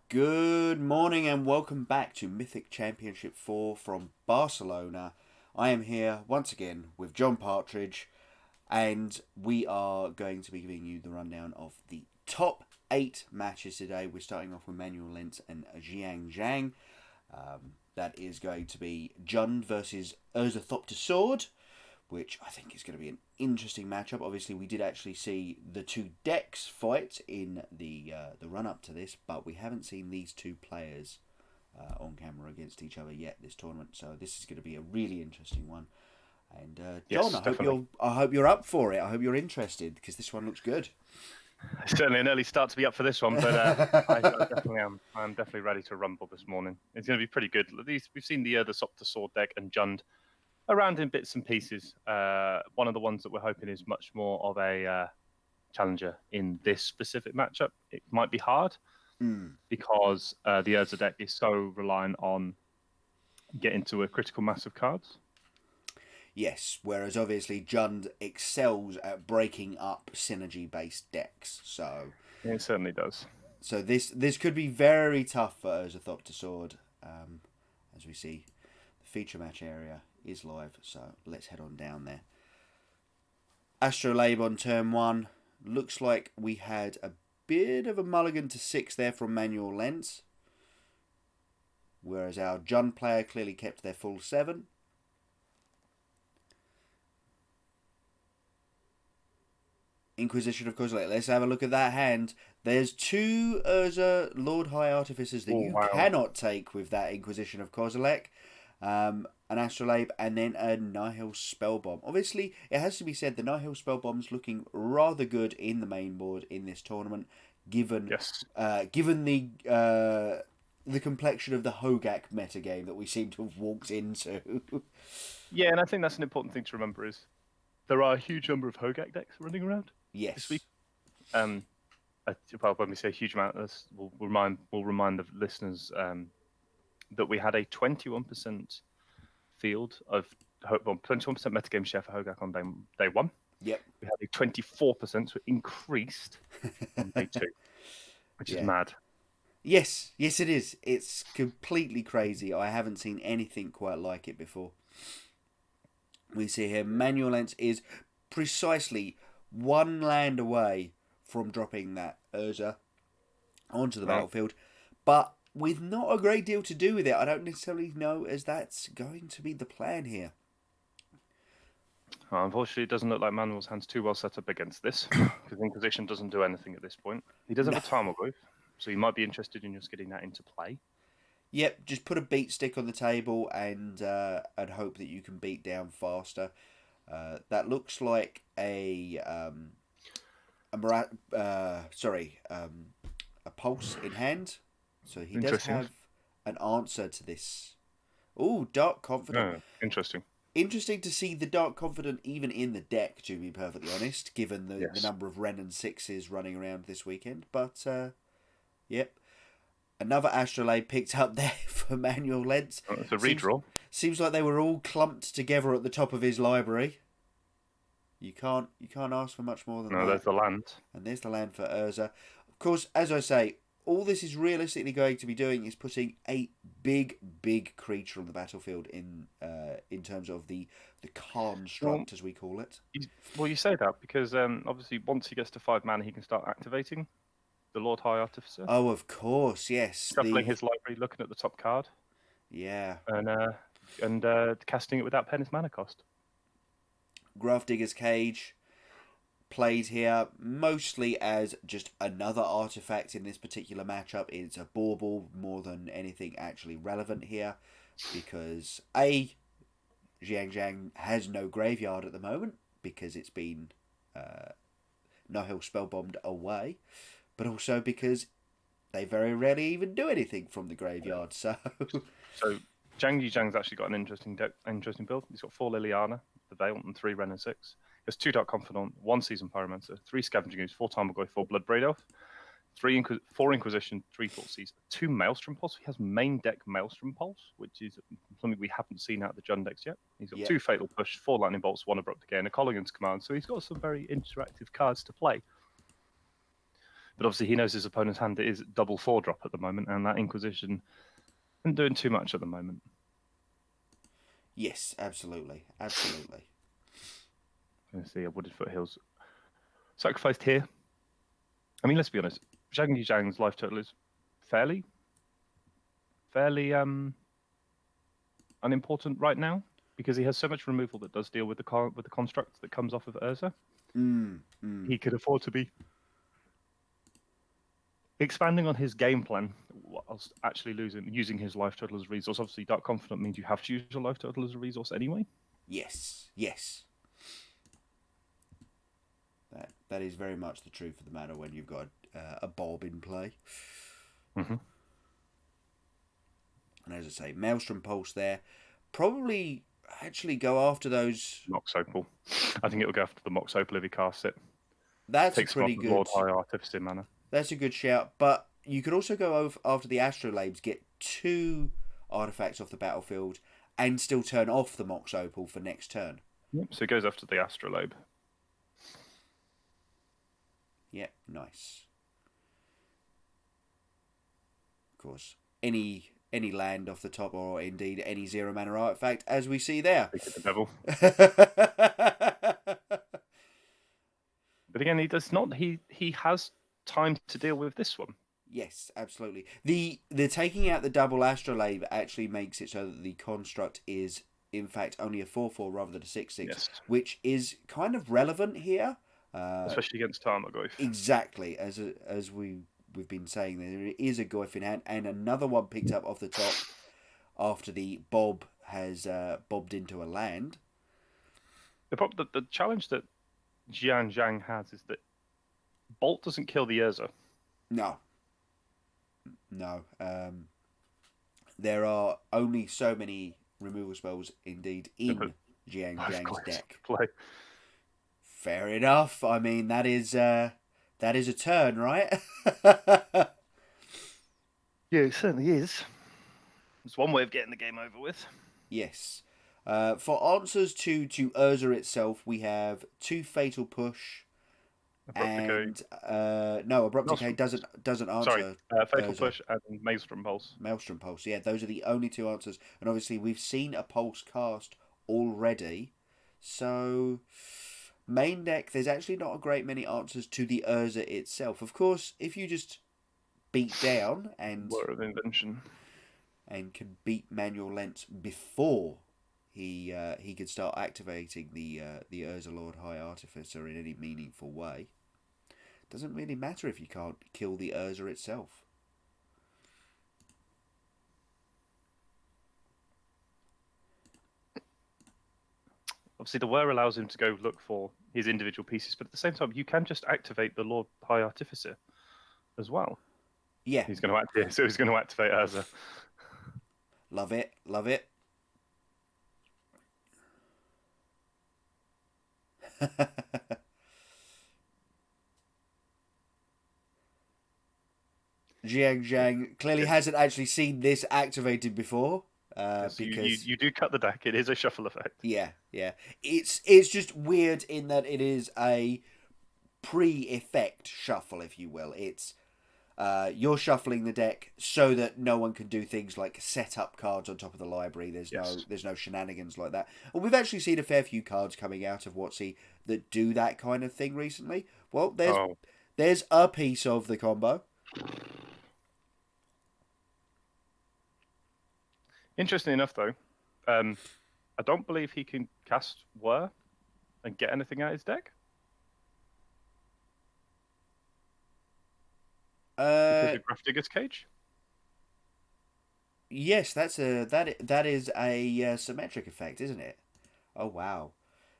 Good morning and welcome back to Mythic Championship IV from Barcelona. I am here once again with John Partridge, and we are going to be giving you the rundown of the top 8 matches today. We're starting off with Manuel Lentz and Jiang Zhang. That is going to be Jund versus Thopter Sword, which I think is going to be an interesting matchup. Obviously, we did actually see the two decks fight in the run up to this, but we haven't seen these two players on camera against each other yet this tournament. So this is going to be a really interesting one. And John, Yes, I definitely. hope you're up for it. I hope you're interested because this one looks good. Certainly an early start to be up for this one, but I definitely am. I'm definitely ready to rumble this morning. It's going to be pretty good. We've seen the Thopter Sword deck and Jund around in bits and pieces. One of the ones that we're hoping is much more of a challenger in this specific matchup. It might be hard because the Urza deck is so reliant on getting to a critical mass of cards. Yes, whereas obviously Jund excels at breaking up synergy-based decks. It certainly does. So this could be very tough for Thopter Sword, as we see the feature match area is live. So let's head on down there. Astrolabe on turn 1. Looks like we had a bit of a mulligan to 6 there from Manuel Lentz, whereas our Jund player clearly kept their full 7. Inquisition of Kozilek. Let's have a look at that hand. There's two Urza Lord High Artificers that Oh, you wow. cannot take with that Inquisition of Kozilek. An Astrolabe, and then a Nihil Spellbomb. Obviously, it has to be said the Nihil Spellbomb's looking rather good in the main board in this tournament, given Yes. given the complexion of the Hogak metagame that we seem to have walked into. Yeah, and I think that's an important thing to remember is there are a huge number of Hogak decks running around this Yes. week. Well, when we say a huge amount, we'll remind the listeners that we had a 21% field of 21% metagame share for Hogak on day one. Yep. We had a 24%, so increased on day two, which is Yeah. mad. Yes, yes, it is. It's completely crazy. I haven't seen anything quite like it before. We see here Manual Lens is precisely one land away from dropping that Urza onto the Right. battlefield, but with not a great deal to do with it. I don't necessarily know as that's going to be the plan here. Unfortunately, it doesn't look like Manuel's hand's too well set up against this, because Inquisition doesn't do anything at this point. He does have No. a Tarmogoyf, so you might be interested in just getting that into play. Yep, just put a beat stick on the table and hope that you can beat down faster. That looks like a pulse in hand. So he does Interesting. have an answer to this. Oh, Dark Confidant. Oh, interesting. Interesting to see the Dark Confidant even in the deck, to be perfectly honest, given the Yes. number of Ren and Sixes running around this weekend. But, yep. Another Astrolabe picked up there for Manual Lentz. It's a Seems, redraw. seems like they were all clumped together at the top of his library. You can't ask for much more than No, that. there's the land. And there's the land for Urza. Of course, as I say, all this is realistically going to be doing is putting a big creature on the battlefield in terms of the Well, construct, as we call it. you say that because obviously once he gets to 5 mana, he can start activating the Lord High Artificer, Oh, of course, yes. shuffling his library, looking at the top card, Yeah. and casting it without paying his mana cost. Grafdigger's Cage played here mostly as just another artifact in this particular matchup. It's a bauble more than anything actually relevant here because Jiang Zhang has no graveyard at the moment because it's been Nihil spellbombed away, but also because they very rarely even do anything from the graveyard. So So Zhang's actually got an interesting build. He's got 4 Liliana, the Veil, and 3 Ren and 6. He has 2 Dark Confidant, 1 Season Pyromancer, 3 Scavenging Ooze, 4 Tarmogoyf, 4 Bloodbraid Elf, 4 Inquisition, 3 Thoughtseize, 2 Maelstrom Pulse. He has main deck Maelstrom Pulse, which is something we haven't seen out of the Jund decks yet. He's got yeah, 2 Fatal Push, 4 Lightning Bolts, 1 Abrupt Decay, and a Colligan's Command. So he's got some very interactive cards to play. But obviously, he knows his opponent's hand is double 4-drop at the moment, and that Inquisition isn't doing too much at the moment. Yes, absolutely. Absolutely. Let's see, a Wooded Foothills sacrificed here. I mean, let's be honest. Zhang Yizhang's life total is fairly unimportant right now because he has so much removal that does deal with the construct that comes off of Urza. He could afford to be expanding on his game plan whilst actually using his life total as a resource. Obviously, Dark Confidant means you have to use your life total as a resource anyway. Yes, yes. That is very much the truth of the matter when you've got a Bob in play. Mm-hmm. And as I say, Maelstrom Pulse there. Probably actually go after those... Mox Opal. I think it'll go after the Mox Opal if he casts it. That's Takes a pretty good... Lord High Artificer mana. That's a good shout. But you could also go after the Astrolabes, get 2 artifacts off the battlefield, and still turn off the Mox Opal for next turn. Yep, so it goes after the Astrolabe. Yep, nice. Of course, any land off the top, or indeed any 0 mana artifact, as we see there. The devil. But again, he does not. He has time to deal with this one. Yes, absolutely. The taking out the double Astrolabe actually makes it so that the construct is in fact only a 4/4 rather than a 6/6, Yes. which is kind of relevant here, especially against Tarmogoyf. Exactly, as we've been saying, there is a Goyf in hand, and another one picked up off the top after the Bob has bobbed into a land. The challenge that Jian Zhang has is that Bolt doesn't kill the Urza. No. There are only so many removal spells, indeed, in Jiang Zhang's deck. Play. Fair enough. I mean, that is a turn, right? Yeah, it certainly is. It's one way of getting the game over with. Yes. For answers to Urza itself, we have 2 Fatal Push. Abrupt and Abrupt Decay doesn't answer. Sorry, Fatal Urza. Push and Maelstrom Pulse. Maelstrom Pulse, yeah, those are the only 2 answers. And obviously, we've seen a Pulse cast already. So, main deck, there's actually not a great many answers to the Urza itself. Of course, if you just beat down and Word of Invention and can beat Manual Lent before he could start activating the Urza Lord High Artificer in any meaningful way. Doesn't really matter if you can't kill the Urza itself. Obviously, the Whir allows him to go look for his individual pieces, but at the same time, you can just activate the Lord High Artificer as well. Yeah. He's going to activate Urza. Love it. Love it. Jiang Zhang clearly hasn't actually seen this activated before. Because you do cut the deck. It is a shuffle effect. Yeah. It's just weird in that it is a pre-effect shuffle, if you will. It's you're shuffling the deck so that no one can do things like set up cards on top of the library. There's no shenanigans like that. And we've actually seen a fair few cards coming out of WotC that do that kind of thing recently. Well, there's a piece of the combo. Interesting enough, though, I don't believe he can cast Whir and get anything out of his deck. Because of Grafdigger's Cage? Yes, that is a symmetric effect, isn't it? Oh wow,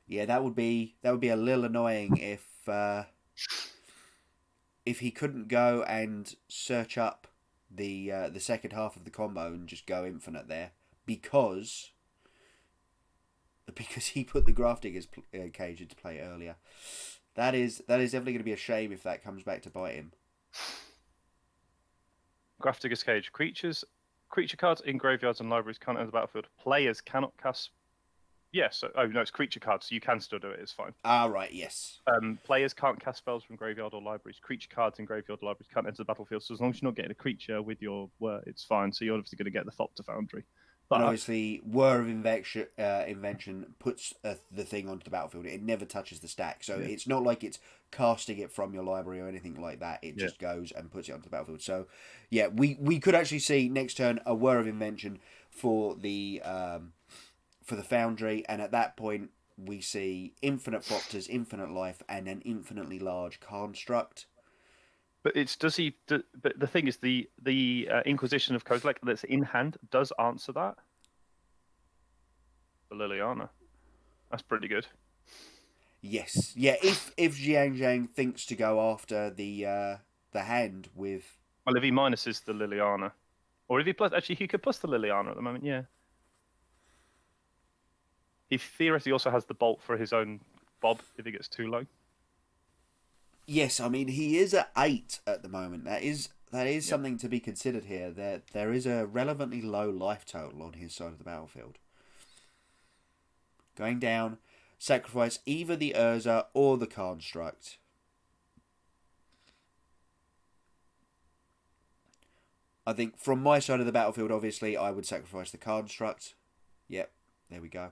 yeah, that would be a little annoying if he couldn't go and search up the second half of the combo and just go infinite there because he put the Grafdigger's Cage into play earlier. That is definitely going to be a shame if that comes back to bite him. Grafdigger's Cage. Creature cards in graveyards and libraries can't enter the battlefield. Players cannot cast... Yes. Oh no, it's creature cards, so you can still do it. It's fine. Ah, right, yes. Players can't cast spells from graveyard or libraries. Creature cards in graveyard or libraries can't enter the battlefield. So as long as you're not getting a creature with your word, it's fine. So you're obviously going to get the Thopter Foundry. And But obviously, Whir of Invention puts the thing onto the battlefield. It never touches the stack. So it's not like it's casting it from your library or anything like that. It just goes and puts it onto the battlefield. So, yeah, we could actually see next turn a Whir of Invention for the Foundry. And at that point, we see infinite Thopters, infinite life, and an infinitely large construct. But but the thing is, the Inquisition of Kozilek that's in hand does answer that. The Liliana, that's pretty good. Yes, yeah. If Jiang thinks to go after the hand with, Well, if he minuses the Liliana, or if he plus, actually he could plus the Liliana at the moment. Yeah. He theoretically also has the bolt for his own bob if he gets too low. Yes, I mean he is at 8 at the moment. That is something to be considered here. There is a relevantly low life total on his side of the battlefield. Going down, sacrifice either the Urza or the construct. I think from my side of the battlefield, obviously, I would sacrifice the construct. Yep, there we go.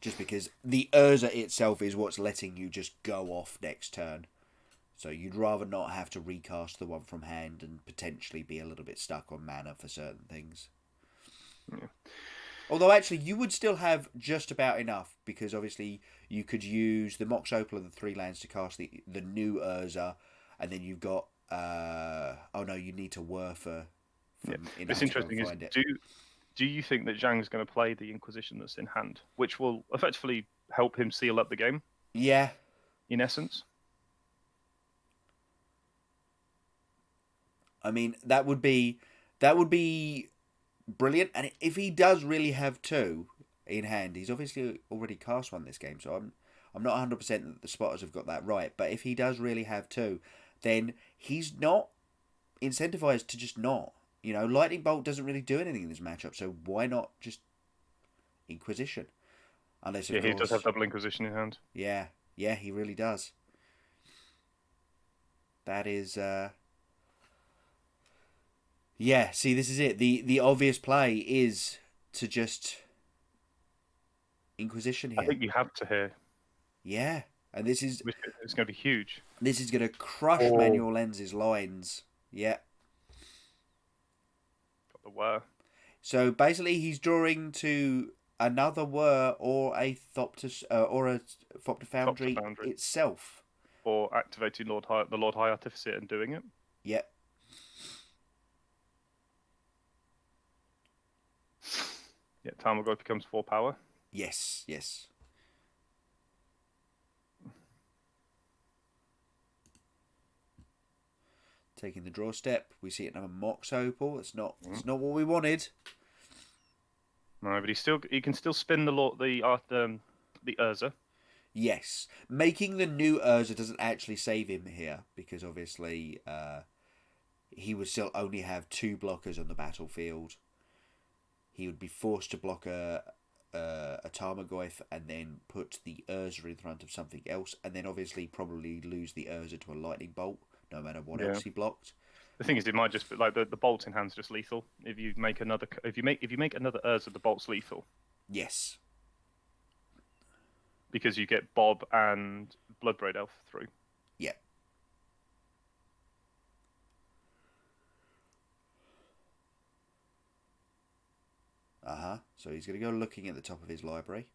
Just because the Urza itself is what's letting you just go off next turn. So you'd rather not have to recast the one from hand and potentially be a little bit stuck on mana for certain things. Yeah. Although actually you would still have just about enough, because obviously you could use the Mox Opal of the 3 lands to cast the new Urza, and then you've got oh no, you need to whir for It's interesting is do you think that Zhang's going to play the Inquisition that's in hand, which will effectively help him seal up the game? Yeah. In essence. I mean, that would be brilliant, and if he does really have 2 in hand, he's obviously already cast one this game, so I'm not 100% that the spotters have got that right, but if he does really have 2, then he's not incentivized to just not. You know, Lightning Bolt doesn't really do anything in this matchup, so why not just Inquisition? Unless, of course, he does have double Inquisition in hand. Yeah, he really does. That is... Yeah, see, this is it. The obvious play is to just Inquisition here. I think you have to here. Yeah, and this is... It's going to be huge. This is going to crush Manual Lens's lines. Yeah. Got the whir. So basically, he's drawing to another whir or a Thopter Foundry itself, or activating the Lord High Artificer and doing it. Yep. Yeah, Tarmogoyf becomes 4 power. Yes. Taking the draw step, we see another Mox Opal. It's not what we wanted. No, but he can still spin the Urza. Yes, making the new Urza doesn't actually save him here, because obviously he would still only have 2 blockers on the battlefield. He would be forced to block a Tarmogoyf and then put the Urza in front of something else, and then obviously probably lose the Urza to a Lightning Bolt, no matter what else he blocked. The thing is, it might just be like the bolt in hand's just lethal. If you make another Urza, the bolt's lethal. Yes. Because you get Bob and Bloodbraid Elf through. Yeah. So he's going to go looking at the top of his library.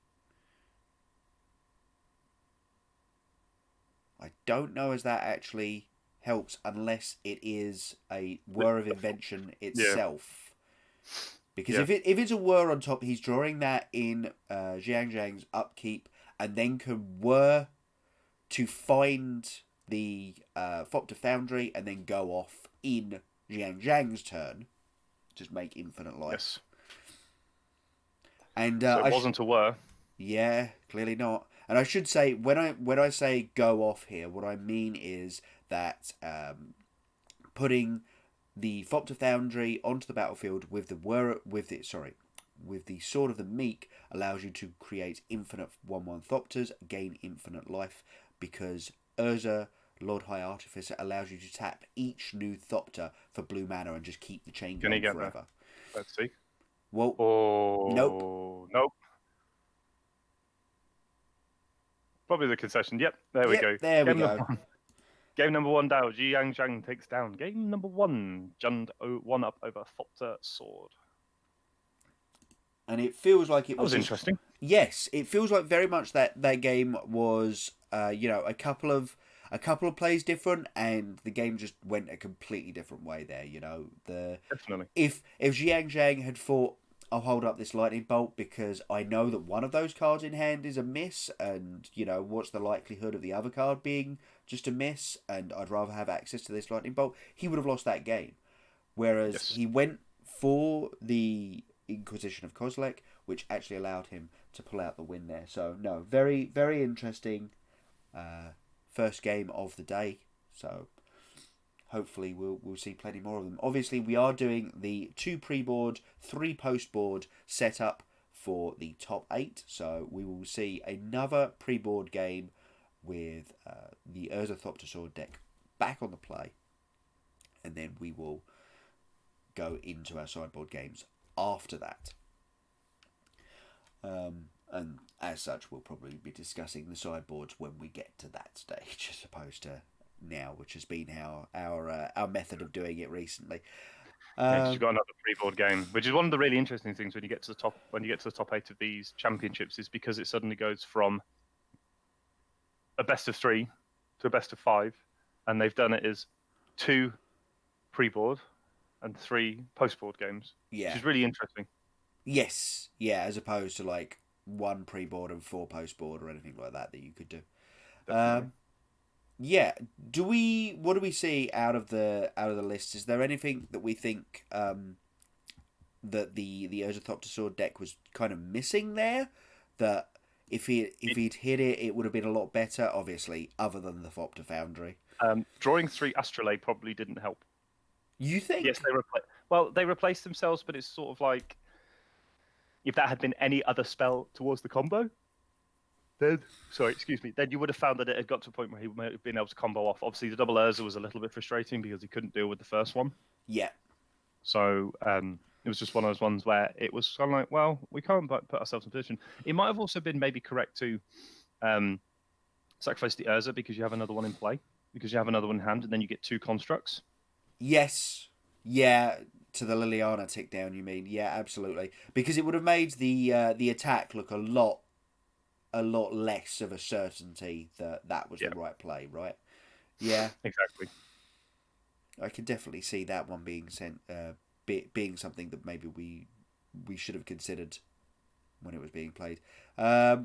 I don't know as that actually helps unless it is a whir of invention itself. Because if it's a whir on top, he's drawing that in Zhang's upkeep and then can whir to find the Thopter Foundry and then go off in Zhang's turn. Just make infinite life. Yes. And so it wasn't a whir. Yeah, clearly not. And I should say, when I say go off here, what I mean is that putting the Thopter Foundry onto the battlefield with the Sword of the Meek allows you to create infinite 1/1 Thopters, gain infinite life, because Urza, Lord High Artificer, allows you to tap each new Thopter for blue mana and just keep the chain Can he going get forever. there? Let's see. Well, Oh, nope. Probably the concession. Yep, there we go. There we go. Game number 1 down. Ji Yang Zhang takes down. Game number 1. Jund 1 up over Thopter Sword. And it feels like it was interesting. Yes, it feels like very much that game was, a couple of plays different, and the game just went a completely different way there. Definitely. If Jiang Zhang had thought, I'll hold up this lightning bolt because I know that one of those cards in hand is a miss, and what's the likelihood of the other card being just a miss, and I'd rather have access to this lightning bolt, he would have lost that game. Whereas he went for the Inquisition of Kozilek, which actually allowed him to pull out the win there. So no, very, very interesting first game of the day. So hopefully we'll see plenty more of them. Obviously, we are doing the 2 pre-board, 3 post-board setup for the top 8. So we will see another pre-board game with the Urza Thopter Sword deck back on the play, and then we will go into our sideboard games after that. And as such, we'll probably be discussing the sideboards when we get to that stage, as opposed to now, which has been our method of doing it recently. You've got another pre-board game, which is one of the really interesting things when you get to the top 8 of these championships, is because it suddenly goes from a best of 3 to a best of 5, and they've done it as 2 pre-board and 3 post-board games, which is really interesting. Yes, yeah, as opposed to like 1 pre-board and 4 post-board or anything like that you could do. Yeah. What do we see out of the list? Is there anything that we think that the Urza Thopter Sword deck was kind of missing there? That if he'd hit it, it would have been a lot better. Obviously, other than the Thopter Foundry. Drawing 3 Astrolabe probably didn't help. You think? Yes, they replaced themselves, but it's sort of like if that had been any other spell towards the combo, then you would have found that it had got to a point where he might have been able to combo off. Obviously, the double Urza was a little bit frustrating because he couldn't deal with the first one. Yeah. So it was just one of those ones where it was kind of like, well, we can't put ourselves in a position. It might have also been maybe correct to sacrifice the Urza because you have another one in play, because you have another one in hand, and then you get 2 constructs. Yes. Yeah. To the Liliana tick down, you mean? Yeah, absolutely. Because it would have made the attack look a lot less of a certainty that was the right play, right? Yeah, exactly. I can definitely see that one being being something that maybe we should have considered when it was being played. I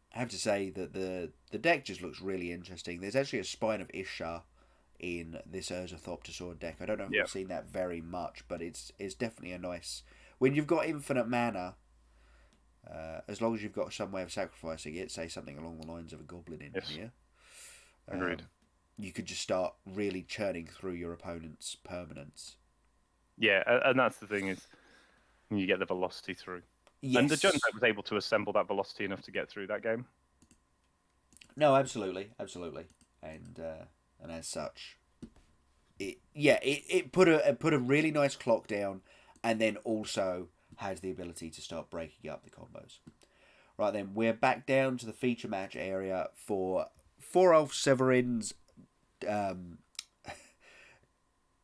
have to say that the deck just looks really interesting. There's actually a Spine of Ishtar in this Urza Thopter Sword deck. I don't know if we've seen that very much, but it's definitely a nice... When you've got infinite mana, as long as you've got some way of sacrificing it, say something along the lines of a Goblin Engineer, agreed, you could just start really churning through your opponent's permanents. Yeah, and that's the thing, is you get the velocity through. Yes. And the Jund was able to assemble that velocity enough to get through that game. No, absolutely. And as such, it put a really nice clock down, and then also has the ability to start breaking up the combos. Right then, we're back down to the feature match area for Ulf Severin's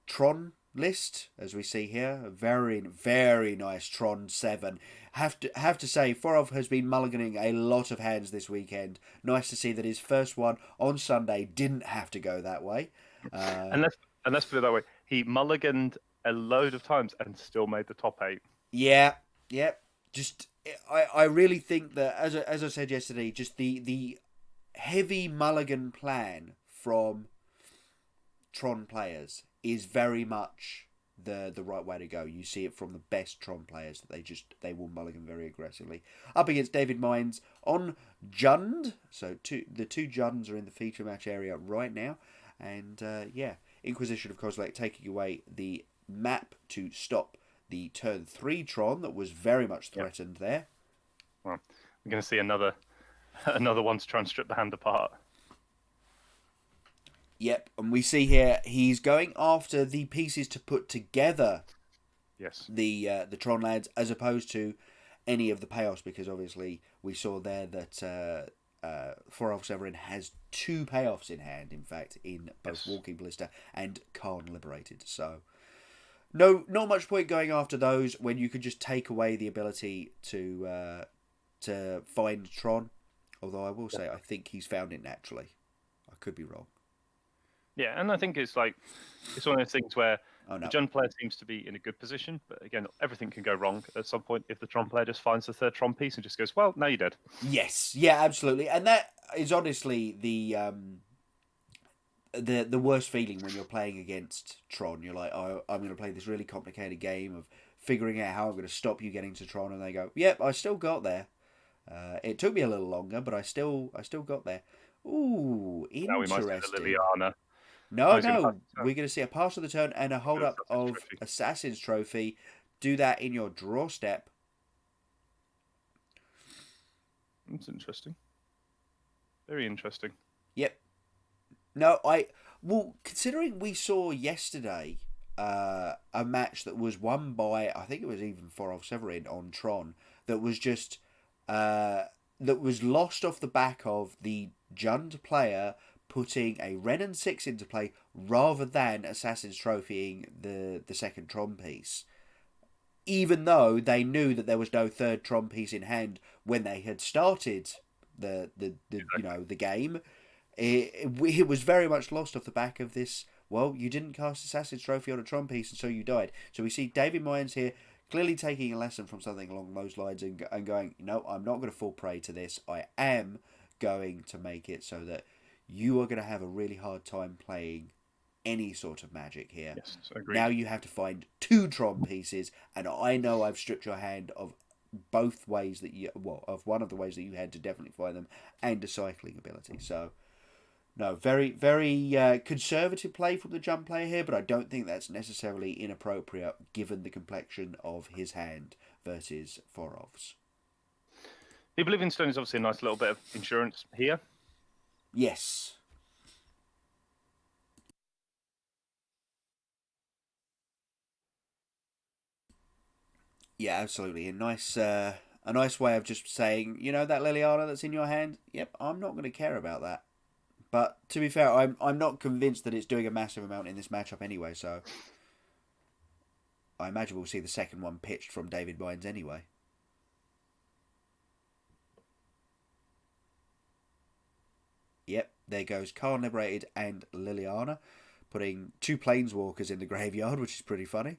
Tron list, as we see here. A very, very nice Tron 7. Have to say, Forov has been mulliganing a lot of hands this weekend. Nice to see that his first one on Sunday didn't have to go that way. And let's put it that way. He mulliganed a load of times and still made the top 8. Yeah. Just I really think that, as I said yesterday, just the heavy mulligan plan from Tron players is very much the right way to go. You see it from the best Tron players that they will mulligan very aggressively. Up against David Mines on Jund. So the two Junds are in the feature match area right now. And Inquisition of Kozilek taking away the map to stop the turn 3 Tron that was very much threatened there. Well, we're going to see another one to try and strip the hand apart. Yep, and we see here he's going after the pieces to put together the Tron lands as opposed to any of the payoffs, because obviously we saw there that For Severin has 2 payoffs in hand, in fact, in both Walking Ballista and Karn Liberated. So not much point going after those when you could just take away the ability to find Tron. Although I will say I think he's found it naturally. I could be wrong. Yeah, and I think it's one of those things where the Jund player seems to be in a good position, but again, everything can go wrong at some point if the Tron player just finds the 3rd Tron piece and just goes, well, now you're dead. Yes, yeah, absolutely. And that is honestly the worst feeling when you're playing against Tron. You're like, oh, I'm going to play this really complicated game of figuring out how I'm going to stop you getting to Tron, and they go, yep, I still got there. It took me a little longer, but I still got there. Ooh, interesting. Now we might see the Liliana. No, we're going to see a pass of the turn and a hold up of Assassin's Trophy. Do that in your draw step. That's interesting. Very interesting. Yep. No, considering we saw yesterday a match that was won by, I think it was even For Severin on Tron, that was just that was lost off the back of the Jund player putting a Renin 6 into play rather than Assassin's Trophying the 2nd Tron piece. Even though they knew that there was no 3rd Tron piece in hand when they had started the game, it was very much lost off the back of this. Well, you didn't cast Assassin's Trophy on a Tron piece, and so you died. So we see David Moyens here clearly taking a lesson from something along those lines and going, no, I'm not going to fall prey to this. I am going to make it so that you are going to have a really hard time playing any sort of Magic here. Yes, agreed. Now you have to find 2 Tron pieces, and I know I've stripped your hand of both ways that of one of the ways that you had to definitely find them, and a cycling ability. So, no, very, very conservative play from the Jund player here, but I don't think that's necessarily inappropriate given the complexion of his hand versus Forov's. People Livingstone is obviously a nice little bit of insurance here. Yes. Yeah, absolutely. A nice way of just saying, that Liliana that's in your hand. Yep, I'm not going to care about that. But to be fair, I'm not convinced that it's doing a massive amount in this matchup anyway. So I imagine we'll see the second one pitched from David Moyens anyway. Yep, there goes Karn Liberated and Liliana, putting 2 Planeswalkers in the graveyard, which is pretty funny.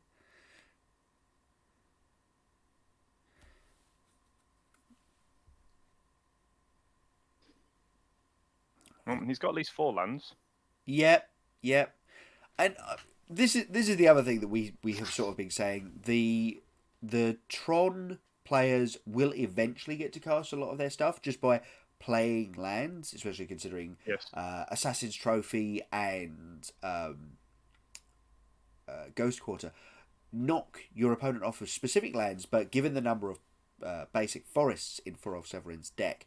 He's got at least 4 lands. Yep. And this is the other thing that we have sort of been saying. The Tron players will eventually get to cast a lot of their stuff just by playing lands, especially considering Assassin's Trophy and Ghost Quarter knock your opponent off of specific lands, but given the number of basic forests in For Severin's deck,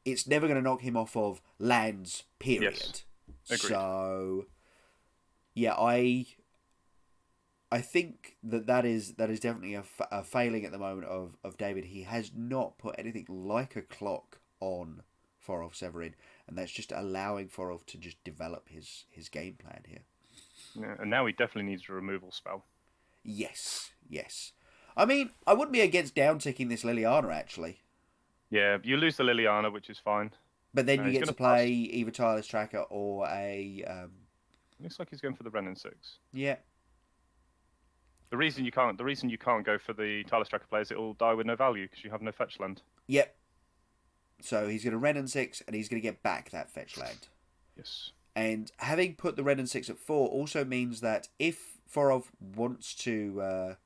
it's never going to knock him off of lands, period. Yes. Agreed. So, yeah, I think that is definitely a failing at the moment of David. He has not put anything like a clock on For Severin, and that's just allowing For to just develop his game plan here. Yeah, and now he definitely needs a removal spell. Yes. I mean, I wouldn't be against down-ticking this Liliana, actually. Yeah, you lose the Liliana, which is fine. But then you get to play either Tireless Tracker or a... Looks like he's going for the Renin 6. Yeah. The reason you can't go for the Tireless Tracker play is it will die with no value because you have no fetch land. Yep. So he's going to Renin 6 and he's going to get back that fetch land. Yes. And having put the Renin 6 at 4 also means that if Forov wants to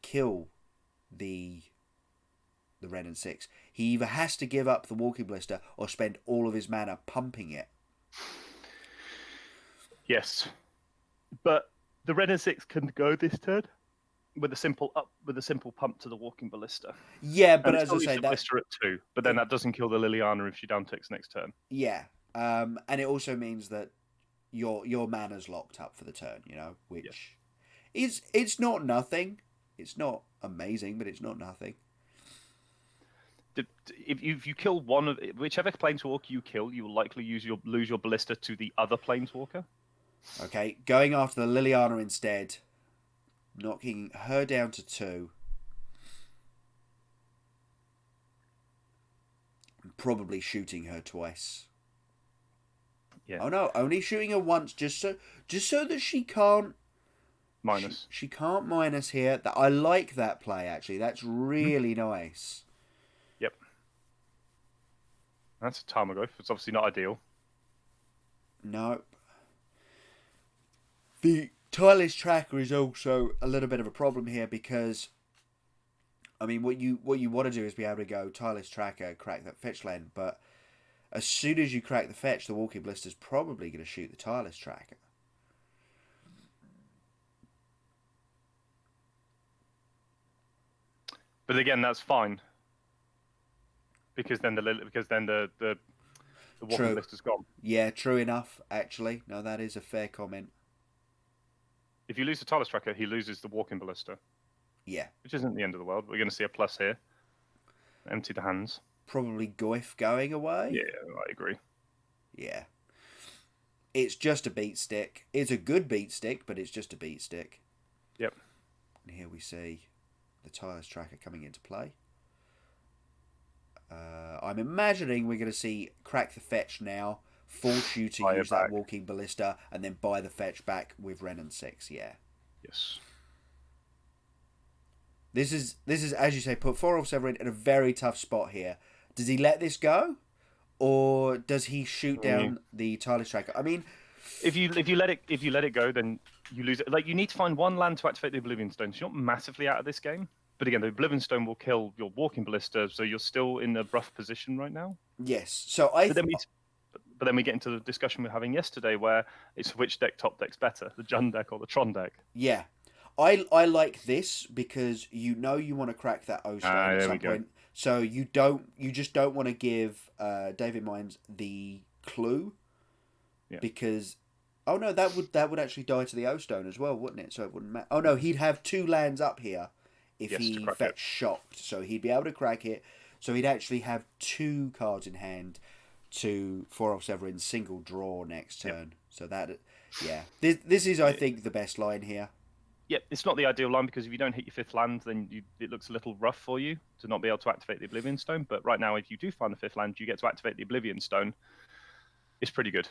kill the Renin 6, he either has to give up the Walking Blister or spend all of his mana pumping it. Yes, but the Ren and 6 can go this turn with a simple pump to the Walking Ballista. Yeah, but And it as still I leaves say, the that Ballista at 2, but then that doesn't kill the Liliana if she down ticks next turn. yeah, and it also means that your mana's locked up for the turn. Yeah. Which it's not nothing. It's not amazing, but it's not nothing. If you kill one of whichever planeswalker you kill, you will likely lose your Ballista to the other planeswalker. Okay, going after the Liliana instead, knocking her down to 2. Probably shooting her twice. Yeah. Oh no, only shooting her once, just so that she can't Minus. She can't minus here. That I like that play actually. That's really nice. Yep. That's a Tarmogoyf. It's obviously not ideal. Nope. The tireless tracker is also a little bit of a problem here because, I mean, what you want to do is be able to go tireless tracker, crack that fetch land, but as soon as you crack the fetch, the Walking Blister's probably going to shoot the tireless tracker. But again, that's fine because then the Walking Blister's gone. Yeah, true enough. Actually, no, that is a fair comment. If you lose the Tireless Tracker, he loses the Walking Ballista. Yeah. Which isn't the end of the world. We're going to see a plus here. Empty the hands. Probably Goyf going away. Yeah, I agree. Yeah. It's just a beat stick. It's a good beat stick, but it's just a beat stick. Yep. And here we see the tireless tracker coming into play. I'm imagining we're going to see crack the fetch now, force you to use that Walking Ballista, and then buy the fetch back with Ren and 6. Yeah. Yes. This is as you say, put 4 off Severin in a very tough spot here. Does he let this go, or does he shoot down the tireless tracker? I mean, if you let it go, then you lose it. Like, you need to find one land to activate the Oblivion Stone. So you're not massively out of this game. But again, the Oblivion Stone will kill your Walking Ballista, so you're still in a rough position right now. Yes. So but then we get into the discussion we were having yesterday, where it's which top deck's better, the Jund deck or the Tron deck. Yeah, I like this because you want to crack that O stone at some point. So you just don't want to give David Mines the clue, because oh no, that would actually die to the O stone as well, wouldn't it? So it wouldn't matter. Oh no, he'd have 2 lands up here if he fetched shocked, so he'd be able to crack it. So he'd actually have 2 cards in hand to 4 off Severin's single draw next turn. So that, this is I think the best line here. Yeah, it's not the ideal line because if you don't hit your 5th land, then it looks a little rough for you to not be able to activate the Oblivion Stone. But right now, if you do find the 5th land, you get to activate the Oblivion Stone. It's pretty good.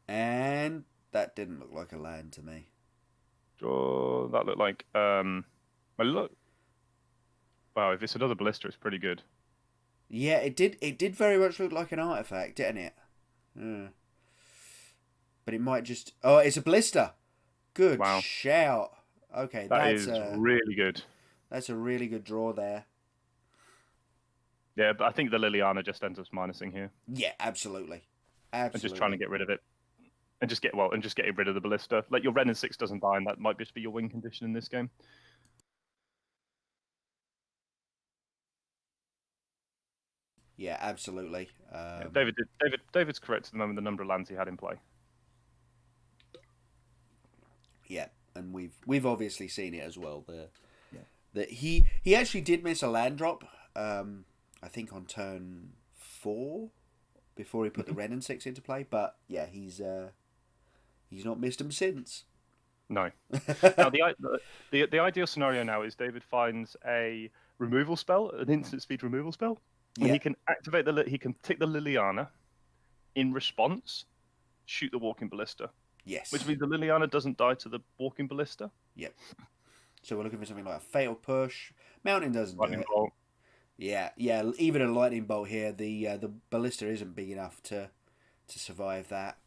And that didn't look like a land to me. Oh, that looked like look. Wow, if it's another Ballista, it's pretty good. Yeah, it did. It did very much look like an artifact, didn't it? Yeah. But it might just. Oh, it's a Ballista. Good shout. Okay, that is really good. That's a really good draw there. Yeah, but I think the Liliana just ends up minusing here. Yeah, absolutely. And just trying to get rid of it. And just getting rid of the Ballista. Like, your Ren and 6 doesn't die, and that might just be your win condition in this game. Yeah, absolutely. David's correct at the moment, the number of lands he had in play. Yeah, and we've obviously seen it as well. That he actually did miss a land drop. I think on turn 4 before he put the Ren and 6 into play. But yeah, he's not missed them since. No. Now the ideal scenario now is David finds a removal spell, an instant speed removal spell, and he can activate he can tick the Liliana. In response, shoot the Walking Ballista. Yes. Which means the Liliana doesn't die to the Walking Ballista. Yep. So we're looking for something like a Fatal Push. Mountain doesn't do it. Bolt. Yeah. Even a Lightning Bolt here, the Ballista isn't big enough to survive that.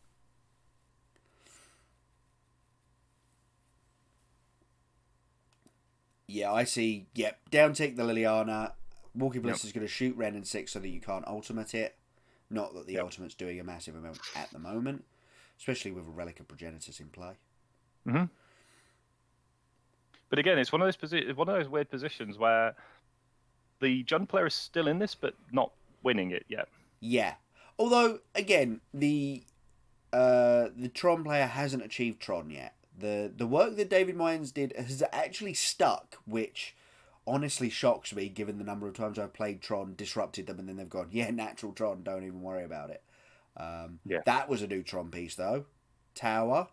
Yeah, I see. Yep. Down tick the Liliana. Walking Ballista's going to shoot Ren and 6 so that you can't ultimate it. Not that the ultimate's doing a massive amount at the moment. especially with a Relic of Progenitus in play. Mm-hmm. But again, it's one of those weird positions where the Jund player is still in this, but not winning it yet. Yeah. Although, again, the Tron player hasn't achieved Tron yet. The work that David Moyens did has actually stuck, which honestly shocks me given the number of times I've played Tron, disrupted them, and then they've gone, yeah, natural Tron, don't even worry about it. Yeah. That was a new Tron piece, though. Tower.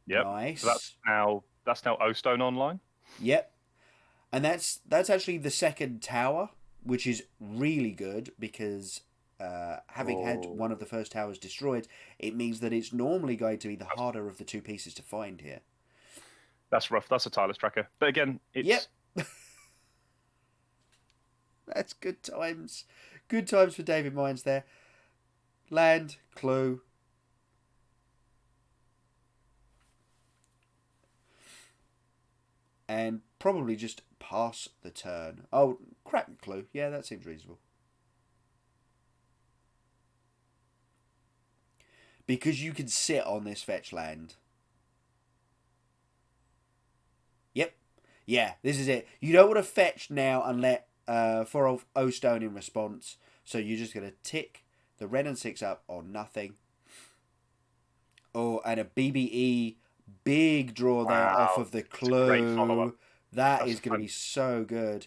Yep. Nice. So that's now O-Stone online. Yep. And that's actually the second tower, which is really good because having had one of the first towers destroyed, it means that it's normally going to be the harder of the two pieces to find here. That's rough. That's a tireless tracker. But again, it's... Yep. That's good times. Good times for David Moyens there. Land, clue. And probably just pass the turn. Oh, crack clue. Yeah, that seems reasonable. Because you can sit on this fetch land. Yep. Yeah, this is it. You don't want to fetch now and let for O-Stone in response. So you're just going to tick the red and 6 up on nothing. Oh, and a BBE big draw there off of the clue. That's is going to be so good.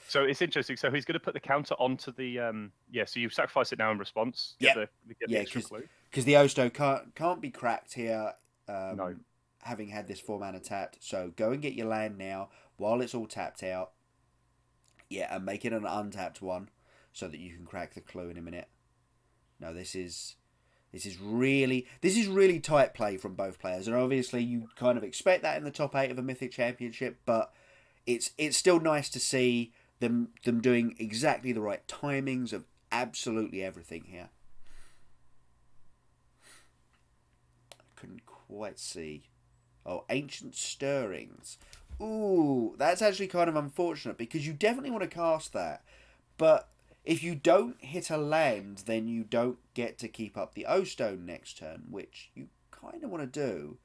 So it's interesting. So he's going to put the counter onto the so you sacrifice it now in response. Yeah, because the O-Stone can't be cracked here. No, having had this 4-mana tapped. So go and get your land now while it's all tapped out. Yeah, and make it an untapped one so that you can crack the clue in a minute. No, this is really tight play from both players, and obviously you kind of expect that in the top 8 of a Mythic Championship, but it's still nice to see them doing exactly the right timings of absolutely everything here. I couldn't quite see. Oh, Ancient Stirrings. Ooh, that's actually kind of unfortunate because you definitely want to cast that, but if you don't hit a land, then you don't get to keep up the O-Stone next turn, which you kind of want to do.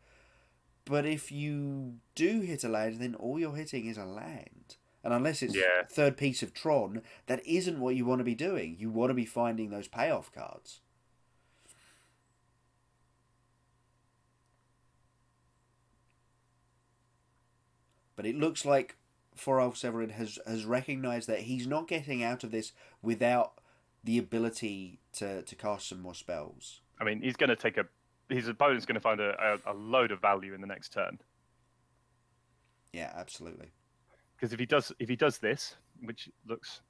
But if you do hit a land, then all you're hitting is a land. And unless it's third piece of Tron, that isn't what you want to be doing. You want to be finding those payoff cards. But it looks like Forolf Severin has recognised that he's not getting out of this without the ability to cast some more spells. I mean, he's going to take his opponent's going to find a load of value in the next turn. Yeah, absolutely. Because if he does this, which looks,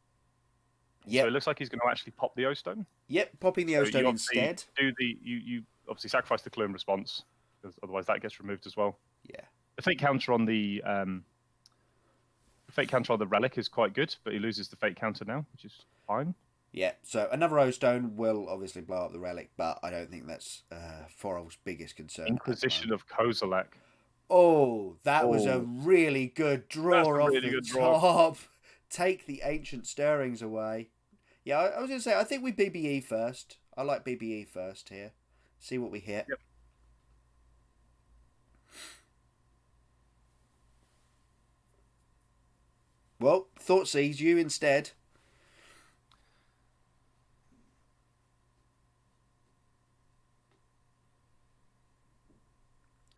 so it looks like he's going to actually pop the O-Stone. Yep, popping the O-Stone instead. You obviously sacrifice the clue in response, because otherwise that gets removed as well. Yeah. The fate counter on the relic is quite good, but he loses the fate counter now, which is fine. Yeah, so another O-Stone will obviously blow up the relic, but I don't think that's Forolf's biggest concern. Inquisition of Kozilek. Oh, that was a really good draw off the top. Take the Ancient Stirrings away. Yeah, I was going to say, I think we BBE first. I like BBE first here. See what we hit. Yep. Well, Thoughtseize, you instead.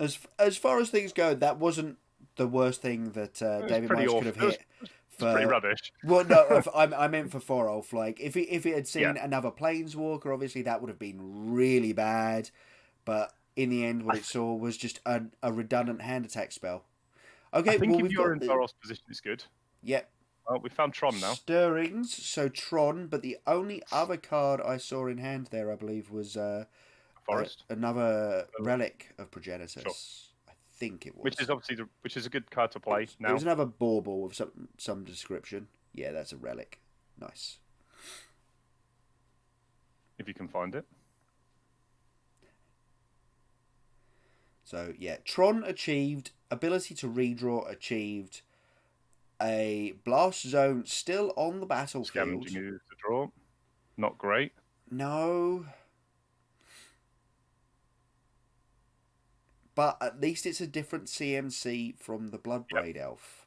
As far as things go, that wasn't the worst thing that David Moyes could have hit. It's pretty rubbish. Well, no, I meant for Forolf. Like, if it had seen another Planeswalker, obviously that would have been really bad. But in the end, what it saw was just a redundant hand attack spell. Okay, I think if you're in Forolf's position, it's good. Yep. Well, we found Tron now. Stirrings, so Tron, but the only other card I saw in hand there, I believe, was Forest. Another Relic of Progenitus. Sure. I think it was. Which is a good card to play now. It was another bauble of some description. Yeah, that's a relic. Nice. If you can find it. So yeah, Tron achieved, ability to redraw achieved, a blast zone still on the battlefield. Scavenging is to draw. Not great. No. but at least it's a different CMC from the Bloodbraid Elf.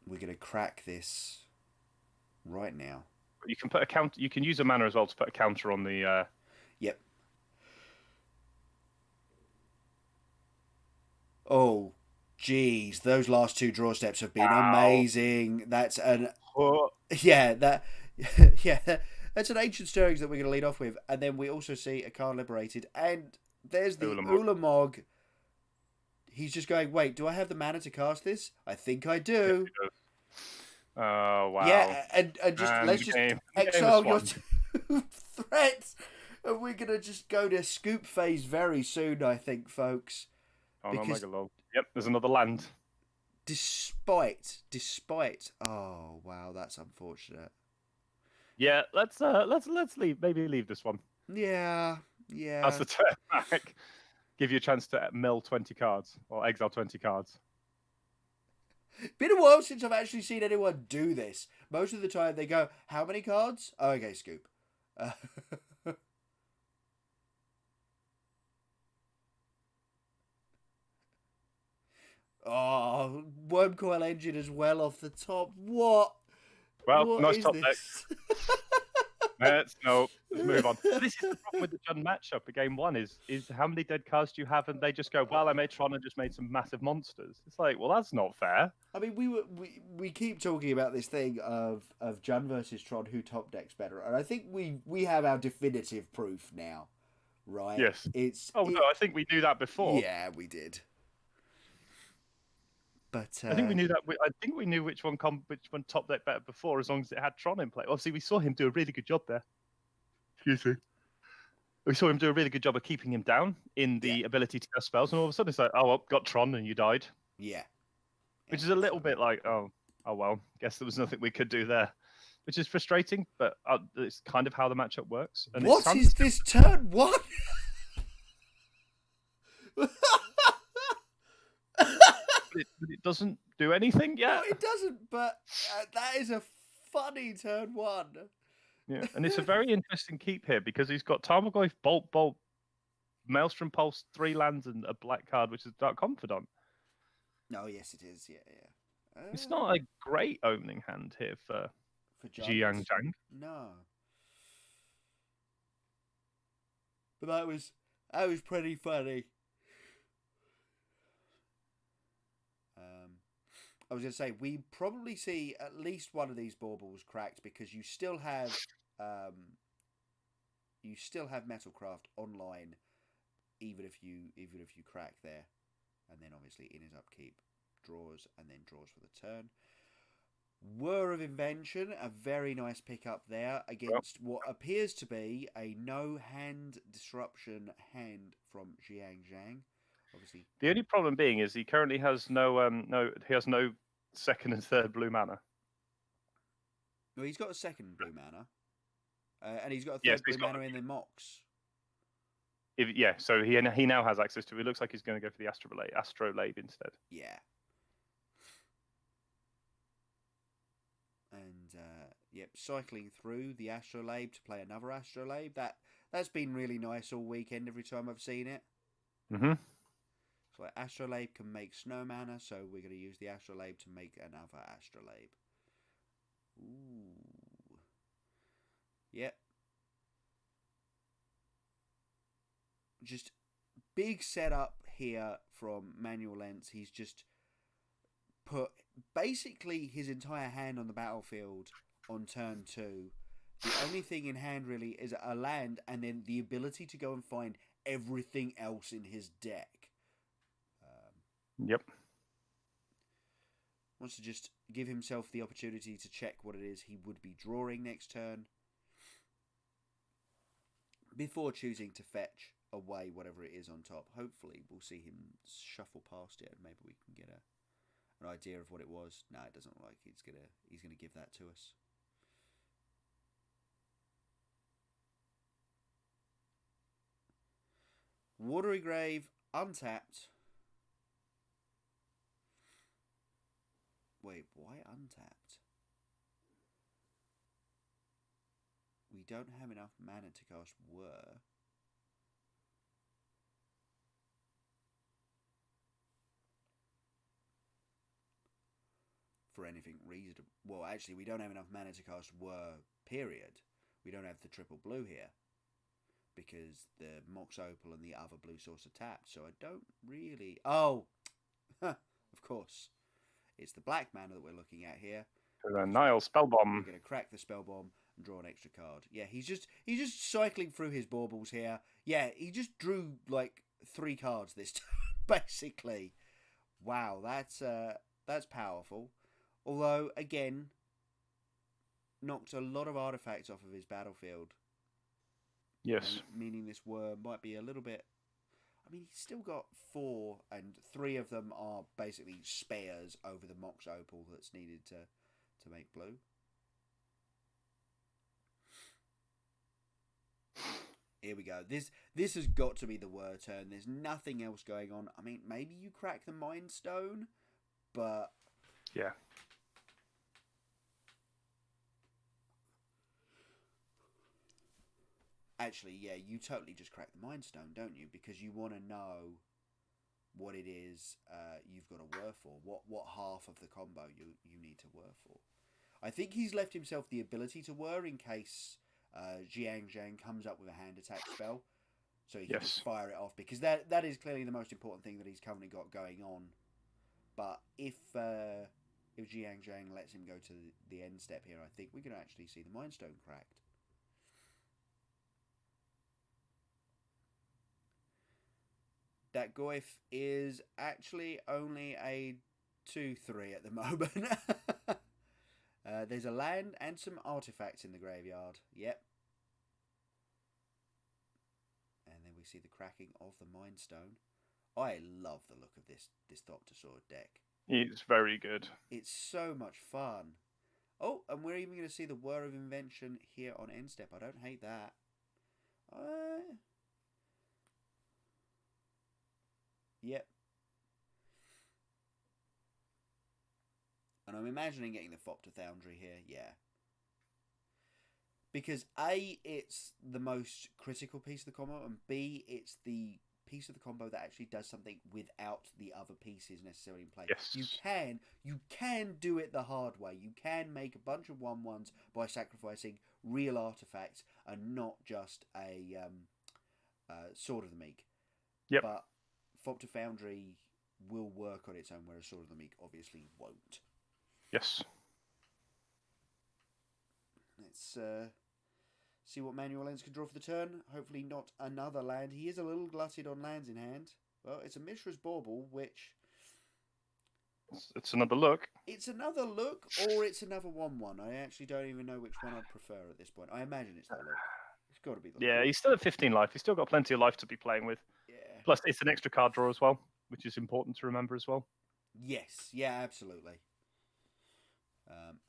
We're going to crack this right now. You can put a counter. You can use a mana as well to put a counter on the. Yep. Oh, geez, those last 2 draw steps have been amazing. That's an yeah, that yeah, that's an Ancient Stirrings that we're going to lead off with, and then we also see a card liberated, and there's the Ulamog. He's just going, wait, do I have the mana to cast this? I think I do. Oh wow! Yeah, and just let's just exile your 2 threats, and we're gonna just go to scoop phase very soon, I think, folks. Oh no, Mega Lord. Yep, there's another land. Despite, oh wow, that's unfortunate. Yeah, let's leave. Maybe leave this one. Yeah. That's the turn back. Give you a chance to mill 20 cards or exile 20 cards. Been a while since I've actually seen anyone do this. Most of the time they go, how many cards? Oh, okay, scoop. Oh, Wormcoil Engine as well off the top. What? Well, what nice is top this? deck. Let's move on. This is the problem with the Jund matchup for game 1 is how many dead cards do you have? And they just go, well, I made Tron and just made some massive monsters. It's like, well, that's not fair. I mean, we keep talking about this thing of Jund versus Tron, who top decks better, and I think we have our definitive proof now, right? Yes. No, I think we knew that before. Yeah, we did. But I think we knew that. I think we knew which one top deck better before, as long as it had Tron in play. Obviously, we saw him do a really good job there. Excuse me. We saw him do a really good job of keeping him down in the ability to cast spells, and all of a sudden it's like, oh, well, got Tron and you died. Yeah. Which is a little bit like, oh well, guess there was nothing we could do there. Which is frustrating, but it's kind of how the matchup works. And what is this turn 1? It doesn't do anything yet. No, it doesn't, but that is a funny turn 1. Yeah, and it's a very interesting keep here because he's got Tarmogoyf, Bolt, Maelstrom Pulse, 3 lands, and a black card, which is Dark Confidant. No, yes, it is. Yeah. It's not a great opening hand here for Jiang Zhang. No. But that was pretty funny. I was going to say, we probably see at least one of these baubles cracked because you still have Metalcraft online, even if you crack there, and then obviously in his upkeep draws and then draws for the turn. Whir of Invention, a very nice pickup there against what appears to be a no hand disruption hand from Jiang Zhang. Obviously, the only problem being is he currently has no second and third blue mana. Well, he's got a second blue mana, and he's got a third blue mana in the Mox. So he now has access to it. It looks like he's going to go for the Astrolabe instead. Yeah. And cycling through the Astrolabe to play another Astrolabe. That's been really nice all weekend. Every time I've seen it. Mm-hmm. So Astrolabe can make snow mana, so we're going to use the Astrolabe to make another Astrolabe. Ooh. Yep. Just big setup here from Manuel Lentz. He's just put basically his entire hand on the battlefield on turn 2. The only thing in hand really is a land and then the ability to go and find everything else in his deck. Yep. Wants to just give himself the opportunity to check what it is he would be drawing next turn before choosing to fetch away whatever it is on top. Hopefully we'll see him shuffle past it and maybe we can get an idea of what it was. No, it doesn't look like he's gonna give that to us. Watery Grave, untapped. Wait, why untapped? We don't have enough mana to cast Whir. for anything reasonable. Well, actually, we don't have enough mana to cast Whir, period. We don't have the triple blue here because the Mox Opal and the other blue source are tapped, so I don't really... Oh! Of course. It's the black mana that we're looking at here. Nile Spellbomb. We're going to crack the Spellbomb and draw an extra card. Yeah, he's just cycling through his baubles here. Yeah, he just drew like 3 cards this time, basically. Wow, that's powerful. Although, again, knocked a lot of artifacts off of his battlefield. Yes. Meaning this Worm might be a little bit... I mean, he's still got 4, and 3 of them are basically spares over the Mox Opal that's needed to make blue. Here we go. This has got to be the Whir turn. There's nothing else going on. I mean, maybe you crack the Mind Stone, but... Yeah. Actually, yeah, you totally just crack the Mind Stone, don't you? Because you want to know what it is you've got to Whir for. What half of the combo you need to Whir for. I think he's left himself the ability to Whir in case Jiang Zhang comes up with a hand attack spell. So he can just fire it off. Because that is clearly the most important thing that he's currently got going on. But if Jiang Zhang lets him go to the end step here, I think we're going to actually see the Mind Stone cracked. That Goyf is actually only a 2/3 at the moment. There's a land and some artifacts in the graveyard. Yep. And then we see the cracking of the Mind Stone. I love the look of this Thopter Sword deck. It's very good. It's so much fun. Oh, and we're even going to see the Whir of Invention here on end step. I don't hate that. Yep. And I'm imagining getting the Thopter Foundry here, yeah. Because A, it's the most critical piece of the combo, and B, it's the piece of the combo that actually does something without the other pieces necessarily in play. Yes. You can do it the hard way. You can make a bunch of 1/1s by sacrificing real artifacts and not just a Sword of the Meek. Yep. But Thopter Foundry will work on its own, whereas Sword of the Meek obviously won't. Yes. Let's see what Manual Lens can draw for the turn. Hopefully not another land. He is a little glutted on lands in hand. Well, it's a Mishra's Bauble, which... It's another look. It's another look, or it's another 1/1. I actually don't even know which one I'd prefer at this point. I imagine it's the look. It's got to be the look. Yeah, he's still at 15 life. He's still got plenty of life to be playing with. Yeah. Plus, it's an extra card draw as well, which is important to remember as well. Yes, yeah, absolutely.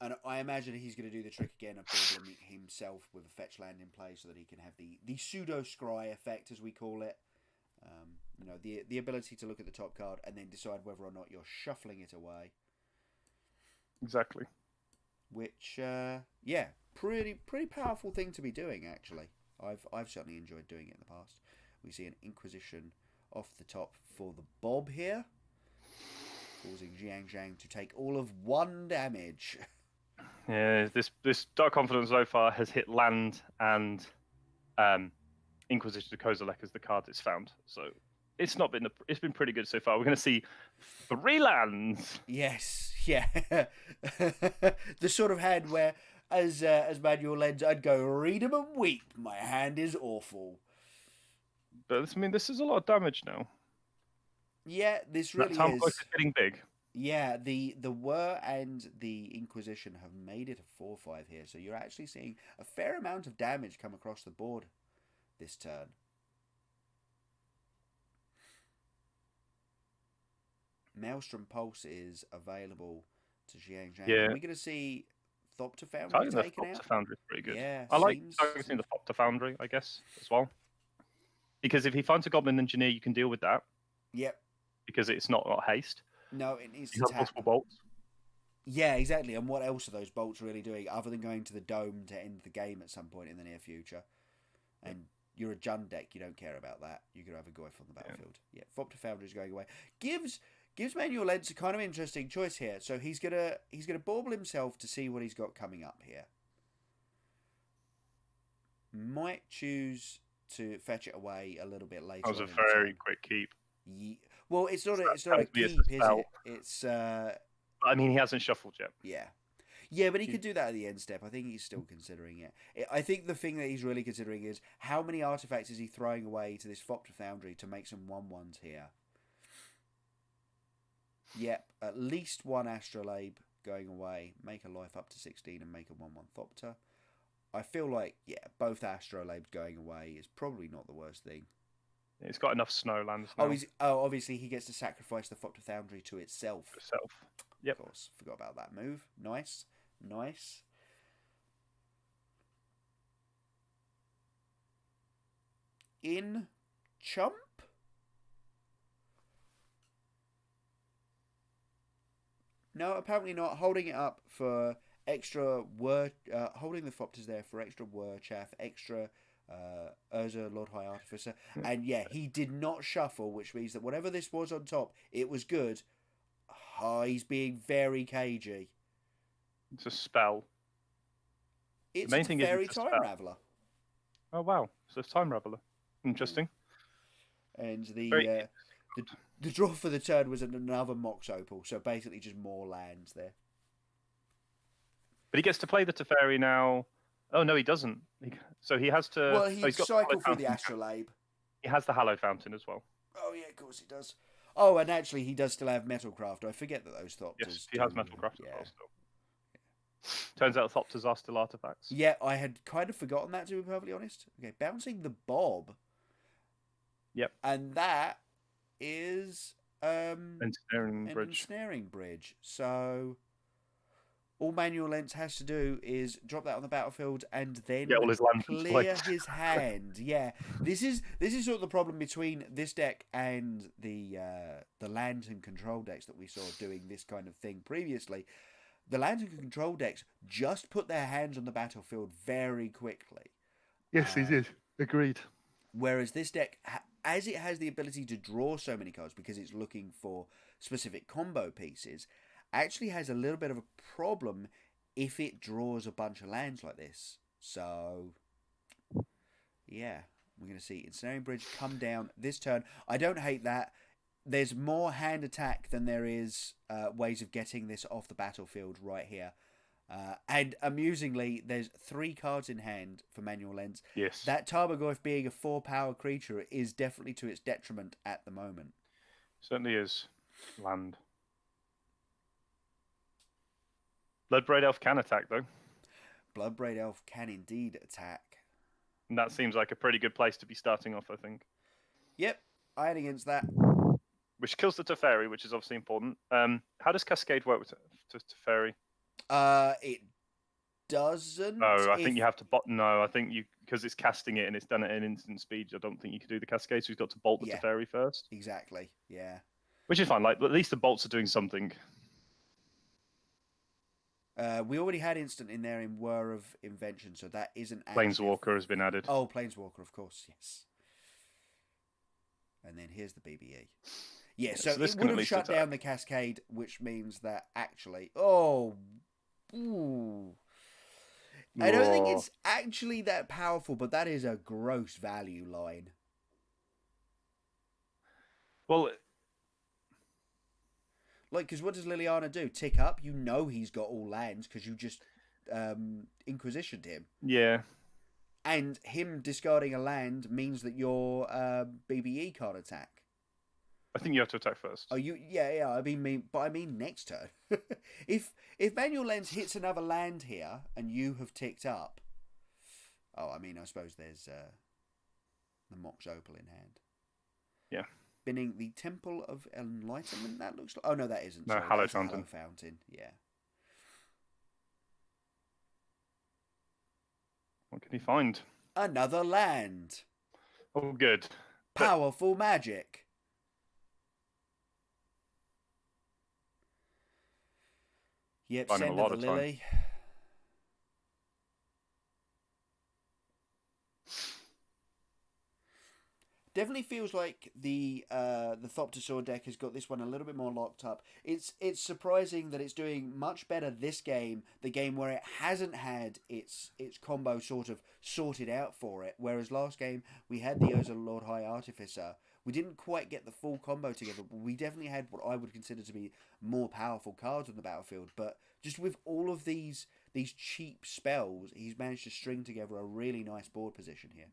And I imagine he's going to do the trick again of building himself with a fetch land in play so that he can have the pseudo scry effect, as we call it. The ability to look at the top card and then decide whether or not you're shuffling it away. Exactly. Which, pretty powerful thing to be doing, actually. I've certainly enjoyed doing it in the past. We see an Inquisition off the top for the Bob here, causing Jiang Zhang to take all of 1 damage. Yeah, this Dark Confidence so far has hit land and Inquisition of Kozilek as the card it's found. So it's been pretty good so far. We're going to see 3 lands. Yes, yeah. The sort of hand where, as Manual Lens, I'd go read 'em and weep. My hand is awful. But this is a lot of damage now. Yeah, this really that is. Is getting big. Yeah, the Whir and the Inquisition have made it a 4/5 here, so you're actually seeing a fair amount of damage come across the board this turn. Maelstrom Pulse is available to Jiang Zhang. Yeah. Are we going to see Thopter Foundry taken out? Thopter Foundry is pretty good. Yeah, I like targeting the Thopter Foundry, I guess, as well. Because if he finds a Goblin Engineer, you can deal with that. Yep. Because it's not haste. No, it needs to tap. Possible bolts. Yeah, exactly. And what else are those bolts really doing other than going to the dome to end the game at some point in the near future? And you're a Jund deck, you don't care about that. You're going to have a Goyf on the battlefield. Yeah, Thopter Foundry is going away. Gives gives Manual Lens a kind of interesting choice here. So he's gonna bauble himself to see what he's got coming up here. Might choose to fetch it away a little bit later. That was a on in the very turn. quick keep. Well, it's not a tells me it's a keep, is spell. it? It's I mean, he hasn't shuffled yet. yeah. Yeah, but he could do that at the end step. I think he's still considering it. I think the thing that he's really considering is how many artifacts is he throwing away to this Thopter Foundry to make some 1/1s here. Yep, at least one Astrolabe going away. Make a life up to 16 and make a 1/1 Thopter. I feel like, yeah, both Astrolabes going away is probably not the worst thing. It's got enough snow lands now. Obviously he gets to sacrifice the Thopter Foundry to itself. Yep. Of course, forgot about that move. Nice. In Chump? No, apparently not. Holding it up for extra holding the Thopters there for extra chaff, extra Urza, Lord High Artificer. And yeah, he did not shuffle, which means that whatever this was on top, it was good. He's being very cagey. It's a spell. It's the main thing Fairy Time Raveler. Oh wow, so it's Time Raveler. Interesting. And the draw for the turn was another Mox Opal, so basically just more lands there. But he gets to play the Teferi now. Oh no, he doesn't. So he has to. Well, he's got cycle through the Astrolabe. He has the Hallowed Fountain as well. Oh yeah, of course he does. Oh, and actually he does still have Metalcraft. I forget that those Thopters. Yes, he has Metalcraft as well still. Turns out Thopters are still artifacts. Yeah, I had kind of forgotten that, to be perfectly honest. Okay, bouncing the Bob. Yep. And that is Ensnaring Bridge. So all Manual Lens has to do is drop that on the battlefield and then clear his hand. Yeah, this is sort of the problem between this deck and the lands and control decks that we saw doing this kind of thing previously. The lands and control decks just put their hands on the battlefield very quickly. Yes, he did. Agreed. Whereas this deck, as it has the ability to draw so many cards because it's looking for specific combo pieces, actually has a little bit of a problem if it draws a bunch of lands like this. So, yeah, we're going to see Ensnaring Bridge come down this turn. I don't hate that. There's more hand attack than there is ways of getting this off the battlefield right here. And amusingly, there's 3 cards in hand for Manual Lens. Yes. That Tarmogoyf being a 4-power creature is definitely to its detriment at the moment. Certainly is. Land. Bloodbraid Elf can attack, though. Bloodbraid Elf can indeed attack. And that seems like a pretty good place to be starting off, I think. Yep, I had against that. Which kills the Teferi, which is obviously important. How does Cascade work with Teferi? It doesn't. No, I think you have to No, I think you, because it's casting it and it's done it in instant speed. I don't think you can do the Cascade, so he's got to bolt the Teferi first. Exactly. Yeah. Which is fine. Like, at least the bolts are doing something. We already had instant in there in Whir of Invention, so that isn't active. Planeswalker has been added. Oh, Planeswalker, of course, yes. And then here's the BBE. Yeah, so it would have shut down the Cascade, which means that actually... Oh! Ooh. I don't think it's actually that powerful, but that is a gross value line. Well... Like, because what does Liliana do? Tick up? You know he's got all lands because you just Inquisitioned him. Yeah. And him discarding a land means that your BBE can't attack. I think you have to attack first. Oh, yeah. I mean next turn. if Manual Lens hits another land here and you have ticked up, I suppose there's the Mox Opal in hand. Yeah. Binning the Temple of Enlightenment. That looks like. Oh no, that isn't. No, sorry, Hallowed Fountain. Hallowed Fountain. Yeah. What can he find? Another land. Oh, good. Powerful magic. Yep, send the Lily. Definitely feels like the Thopter Sword deck has got this one a little bit more locked up. It's surprising that it's doing much better this game, the game where it hasn't had its combo sort of sorted out for it. Whereas last game we had the Urza Lord High Artificer. We didn't quite get the full combo together, but we definitely had what I would consider to be more powerful cards on the battlefield. But just with all of these cheap spells, he's managed to string together a really nice board position here.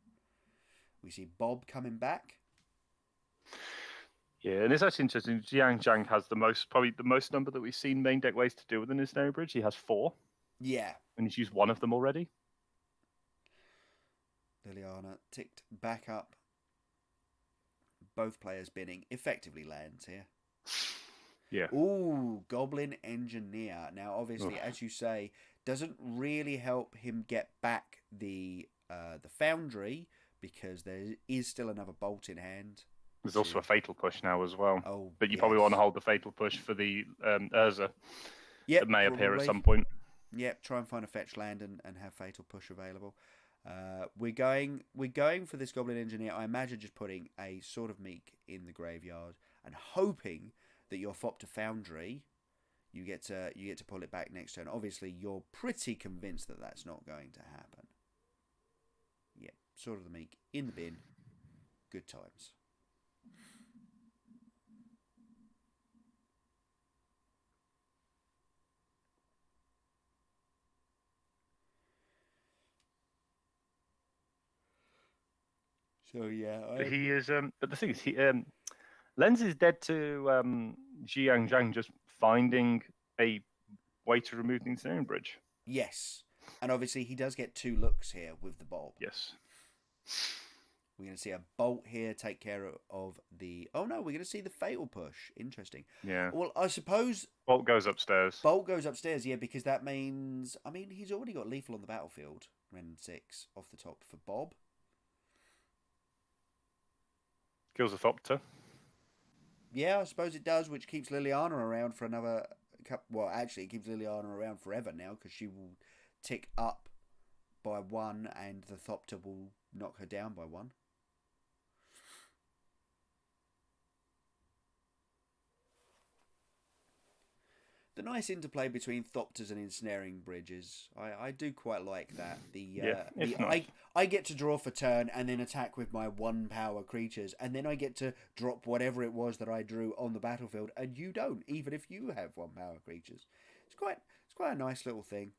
We see Bob coming back. Yeah, and it's actually interesting. Jiang Zhang has probably the most number that we've seen main deck ways to deal with an Ensnaring Bridge. He has 4. Yeah. And he's used one of them already. Liliana ticked back up. Both players binning. Effectively lands here. Yeah. Ooh, Goblin Engineer. Now, obviously, as you say, doesn't really help him get back the Foundry because there is still another bolt in hand. There's also a Fatal Push now as well. Oh, but you probably want to hold the Fatal Push for the Urza that may appear at some point. Yep, try and find a fetch land and have Fatal Push available. We're going for this Goblin Engineer. I imagine just putting a Sword of Meek in the graveyard and hoping that your Thopter Foundry, you get to pull it back next turn. Obviously, you're pretty convinced that that's not going to happen. Yep, Sword of the Meek in the bin. Good times. So yeah, he is. But the thing is, Lens is dead to Jiang Zhang just finding a way to remove the Ensnaring Bridge. Yes, and obviously he does get 2 looks here with the Bob. Yes. We're going to see a Bolt here take care of the... Oh no, we're going to see the Fatal Push. Interesting. Yeah. Well, I suppose... Bolt goes upstairs. Bolt goes upstairs, yeah, because that means... I mean, he's already got Lethal on the battlefield. Ren 6 off the top for Bob. Kills a Thopter. Yeah, I suppose it does, which keeps Liliana around for another... Well, actually, it keeps Liliana around forever now, because she will tick up by 1, and the Thopter will knock her down by 1. The nice interplay between Thopters and Ensnaring Bridges. I do quite like that. I get to draw for turn and then attack with my 1 power creatures, and then I get to drop whatever it was that I drew on the battlefield, and you don't, even if you have 1 power creatures. It's quite a nice little thing.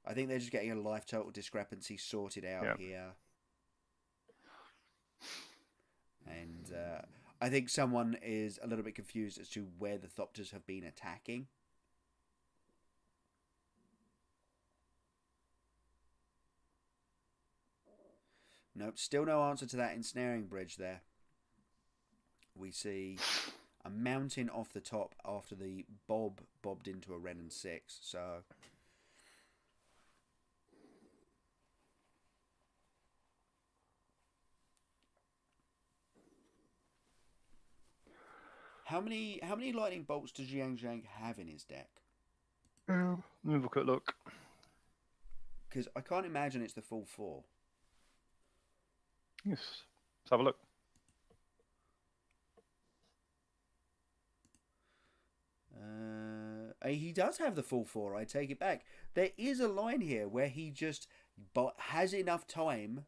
I think they're just getting a life total discrepancy sorted out here. And I think someone is a little bit confused as to where the Thopters have been attacking. Nope, still no answer to that Ensnaring Bridge there. We see a mountain off the top after the Bob bobbed into a Ren 6. So... How many lightning bolts does Jiang Zhang have in his deck? Let me have a quick look. Because I can't imagine it's the full 4. Yes, let's have a look. He does have the full 4. I take it back. There is a line here where he just has enough time,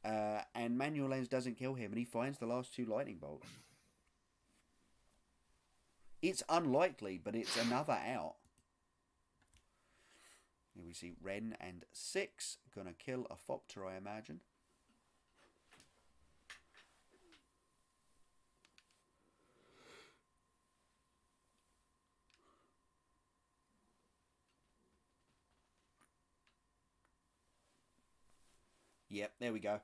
and Manual Lens doesn't kill him, and he finds the last 2 lightning bolts. It's unlikely, but it's another out. Here we see Ren and 6. Gonna kill a Thopter, I imagine. Yep, there we go.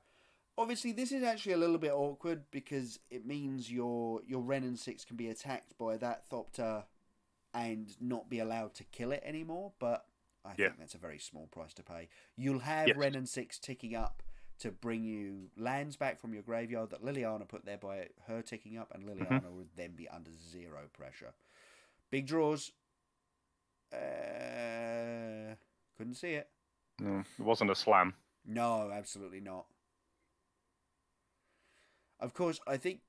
Obviously, this is actually a little bit awkward because it means your Ren and 6 can be attacked by that Thopter and not be allowed to kill it anymore, but I think that's a very small price to pay. You'll have Ren and 6 ticking up to bring you lands back from your graveyard that Liliana put there by her ticking up, and Liliana would then be under 0 pressure. Big draws. Couldn't see it. No, it wasn't a slam. No, absolutely not. Of course, I think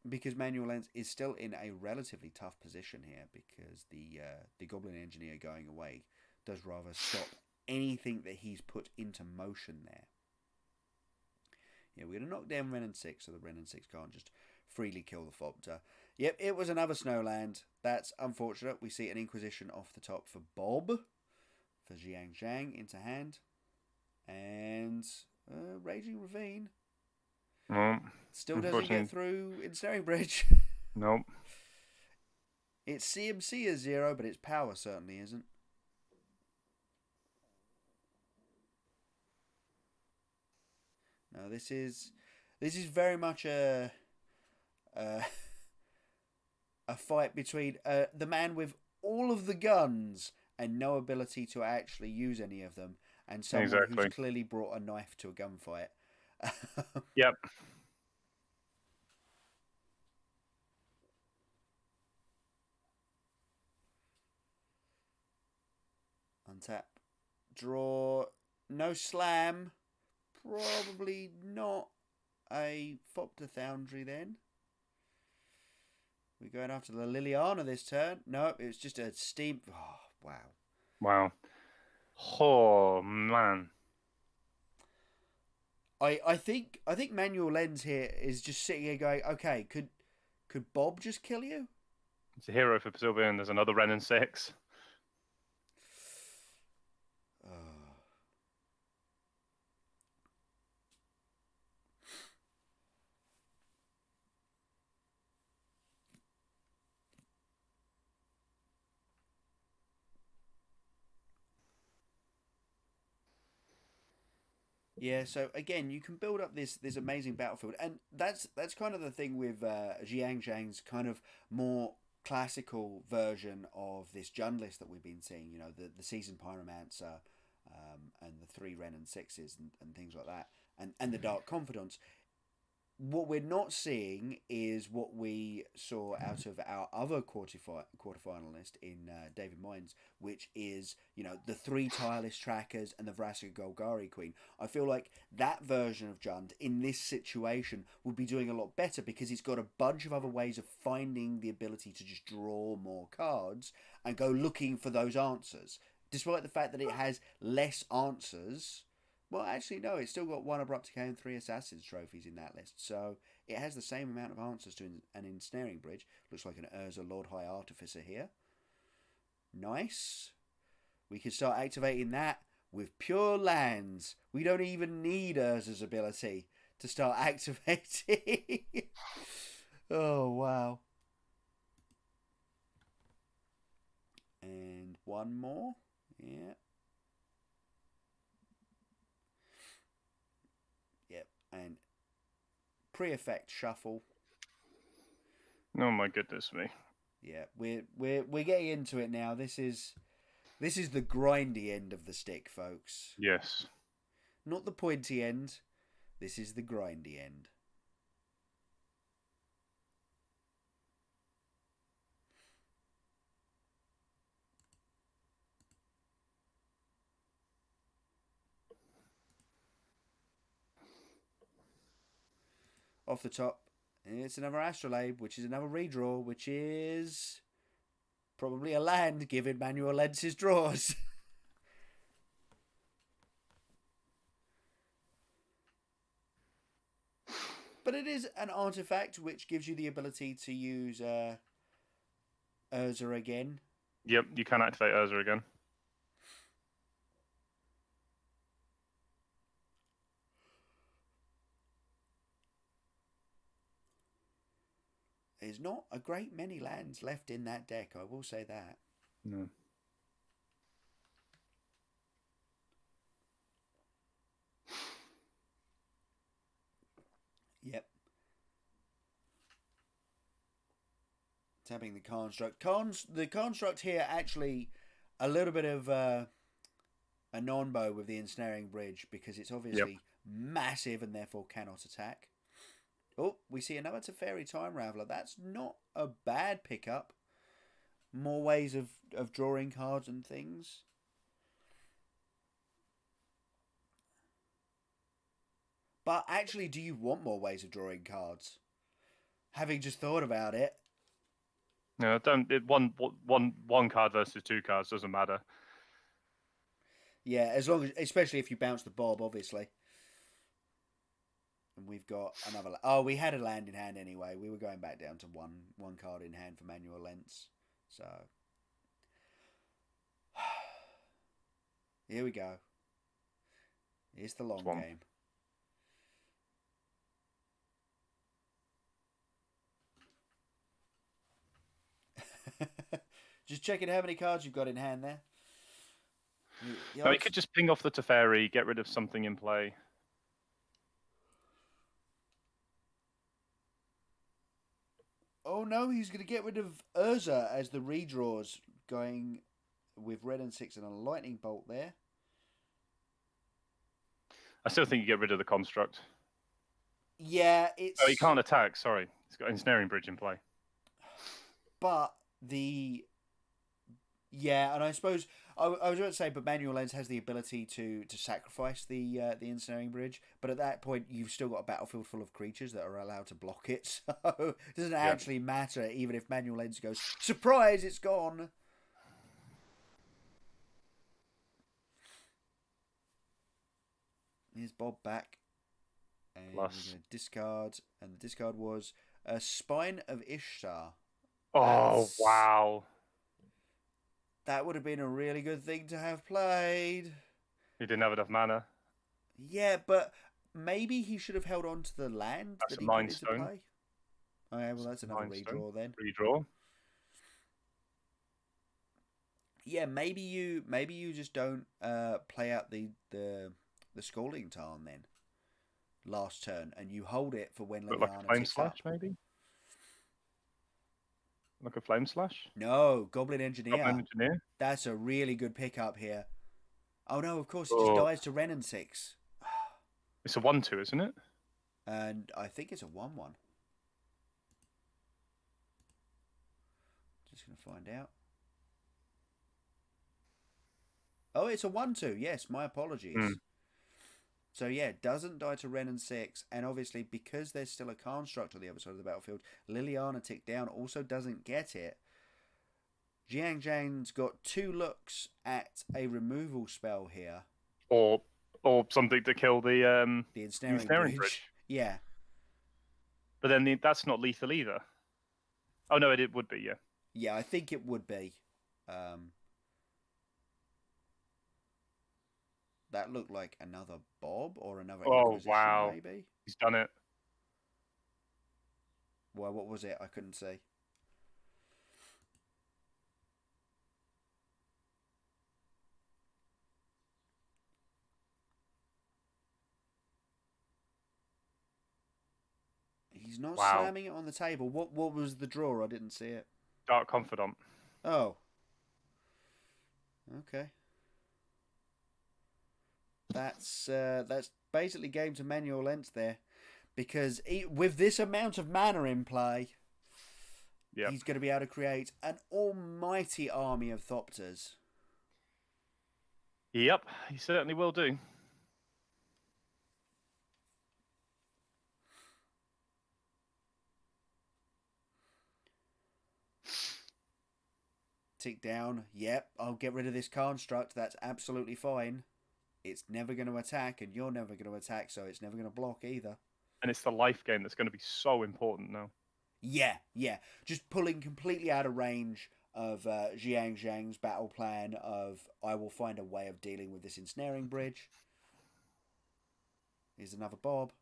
because Manual Lens is still in a relatively tough position here, because the Goblin Engineer going away does rather stop anything that he's put into motion there. Yeah, we're going to knock down Wrenn and 6, so the Wrenn and 6 can't just freely kill the Thopter. Yep, it was another Snowland. That's unfortunate. We see an Inquisition off the top for Bob, for Jiang Zhang into hand. And Raging Ravine. No. Still doesn't get through Ensnaring Bridge. Nope. Its CMC is 0, but its power certainly isn't. No, this is very much a fight between the man with all of the guns and no ability to actually use any of them, and someone who's clearly brought a knife to a gunfight. Yep. Untap. Draw. No slam. Probably not a Thopter Foundry then. We're going after the Liliana this turn. Nope, it was just a steam. Oh, wow. Wow. Oh, man. I think Manual Lens here is just sitting here going, okay, could Bob just kill you? It's a hero for Sylvain. There's another Wrenn and 6. Yeah, so again, you can build up this amazing battlefield, and that's kind of the thing with Jiang Zhang's kind of more classical version of this Jund list that we've been seeing. You know, the Seasoned Pyromancer, and the 3 Wrenn and 6s and things like that, and the Dark Confidants. What we're not seeing is what we saw out of our other quarterfinalist in David Moynes, which is, you know, the 3 tireless trackers and the Vraska Golgari Queen. I feel like that version of Jund in this situation would be doing a lot better because it's got a bunch of other ways of finding the ability to just draw more cards and go looking for those answers. Despite the fact that it has less answers. Well, actually, no, it's still got 1 Abrupt Decay and 3 Assassin's trophies in that list, so it has the same amount of answers to an Ensnaring Bridge. Looks like an Urza Lord High Artificer here. Nice. We can start activating that with pure lands. We don't even need Urza's ability to start activating. Oh, wow. And 1 more. Yeah. And pre-effect shuffle. Oh my goodness me! Yeah, we're getting into it now. This is the grindy end of the stick, folks. Yes. Not the pointy end. This is the grindy end. Off the top, it's another Astrolabe, which is another redraw, which is probably a land given Manual Lens's draws. But it is an artifact which gives you the ability to use Urza again. Yep, you can activate Urza again. There's not a great many lands left in that deck, I will say that. No. Yep. Tapping the construct. The construct here actually a little bit of a non-bow with the Ensnaring Bridge because it's obviously massive and therefore cannot attack. Oh, we see another Teferi Time Raveler. That's not a bad pickup. More ways of drawing cards and things. But actually, do you want more ways of drawing cards? Having just thought about it. No, don't. One card versus 2 cards doesn't matter. Yeah, especially if you bounce the Bob, obviously. And we've got another. Oh, we had a land in hand anyway. We were going back down to one card in hand for Manual Lens. So here we go. Here's the long game. Just checking how many cards you've got in hand there. No, you could just ping off the Teferi, get rid of something in play. Oh no, he's going to get rid of Urza as the redraws, going with red and 6 and a lightning bolt there. I still think you get rid of the construct. Yeah, it's... Oh, he can't attack, sorry. He's got Ensnaring Bridge in play. But the... Yeah, and I suppose... I was about to say, but Manual Lens has the ability to sacrifice the Ensnaring Bridge, but at that point, you've still got a battlefield full of creatures that are allowed to block it, so it doesn't actually matter, even if Manual Lens goes, surprise, it's gone! Here's Bob back. And we're going to discard. And the discard was a Spine of Ishtar. Oh, wow. That would have been a really good thing to have played. He didn't have enough mana. Yeah, but maybe he should have held on to the land That's that a he Mind put into Stone. play. Okay, well, that's another redraw then. Redraw. Yeah, maybe you just don't play out the Scalding Tarn then. Last turn, and you hold it for when Liliana like a Flame ticks Slash, up. maybe? Like a Flame Slash? No, Goblin Engineer. Goblin Engineer? That's a really good pickup here. Oh no, of course, it just dies to Ren and 6. It's a 1/2, isn't it? And I think it's a 1/1. Just going to find out. Oh, it's a 1/2. Yes, my apologies. So yeah, it doesn't die to Ren and 6, and obviously because there's still a construct on the other side of the battlefield, Liliana tick down also doesn't get it. Jiang Zhang's got 2 looks at a removal spell here. Or something to kill the Ensnaring Bridge. Yeah. But then that's not lethal either. Oh no, it would be, yeah. Yeah, I think it would be. That looked like another Bob or another Inquisition, maybe? He's done it. Well, what was it? I couldn't see. He's not slamming it on the table. What was the draw? I didn't see it. Dark Confidant. Oh. Okay. That's basically game to Manual Lens there, because with this amount of mana in play, he's going to be able to create an almighty army of Thopters. Yep, he certainly will do. Tick down. Yep, I'll get rid of this construct. That's absolutely fine. It's never going to attack, and you're never going to attack, so it's never going to block either. And it's the life game that's going to be so important now. Yeah. Just pulling completely out of range of Jiang Zhang's battle plan of, I will find a way of dealing with this Ensnaring Bridge. Here's another Bob.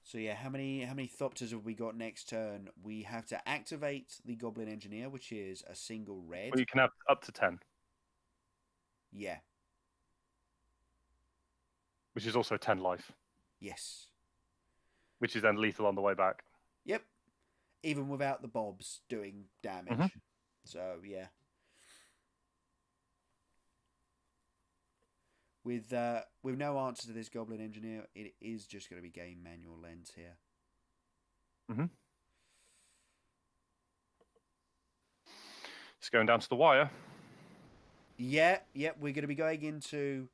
So yeah, how many Thopters have we got next turn? We have to activate the Goblin Engineer, which is a single red. Well, you can have up to 10. Yeah. Which is also 10 life. Yes. Which is then lethal on the way back. Yep. Even without the Bobs doing damage. So yeah. with no answer to this Goblin Engineer, it is just going to be game manual lens here. Mm-hmm. It's going down to the wire. Yeah, we're going to be going into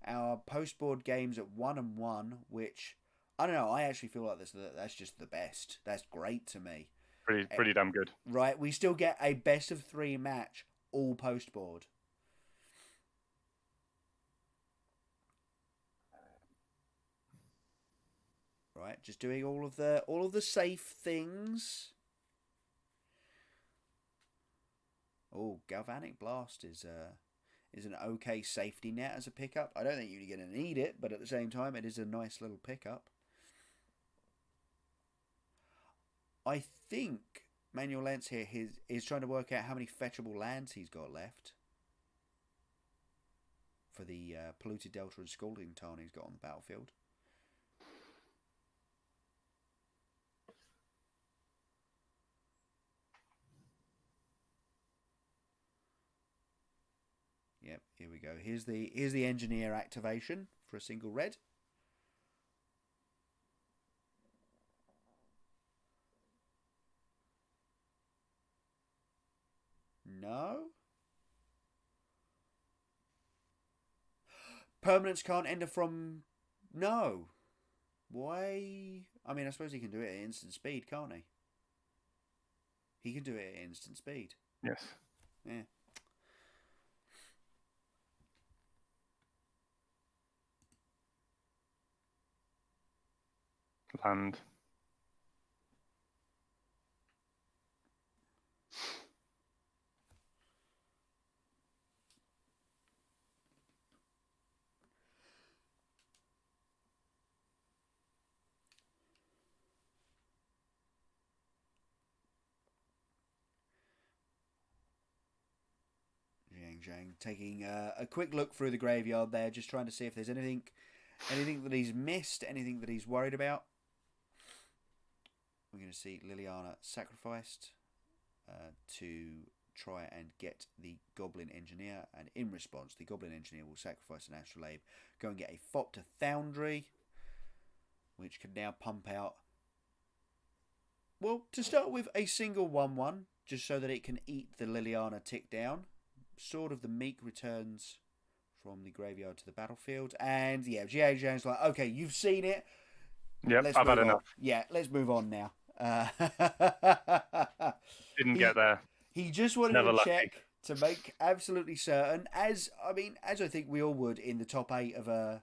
our post-board games at 1-1, which, I don't know, I actually feel like that's just the best. That's great to me. Pretty damn good. Right, we still get a best of 3 match, all post-board. Right, just doing all of the safe things. Oh, Galvanic Blast is an okay safety net as a pickup. I don't think you're going to need it, but at the same time, it is a nice little pickup. I think Manuel Lentz here is trying to work out how many fetchable lands he's got left for the Polluted Delta and Scalding Tarn he's got on the battlefield. Yep, here we go. Here's the engineer activation for a single red. No. Permanents can't enter from... No. Why? I mean, I suppose he can do it at instant speed, can't he? He can do it at instant speed. Yes. Yeah. Land. Zhang taking a quick look through the graveyard there, just trying to see if there's anything that he's missed, anything that he's worried about. We're going to see Liliana sacrificed to try and get the Goblin Engineer, and in response, the Goblin Engineer will sacrifice an Astrolabe, go and get a Thopter Foundry, which can now pump out, well, to start with, a single 1-1, just so that it can eat the Liliana tick down. Sword of the Meek returns from the graveyard to the battlefield. And yeah, G.A. Jones like, okay, you've seen it. Yep, I've had enough. Yeah, let's move on now. Didn't get there. He just wanted to check to make absolutely certain, as I think we all would in the top 8 of a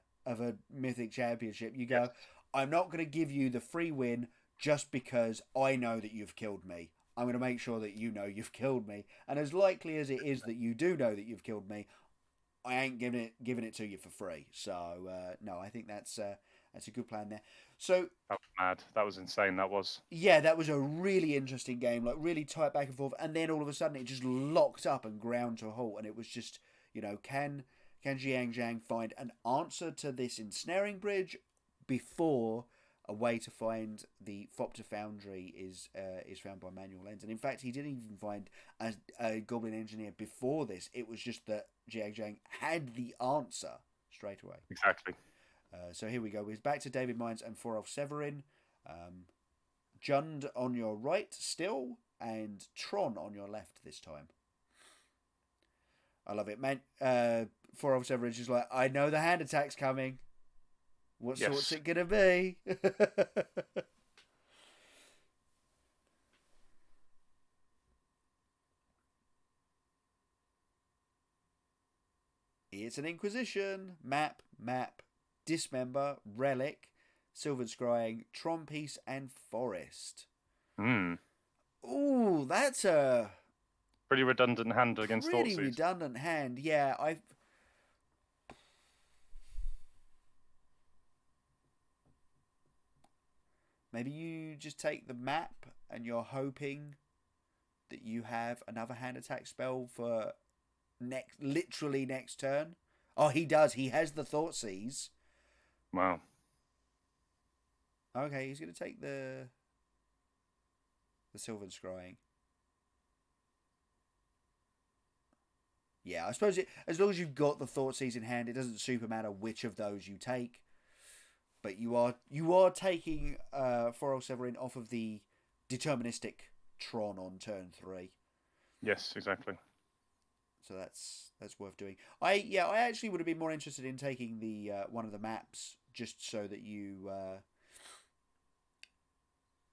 Mythic Championship. You go, yes. I'm not going to give you the free win just because I know that you've killed me. I'm going to make sure that you know you've killed me. And as likely as it is that you do know that you've killed me, I ain't giving it to you for free. So, no, I think that's a good plan there. So that was mad. That was insane. That was. Yeah, that was a really interesting game. Like, really tight back and forth. And then all of a sudden it just locked up and ground to a halt. And it was just, can Jiang Zhang find an answer to this ensnaring bridge before a way to find the Thopter Foundry is found by Manuel Lens. And in fact, he didn't even find a Goblin Engineer before this. It was just that Jiang Zhang had the answer straight away. Exactly. So here we go. We're back to David Mines and Forolf Severin. Jund on your right still, and Tron on your left this time. I love it, man. Forolf Severin is just like, I know the hand attack's coming. What sort's it going to be? It's an Inquisition. Map, Dismember, Relic, Silvered Scrying, Tron Piece, and Forest. Ooh, that's a... pretty redundant hand against Thoughtseize. Pretty redundant hand, yeah. Maybe you just take the map and you're hoping that you have another hand attack spell for literally next turn. Oh, he does. He has the Thoughtseize. Wow. Okay, he's going to take the Silver Scrying. Yeah, I suppose as long as you've got the Thoughtseize in hand, it doesn't super matter which of those you take. But you are taking Foro Severin off of the deterministic Tron on turn 3. Yes, exactly. So that's worth doing. I actually would have been more interested in taking the one of the maps just so that you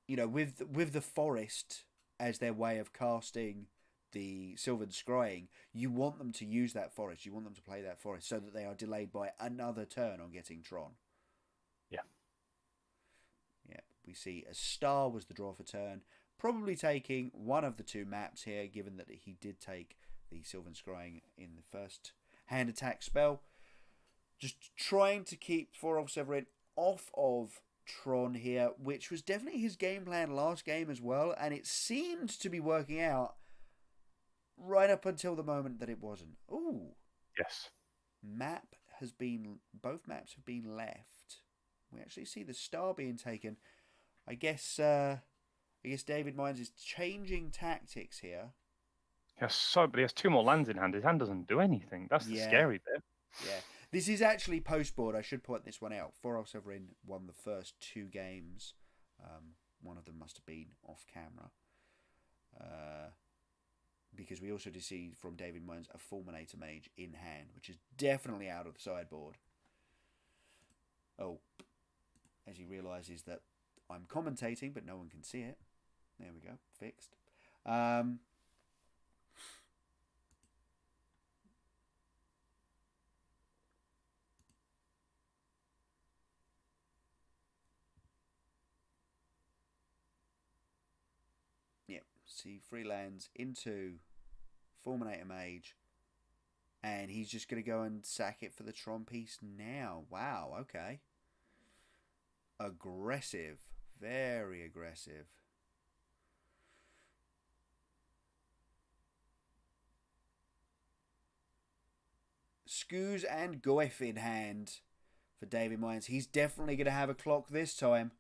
with the forest as their way of casting the Sylvan Scrying, you want them to use that forest. You want them to play that forest so that they are delayed by another turn on getting Tron. Yeah. Yeah, we see a star was the draw for turn. Probably taking one of the two maps here, given that he did take the Sylvan Scrying in the first hand attack spell. Just trying to keep Forov Severin off of Tron here, which was definitely his game plan last game as well, and it seemed to be working out right up until the moment that it wasn't. Ooh. Yes. Both maps have been left. We actually see the star being taken. I guess David Mines is changing tactics here. But he has 2 more lands in hand. His hand doesn't do anything. That's the scary bit. Yeah. This is actually post-board. I should point this one out. Forov Severin won the first 2 games. One of them must have been off camera. Because we also did see from David Mines a Fulminator Mage in hand, which is definitely out of the sideboard. Oh, as he realises that I'm commentating, but no one can see it. There we go, fixed. Yep, see free lands into Fulminator Mage, and he's just going to go and sack it for the Tron piece now. Wow, okay. Aggressive. Very aggressive. Skoos and Goif in hand for David Mines. He's definitely going to have a clock this time.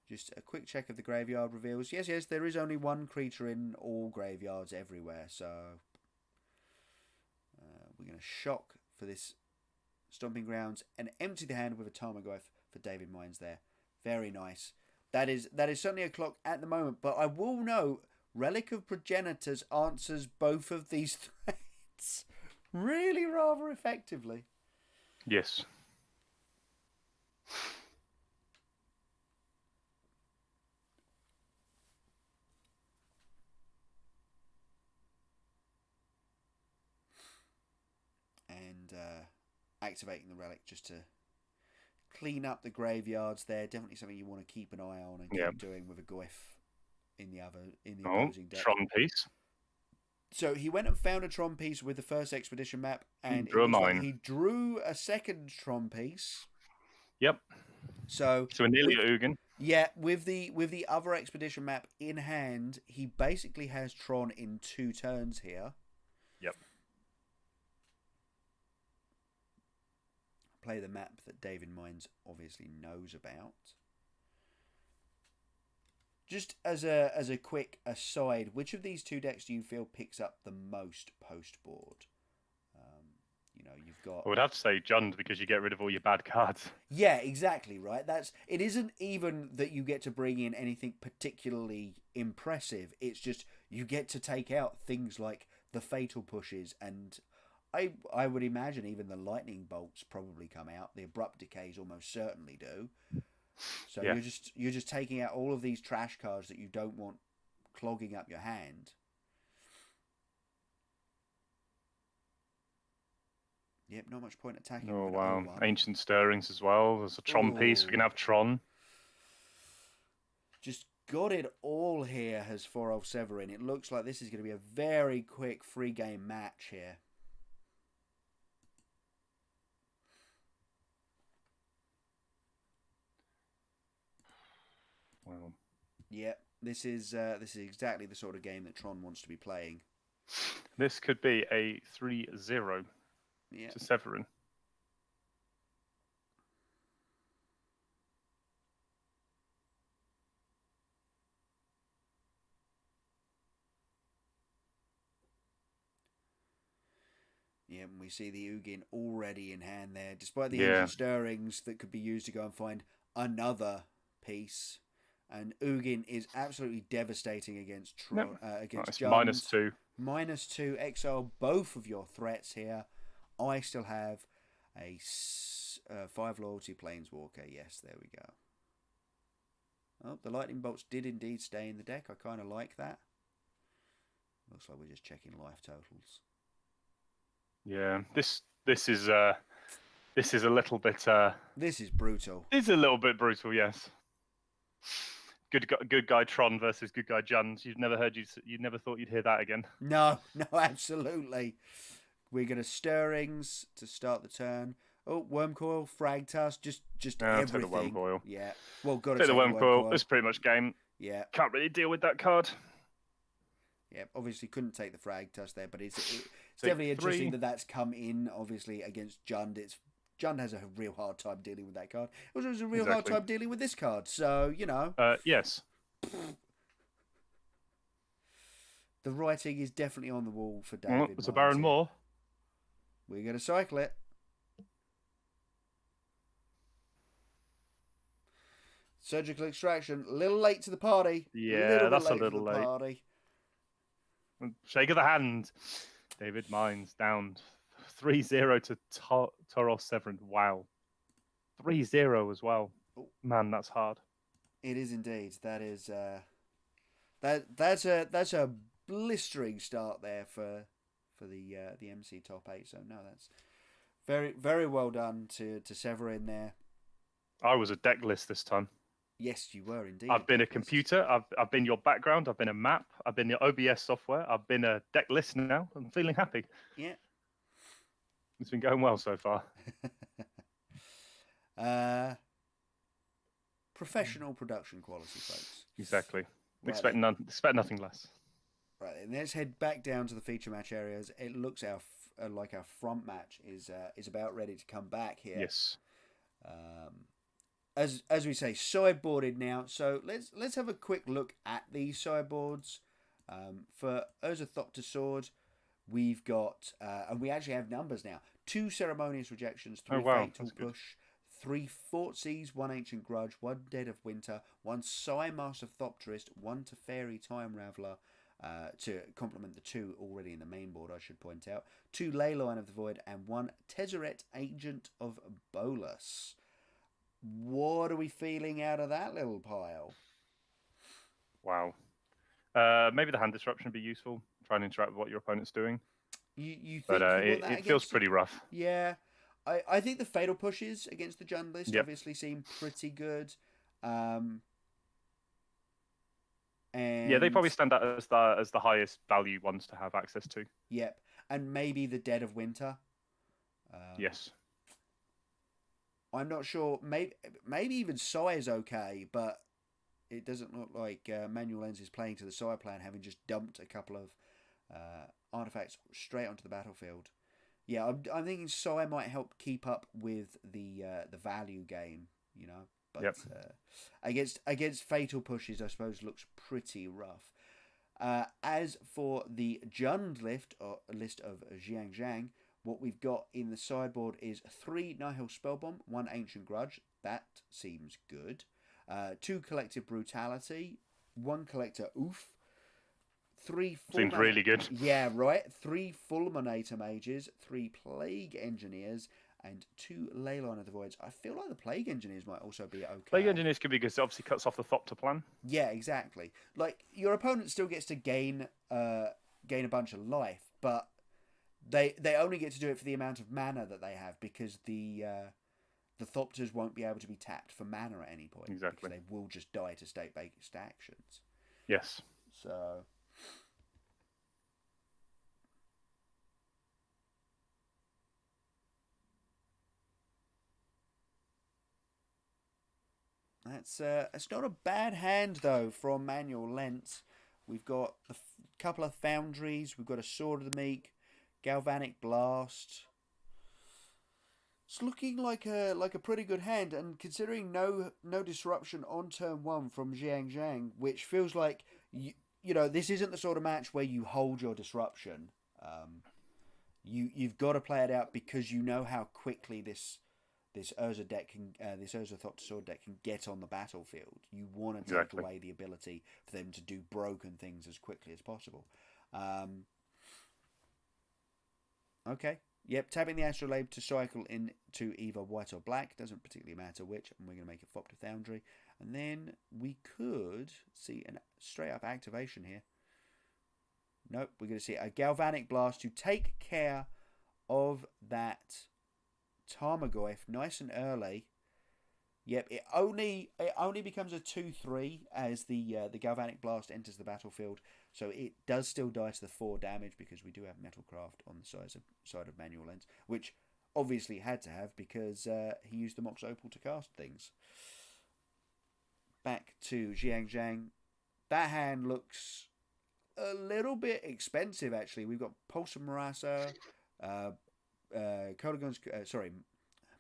Just a quick check of the graveyard reveals. Yes, there is only one creature in all graveyards everywhere. So we're going to shock for this Stomping Grounds and empty the hand with a Tarmogoyf for David Mines there. Very nice. That is certainly a clock at the moment. But I will note, Relic of Progenitors answers both of these threats really rather effectively. Yes. And activating the relic just to clean up the graveyards there. Definitely something you want to keep an eye on and keep doing with a Goif in the opposing deck. Tron piece. So he went and found a Tron piece with the first expedition map, and drew it looks a like mine. he drew a second Tron piece. Yep. So Anelia Ugin. Yeah, with the other expedition map in hand, he basically has Tron in 2 turns here. Yep. Play the map that David Mines obviously knows about. Just as a quick aside, which of these 2 decks do you feel picks up the most post board? You've got. I would have to say Jund because you get rid of all your bad cards. Yeah, exactly right. It isn't even that you get to bring in anything particularly impressive. It's just you get to take out things like the fatal pushes, and I would imagine even the lightning bolts probably come out. The abrupt decays almost certainly do. So you're just taking out all of these trash cards that you don't want clogging up your hand. Yep, not much point attacking. Oh wow, Ancient Stirrings as well. There's a Tron piece. We can have Tron. Just got it all here, has Forov Severin. It looks like this is going to be a very quick 3-game match here. Well, yeah, this is exactly the sort of game that Tron wants to be playing. This could be a 3-0 to Severin. Yeah, and we see the Ugin already in hand there, despite the Yeah. ancient stirrings that could be used to go and find another piece. And Ugin is absolutely devastating against Yep. against Nice. Jund. -2. -2, exile both of your threats here. I still have a 5 loyalty planeswalker. Yes, there we go. Oh, the lightning bolts did indeed stay in the deck. I kind of like that. Looks like we're just checking life totals. Yeah. This is a little bit. This is brutal. It's a little bit brutal. Yes. Good guy Tron versus good guy Jund. You'd never thought you'd hear that again. No, absolutely. We're going to stirrings to start the turn. Oh, Wormcoil, Fragtusk, just I'll take the everything. Wormcoil. Yeah. Well, got to Take take the the Wormcoil. It's pretty much game. Yeah. Can't really deal with that card. Yeah, obviously couldn't take the Fragtusk there, but it's definitely interesting that that's come in, obviously, against Jund. Jund has a real hard time dealing with that card. It was a real hard time dealing with this card, so, you know. Yes. The writing is definitely on the wall for David. It's a Baron Moore. We're going to cycle it. Surgical extraction, a little late to the party. Yeah, that's a late little to the late. Party. Shake of the hand. David Mines down 3-0 to Toros Severin. Wow. 3-0 as well. Oh. Man, that's hard. It is indeed. That is that's a blistering start there for the MC top 8. So no, that's very, very well done to Severin there. I was a deck list this time. Yes, you were indeed. I've been a computer. I've been your background. I've been a map. I've been your OBS software. I've been a deck list now. I'm feeling happy. Yeah. It's been going well so far. Professional production quality, folks. Exactly. Right, Expect nothing less. Right, and let's head back down to the feature match areas. It looks like our front match is about ready to come back here. Yes. As we say, sideboarded now. So let's have a quick look at these sideboards. For Urza Thopter Sword, we've got and we actually have numbers now: 2 ceremonious rejections, 3 fatal push, 3 Thoughtseize, 1 ancient grudge, 1 Dead of Winter, 1 Psymaster Thopterist, 1 Teferi Time Raveler. To complement the 2 already in the main board, I should point out. 2 Leyline of the Void and 1 Tezzeret Agent of Bolas. What are we feeling out of that little pile? Wow. Maybe the hand disruption would be useful. Try and interact with what your opponent's doing. You think but it feels pretty rough. Yeah. I think the fatal pushes against the Jund list obviously seem pretty good. And yeah, they probably stand out as the highest value ones to have access to. Yep. And maybe the Dead of Winter. Yes. I'm not sure. Maybe even Psy is okay, but it doesn't look like Manual Lens is playing to the Psy plan, having just dumped a couple of artifacts straight onto the battlefield. Yeah, I'm thinking Psy might help keep up with the value game, you know. But against fatal pushes, I suppose looks pretty rough. As for the Jund list of Jiang Zhang, what we've got in the sideboard is 3 Nihil Spellbomb, 1 Ancient Grudge. That seems good. 2 Collective Brutality, 1 Collector Oof. 3 seems really good. Yeah, right. 3 Fulminator Mages, 3 Plague Engineers, and 2 Leyline of the Voids. I feel like the Plague Engineers might also be okay. Plague Engineers could be good. It obviously cuts off the Thopter plan. Yeah, exactly. Like, your opponent still gets to gain a bunch of life, but they only get to do it for the amount of mana that they have, because the Thopters won't be able to be tapped for mana at any point. Exactly. Because they will just die to state-based actions. Yes. So... It's not a bad hand, though, from Manual Lens. We've got a couple of Foundries. We've got a Sword of the Meek, Galvanic Blast. It's looking like a pretty good hand, and considering no disruption on turn 1 from Jiang Zhang, which feels like you know, this isn't the sort of match where you hold your disruption. You've got to play it out because you know how quickly this Urza deck can this Urza Thopter Sword deck can get on the battlefield. You want to take Exactly. away the ability for them to do broken things as quickly as possible. Okay. Yep, tapping the Astrolabe to cycle into either white or black, doesn't particularly matter which, and we're going to make a Thopter Foundry. And then we could see a straight up activation here. Nope, we're going to see a Galvanic Blast to take care of that Tarmogoyf nice and early. Yep, it only becomes a 2/3 as the Galvanic Blast enters the battlefield, so it does still die to the 4 damage because we do have Metalcraft on the side of Manual Lens, which obviously had to have because he used the Mox Opal to cast things. Back to Jiang Zhang. That hand looks a little bit expensive actually. We've got Pulse of Marasa, Kolagon's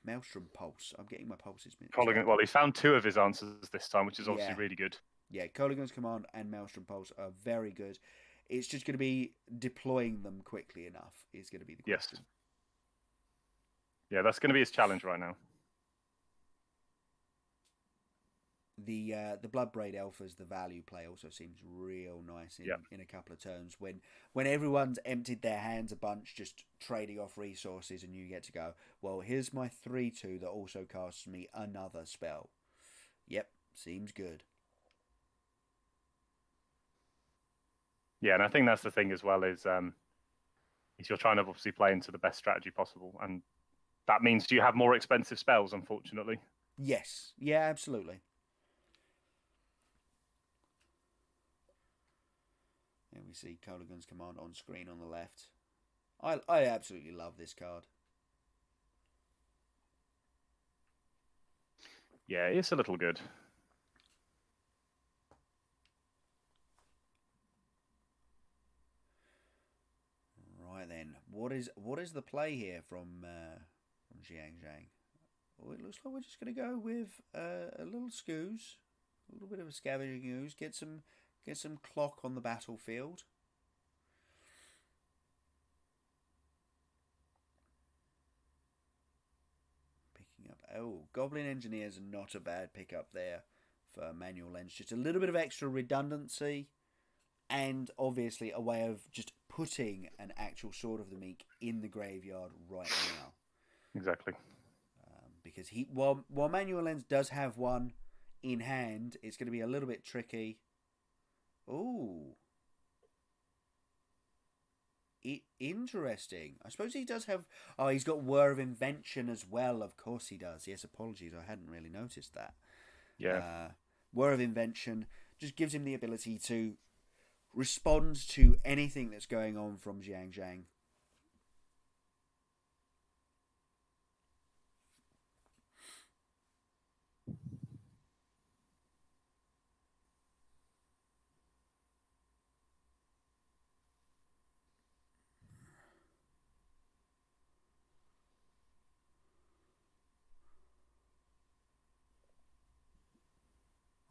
Maelstrom Pulse. I'm getting my pulses mixed up. Well, he found 2 of his answers this time, which is obviously Yeah, really good. yeah. Kolagon's Command and Maelstrom Pulse are very good. It's just going to be deploying them quickly enough is going to be the question. Yes. Yeah, that's going to be his challenge right now. The Bloodbraid Alphas, the value play also seems real nice in a couple of turns when everyone's emptied their hands a bunch, just trading off resources, and you get to go, well, here's my 3/2 that also casts me another spell. Yep, seems good. Yeah, and I think that's the thing as well is you're trying to obviously play into the best strategy possible, and that means you have more expensive spells, unfortunately. Yes, yeah, absolutely. And we see Kolagon's Command on screen on the left. I absolutely love this card. Yeah, it's a little good. Right then, what is the play here from Jiang Zhang? Well, it looks like we're just going to go with a little Scooze, a little bit of a Scavenging Ooze, get some clock on the battlefield. Picking up, Goblin Engineers are not a bad pickup there for Manual Lens. Just a little bit of extra redundancy, and obviously a way of just putting an actual Sword of the Meek in the graveyard right now. Exactly. Because while Manual Lens does have one in hand, it's going to be a little bit tricky. Ooh. Interesting. I suppose he does have... Oh, he's got Whir of Invention as well. Of course he does. Yes, apologies. I hadn't really noticed that. Yeah. Whir of Invention just gives him the ability to respond to anything that's going on from Jiang Zhang.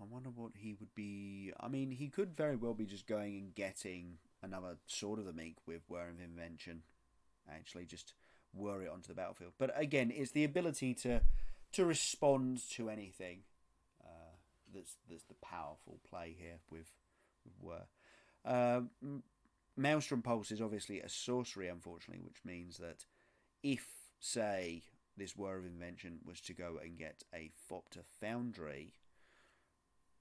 I wonder what he would be... I mean, he could very well be just going and getting another Sword of the Meek with Whir of Invention. Actually, just whir it onto the battlefield. But again, it's the ability to respond to anything that's the powerful play here with Whir. Maelstrom Pulse is obviously a sorcery, unfortunately, which means that if, say, this Whir of Invention was to go and get a Thopter Foundry,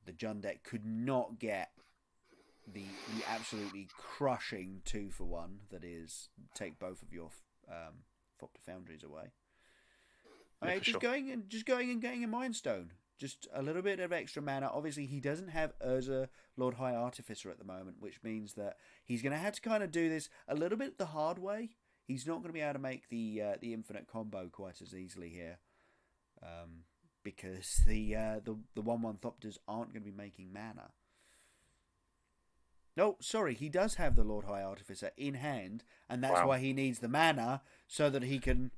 the Jund deck could not get the absolutely crushing 2-for-1 that is take both of your Thopter Foundries away. Yeah, just going and getting a Mind Stone. Just a little bit of extra mana. Obviously, he doesn't have Urza Lord High Artificer at the moment, which means that he's going to have to kind of do this a little bit the hard way. He's not going to be able to make the infinite combo quite as easily here, because the 1/1 Thopters aren't going to be making mana. No, sorry, he does have the Lord High Artificer in hand, and that's why he needs the mana so that he can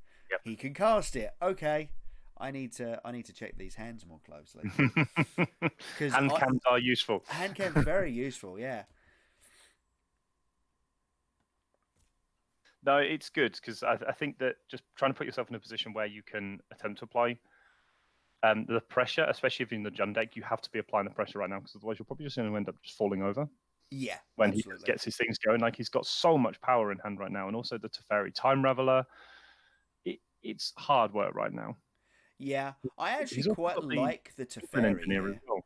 cast it. Okay. I need to check these hands more closely. Hand cams are useful. Hand cams very useful, yeah. No, it's good because I think that just trying to put yourself in a position where you can attempt to apply the pressure, especially if you're in the Jund deck, you have to be applying the pressure right now because otherwise you're probably just going to end up just falling over. Yeah, when absolutely. he gets his things going. Like he's got so much power in hand right now, and also the Teferi Time Raveler. It's hard work right now. Yeah, I actually He's also quite got the like the Goblin Teferi Engineer as here. well.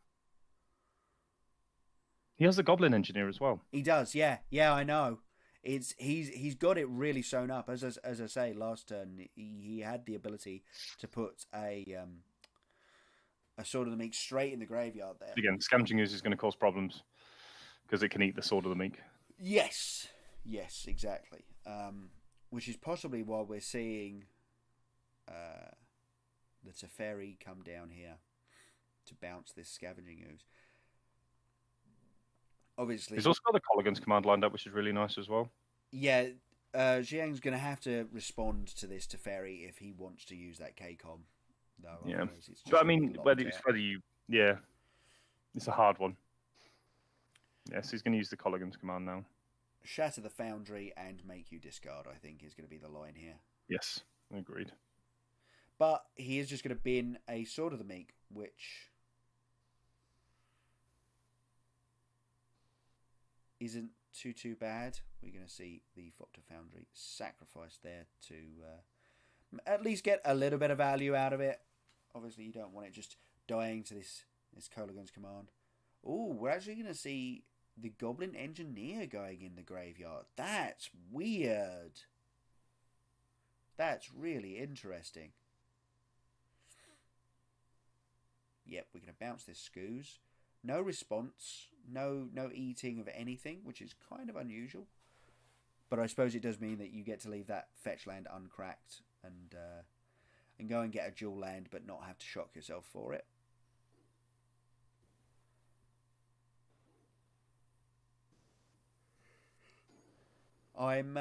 He has the Goblin Engineer as well. He does, yeah, I know. He's got it really sewn up. As I say, last turn he had the ability to put a Sword of the Meek straight in the graveyard there. Again, Scavenging Ooze is going to cause problems because it can eat the Sword of the Meek. Yes, exactly. Which is possibly why we're seeing the Teferi come down here to bounce this Scavenging Ooze. Obviously, he's also got the Colligan's command lined up, which is really nice as well. Yeah, Jiang's going to have to respond to this Teferi if he wants to use that KCOM. Though, yeah, but I mean, whether you, yeah, it's a hard one. Yes, he's going to use the Colligan's command now. Shatter the Foundry and make you discard, I think, is going to be the line here. Yes, agreed. But he is just going to bin a Sword of the Meek, which isn't too bad. We're going to see the Thopter Foundry sacrificed there to at least get a little bit of value out of it. Obviously, you don't want it just dying to this Kolaghan's command. Oh, we're actually going to see the Goblin Engineer going in the graveyard. That's weird. That's really interesting. Yep, we're going to bounce this Scooze. No response, no eating of anything, which is kind of unusual. But I suppose it does mean that you get to leave that fetch land uncracked and go and get a dual land, but not have to shock yourself for it. I'm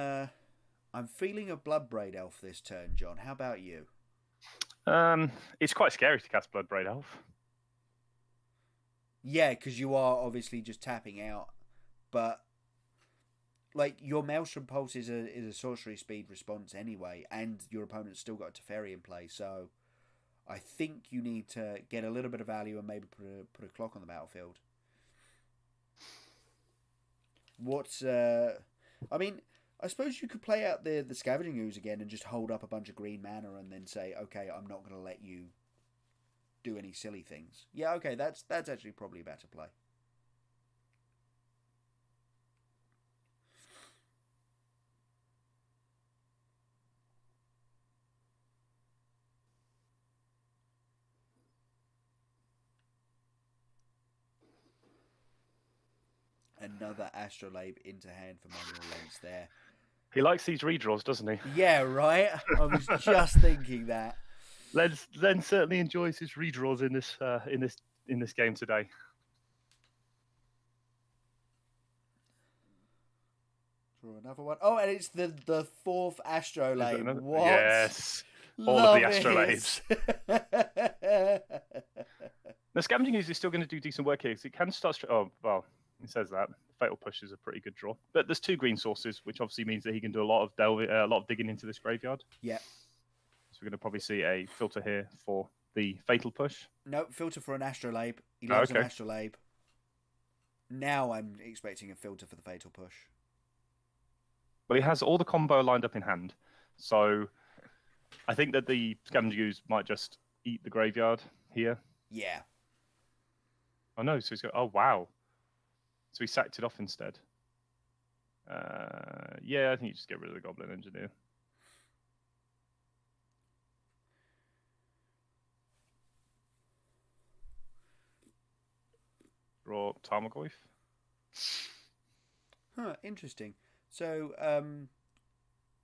feeling a Bloodbraid Elf this turn, John. How about you? It's quite scary to cast Bloodbraid Elf. Yeah, because you are obviously just tapping out, but like your Maelstrom Pulse is a sorcery speed response anyway, and your opponent's still got a Teferi in play, so I think you need to get a little bit of value and maybe put a clock on the battlefield. I mean, I suppose you could play out the Scavenging Ooze again and just hold up a bunch of green mana and then say, okay, I'm not going to let you do any silly things. Yeah, okay, that's actually probably a better play. Another Astrolabe into hand for manual lengths there. He likes these redraws, doesn't he? Yeah, right? I was just thinking that. Len certainly enjoys his redraws in this game today. Draw another one. Oh, and it's the fourth Astrolabe. What? Yes. All Love of the Astrolabes. It. The Scavenging Ooze is still going to do decent work here because it can start. Oh, well, it says that. Fatal Push is a pretty good draw. But there's 2 green sources, which obviously means that he can do a lot of digging into this graveyard. Yeah. So we're going to probably see a filter here for the Fatal Push. No, filter for an Astrolabe. He loves an Astrolabe. Now I'm expecting a filter for the Fatal Push. Well, he has all the combo lined up in hand. So I think that the Scavenging Ooze might just eat the graveyard here. Yeah. Oh, no. So he's got... Oh, wow. So he sacked it off instead. Yeah, I think you just get rid of the Goblin Engineer. Draw Tarmogoyf. Huh, interesting. So,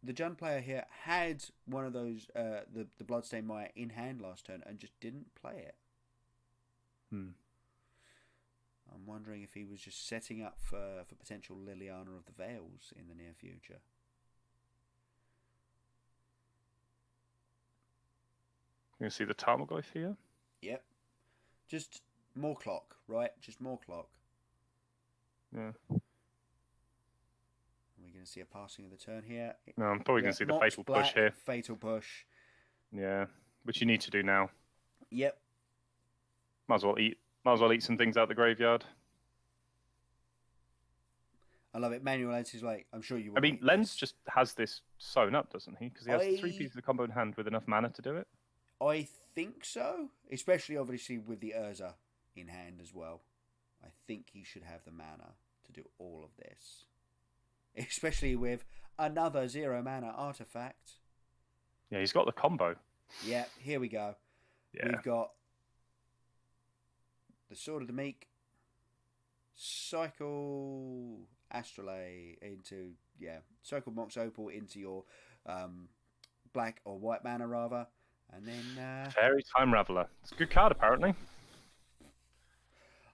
the Jund player here had one of those, the Bloodstained Mire in hand last turn and just didn't play it. I'm wondering if he was just setting up for potential Liliana of the Veils in the near future. You can see the Tarmogoyf here. Yep. Just more clock, right? Just more clock. Yeah. We're going to see a passing of the turn here. No, I'm probably going to see the fatal push here. Fatal push. Yeah, which you need to do now. Yep. Might as well eat some things out the graveyard. I love it. Manual Lens is like, I'm sure you will. I mean, Lens just has this sewn up, doesn't he? Because he has 3 pieces of combo in hand with enough mana to do it. I think so. Especially, obviously, with the Urza in hand as well. I think he should have the mana to do all of this. Especially with another 0 mana artifact. Yeah, he's got the combo. Yeah, here we go. Yeah. We've got the Sword of the Meek, Cycle Astrolabe into, Cycle Mox Opal into your black or white mana rather. And then Fairy Time Raveler. It's a good card apparently.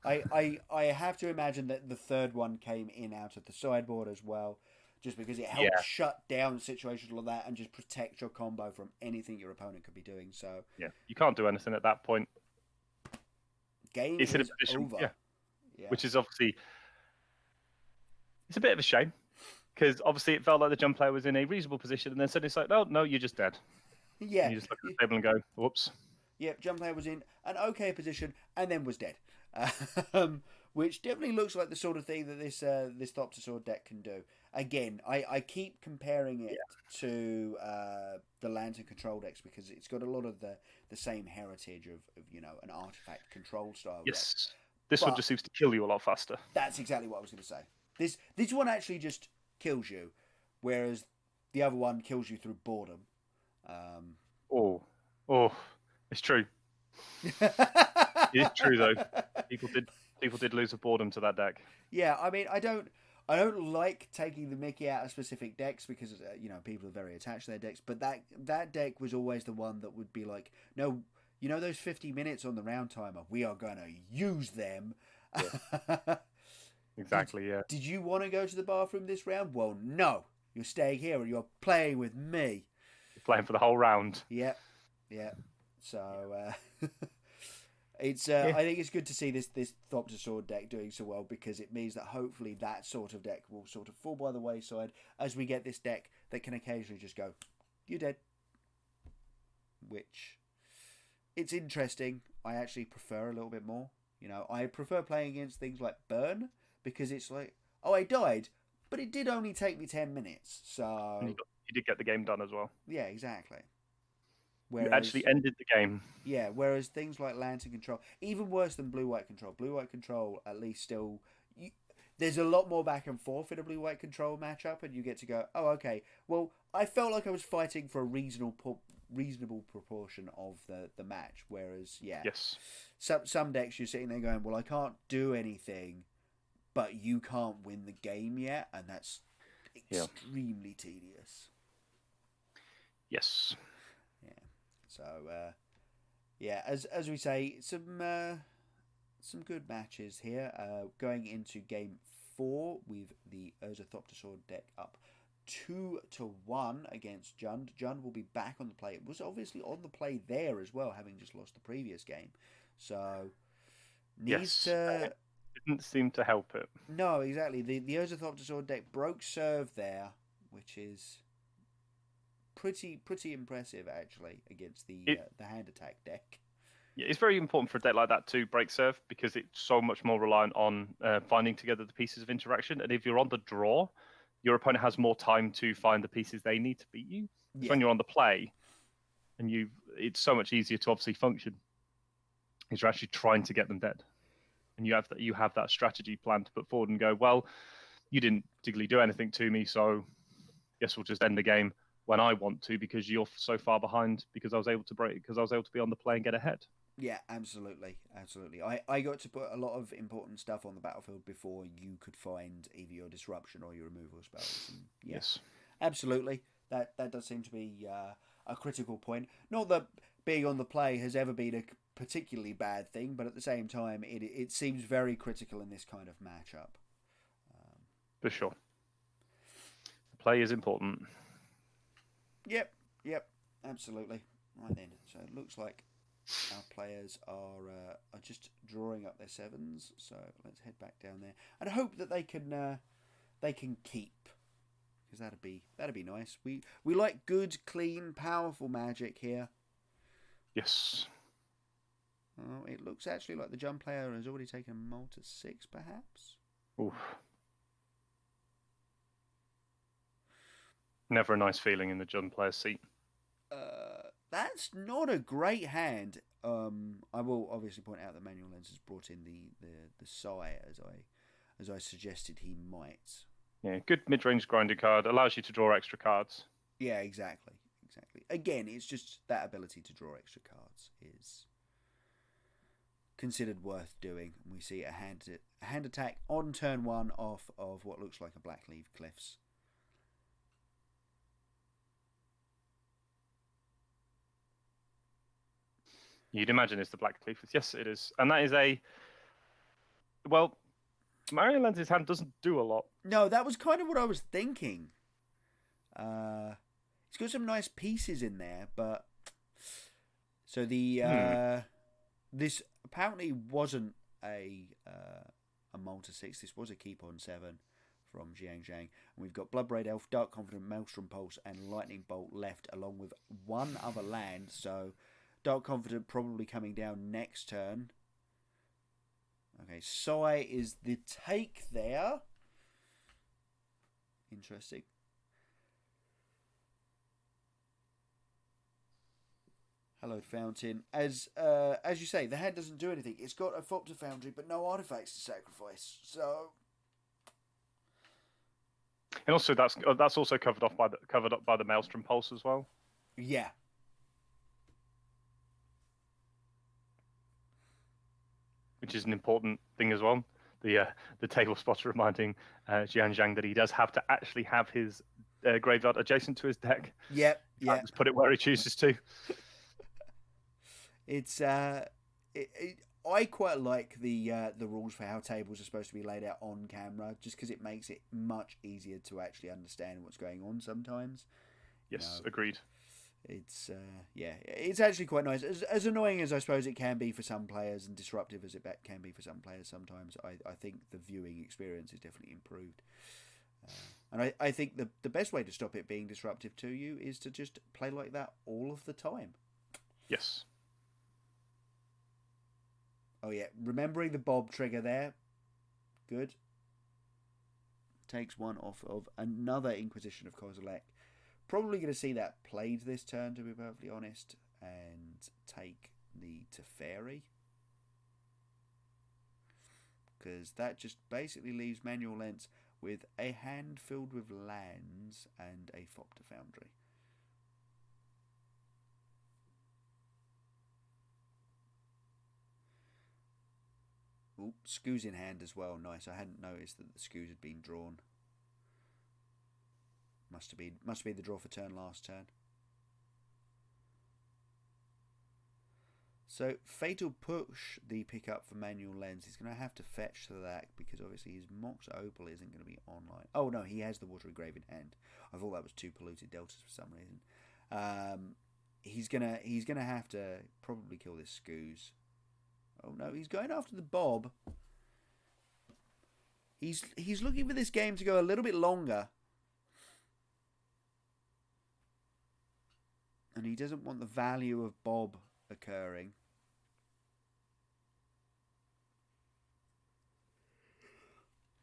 I have to imagine that the third one came in out of the sideboard as well, just because it helps shut down situations like that and just protect your combo from anything your opponent could be doing. So yeah, you can't do anything at that point. Game is over. Yeah. Which is obviously it's a bit of a shame because obviously it felt like the jump player was in a reasonable position, and then suddenly it's like, no, you're just dead. Yeah, and you just look at the table and go, whoops. Yep, jump player was in an okay position and then was dead. Which definitely looks like the sort of thing that this Thopter Sword deck can do. Again, I keep comparing it to the Lantern control decks because it's got a lot of the same heritage of an artifact control style deck. This one just seems to kill you a lot faster. That's exactly what I was going to say. This one actually just kills you, whereas the other one kills you through boredom. It's true. It's true though. People did lose a boredom to that deck. Yeah, I mean, I don't like taking the Mickey out of specific decks because people are very attached to their decks. But that deck was always the one that would be like, no, those 50 minutes on the round timer, we are going to use them. Yeah. Exactly. Did you want to go to the bathroom this round? Well, no, you're staying here and you're playing with me. You're playing for the whole round. Yeah. So I think it's good to see this Thopter Sword deck doing so well because it means that hopefully that sort of deck will sort of fall by the wayside as we get this deck that can occasionally just go, you're dead. Which, it's interesting. I actually prefer a little bit more. I prefer playing against things like Burn because it's like, oh, I died, but it did only take me 10 minutes. So you did get the game done as well. Yeah, exactly. You actually ended the game. Yeah, whereas things like Lantern Control, even worse than Blue-White Control. Blue-White Control, at least still... there's a lot more back and forth in a Blue-White Control matchup, and you get to go, oh, okay, well, I felt like I was fighting for a reasonable proportion of the match, whereas, some decks you're sitting there going, well, I can't do anything, but you can't win the game yet, and that's extremely tedious. Yes. So, as we say, some good matches here. Going into game 4 with the Urza Thopter Sword deck up 2-1 against Jund. Jund will be back on the play. It was obviously on the play there as well, having just lost the previous game. So, didn't seem to help it. No, exactly. The Urza Thopter Sword deck broke serve there, which is pretty impressive actually against the hand attack deck. Yeah, it's very important for a deck like that to break serve because it's so much more reliant on finding together the pieces of interaction. And if you're on the draw, your opponent has more time to find the pieces they need to beat you. When you're on the play, and it's so much easier to obviously function. Because you're actually trying to get them dead, and you have that strategy plan to put forward and go, well, you didn't particularly do anything to me, so guess we'll just end the game when I want to because you're so far behind because I was able to be on the play and get ahead. Yeah, absolutely. I got to put a lot of important stuff on the battlefield before you could find either your disruption or your removal spells. And yes, absolutely. That does seem to be a critical point. Not that being on the play has ever been a particularly bad thing, but at the same time, it seems very critical in this kind of matchup. For sure. The play is important. Yep, absolutely. Right then, so it looks like our players are just drawing up their sevens. So let's head back down there and hope that they can keep because that'd be nice. We like good, clean, powerful Magic here. Yes. Oh, it looks actually like the Jund player has already taken a Mull to 6, perhaps. Oof. Never a nice feeling in the Jund player's seat. That's not a great hand. I will obviously point out that Manual Lens has brought in the Sai as I suggested he might. Yeah, good mid-range grinding card. Allows you to draw extra cards. Yeah, exactly. Again, it's just that ability to draw extra cards is considered worth doing. And we see a hand attack on turn 1 off of what looks like a Blackleaf Cliffs. You'd imagine it's the Blackleaf. Yes, it is. And that is a... Well, Mario Lens's hand doesn't do a lot. No, that was kind of what I was thinking. It's got some nice pieces in there, but... So the... This apparently wasn't a Mull to 6. This was a Keep on 7 from Jiang Zhang. And we've got Bloodbraid Elf, Dark Confident, Maelstrom Pulse, and Lightning Bolt left, along with one other land. So Dark Confident probably coming down next turn. Okay, Sai is the take there. Interesting. Hello, Fountain. As you say, the hand doesn't do anything. It's got a Thopter Foundry, but no artifacts to sacrifice. So, and also that's also covered up by the Maelstrom Pulse as well. Yeah. Which is an important thing as well. The table spotter reminding Jian Zhang that he does have to actually have his graveyard adjacent to his deck. Yep. Yeah. Just put it where he chooses to. It's I quite like the rules for how tables are supposed to be laid out on camera, just because it makes it much easier to actually understand what's going on sometimes. Yes, agreed. It's it's actually quite nice. As annoying as I suppose it can be for some players, and disruptive as it can be for some players sometimes, I think the viewing experience is definitely improved. And I think the best way to stop it being disruptive to you is to just play like that all of the time. Yes. Oh yeah, remembering the Bob trigger there. Good. Takes one off of another Inquisition of Kozilek. Probably going to see that played this turn, to be perfectly honest, and take the Teferi. Because that just basically leaves Manual Lens with a hand filled with lands and a Thopter Foundry. Ooh, Skoo's in hand as well. Nice. I hadn't noticed that the Skoos had been drawn. Must be the draw for turn last turn. So Fatal Push, the pickup for Manual Lens. He's going to have to fetch to that because obviously his Mox Opal isn't going to be online. Oh no, he has the Watery Grave in hand. I thought that was 2 polluted deltas for some reason. He's gonna have to probably kill this Skoos. Oh no, he's going after the Bob. He's looking for this game to go a little bit longer. And he doesn't want the value of Bob occurring.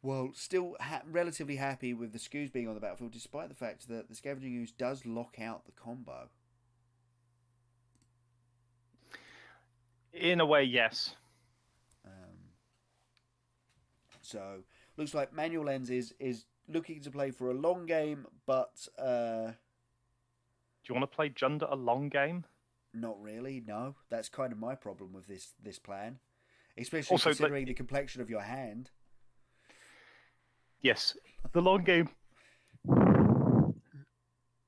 Well, still relatively happy with the Skoos being on the battlefield, despite the fact that the Scavenging Ooze does lock out the combo. In a way, yes. So, looks like Manual Lens is looking to play for a long game, but... Do you want to play Jund a long game? Not really, no. That's kind of my problem with this plan. Especially also, considering the complexion of your hand. Yes, the long game...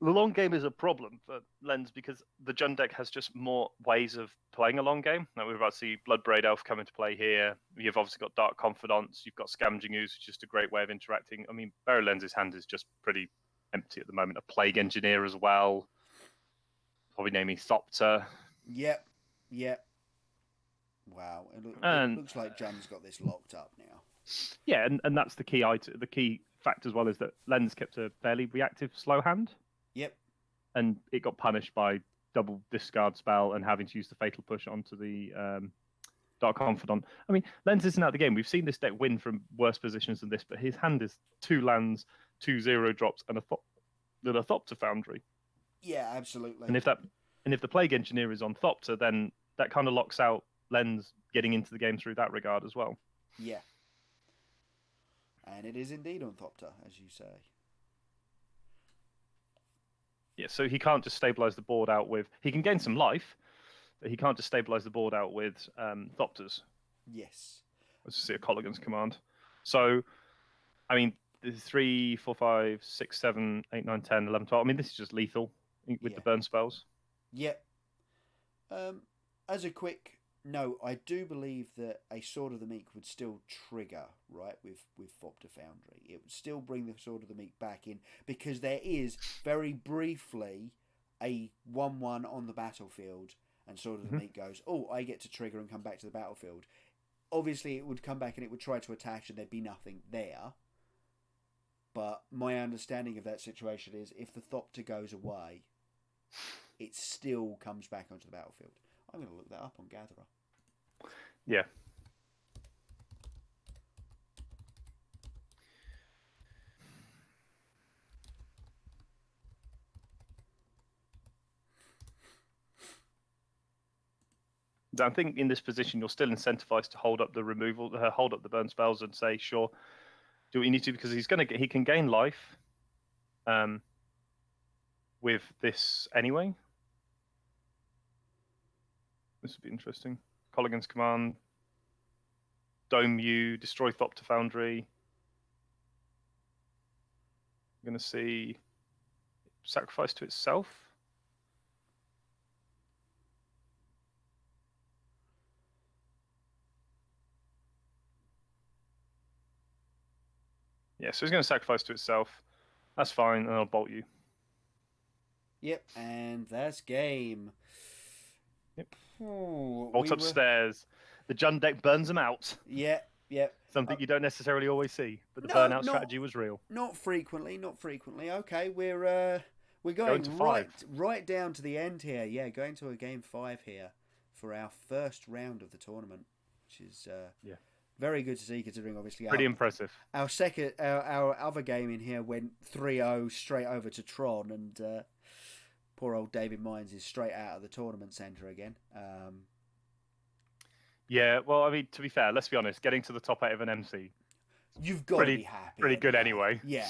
The long game is a problem for Lens because the Jund deck has just more ways of playing a long game. Now we're about to see Bloodbraid Elf come into play here. You've obviously got Dark Confidants. You've got Scavenging Ooze, which is just a great way of interacting. I mean, Mario Lens's hand is just pretty empty at the moment. A Plague Engineer as well. Probably naming Thopter. Yep. Wow, it looks like Jund's got this locked up now. Yeah, and that's the key item. The key fact as well is that Lens kept a fairly reactive slow hand. Yep. And it got punished by double discard spell and having to use the fatal push onto the Dark Confidant. I mean, Lens isn't out of the game. We've seen this deck win from worse positions than this, but his hand is 2 lands, 2 0-drops, and a Thopter Foundry. Yeah, absolutely. And if the Plague Engineer is on Thopter, then that kind of locks out Lens getting into the game through that regard as well. Yeah. And it is indeed on Thopter, as you say. Yeah, so he can't just stabilize the board out with... He can gain some life, but he can't just stabilize the board out with Thopters. Yes. Let's see a Colligan's command. So, I mean, this is 3, 4, 5, 6, 7, 8, 9, 10, 11, 12. I mean, this is just lethal with the burn spells. Yep. As a quick note, I do believe that a Sword of the Meek would still trigger, right, with Thopter Foundry. It would still bring the Sword of the Meek back in, because there is, very briefly, a 1/1 on the battlefield, and Sword of the Meek goes, oh, I get to trigger and come back to the battlefield. Obviously, it would come back and it would try to attack, and there'd be nothing there. But my understanding of that situation is, if the Thopter goes away, it still comes back onto the battlefield. I'm going to look that up on Gatherer. Yeah. I think in this position, you're still incentivized to hold up the removal, hold up the burn spells, and say, sure, do what you need to, because he can gain life with this anyway. This would be interesting. Colligan's command, Dome you, destroy Thopter Foundry. I'm going to see sacrifice to itself. Yeah, so he's going to sacrifice to itself. That's fine, and I'll bolt you. Yep, and that's game. Yep. Bolt upstairs. The Jund deck burns them out. Yep. Something you don't necessarily always see, but the burnout strategy was real. Not frequently. Okay, we're going right down to the end here. Yeah, going to a game 5 here for our first round of the tournament, which is very good to see, considering obviously pretty impressive. Our other game in here went 3-0 straight over to Tron, and poor old David Mines is straight out of the tournament centre again. Yeah, well, I mean, to be fair, let's be honest. Getting to the top 8 of an MC, you've got to be happy. Pretty good anyway. Yeah.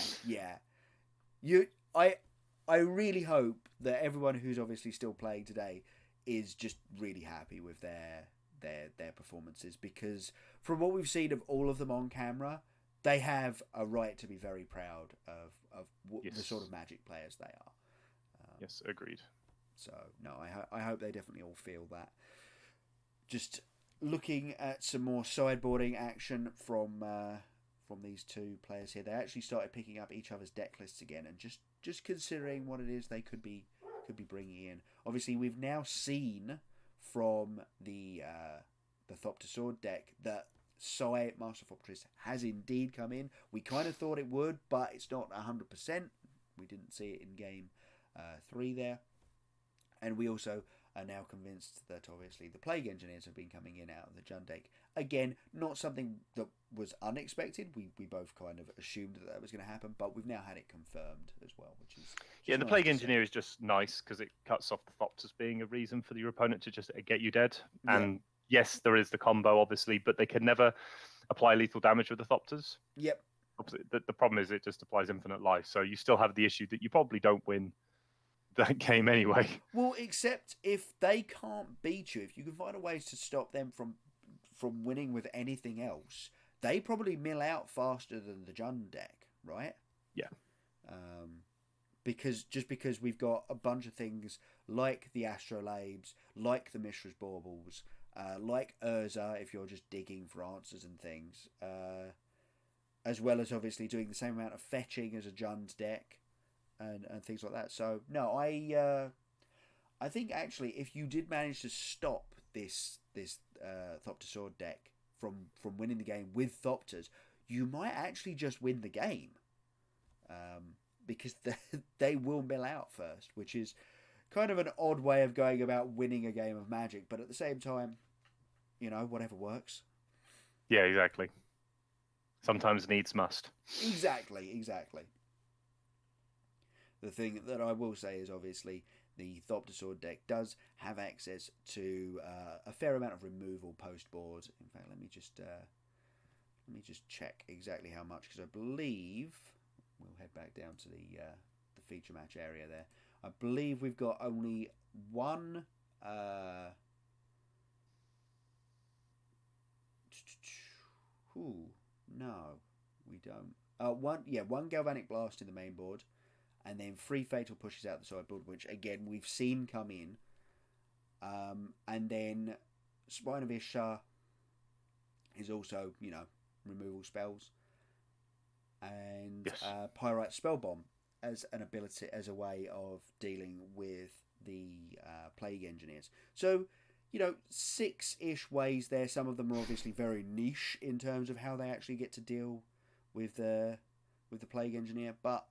I really hope that everyone who's obviously still playing today is just really happy with their performances, because from what we've seen of all of them on camera, they have a right to be very proud of the sort of Magic players they are. Yes, agreed. So no, I hope they definitely all feel that. Just looking at some more sideboarding action from these two players here, they actually started picking up each other's deck lists again, and just considering what it is they could be bringing in. Obviously, we've now seen from the Thopter Sword deck that Sai Master Fortress has indeed come in. We kind of thought it would, but it's not 100%. We didn't see it in game 3 there. And we also are now convinced that obviously the Plague Engineers have been coming in out of the Jund deck. Again, not something that was unexpected. We both kind of assumed that was going to happen, but we've now had it confirmed as well, which is and the Plague Engineer is just nice because it cuts off the Thopters being a reason for your opponent to just get you dead. And yes, there is the combo, obviously, but they can never apply lethal damage with the Thopters. Yep. The problem is it just applies infinite life, so you still have the issue that you probably don't win that game anyway. Well, except if they can't beat you, if you can find a way to stop them from winning with anything else, they probably mill out faster than the Jund deck, right? Yeah. Because we've got a bunch of things like the Astrolabes, like the Mishra's Baubles, like Urza if you're just digging for answers and things, as well as obviously doing the same amount of fetching as a Jund deck, and things like that. So no, I think actually if you did manage to stop this Thopter Sword deck from winning the game with Thopters, you might actually just win the game. because they will mill out first, which is kind of an odd way of going about winning a game of Magic. But at the same time, whatever works. Yeah, exactly. Sometimes needs must. Exactly. The thing that I will say is obviously the Thopter Sword deck does have access to a fair amount of removal post board. In fact, let me just check exactly how much, because I believe we'll head back down to the feature match area there. I believe we've got only one. No, we don't. One Galvanic Blast in the main board, and then 3 Fatal Pushes out the sideboard, which again we've seen come in. And then Spine of Ishtar is also, removal spells, and Yes. Pyrite Spellbomb as an ability, as a way of dealing with the Plague Engineers. So, 6-ish ways there. Some of them are obviously very niche in terms of how they actually get to deal with the Plague Engineer, but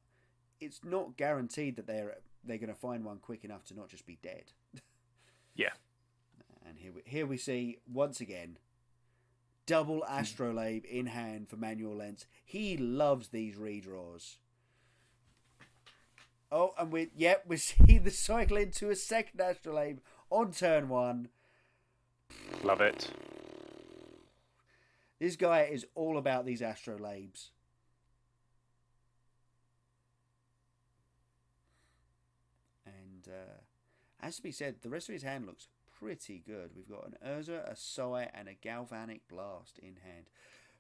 it's not guaranteed that they're going to find one quick enough to not just be dead. Yeah. And here we see once again double Astrolabe in hand for Manual Lens. He loves these redraws. Oh, and we see the cycle into a second Astrolabe on turn 1. Love it. This guy is all about these Astrolabes. And as to be said, the rest of his hand looks pretty good. We've got an Urza, a Sai, and a Galvanic Blast in hand.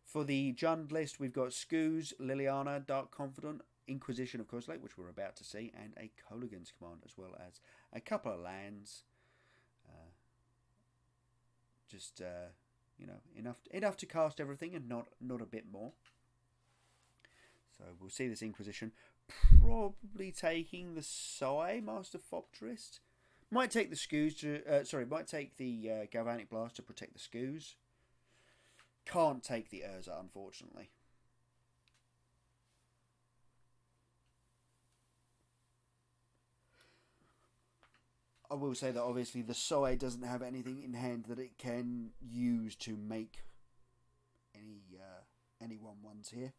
For the Jund list, we've got Skooz, Liliana, Dark Confidant, Inquisition of Kozilek, which we're about to see, and a Kolaghan's Command, as well as a couple of lands. Enough to cast everything, and not a bit more. So we'll see this Inquisition probably taking the Sai, Master Thopterist. Might take the Skooz might take the Galvanic Blast to protect the Skooz. Can't take the Urza, unfortunately. I will say that obviously the Sai doesn't have anything in hand that it can use to make any 1/1s here.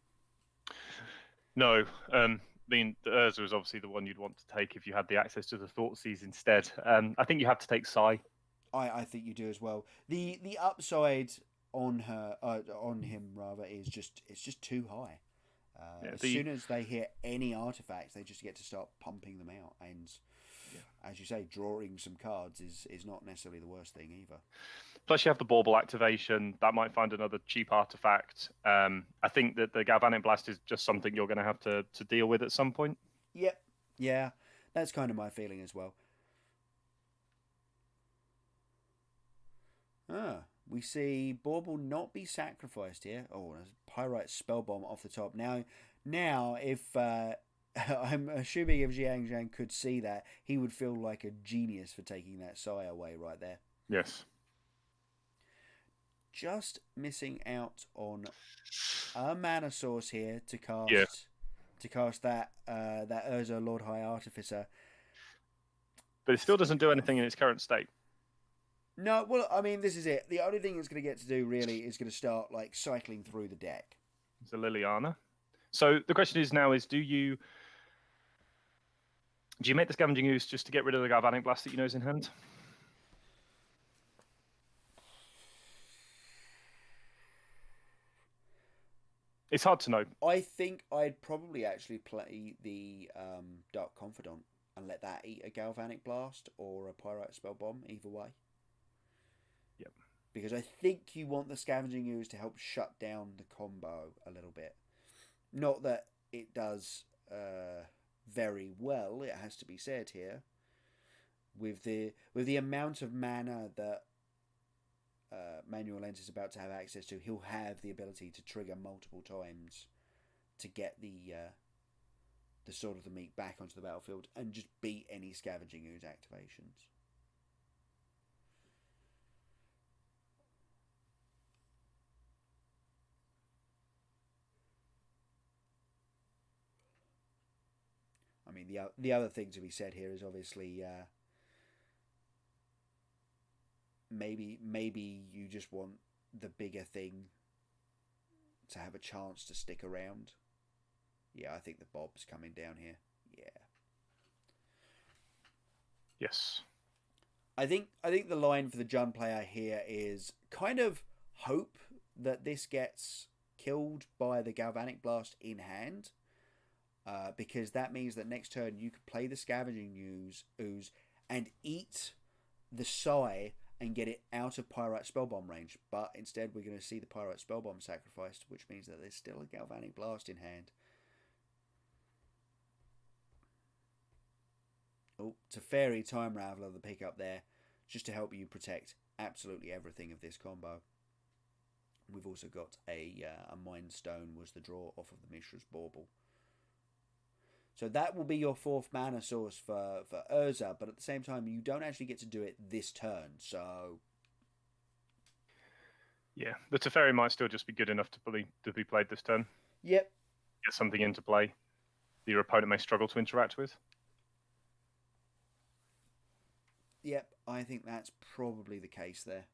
No, the Urza is obviously the one you'd want to take if you had the access to the Thoughtseize instead. I think you have to take Sai. I think you do as well. The upside on him is just too high. As soon as they hit any artifacts, they just get to start pumping them out, and as you say, drawing some cards is not necessarily the worst thing either. Plus, you have the Bauble activation. That might find another cheap artifact. I think that the Galvanic Blast is just something you're going to have to deal with at some point. Yep. Yeah, that's kind of my feeling as well. We see Bauble not be sacrificed here. Oh, there's Pyrite Spellbomb off the top. Now, if I'm assuming if Jiang Zhang could see that, he would feel like a genius for taking that Sai away right there. Yes. Just missing out on a mana source here to cast that Urza Lord High Artificer. But it still doesn't do anything in its current state. No, well, I mean, this is it. The only thing it's going to get to do really is going to start like cycling through the deck. It's a Liliana. So the question is now: do you make the Scavenging Ooze just to get rid of the Galvanic Blast that you know is in hand? It's hard to know. I think I'd probably actually play the Dark Confidant and let that eat a Galvanic Blast or a Pyrite Spellbomb, either way. Yep. Because I think you want the Scavenging Ooze to help shut down the combo a little bit. Not that it does very well, it has to be said here. With the amount of mana that Manual Lens is about to have access to, he'll have the ability to trigger multiple times to get the Sword of the Meek back onto the battlefield and just beat any Scavenging Ooze activations. think the other thing to be said here is obviously maybe you just want the bigger thing to have a chance to stick around. Yeah, I think the Bob's coming down here. Yeah. Yes. I think the line for the Jund player here is kind of hope that this gets killed by the Galvanic Blast in hand, because that means that next turn you could play the Scavenging Ooze and eat the Psy and get it out of Pyrite Spellbomb range. But instead we're going to see the Pyrite Spellbomb sacrificed, which means that there's still a Galvanic Blast in hand. Oh, Teferi Time Raveler, the pickup there, just to help you protect absolutely everything of this combo. We've also got a Mind Stone was the draw off of the Mishra's Bauble. So that will be your 4th mana source for Urza, but at the same time, you don't actually get to do it this turn, so... Yeah, the Teferi might still just be good enough to be played this turn. Yep. Get something into play that your opponent may struggle to interact with. Yep, I think that's probably the case there.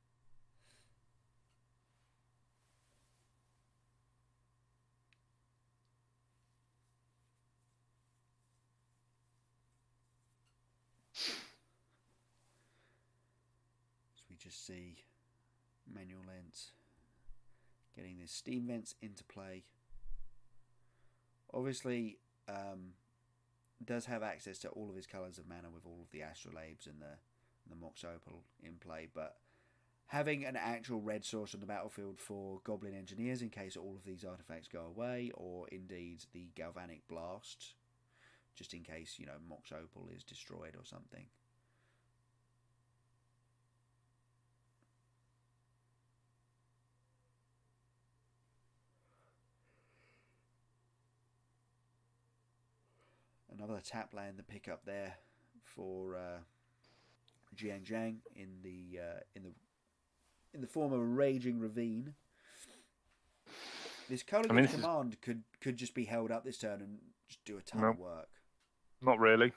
So we just see Manual Lens getting this Steam Vents into play. Obviously, does have access to all of his colours of mana with all of the Astrolabes and the Mox Opal in play, but having an actual red source on the battlefield for Goblin Engineers in case all of these artifacts go away, or indeed the Galvanic Blast, just in case, Mox Opal is destroyed or something. Another tap land, the pickup there for Jiang Jiang in the form of a Raging Ravine. This Culligan's Command could just be held up this turn and just do a ton of work. Not really.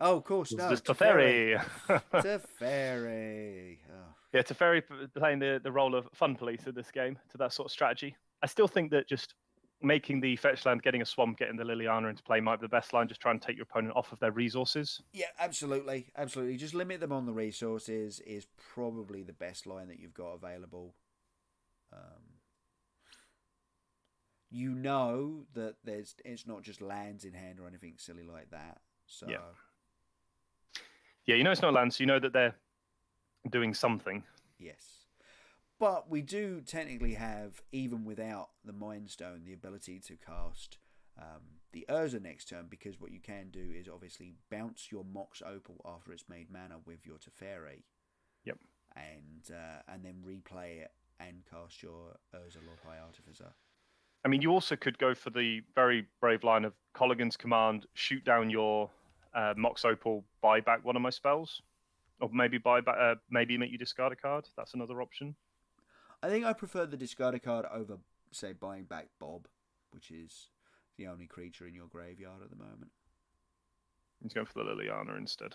Oh, of course, no. Teferi. Teferi. Oh. Yeah, Teferi playing the role of fun police in this game to that sort of strategy. I still think that just making the fetch land, getting a swamp, getting the Liliana into play might be the best line. Just try and take your opponent off of their resources. Yeah, absolutely. Absolutely. Just limit them on the resources is probably the best line that you've got available. You know that it's not just lands in hand or anything silly like that. So yeah, you know it's not lands, so you know that they're doing something. Yes. But we do technically have, even without the Mind Stone, the ability to cast the Urza next turn, because what you can do is obviously bounce your Mox Opal after it's made mana with your Teferi. Yep. And then replay it and cast your Urza Lord High Artificer. I mean, you also could go for the very brave line of Colligan's Command, shoot down your Mox Opal, buy back one of my spells, or maybe maybe make you discard a card. That's another option. I think I prefer the discard a card over, say, buying back Bob, which is the only creature in your graveyard at the moment. He's going for the Liliana instead.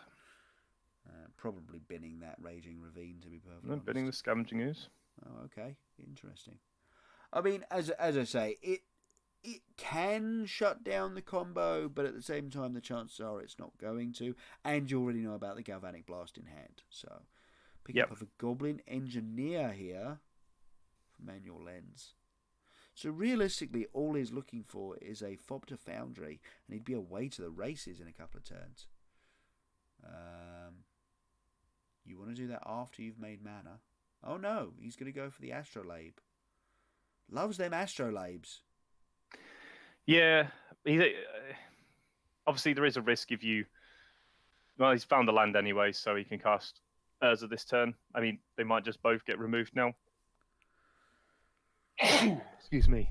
Probably binning that Raging Ravine, to be perfectly honest. Binning the Scavenging Ooze. Oh, okay. Interesting. I mean, as I say, it can shut down the combo, but at the same time, the chances are it's not going to. And you already know about the Galvanic Blast in hand. So, pick up of a Goblin Engineer here for Manual Lens. So realistically, all he's looking for is a Thopter Foundry, and he'd be away to the races in a couple of turns. You want to do that after you've made mana? Oh no, he's going to go for the Astrolabe. Loves them Astrolabes. Yeah, obviously there is a risk if you... Well, he's found the land anyway, so he can cast Urza this turn. I mean, they might just both get removed now. Excuse me.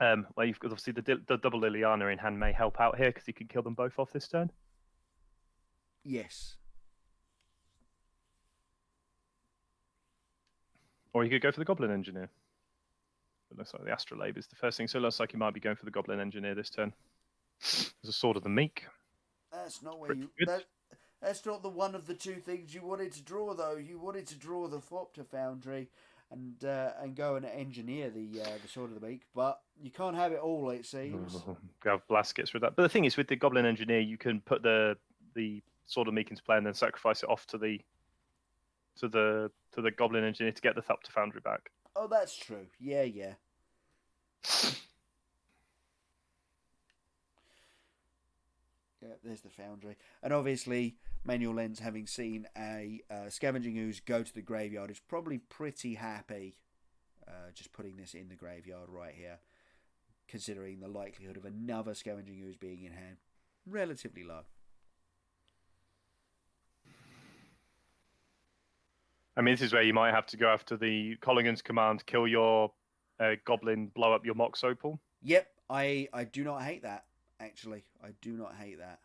Well, you've got obviously the double Liliana in hand may help out here because you can kill them both off this turn. Yes. Or you could go for the Goblin Engineer. It looks like the Astrolabe is the first thing, so it looks like you might be going for the Goblin Engineer this turn. There's a Sword of the Meek. That's not where Pretty you... good. That's not the one of the two things you wanted to draw, though. You wanted to draw the Thopter Foundry and go and engineer the Sword of the Beak, but you can't have it all, it seems. Blast gets rid of that. But the thing is, with the Goblin Engineer, you can put the Sword of Meek into play and then sacrifice it off to the Goblin Engineer to get the Thopter Foundry back. Oh, that's true. Yeah, yeah. Yeah, there's the Foundry. And obviously, Manual Lens, having seen a Scavenging Ooze go to the graveyard, is probably pretty happy just putting this in the graveyard right here, considering the likelihood of another Scavenging Ooze being in hand. Relatively low. I mean, this is where you might have to go after the Colligan's command, kill your Goblin, blow up your Mox Opal. Yep, I do not hate that, actually. I do not hate that.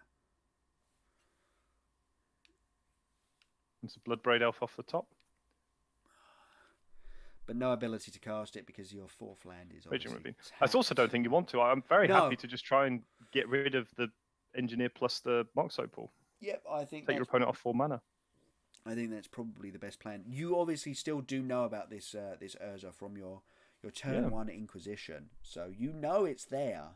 It's a Bloodbraid Elf off the top. But no ability to cast it because your fourth land is obviously... I also don't think you want to. I'm very happy to just try and get rid of the Engineer plus the Mox Opal. Yep, I think take your opponent off 4 mana. I think that's probably the best plan. You obviously still do know about this this Urza from your turn 1 Inquisition, so you know it's there,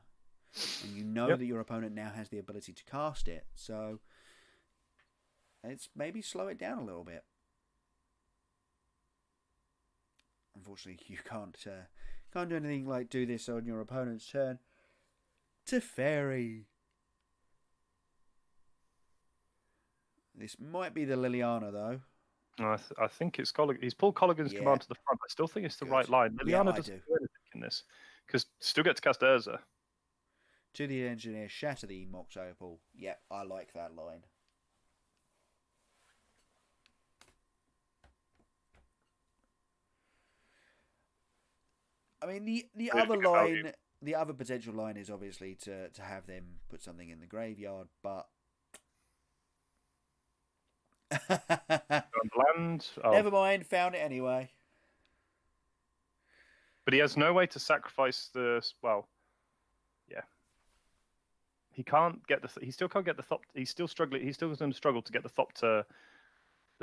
and you know that your opponent now has the ability to cast it. So it's maybe slow it down a little bit. Unfortunately, you can't do anything like do this on your opponent's turn. Teferi. This might be the Liliana, though. I think it's he's pulled Colligan's command to the front. I still think it's the right line. Liliana doesn't do anything in this, because still get to cast Urza. To the Engineer, shatter the Mox Opal. Yep, I like that line. I mean, the other line, the other potential line is obviously to have them put something in the graveyard, but... Land. Oh. Never mind, found it anyway. But he has no way to sacrifice the... Well, yeah. He can't get the... He still can't get the Thopter... He's still struggling. He's still going to struggle to get the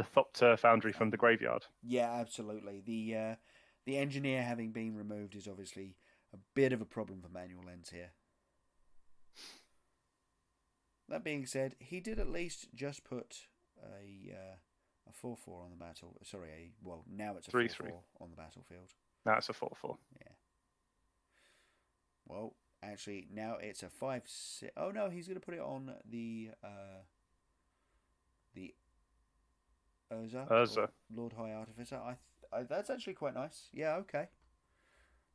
Thopter Foundry from the graveyard. Yeah, absolutely. The Engineer having been removed is obviously a bit of a problem for Manual Lens here. That being said, he did at least just put a 4/4 on the battle. Sorry, now it's a 4/4 on the battlefield. Now it's a 4/4. Yeah. Well, actually, now it's a 5/6. Oh no, he's going to put it on the Urza. Lord High Artificer. That's actually quite nice. Yeah, okay.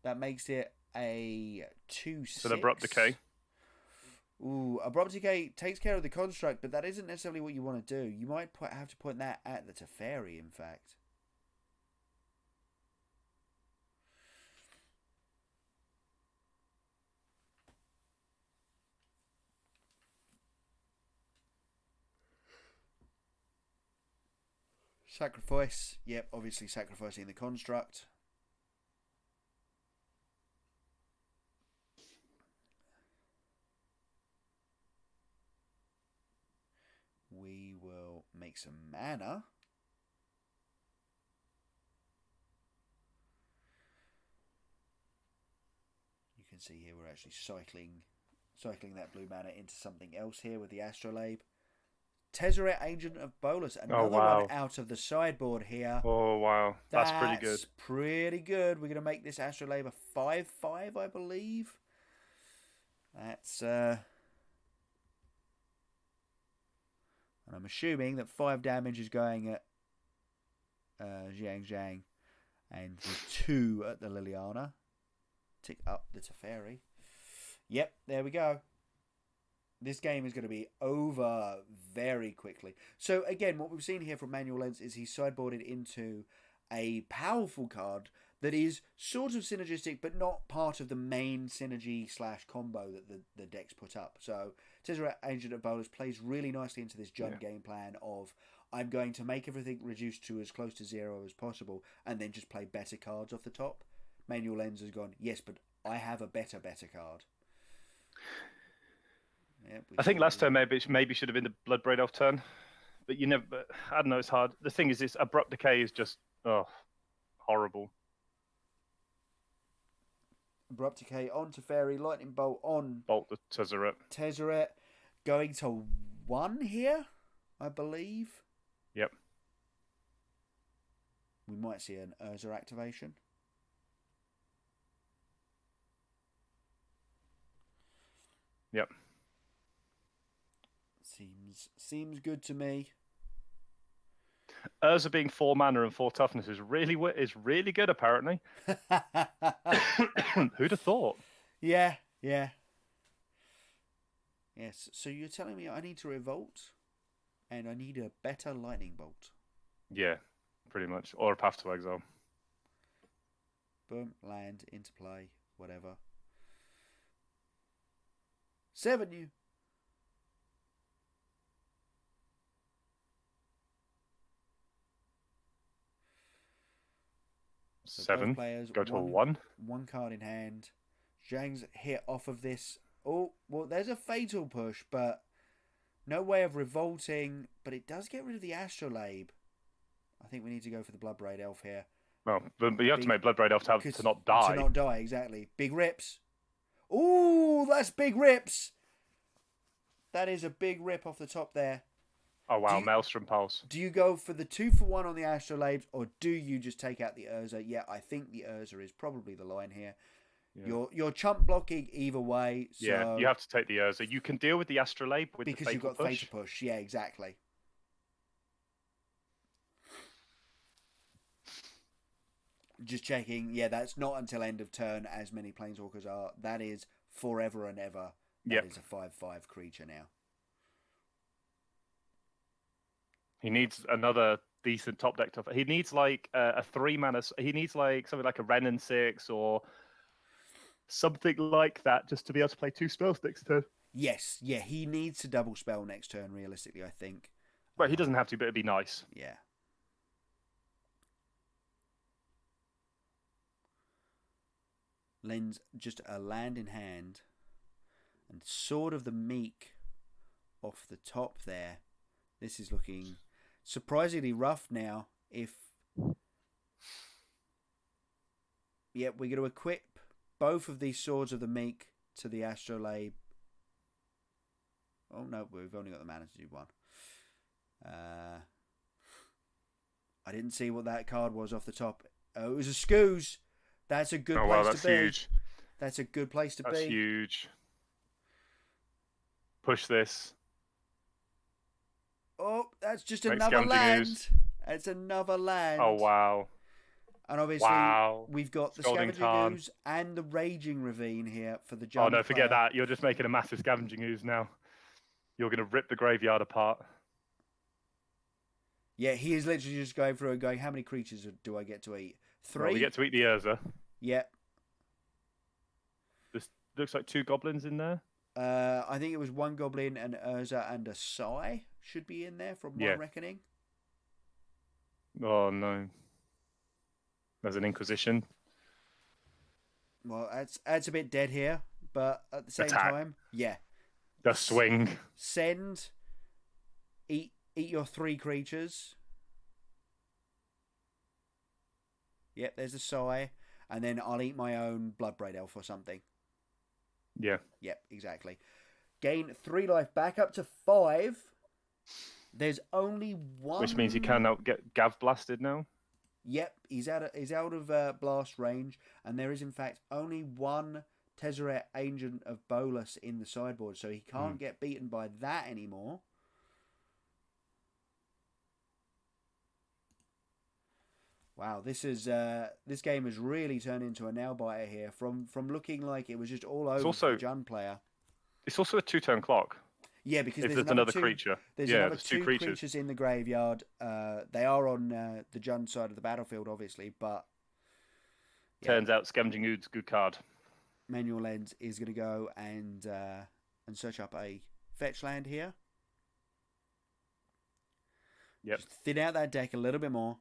That makes it a 2/6. So Abrupt Decay. Ooh, Abrupt Decay takes care of the construct, but that isn't necessarily what you want to do. You might have to point that at the Teferi, in fact. Sacrifice. Yep, obviously sacrificing the construct. We will make some mana. You can see here we're actually cycling that blue mana into something else here with the Astrolabe. Tezzeret, Agent of Bolus, another one out of the sideboard here. Oh, wow. That's pretty good. That's pretty good. We're going to make this Astrolabe a 5/5, I believe. That's... And I'm assuming that 5 damage is going at Zhang, and the 2 at the Liliana. Tick up the Teferi. Yep, there we go. This game is going to be over very quickly. So again, what we've seen here from Manual Lens is he's sideboarded into a powerful card that is sort of synergistic, but not part of the main synergy / combo that the deck's put up. So Tezzeret, Agent of Bolus plays really nicely into this Jund game plan of I'm going to make everything reduced to as close to 0 as possible and then just play better cards off the top. Manual Lens has gone, yes, but I have a better card. Yeah, I think last turn maybe should have been the Bloodbraid Elf turn, but you never. But I don't know. It's hard. The thing is, this abrupt decay is just horrible. Abrupt Decay on Teferi, Lightning Bolt on Bolt the Tezzeret. Tezzeret, going to 1 here, I believe. Yep. We might see an Urza activation. Yep. Seems good to me. Urza being 4 mana and 4 toughness is really good, apparently. Who'd have thought? Yeah. Yes. So you're telling me I need to revolt, and I need a better Lightning Bolt. Yeah, pretty much, or a Path to Exile. Boom, land into play, whatever. 7 you. So 7. Players, go to a 1. 1 card in hand. Zhang's hit off of this. Oh, well, there's a fatal push, but no way of revolting. But it does get rid of the Astrolabe. I think we need to go for the Bloodbraid Elf here. Well, but you have to make Bloodbraid Elf to not die. To not die, exactly. Big rips. Ooh, that's big rips. That is a big rip off the top there. Oh, wow, Maelstrom Pulse. Do you go for the 2-for-1 on the Astrolabes, or do you just take out the Urza? Yeah, I think the Urza is probably the line here. Yeah. You're chump blocking either way. So yeah, you have to take the Urza. You can deal with the Astrolabe with because the you've got push. Fatal Push. Yeah, exactly. Just checking. Yeah, that's not until end of turn, as many Planeswalkers are. That is forever and ever. That is a 5/5 creature now. He needs another decent top deck. He needs like a 3 mana. He needs like something like a Wrenn and 6 or something like that just to be able to play 2 spells next turn. Yes, yeah, he needs to double spell next turn, realistically, I think. Well, he doesn't have to, but it'd be nice. Yeah. Lens just a land in hand and Sword of the Meek off the top there. This is looking surprisingly rough now. We're going to equip both of these Swords of the Meek to the Astrolabe. Oh no, we've only got the mana to do 1. I didn't see what that card was off the top. Oh, it was a Skoos. That's a good place to be. Huge. That's a good place to be. That's huge. Push this. Oh, that's just another land. It's another land. Oh, wow. And obviously, we've got the Scavenging Ooze and the Raging Ravine here for the Jund. Oh, no, forget that. You're just making a massive Scavenging Ooze now. You're going to rip the graveyard apart. Yeah, he is literally just going through and going, how many creatures do I get to eat? 3? Well, we get to eat the Urza. Yeah. This looks like 2 goblins in there. I think it was 1 goblin, an Urza, and a Sai should be in there from my reckoning. Oh, no. There's an Inquisition. Well, that's a bit dead here, but at the same time, yeah. The swing. Send, eat your 3 creatures. Yep, there's a Sai, and then I'll eat my own Bloodbraid Elf or something. Yeah. Yep, exactly. Gain 3 life back up to 5. There's only 1. Which means he cannot get Gav blasted now. Yep, he's out of blast range, and there is in fact only 1 Tezzeret Agent of Bolas in the sideboard, so he can't get beaten by that anymore. Wow, this game has really turned into a nail biter here. From looking like it was just all over for the Jund player. It's also a 2-turn clock. Yeah, because there's another creature. There's another 2 creatures in the graveyard. They are on the Jund side of the battlefield, obviously, but turns out Scavenging Ooze good card. Manual Lens is going to go and search up a fetch land here. Yep. Just thin out that deck a little bit more.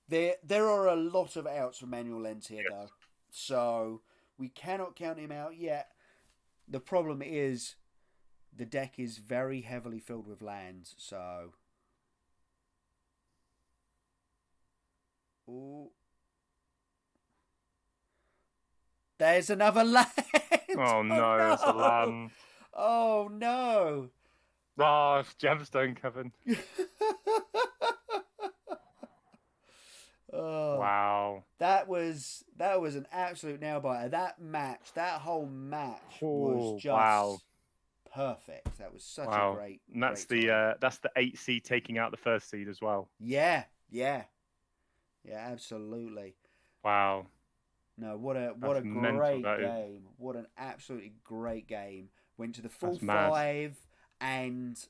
There are a lot of outs for Manual Lens here, though. So we cannot count him out yet. The problem is the deck is very heavily filled with lands, so... Ooh. There's another land! Oh no, it's a land. Oh no! Oh, it's Gemstone, Kevin. Oh, Wow. that was an absolute nail biter. That whole match was Oh, just wow. perfect. That was such a Wow. great. And that's great time. that's the 8 seed taking out the first seed as well. Yeah, absolutely. Wow. No, what a That's mental, great that is. game. What an absolutely great game. Went to the full That's mad. 5 and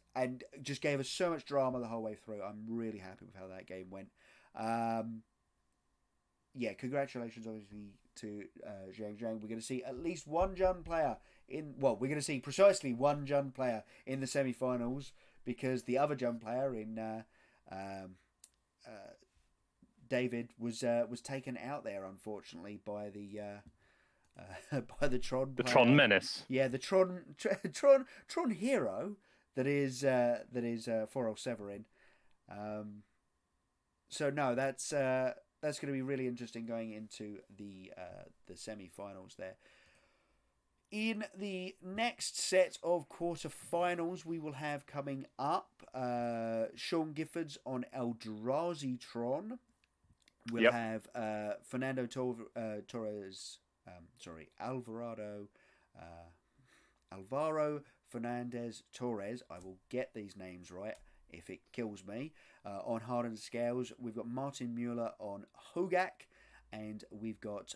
just gave us so much drama the whole way through. I'm really happy with how that game went. Yeah, congratulations obviously to Zhang Zhang. We're going to see at least one Jun player we're going to see precisely one Jun player in the semi-finals, because the other Jun player in David was taken out there, unfortunately, by the by the Tron player. The Tron Menace. Yeah, the Tron hero that is 4L Severin. So no, that's going to be really interesting going into the semi-finals there. In the next set of quarterfinals, we will have coming up Sean Giffords on Eldrazi Tron. We'll have Fernando Torres. Alvaro Fernandez Torres. I will get these names right if it kills me. On Hardened Scales, we've got Martin Mueller on Hogak, and we've got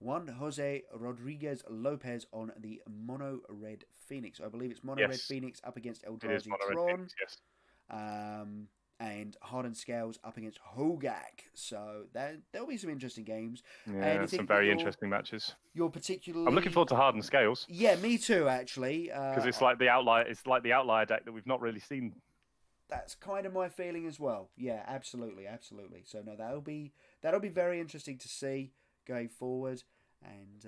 Juan Jose Rodriguez Lopez on the Mono Red Phoenix. I believe it's Mono Red Phoenix up against Eldrazi Tron. Yes. And Hardened Scales up against Hogak. So there'll be some interesting games. Yeah, some very interesting matches. You're particularly... I'm looking forward to Hardened Scales. Yeah, me too, actually. Because it's like the outlier. It's like the outlier deck that we've not really seen. That's kind of my feeling as well. Yeah, absolutely. So no, that'll be very interesting to see going forward. And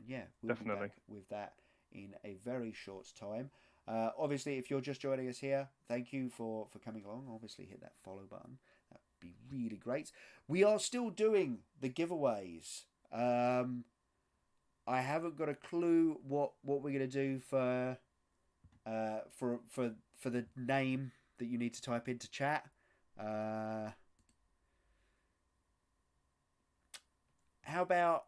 yeah, we'll be back with that in a very short time. Obviously, if you're just joining us here, thank you for coming along. Obviously, hit that follow button. That would be really great. We are still doing the giveaways. I haven't got a clue what we're gonna do for the name that you need to type into chat. How about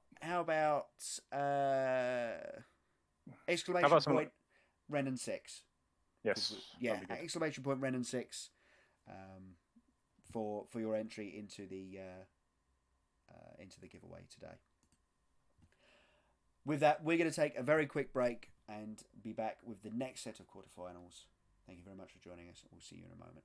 exclamation point Renan 6. Yes. Yeah, exclamation point Renan 6 for your entry into the giveaway today. With that, we're going to take a very quick break and be back with the next set of quarterfinals. Thank you very much for joining us. We'll see you in a moment.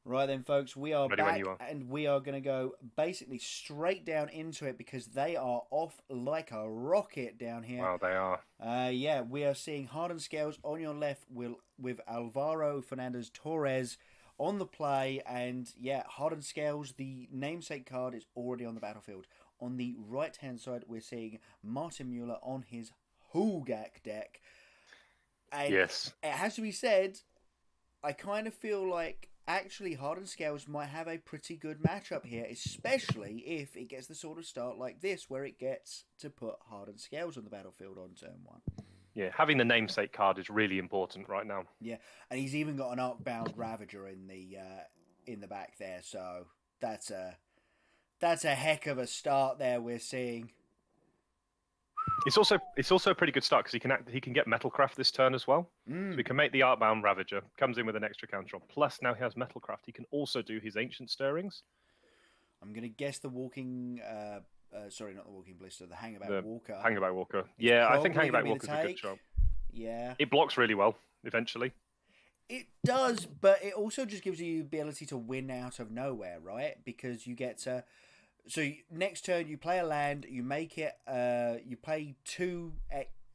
Right then, folks, we are Ready when back you are. and we are going to go basically straight down into it because they are off like a rocket down here. Wow, they are. Yeah, we are seeing Hardened Scales on your left with Alvaro Fernandez Torres on the play. And yeah, Hardened Scales, the namesake card, is already on the battlefield. On the right-hand side, we're seeing Martin Mueller on his Hugak deck. And Yes. it has to be said, I kind of feel like actually Hardened Scales might have a pretty good matchup here, especially if it gets the sort of start like this, where it gets to put Hardened Scales on the battlefield on turn 1. Yeah, having the namesake card is really important right now. Yeah, and he's even got an Arcbound Ravager in the back there, so that's a heck of a start there we're seeing. It's also a pretty good start because he can get Metalcraft this turn as well. So he can make the Artbound Ravager, comes in with an extra counter on. Plus now he has Metalcraft. He can also do his Ancient Stirrings. I'm gonna guess the Walking sorry, not the Walking Blister, the Hangabout Walker. Hangabout Walker. Yeah, I think probably Hangabout gonna be Walker's the a good take. shot. Yeah. It blocks really well, eventually. It does, but it also just gives you the ability to win out of nowhere, right? Because you get to... So next turn you play a land, you make it... you play 2...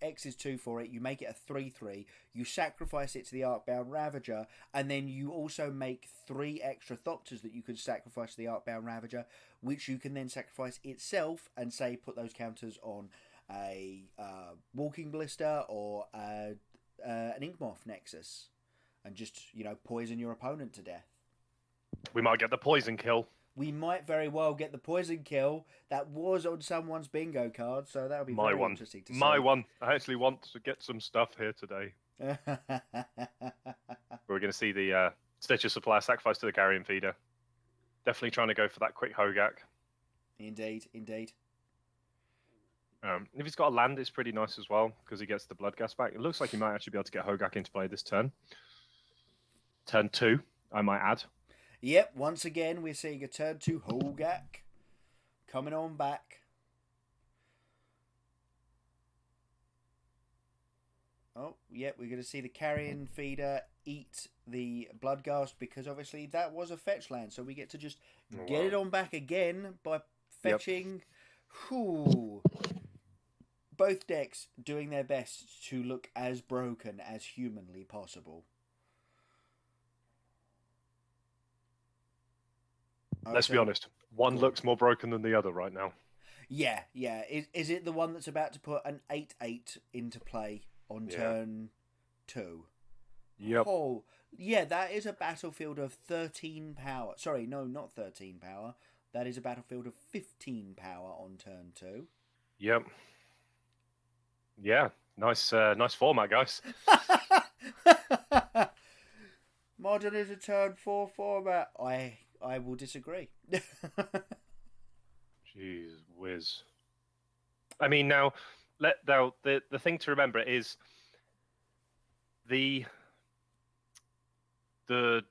X is 2 for it, you make it a 3/3, you sacrifice it to the Arcbound Ravager, and then you also make 3 extra Thopters that you can sacrifice to the Arcbound Ravager, which you can then sacrifice itself and say put those counters on a Walking Blister or an Inkmoth Nexus, and just, poison your opponent to death. We might get the poison kill. We might very well get the poison kill that was on someone's bingo card, so that'll be very interesting to see. My one. I actually want to get some stuff here today. We're going to see the Stitcher Supplier sacrifice to the Carrion Feeder. Definitely trying to go for that quick Hogak. Indeed. If he's got a land, it's pretty nice as well, because he gets the Bloodghast back. It looks like he might actually be able to get Hogak into play this turn. Turn 2, I might add. Yep, once again, we're seeing a turn 2 Hogak coming on back. Oh, yep, we're going to see the Carrion Feeder eat the Bloodghast, because obviously that was a fetch land, so we get to just get it on back again by fetching. Yep. Both decks doing their best to look as broken as humanly possible. Okay. Let's be honest. One looks more broken than the other right now. Yeah. Is it the one that's about to put an 8/8 into play on turn 2? Yep. Oh, yeah, that is a battlefield of 13 power. Sorry, no, not 13 power. That is a battlefield of 15 power on turn 2. Yep. Yeah, nice format, guys. Modern is a turn 4 format. I will disagree. Jeez whiz. I mean, now, the thing to remember is the Hardened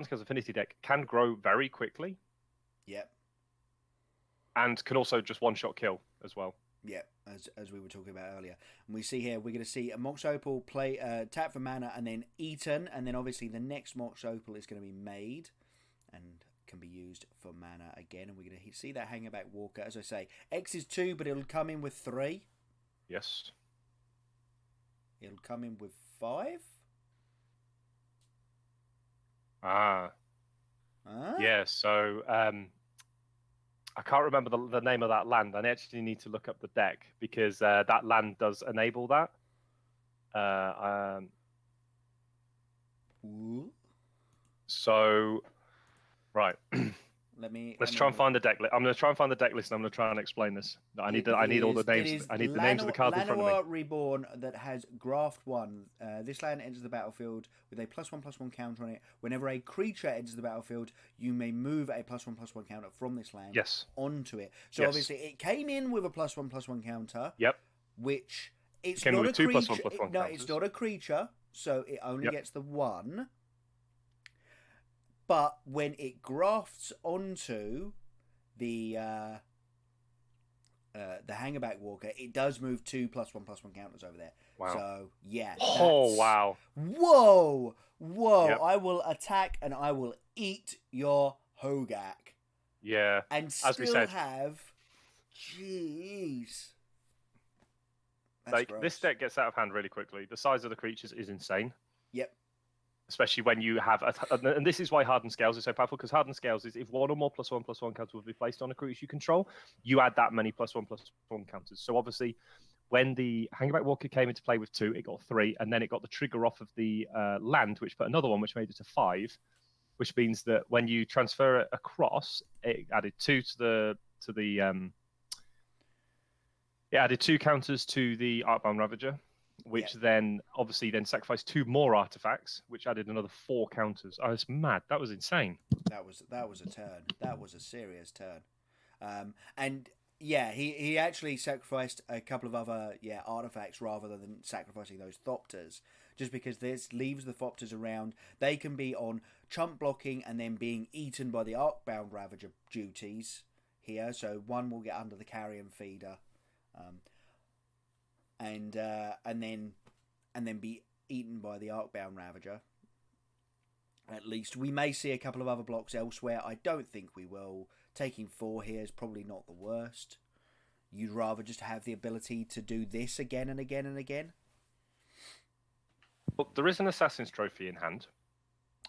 Scales Affinity deck can grow very quickly. Yep. And can also just one-shot kill as well. Yeah, as we were talking about earlier. And we see here, we're going to see a Mox Opal play tap for mana and then eaten, and then obviously the next Mox Opal is going to be made and can be used for mana again. And we're going to see that Hangabout Walker. As I say, X is 2, but it'll come in with 3. Yes. It'll come in with 5. Yeah, so I can't remember the name of that land. I actually need to look up the deck because that land does enable that. So, right. Let's try and find the deck list. I'm going to try and find the deck list, and I'm going to try and explain this. I need all the names. I need the names of the cards in front of me. Reborn that has Graft 1. This land enters the battlefield with a +1/+1 counter on it. Whenever a creature enters the battlefield, you may move a +1/+1 counter from this land onto it. So obviously, it came in with a +1/+1 counter. Yep. Which it's came not with a two creature. +1/+1 counters. No, it's not a creature, so it only gets the 1. But when it grafts onto the Hangabout Walker, it does move 2 +1/+1 counters over there. Wow. So yeah. Oh wow. Whoa! whoa, Yep. I will attack and I will eat your Hogak. Yeah. And As we still said, have... Jeez. That's like gross. this deck gets out of hand really quickly. The size of the creatures is insane. Yep. Especially when you have, and this is why Hardened Scales is so powerful, because Hardened Scales is if one or more +1/+1 counters will be placed on a creature you control, you add that many +1/+1 counters. So obviously, when the Hangback Walker came into play with 2, it got 3, and then it got the trigger off of the land, which put another one, which made it to 5, which means that when you transfer it across, it added 2 to the it added 2 counters to the Arcbound Ravager, which then obviously then sacrificed 2 more artifacts, which added another 4 counters. Oh, it's mad. That was insane. That was a turn. That was a serious turn. And yeah, he actually sacrificed a couple of other artifacts rather than sacrificing those Thopters, just because this leaves the Thopters around. They can be on chump blocking and then being eaten by the Arcbound Ravager duties here. So one will get under the Carrion Feeder, and then be eaten by the Arcbound Ravager. At least we may see a couple of other blocks elsewhere. I don't think we will. Taking 4 here is probably not the worst. You'd rather just have the ability to do this again and again and again. Well, there is an Assassin's Trophy in hand.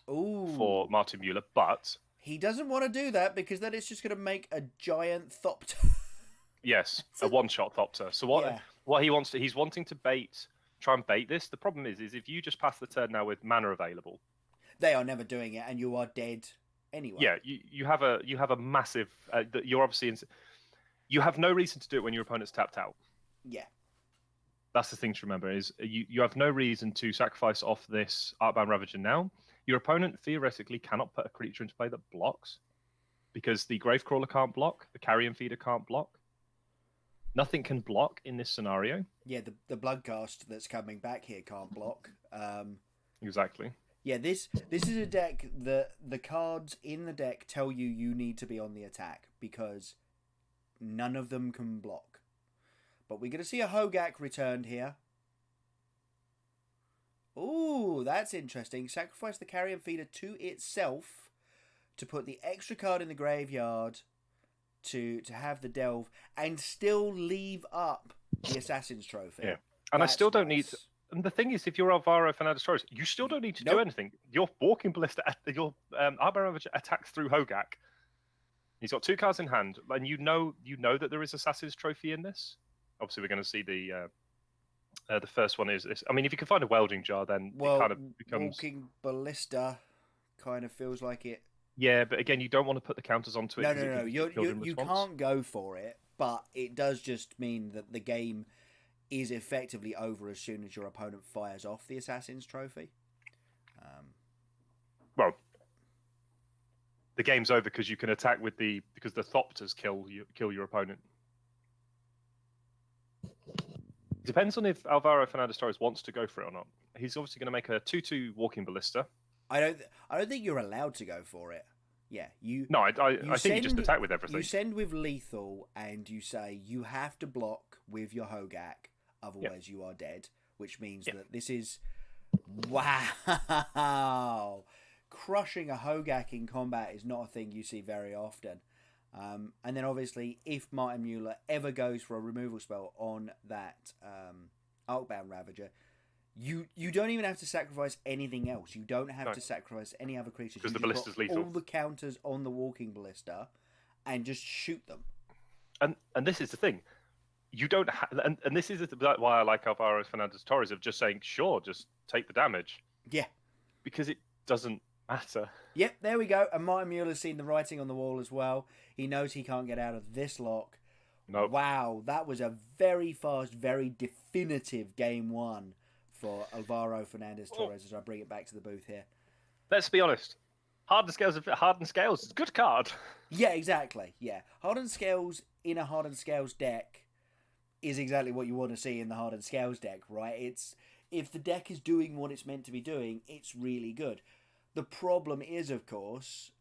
Ooh. For Martin Mueller, but he doesn't want to do that because then it's just going to make a giant Thopter. Yes, a one-shot Thopter. So what he wants to, he's wanting to try and bait this. The problem is if you just pass the turn now with mana available, they are never doing it, and you are dead anyway. Yeah, you have a massive. You're obviously you have no reason to do it when your opponent's tapped out. Yeah, that's the thing to remember is you have no reason to sacrifice off this Arcbound Ravager now. Your opponent theoretically cannot put a creature into play that blocks because the Gravecrawler can't block, the Carrion Feeder can't block. Nothing can block in this scenario. Yeah, the Bloodcast that's coming back here can't block. Exactly. Yeah, this is a deck that the cards in the deck tell you need to be on the attack because none of them can block. But we're going to see a Hogak returned here. Ooh, that's interesting. Sacrifice the Carrion Feeder to itself to put the extra card in the graveyard to have the delve and still leave up the Assassin's Trophy. Yeah, and I still don't need. And the thing is, if you're Alvaro Fernandez Torres, you still don't need to do anything. Your Walking Ballista, your Arcbound attacks through Hogak. He's got 2 cards in hand, and you know that there is Assassin's Trophy in this. Obviously, we're going to see the first one is this. I mean, if you can find a welding jar, then it kind of becomes Walking Ballista. Kind of feels like it. Yeah, but again, you don't want to put the counters onto it. No. You can't go for it, but it does just mean that the game is effectively over as soon as your opponent fires off the Assassin's Trophy. Well, the game's over because you can attack because the Thopters kill your opponent. Depends on if Alvaro Fernandez Torres wants to go for it or not. He's obviously going to make a 2/2 Walking Ballista. I don't think you're allowed to go for it. Yeah, I think you just attack with everything. You send with lethal, and you say you have to block with your Hogak, otherwise you are dead. Which means that this is crushing a Hogak in combat is not a thing you see very often. And then obviously, if Martin Mueller ever goes for a removal spell on that Arcbound Ravager, you don't even have to sacrifice anything else. You don't have to sacrifice any other creatures. Because the Ballista's lethal. All the counters on the Walking Ballista and just shoot them. And this is the thing. You don't and this is why I like Alvaro Fernandez Torres of just saying, sure, just take the damage. Yeah. Because it doesn't matter. Yep, there we go. And Martin Mueller's seen the writing on the wall as well. He knows he can't get out of this lock. Nope. Wow, that was a very fast, very definitive game one for Alvaro Fernandez Torres as I bring it back to the booth here. Let's be honest. Hardened Scales is a good card. Yeah, exactly. Yeah. Hardened Scales in a Hardened Scales deck is exactly what you want to see in the Hardened Scales deck, right? It's if the deck is doing what it's meant to be doing, it's really good. The problem is, of course,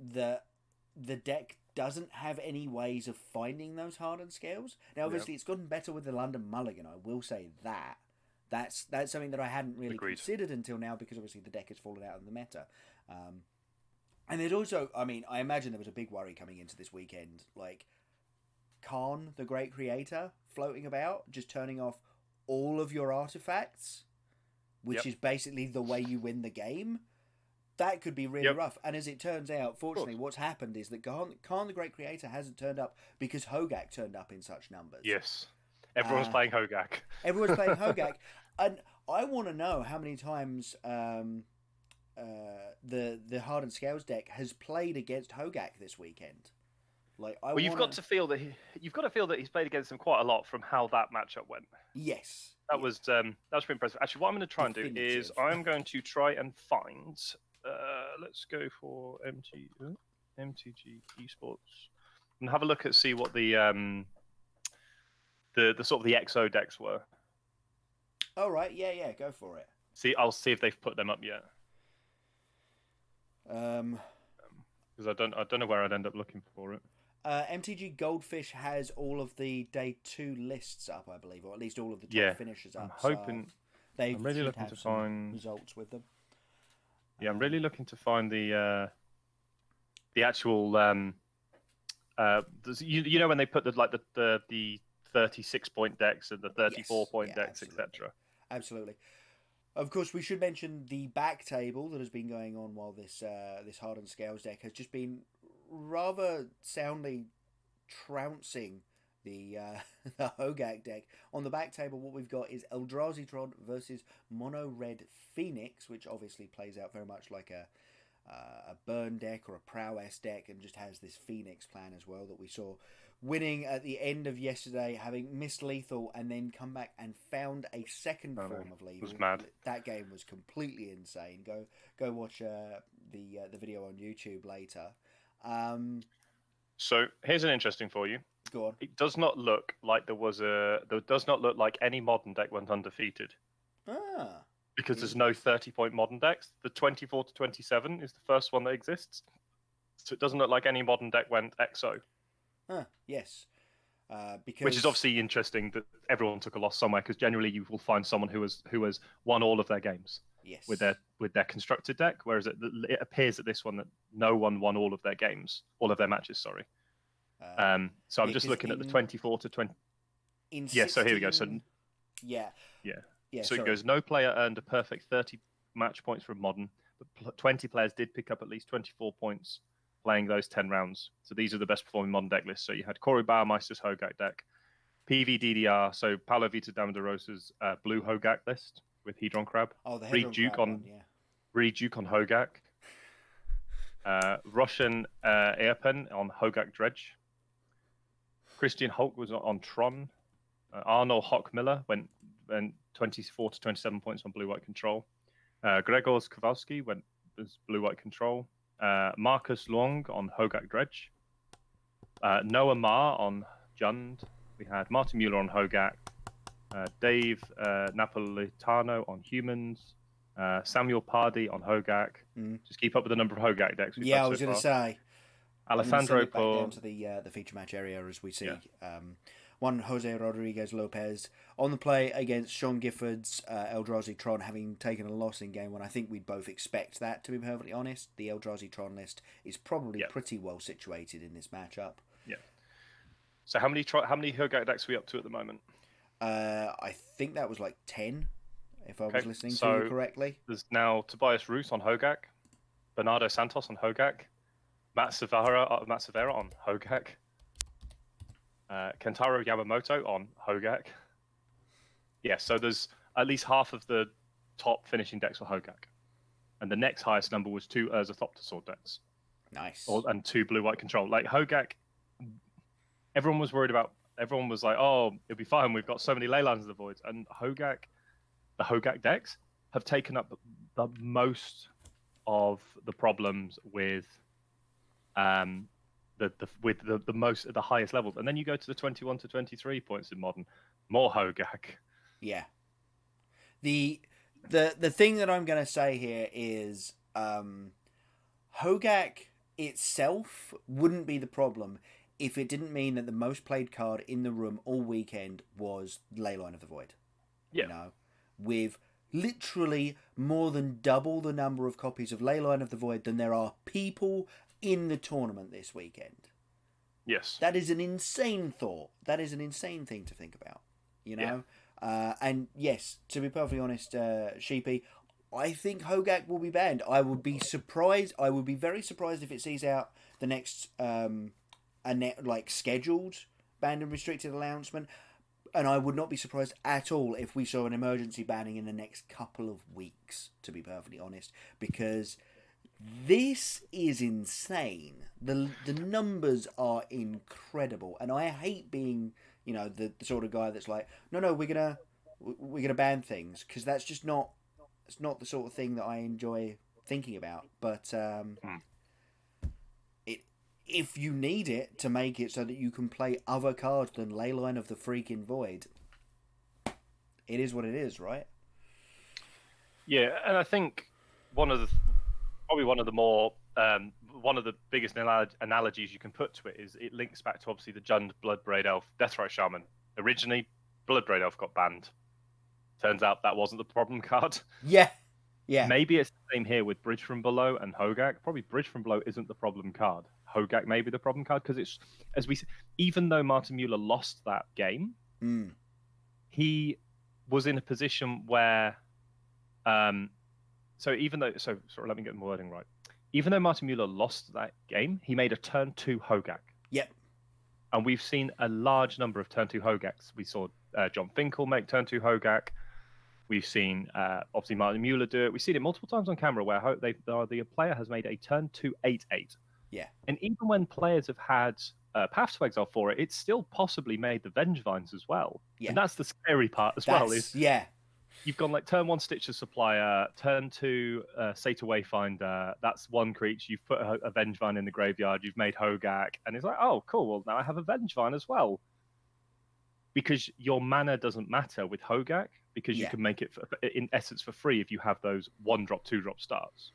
that the deck doesn't have any ways of finding those Hardened Scales. Now, obviously, it's gotten better with the London Mulligan, I will say that. That's something that I hadn't really Agreed. considered until now, because obviously the deck has fallen out of the meta. And there's also, I mean, I imagine there was a big worry coming into this weekend, like Khan, the great creator, floating about, just turning off all of your artifacts, which is basically the way you win the game. That could be really rough. And as it turns out, fortunately, what's happened is that Khan, the great creator, hasn't turned up because Hogak turned up in such numbers. Yes. Everyone's playing Hogak. Everyone's playing Hogak. And I want to know how many times the Hardened Scales deck has played against Hogak this weekend. You've got to feel that he's played against them quite a lot from how that matchup went. Yes, that was pretty impressive. Actually, what I'm going to try and do is I'm going to try and find. Let's go for MTG Esports and have a look at see what the sort of the XO decks were. Oh right, yeah, go for it. I'll see if they've put them up yet. Because I don't know where I'd end up looking for it. MTG Goldfish has all of the day 2 lists up, I believe, or at least all of the top finishers up. I'm hoping. I'm really looking to find results with them. Yeah, I'm really looking to find the actual. You know when they put the 36-point decks and the 34-point decks, etc. Absolutely. Of course, we should mention the back table that has been going on while this Hardened Scales deck has just been rather soundly trouncing the Hogak deck. On the back table, what we've got is Eldrazi Tron versus Mono Red Phoenix, which obviously plays out very much like a burn deck or a prowess deck, and just has this Phoenix plan as well that we saw winning at the end of yesterday, having missed lethal and then come back and found a second form of lethal. It was mad. That game was completely insane. Go watch the video on YouTube later. So here's an interesting for you. Go on. It does not look like there does not look like any modern deck went undefeated. Because there's no 30-point modern decks. The 24 to 27 is the first one that exists. So it doesn't look like any modern deck went XO. Yes. Because... Which is obviously interesting that everyone took a loss somewhere, because generally you will find someone who has won all of their games with their constructed deck, whereas it appears at this one that no one won all of their games, all of their matches. Sorry. So I'm just looking at the 24 to 20. So here we go. So so it goes, no player earned a perfect 30 match points from modern, but 20 players did pick up at least 24 points playing those 10 rounds. So these are the best performing modern deck lists. So you had Corey Baumeister's Hogak deck, PVDDR, so Paulo Vita Damaderosa's blue Hogak list with Hedron Crab. Oh, the Hedron Crab one, Reed Duke on Hogak. Russian Airpen on Hogak Dredge. Christian Hulk was on Tron. Arno Hock-Miller went 24 to 27 points on blue-white control. Gregors Kowalski went as blue-white control. Marcus Long on Hogak Dredge. Noah Ma on Jund. We had Martin Mueller on Hogak. Dave Napolitano on Humans. Samuel Pardy on Hogak. Just keep up with the number of Hogak decks. I was going to say. Alessandro back down to the feature match area as we see. One Jose Rodriguez Lopez on the play against Sean Gifford's Eldrazi Tron, having taken a loss in game one. I think we'd both expect that, to be perfectly honest. The Eldrazi Tron list is probably pretty well situated in this matchup. Yeah. So how many Hogak decks are we up to at the moment? I think that was like 10, if I was listening to you correctly. There's now Tobias Roos on Hogak, Bernardo Santos on Hogak, Matt Severa on Hogak, Kentaro Yamamoto on Hogak. So there's at least half of the top finishing decks for Hogak. And the next highest number was 2 Urza Thopter Sword decks. Nice. And 2 blue-white control. Like Hogak, everyone was like, oh, it'll be fine. We've got so many Leylands of the Voids. And the Hogak decks have taken up the most of the problems with the highest levels, and then you go to the 21 to 23 points in modern, more Hogak. Yeah. The thing that I'm going to say here is Hogak itself wouldn't be the problem if it didn't mean that the most played card in the room all weekend was Leyline of the Void. Yeah. You know, with literally more than double the number of copies of Leyline of the Void than there are people in the tournament this weekend. Yes. That is an insane thought. That is an insane thing to think about, you know? Yeah. And yes, to be perfectly honest, Sheepy, I think Hogak will be banned. I would be surprised. I would be very surprised if it sees out the next scheduled banned and restricted announcement. And I would not be surprised at all if we saw an emergency banning in the next couple of weeks, to be perfectly honest, because this is insane. The numbers are incredible, and I hate being, the sort of guy that's like, no, we're gonna ban things, because that's just not, it's not the sort of thing that I enjoy thinking about. But if you need it to make it so that you can play other cards than Leyline of the freaking Void, it is what it is, right? Yeah, and I think one of the biggest analogies you can put to it is it links back to obviously the Jund Bloodbraid Elf Deathray Shaman. Originally, Bloodbraid Elf got banned. Turns out that wasn't the problem card. Yeah. Maybe it's the same here with Bridge from Below and Hogak. Probably Bridge from Below isn't the problem card. Hogak may be the problem card because it's, even though Martin Mueller lost that game, he was in a position where, let me get my wording right. Even though Martin Mueller lost that game, he made a turn 2 Hogak. Yep. And we've seen a large number of turn 2 Hogaks. We saw John Finkel make turn 2 Hogak. We've seen, obviously, Martin Mueller do it. We've seen it multiple times on camera where the player has made a turn 2 8/8. Yeah. And even when players have had Path to Exile for it, it's still possibly made the Vengevines as well. Yeah. And that's the scary part as well. You've gone like turn 1 Stitcher Supplier, turn 2 Sata Wayfinder. That's one creature. You've put a Vengevine in the graveyard. You've made Hogak. And it's like, oh, cool. Well, now I have a Vengevine as well. Because your mana doesn't matter with Hogak, because you can make it, in essence, for free if you have those 1-drop, 2-drop starts.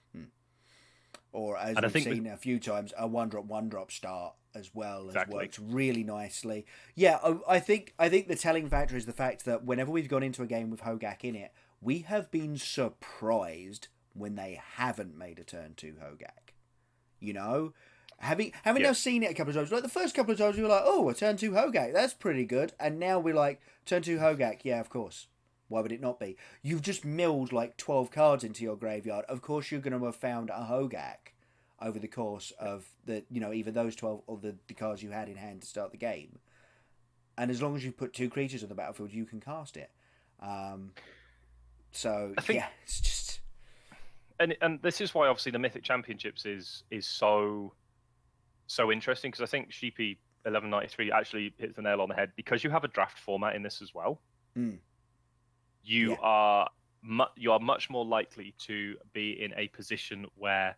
Or, as we've seen a few times, a 1-drop, 1-drop start as well has worked really nicely. Yeah, I think the telling factor is the fact that whenever we've gone into a game with Hogak in it, we have been surprised when they haven't made a turn 2 Hogak. You know? Having now seen it a couple of times, like the first couple of times we were like, oh, a turn 2 Hogak, that's pretty good. And now we're like, turn 2 Hogak, yeah, of course. Why would it not be? You've just milled like 12 cards into your graveyard. Of course you're going to have found a Hogak over the course of either those 12 or the cards you had in hand to start the game. And as long as you put 2 creatures on the battlefield, you can cast it. It's just... And this is why obviously the Mythic Championships is so interesting, because I think Sheepy 1193 actually hits the nail on the head, because you have a draft format in this as well. You are much more likely to be in a position where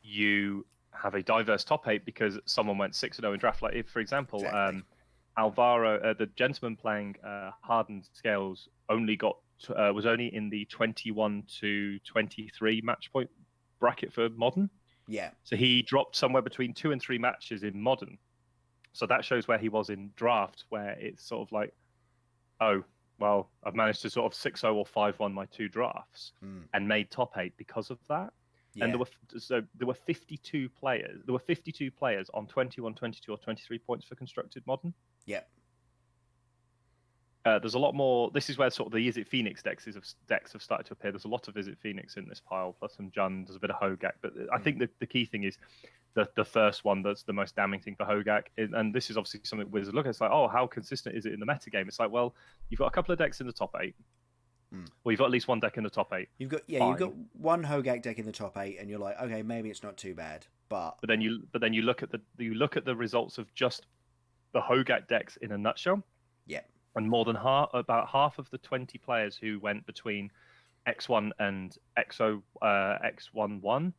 you have a diverse top 8 because someone went 6-0 in draft. Like, if, for example, Alvaro, the gentleman playing Hardened Scales, was only in the 21 to 23 match point bracket for Modern. Yeah. So he dropped somewhere between 2 and 3 matches in Modern. So that shows where he was in draft, where it's sort of like, oh, well, I've managed to sort of 6-0 or 5-1 my 2 drafts and made top 8 because of that. Yeah. And there were 52 players. There were 52 players on 21, 22, or 23 points for constructed Modern. Yep. There's a lot more. This is where sort of the Is It Phoenix decks have started to appear. There's a lot of Is It Phoenix in this pile, plus some Jund. There's a bit of Hogak, but I think the key thing is the first one that's the most damning thing for Hogak. And this is obviously something Wizards look at. It's like, oh, how consistent is it in the metagame? It's like, well, you've got a couple of decks in the top 8. Well, you've got at least one deck in the top 8. You've got one Hogak deck in the top 8, and you're like, okay, maybe it's not too bad. But then you look at the results of just the Hogak decks in a nutshell. Yeah. And about half of the 20 players who went between X1 and X11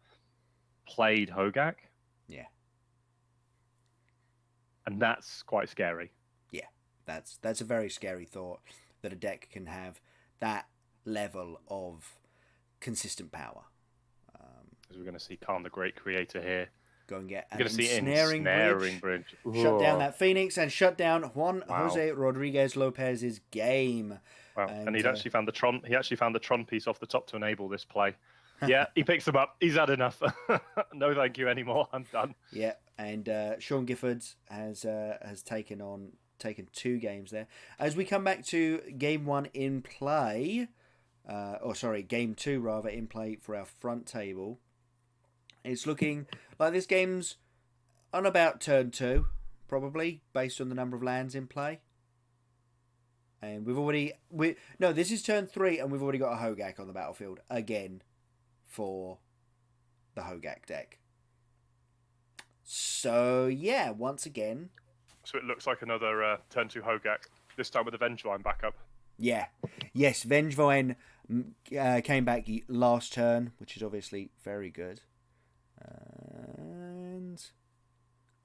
played Hogak. Yeah. And that's quite scary. Yeah, that's a very scary thought, that a deck can have that level of consistent power. As we're going to see Khan the Great Creator here Go and get an You're going to see ensnaring bridge. Bridge. Shut down that Phoenix and shut down Juan Wow. Jose Rodriguez Lopez's game. Wow. And he'd actually found the Tron. He actually found the Tron piece off the top to enable this play. Yeah, he picks them up. He's had enough. No, thank you anymore. I'm done. Yeah, and Sean Giffords has taken 2 games there. As we come back to game 1 in play, game 2 rather in play for our front table. It's looking like this game's on about turn 2, probably, based on the number of lands in play. And this is turn 3, and we've already got a Hogak on the battlefield again for the Hogak deck. So yeah, once again. So it looks like another turn 2 Hogak, this time with a Vengevine backup. Yeah. Yes, Vengevine came back last turn, which is obviously very good. And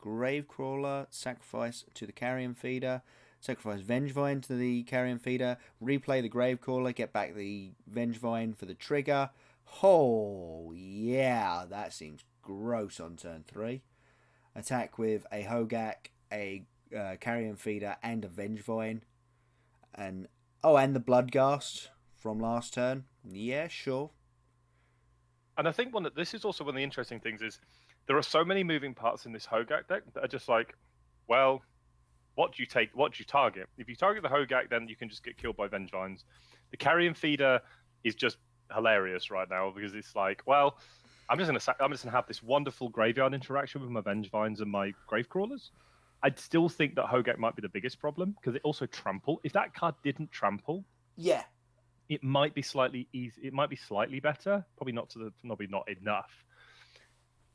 Gravecrawler, sacrifice to the Carrion Feeder. Sacrifice Vengevine to the Carrion Feeder. Replay the Gravecrawler, get back the Vengevine for the trigger. Oh, yeah, that seems gross on turn 3. Attack with a Hogak, a Carrion Feeder, and a Vengevine. And the Bloodghast from last turn. Yeah, sure. And I think this is also one of the interesting things is there are so many moving parts in this Hogak deck that are just like, well, what do you target? If you target the Hogak, then you can just get killed by Vengevines. The Carrion Feeder is just hilarious right now because it's like, well, I'm just gonna have this wonderful graveyard interaction with my Vengevines and my Gravecrawlers. I'd still think that Hogak might be the biggest problem because it also trample. If that card didn't trample, yeah, it might be slightly easy. It might be slightly better. Probably not not enough.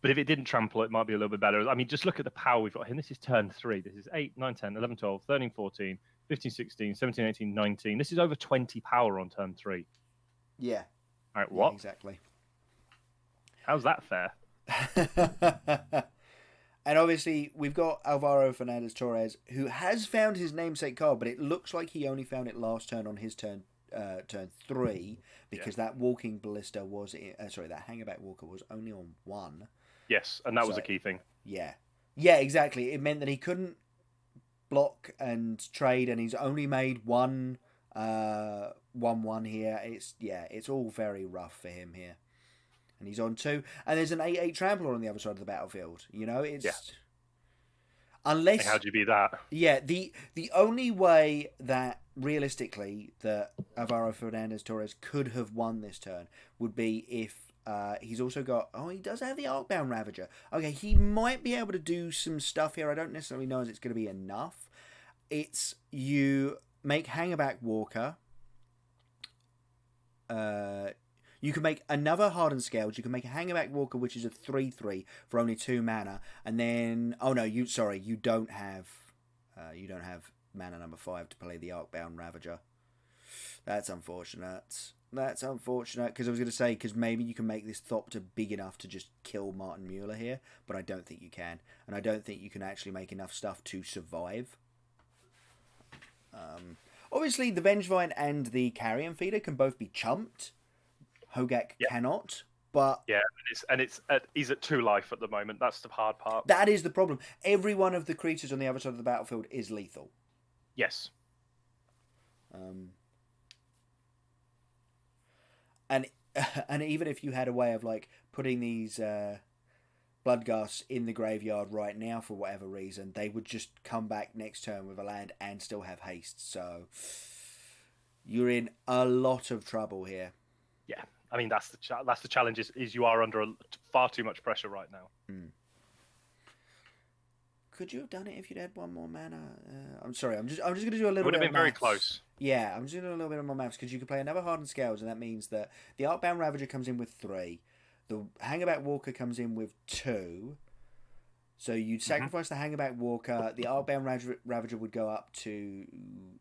But if it didn't trample, it might be a little bit better. I mean, just look at the power we've got here. This is turn 3. This is 8, 9, 10, 11, 12, 13, 14, 15, 16, 17, 18, 19. This is over 20 power on turn 3. Yeah. All right, what? Yeah, exactly. How's that fair? And obviously, we've got Alvaro Fernandez-Torres, who has found his namesake card, but it looks like he only found it last turn on his turn 3, because that Walking Ballista was... that Hangerback Walker was only on 1. Yes, and that was a key thing. Yeah. Yeah, exactly. It meant that he couldn't block and trade, and he's only made 1 here. It's all very rough for him here. And he's on 2. And there's an 8/8 Trampler on the other side of the battlefield. You know, it's... Yeah. Unless... How'd you beat that? Yeah, the only way that, realistically, that Alvaro Fernandez-Torres could have won this turn would be if he's also got... Oh, he does have the Arcbound Ravager. Okay, he might be able to do some stuff here. I don't necessarily know if it's going to be enough. It's you make Hangerback Walker... you can make another Hardened Scales. You can make a Hangerback Walker, which is a 3/3 for only 2 mana, and then you don't have mana number 5 to play the Arcbound Ravager. That's unfortunate. Because I was going to say because maybe you can make this Thopter big enough to just kill Martin Mueller here, but I don't think you can, and I don't think you can actually make enough stuff to survive. Obviously, the Vengevine and the Carrion Feeder can both be chumped. Hogak cannot, but... Yeah, he's at 2 life at the moment. That's the hard part. That is the problem. Every one of the creatures on the other side of the battlefield is lethal. Yes. And even if you had a way of like putting these Bloodghasts in the graveyard right now for whatever reason, they would just come back next turn with a land and still have haste. So you're in a lot of trouble here. Yeah. I mean, that's the challenge is you are under far too much pressure right now. Could you have done it if you'd had 1 more mana? I'm sorry, I'm just going to do a little bit. It would have been very maths. Close. Yeah, I'm just going to do a little bit more maths because you could play another Hardened Scales, and that means that the Arcbound Ravager comes in with 3, the Hangerback Walker comes in with 2. So you'd sacrifice the Hangerback Walker. The Arcbound Ravager would go up to...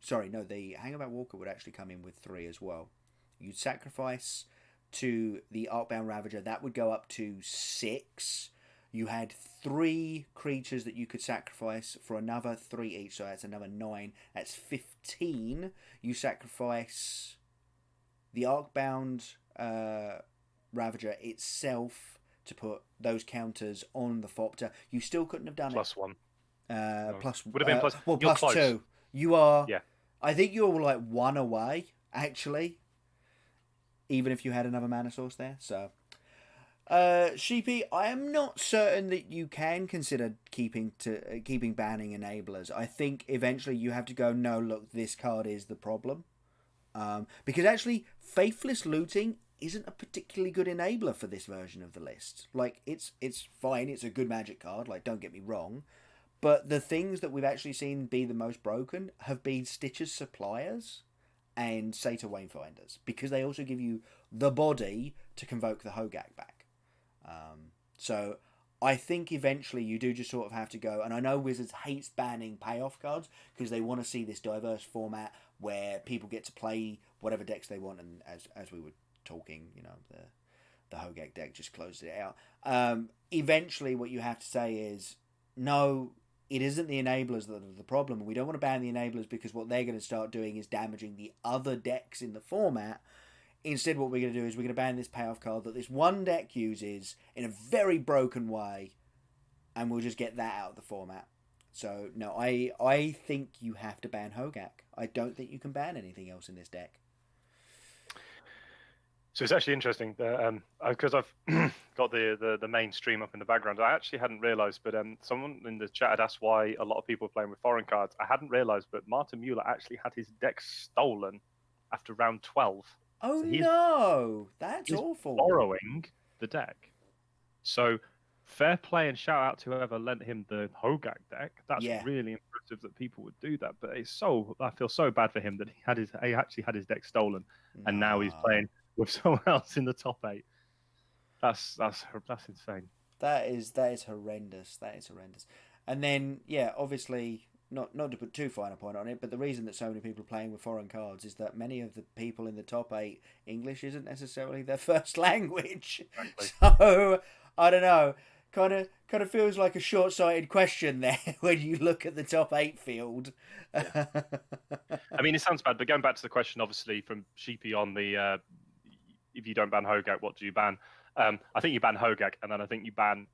Sorry, no, the Hangerback Walker would actually come in with 3 as well. You'd sacrifice to the Arcbound Ravager. That would go up to 6. You had 3 creatures that you could sacrifice for another 3 each. So that's another 9. That's 15. You sacrifice the Arcbound Ravager itself to put those counters on the Thopter. You still couldn't have done +1. it. Plus, would have been plus. well, You're plus close. 2. You are. Yeah. I think you're like 1 away, actually. Even if you had another mana source there, so. Sheepy, I am not certain that you can consider keeping banning enablers. I think eventually you have to go, no, look, this card is the problem. Because actually, Faithless Looting isn't a particularly good enabler for this version of the list. Like, it's fine, it's a good Magic card, like, don't get me wrong. But the things that we've actually seen be the most broken have been Stitcher's Suppliers and Satyr Wayfinders, because they also give you the body to convoke the Hogak back. So I think eventually you do just sort of have to go, and I know Wizards hates banning payoff cards because they want to see this diverse format where people get to play whatever decks they want, and as we were talking, you know, the Hogak deck just closed it out. Eventually what you have to say is, no, it isn't the enablers that are the problem. We don't want to ban the enablers because what they're going to start doing is damaging the other decks in the format. Instead, what we're going to do is we're going to ban this payoff card that this one deck uses in a very broken way, and we'll just get that out of the format. So, no, I think you have to ban Hogak. I don't think you can ban anything else in this deck. So it's actually interesting because I've got the main stream up in the background. I actually hadn't realised, but someone in the chat had asked why a lot of people are playing with foreign cards. I hadn't realised, but Martin Mueller actually had his deck stolen after round 12. Oh, so no! That's awful. Borrowing the deck. So fair play and shout out to whoever lent him the Hogak deck. That's really impressive that people would do that. But I feel so bad for him that he actually had his deck stolen, and now he's playing with someone else in the top 8. That's insane. That is horrendous. That is horrendous. And then obviously, not to put too fine a point on it, but the reason that so many people are playing with foreign cards is that many of the people in the top 8, English isn't necessarily their first language. Exactly. So I don't know. Kind of feels like a short-sighted question there when you look at the top 8 field. Yeah. I mean, it sounds bad, but going back to the question, obviously from Sheepy on the if you don't ban Hogak, what do you ban? I think you ban Hogak, and then I think you ban.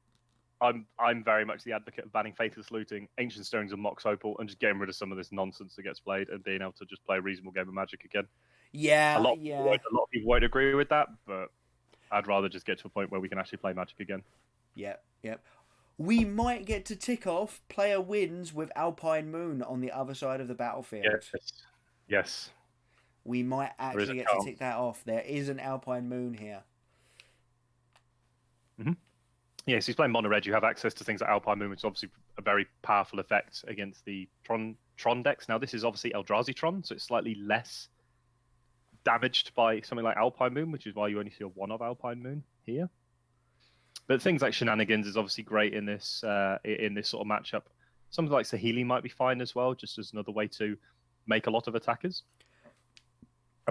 I'm very much the advocate of banning Faithless Looting, Ancient Stirrings, and Mox Opal, and just getting rid of some of this nonsense that gets played, and being able to just play a reasonable game of Magic again. Yeah, a lot of people won't agree with that, but I'd rather just get to a point where we can actually play Magic again. Yep. We might get to tick off player wins with Alpine Moon on the other side of the battlefield. Yes. We might actually get to tick that off. There is an Alpine Moon here. Mm-hmm. Yeah, so he's playing Mono Red. You have access to things like Alpine Moon, which is obviously a very powerful effect against the Tron decks. Now, this is obviously Eldrazi Tron, so it's slightly less damaged by something like Alpine Moon, which is why you only see a 1 of Alpine Moon here. But things like Shenanigans is obviously great in this sort of matchup. Something like Saheeli might be fine as well, just as another way to make a lot of attackers.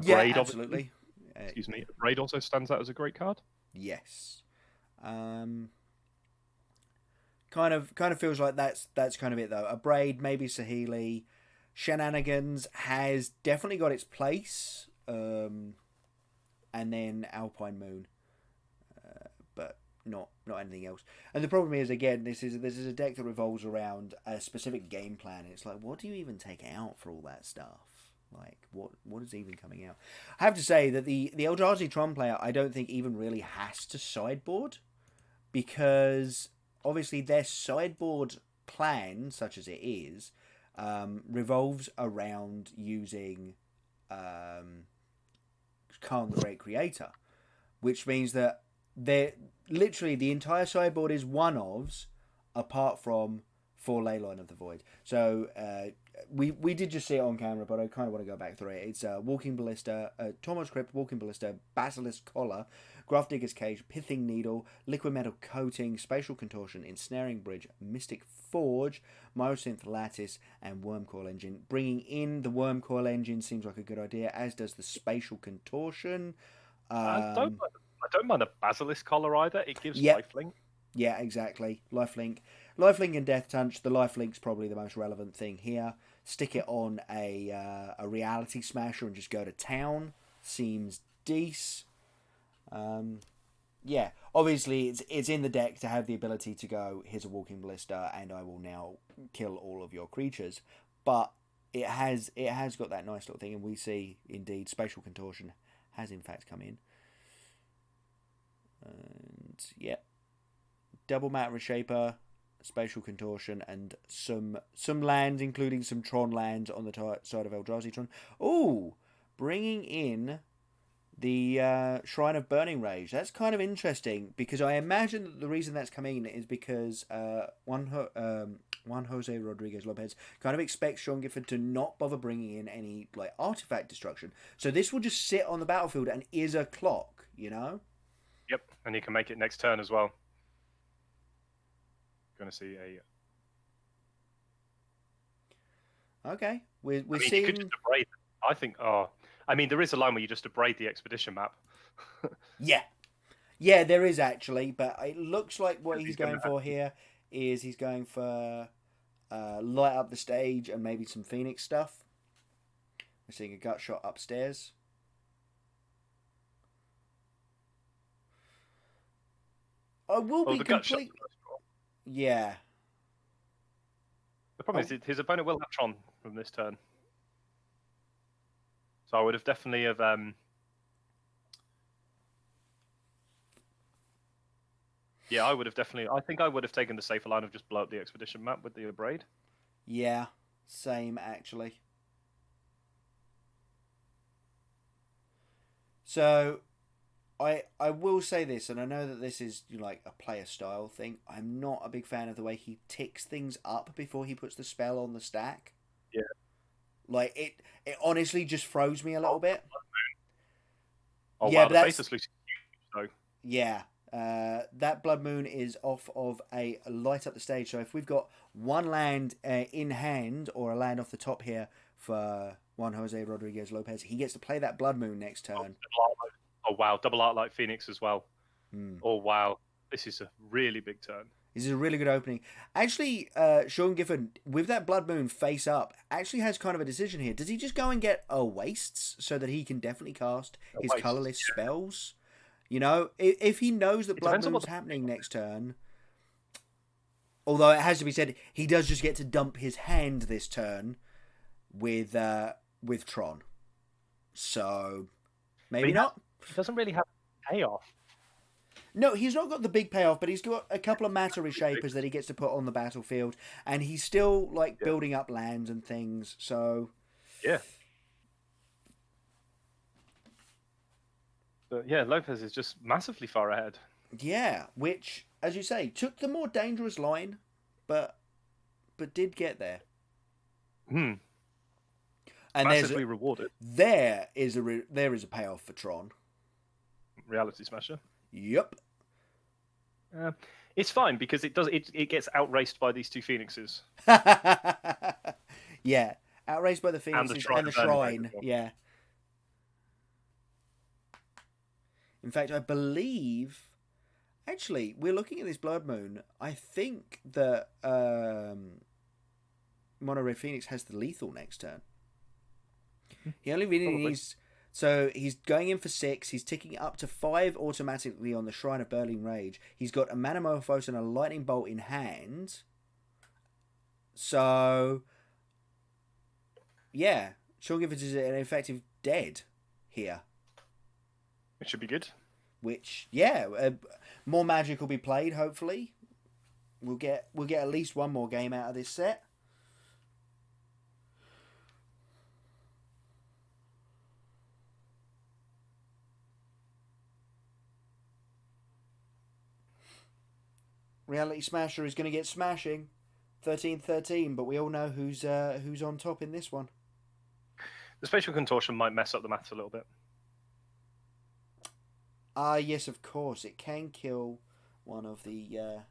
Braid, absolutely. Excuse me. A Braid also stands out as a great card. Yes. Kind of feels like that's kind of it though. A Braid, maybe Saheeli. Shenanigans has definitely got its place. And then Alpine Moon. But not anything else. And the problem is, again, this is a deck that revolves around a specific game plan. It's like, what do you even take out for all that stuff? Like, what is even coming out? I have to say that the Eldrazi Tron player, I don't think even really has to sideboard, because obviously their sideboard plan, such as it is, revolves around using Khan the Great Creator, which means that they're literally the entire sideboard is one-ofs, apart from for Leyline of the Void. So we did just see it on camera, but I kind of want to go back through it. It's Walking Ballista, Tormod's Crypt, Walking Ballista, Basilisk Collar, Grafdigger's Cage, Pithing Needle, Liquid Metal Coating, Spatial Contortion, Ensnaring Bridge, Mystic Forge, Myosynth Lattice, and Wormcoil Engine. Bringing in the Wormcoil Engine seems like a good idea, as does the Spatial Contortion. I don't mind a Basilisk Collar either. It gives lifelink. Yeah, exactly. Lifelink and Death Touch. The Lifelink's probably the most relevant thing here. Stick it on a Reality Smasher and just go to town. Seems decent. Yeah, obviously it's in the deck to have the ability to go, here's a walking ballista, and I will now kill all of your creatures. But it has got that nice little thing, and we see indeed spatial contortion has in fact come in. And yeah, double matter reshaper, spatial contortion, and some lands, including some Tron lands on the side of Eldrazi Tron. Oh, bringing in the Shrine of Burning Rage. That's kind of interesting because I imagine that the reason that's coming is because Juan Jose Rodriguez Lopez kind of expects Sean Gifford to not bother bringing in any like artifact destruction. So this will just sit on the battlefield and is a clock, you know? Yep, and you can make it next turn as well. Going to see a. Okay, we're I mean, seeing. you could just abrade. I think. Oh, I mean, there is a line where you just abrade the expedition map. Yeah, there is actually, but it looks like what he's going for here is he's going for light up the stage and maybe some Phoenix stuff. We're seeing a gut shot upstairs. I will be complete. Yeah. The problem is his opponent will have Tron from this turn, so I would have definitely have. Yeah, I would have definitely. I think I would have taken the safer line of just blow up the expedition map with the abrade. Yeah, same actually. So, I will say this, and I know that this is like a player style thing. I'm not a big fan of the way he ticks things up before he puts the spell on the stack. Yeah. Like it honestly just throws me a little bit. Oh yeah, wow, the faceless looks huge though. Yeah. That Blood Moon is off of a light up the stage. So if we've got one land in hand or a land off the top here for Juan Jose Rodriguez Lopez, he gets to play that Blood Moon next turn. Oh wow, double art like Phoenix as well. Hmm. Oh wow, this is a really big turn. This is a really good opening. Actually, Sean Gifford, with that Blood Moon face up, actually has kind of a decision here. Does he just go and get a Wastes so that he can definitely cast his colorless spells? You know, if he knows that Blood Moon's happening next turn, although it has to be said, he does just get to dump his hand this turn with Tron. So maybe not. He doesn't really have payoff. No, he's not got the big payoff, but he's got a couple of matter reshapers that he gets to put on the battlefield, and he's still like building up lands and things. So yeah. But yeah, Lopez is just massively far ahead. Yeah, which, as you say, took the more dangerous line, but did get there. Hmm. And massively rewarded. There is a payoff for Tron. Reality Smasher. Yep. It's fine because it gets outraced by these two Phoenixes. Yeah, outraced by the Phoenixes and the Shrine. Yeah. In fact, I believe, actually, we're looking at this Blood Moon. I think that Mono Red Phoenix has the lethal next turn. He only really needs. So he's going in for 6. He's ticking up to 5 automatically on the Shrine of Burning Rage. He's got a Manamorphose and a Lightning Bolt in hand. So, yeah, Sean Gifford is an effective dead here. It should be good. Which, yeah, more Magic will be played. Hopefully, we'll get at least one more game out of this set. Reality Smasher is going to get smashing, 13-13, but we all know who's on top in this one. The spatial contortion might mess up the maths a little bit. Yes, of course. It can kill one of the...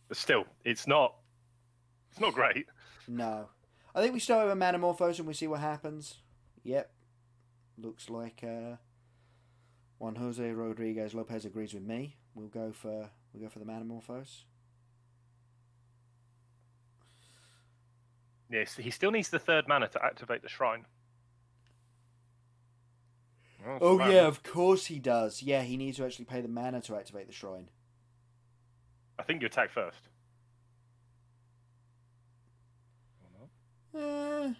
But still, it's not great. No. I think we start with a Manamorphose and we see what happens. Yep. Looks like Juan Jose Rodriguez Lopez agrees with me. We'll go for the Manamorphose. Yes, he still needs the 3rd mana to activate the Shrine. Well, Oh slam. yeah, of course he does. Yeah, he needs to actually pay the mana to activate the shrine. I think you attack first. Uh,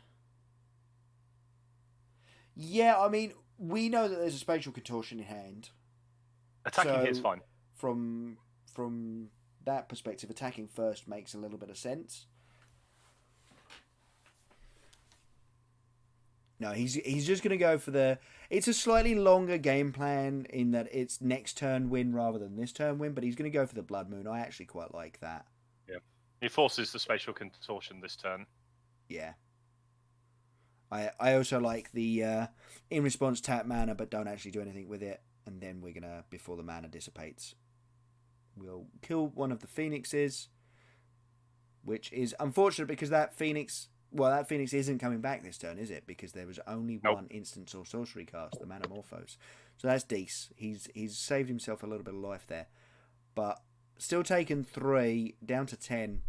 yeah, I mean, we know that there's a spatial contortion in hand. Attacking here is So fine. from that perspective, attacking first makes a little bit of sense. No, he's just going to go for the... It's a slightly longer game plan in that it's next turn win rather than this turn win, but he's going to go for the Blood Moon. I actually quite like that. Yeah. He forces the spatial contortion this turn. Yeah. I also like the in response tap mana, but don't actually do anything with it. And then we're going to, before the mana dissipates, we'll kill one of the Phoenixes, which is unfortunate because that Phoenix... Well, that Phoenix isn't coming back this turn, is it? Because there was only one instant or sorcery cast, the Manamorphose. So that's decent. He's saved himself a little bit of life there. But still taking 3, down to 10.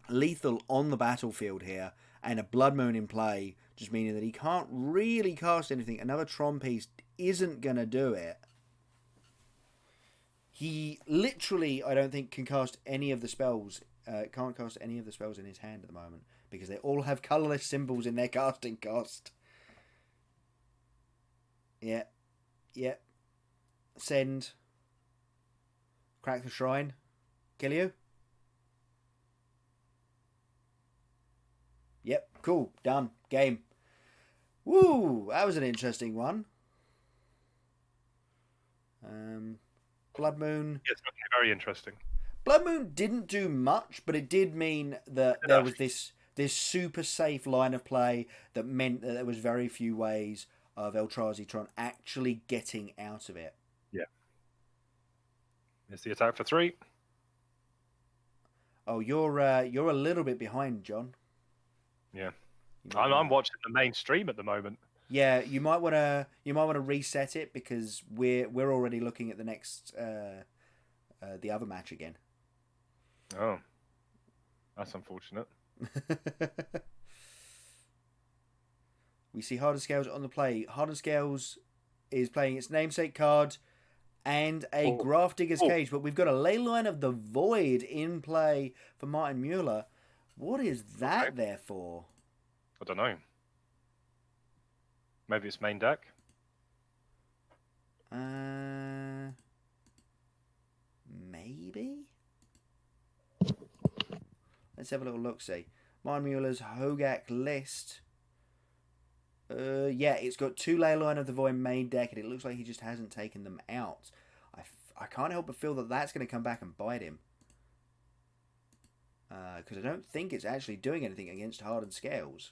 Lethal on the battlefield here, and a Blood Moon in play, just meaning that he can't really cast anything. Another Tron piece isn't going to do it. He literally, I don't think, can cast any of the spells. Can't cast any of the spells in his hand at the moment, because they all have colourless symbols in their casting cost. Yeah. Yeah. Send. Crack the shrine. Kill you. Yep. Cool. Done. Game. Woo! That was an interesting one. Blood Moon. Yes, very interesting. Blood Moon didn't do much, but it did mean that there was this super safe line of play that meant that there was very few ways of Eldrazi Tron actually getting out of it. Yeah. Here's the attack for 3. Oh, you're a little bit behind, John. Yeah. I'm watching the main stream at the moment. Yeah, you might want to reset it because we're already looking at the next the other match again. Oh, that's unfortunate. We see Hardened Scales on the play. Hardened Scales is playing its namesake card and a Graph Digger's Cage, but we've got a Leyline of the Void in play for Martin Mueller. What is that there for? I don't know. Maybe it's main deck? Maybe? Let's have a little look-see. Martin Mueller's Hogak list. Yeah, it's got 2 Leyline of the Void main deck, and it looks like he just hasn't taken them out. I can't help but feel that that's going to come back and bite him. Because I don't think it's actually doing anything against Hardened Scales.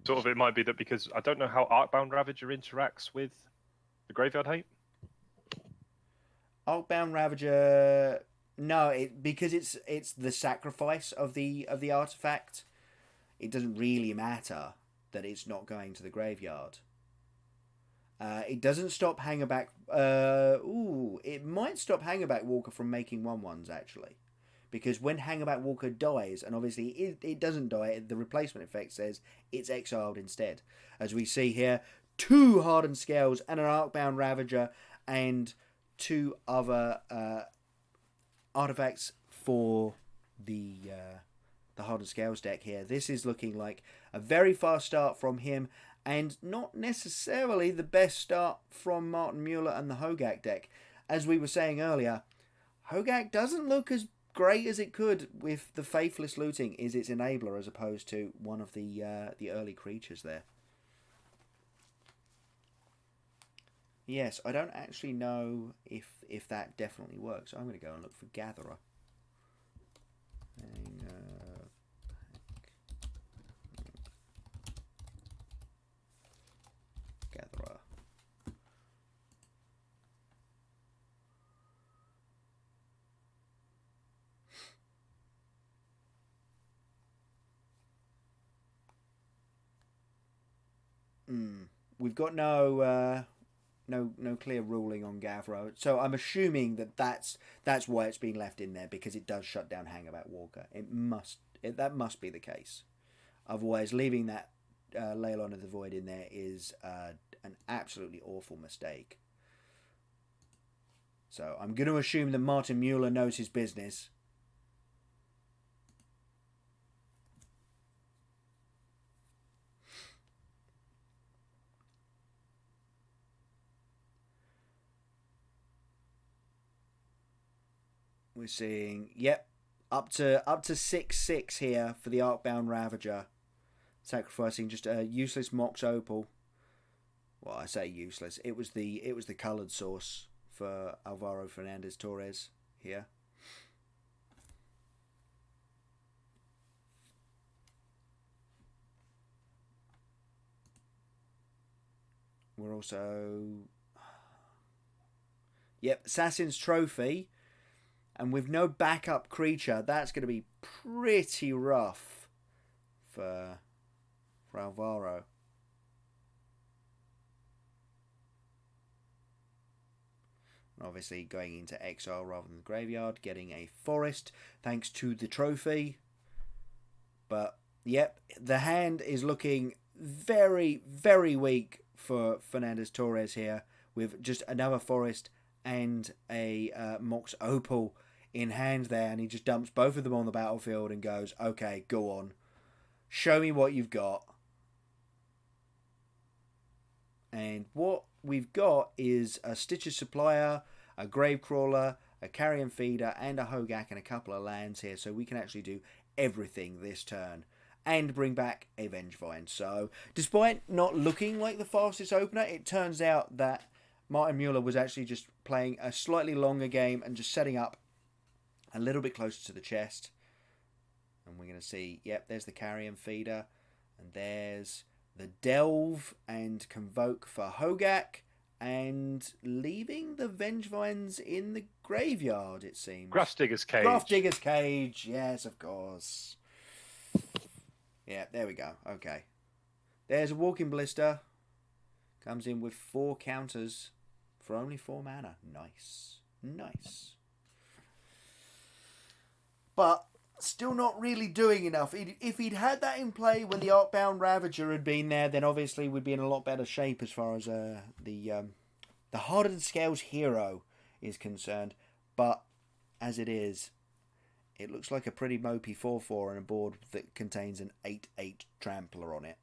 Sort of, it might be that because I don't know how Arcbound Ravager interacts with the Graveyard Hate. Arcbound Ravager, no, because it's the sacrifice of the artifact. It doesn't really matter that it's not going to the graveyard. It doesn't stop Hangerback. It might stop Hangerback Walker from making 1/1s actually. Because when Hangerback Walker dies, and obviously it doesn't die, the replacement effect says it's exiled instead. As we see here, 2 Hardened Scales and an Arcbound Ravager and 2 other artifacts for the Hardened Scales deck here. This is looking like a very fast start from him, and not necessarily the best start from Martin Mueller and the Hogak deck. As we were saying earlier, Hogak doesn't look as great as it could with the Faithless Looting is its enabler as opposed to one of the early creatures there. Yes, I don't actually know if that definitely works. I'm going to go and look for Gatherer. Gatherer. We've got no no clear ruling on Gavro. So I'm assuming that's why it's been left in there, because it does shut down Hangabout Walker. That must be the case. Otherwise, leaving that Leylon of the Void in there is an absolutely awful mistake. So I'm going to assume that Martin Mueller knows his business. We're seeing, yep, up to 6/6 here for the Arcbound Ravager, sacrificing just a useless Mox Opal. Well, I say useless. It was the coloured source for Alvaro Fernandez Torres here. We're also, yep, Assassin's Trophy. And with no backup creature, that's going to be pretty rough for Alvaro. And obviously going into exile rather than the graveyard, getting a forest thanks to the trophy. But, yep, the hand is looking very, very weak for Fernandez Torres here, with just another forest and a Mox Opal in hand there, and he just dumps both of them on the battlefield and goes, okay, go on, show me what you've got. And what we've got is a Stitcher Supplier, a Gravecrawler, a Carrion Feeder, and a Hogak, and a couple of lands here, so we can actually do everything this turn and bring back a Vengevine. So despite not looking like the fastest opener, it turns out that Martin Mueller was actually just playing a slightly longer game and just setting up a little bit closer to the chest. And we're going to see, yep, there's the Carrion Feeder, and there's the Delve and Convoke for Hogak, and leaving the Vengevines in the graveyard, it seems. Grafdigger's Cage. Grafdigger's Cage, yes, of course. Yeah, there we go. Okay. There's a Walking Ballista. Comes in with 4 counters for only 4 mana. Nice. Nice. But still not really doing enough. If he'd had that in play when the Arcbound Ravager had been there, then obviously we'd be in a lot better shape as far as the Hardened Scales hero is concerned. But as it is, it looks like a pretty mopey 4/4 on a board that contains an 8/8 trampler on it.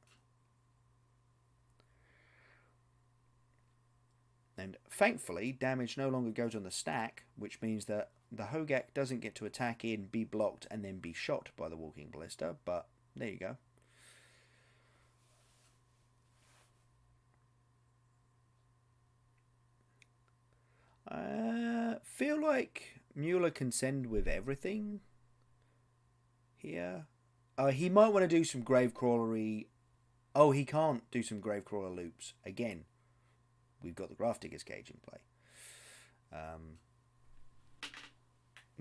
And thankfully, damage no longer goes on the stack, which means that the Hogak doesn't get to attack in, be blocked, and then be shot by the Walking Ballista. But there you go. I feel like Mueller can send with everything here. He might want to do some Gravecrawlery. Oh, he can't do some Gravecrawler loops. Again, we've got the Grafdigger's Cage in play.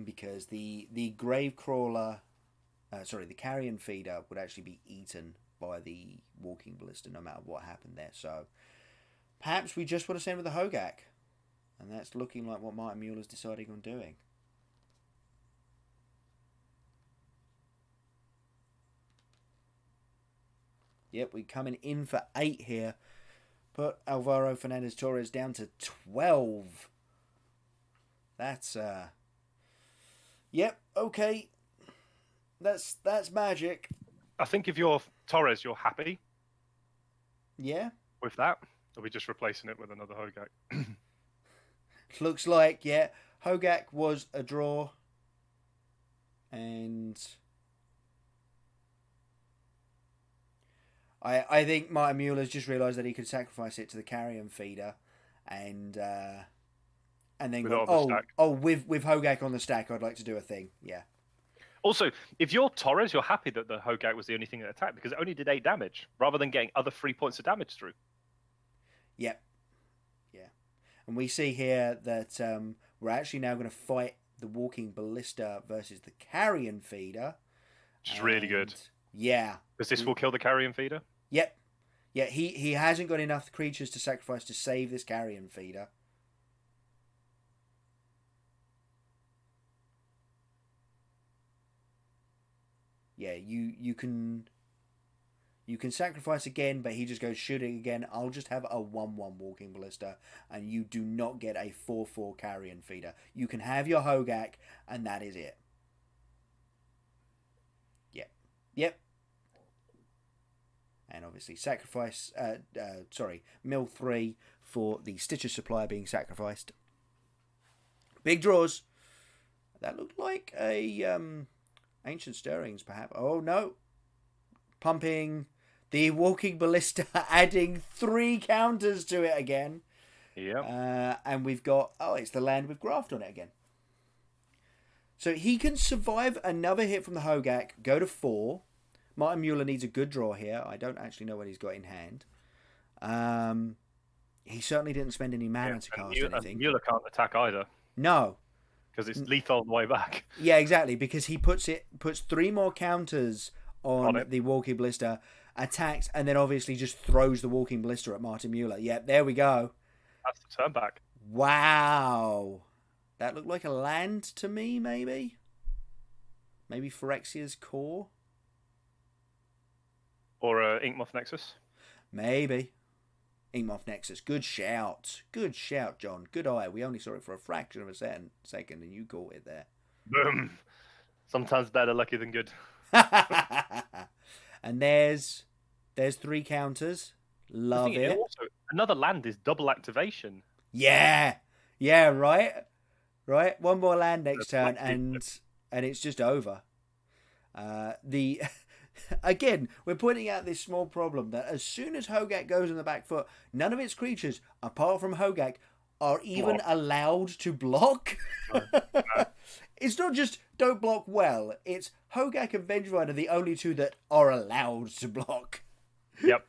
Because the Gravecrawler, the Carrion Feeder would actually be eaten by the Walking Ballista no matter what happened there. So perhaps we just want to send with the Hogak. And that's looking like what Martin Mueller's deciding on doing. Yep, we're coming in for 8 here. Put Alvaro Fernandez Torres down to 12. That's yep, okay. That's magic. I think if you're Torres, you're happy. Yeah. With that? Or are we just replacing it with another Hogak? Looks like, yeah, Hogak was a draw. And I think Martin Mueller's just realised that he could sacrifice it to the Carrion Feeder, and then go, with Hogak on the stack, I'd like to do a thing. Yeah. Also, if you're Torres, you're happy that the Hogak was the only thing that attacked because it only did 8 damage, rather than getting other 3 points of damage through. Yep. Yeah. And we see here that we're actually now going to fight the Walking Ballista versus the Carrion Feeder. Which is really good. Yeah. Because this will kill the Carrion Feeder? Yep. Yeah, he hasn't got enough creatures to sacrifice to save this carrion feeder. Yeah, you can sacrifice again, but he just goes shooting again. I'll just have a 1/1 Walking Ballista, and you do not get a 4/4 carrion feeder. You can have your Hogak, and that is it. Yep. And obviously sacrifice, mill 3 for the Stitcher Supply being sacrificed. Big draws. That looked like a Ancient Stirrings, perhaps. Oh, no. Pumping the Walking Ballista, adding 3 counters to it again. Yeah. And we've got, it's the land with Graft on it again. So he can survive another hit from the Hogak, go to 4. Martin Mueller needs a good draw here. I don't actually know what he's got in hand. He certainly didn't spend any mana to cast anything. Mueller can't attack either. No. Because it's lethal on the way back. Yeah, exactly. Because he puts 3 more counters on the Walking Ballista, attacks, and then obviously just throws the Walking Ballista at Martin Mueller. Yep, there we go. That's the turn back. Wow. That looked like a land to me, maybe? Maybe Phyrexia's Core? Or Inkmoth Nexus? Maybe. Inkmoth Nexus. Good shout. Good shout, John. Good eye. We only saw it for a fraction of a second, and you caught it there. Boom. Sometimes better lucky than good. And there's 3 counters. Love it. Also, another land is double activation. Yeah. Yeah, right? Right? One more land next turn, and it's just over. Again, we're pointing out this small problem that as soon as Hogak goes on the back foot, none of its creatures, apart from Hogak, are even allowed to block. It's not just don't block well. It's Hogak and Vengevine are the only 2 that are allowed to block. Yep.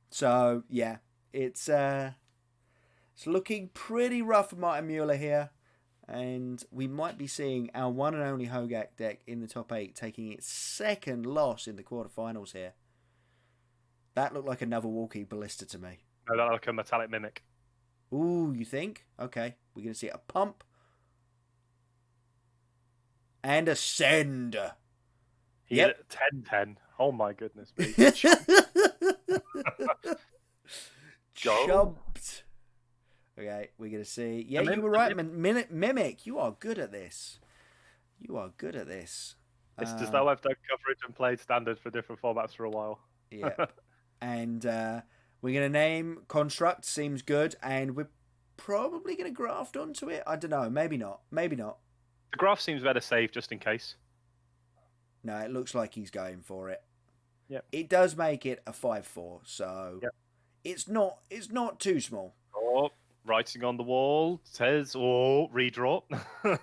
So, yeah. It's looking pretty rough for Martin Mueller here. And we might be seeing our one and only Hogak deck in the top 8 taking its 2nd loss in the quarterfinals here. That looked like another Walking Ballista to me. No, that looked like a Metallic Mimic. Ooh, you think? Okay. We're going to see a pump. And a send. He hit 10-10. Oh my goodness me. Jumped. Okay, we're going to see. Yeah, you were right. Mimic, you are good at this. It's just that I've done coverage and played Standard for different formats for a while. Yeah. And we're going to name Construct. Seems good. And we're probably going to graft onto it. I don't know. Maybe not. The graft seems better saved just in case. No, it looks like he's going for it. Yeah. It does make it a 5/4, so it's not too small. Oh, writing on the wall says, redraw.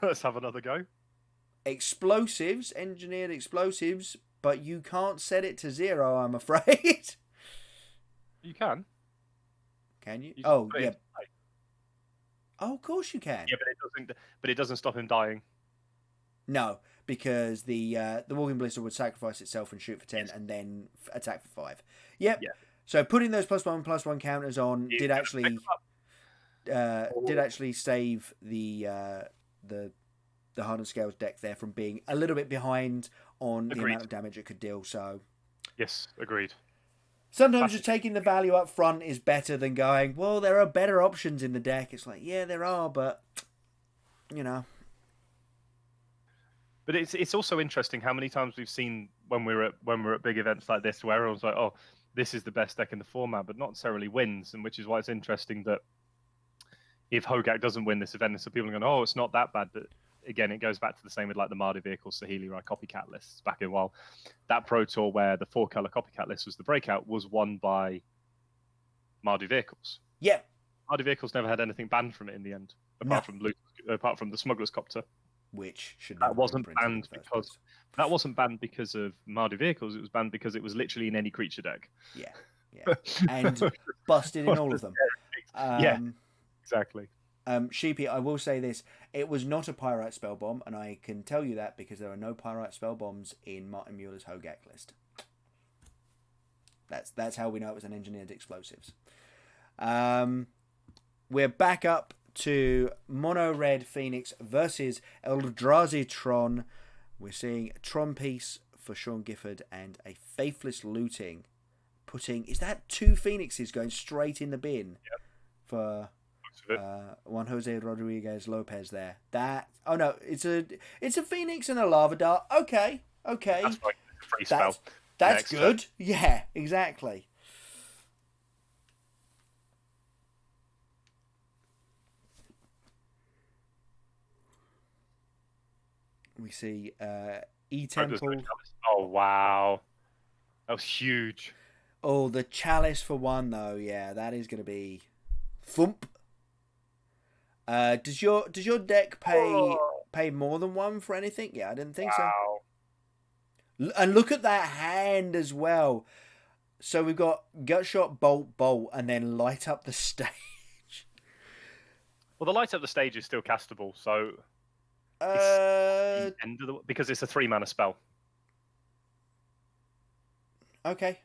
Let's have another go. Explosives, engineered explosives, but you can't set it to 0, I'm afraid. You can. Can you? You Oh, yeah. Oh, of course you can. Yeah, but it doesn't stop him dying. No, because the Walking Ballista would sacrifice itself and shoot for 10 and then attack for 5. Yep. Yeah. So putting those +1/+1 counters on did actually save the Hardened Scales deck there from being a little bit behind on the amount of damage it could deal. So yes, agreed. Sometimes just taking the value up front is better than going, well, there are better options in the deck. It's like, yeah, there are, but you know. But it's also interesting how many times we've seen when we're at big events like this where everyone's like, oh, this is the best deck in the format, but not necessarily wins, and which is why it's interesting that if Hogak doesn't win this event, some people are going, oh, it's not that bad. But again, it goes back to the same with like the Mardu vehicles, Sahili Rai copycat lists back in a while. That Pro Tour where the 4-color copycat list was the breakout was won by Mardu vehicles. Yeah. Mardu vehicles never had anything banned from it in the end, apart from the Smuggler's Copter. Which should that wasn't banned because of Mardu vehicles. It was banned because it was literally in any creature deck. Yeah, and busted in all of them. Yeah, exactly. Sheepy, I will say this: it was not a Pyrite Spellbomb, and I can tell you that because there are no Pyrite Spellbombs in Martin Mueller's Hogak list. That's how we know it was an engineered explosives. We're back up to Mono Red Phoenix versus Eldrazi Tron. We're seeing a Tron piece for Sean Gifford and a Faithless Looting. Is that 2 Phoenixes going straight in the bin for Juan Jose Rodriguez Lopez there? Oh no, it's a Phoenix and a Lava Dart. Okay. That's like a free spell. That's good. Turn. Yeah, exactly. We see E-Temple. Oh, wow. That was huge. Oh, the Chalice for 1, though. Yeah, that is going to be thump. Does your deck pay more than 1 for anything? Yeah, I didn't think so. And look at that hand as well. So we've got Gutshot, Bolt, and then Light Up the Stage. Well, the Light Up the Stage is still castable, so... because it's a 3-mana spell. Okay.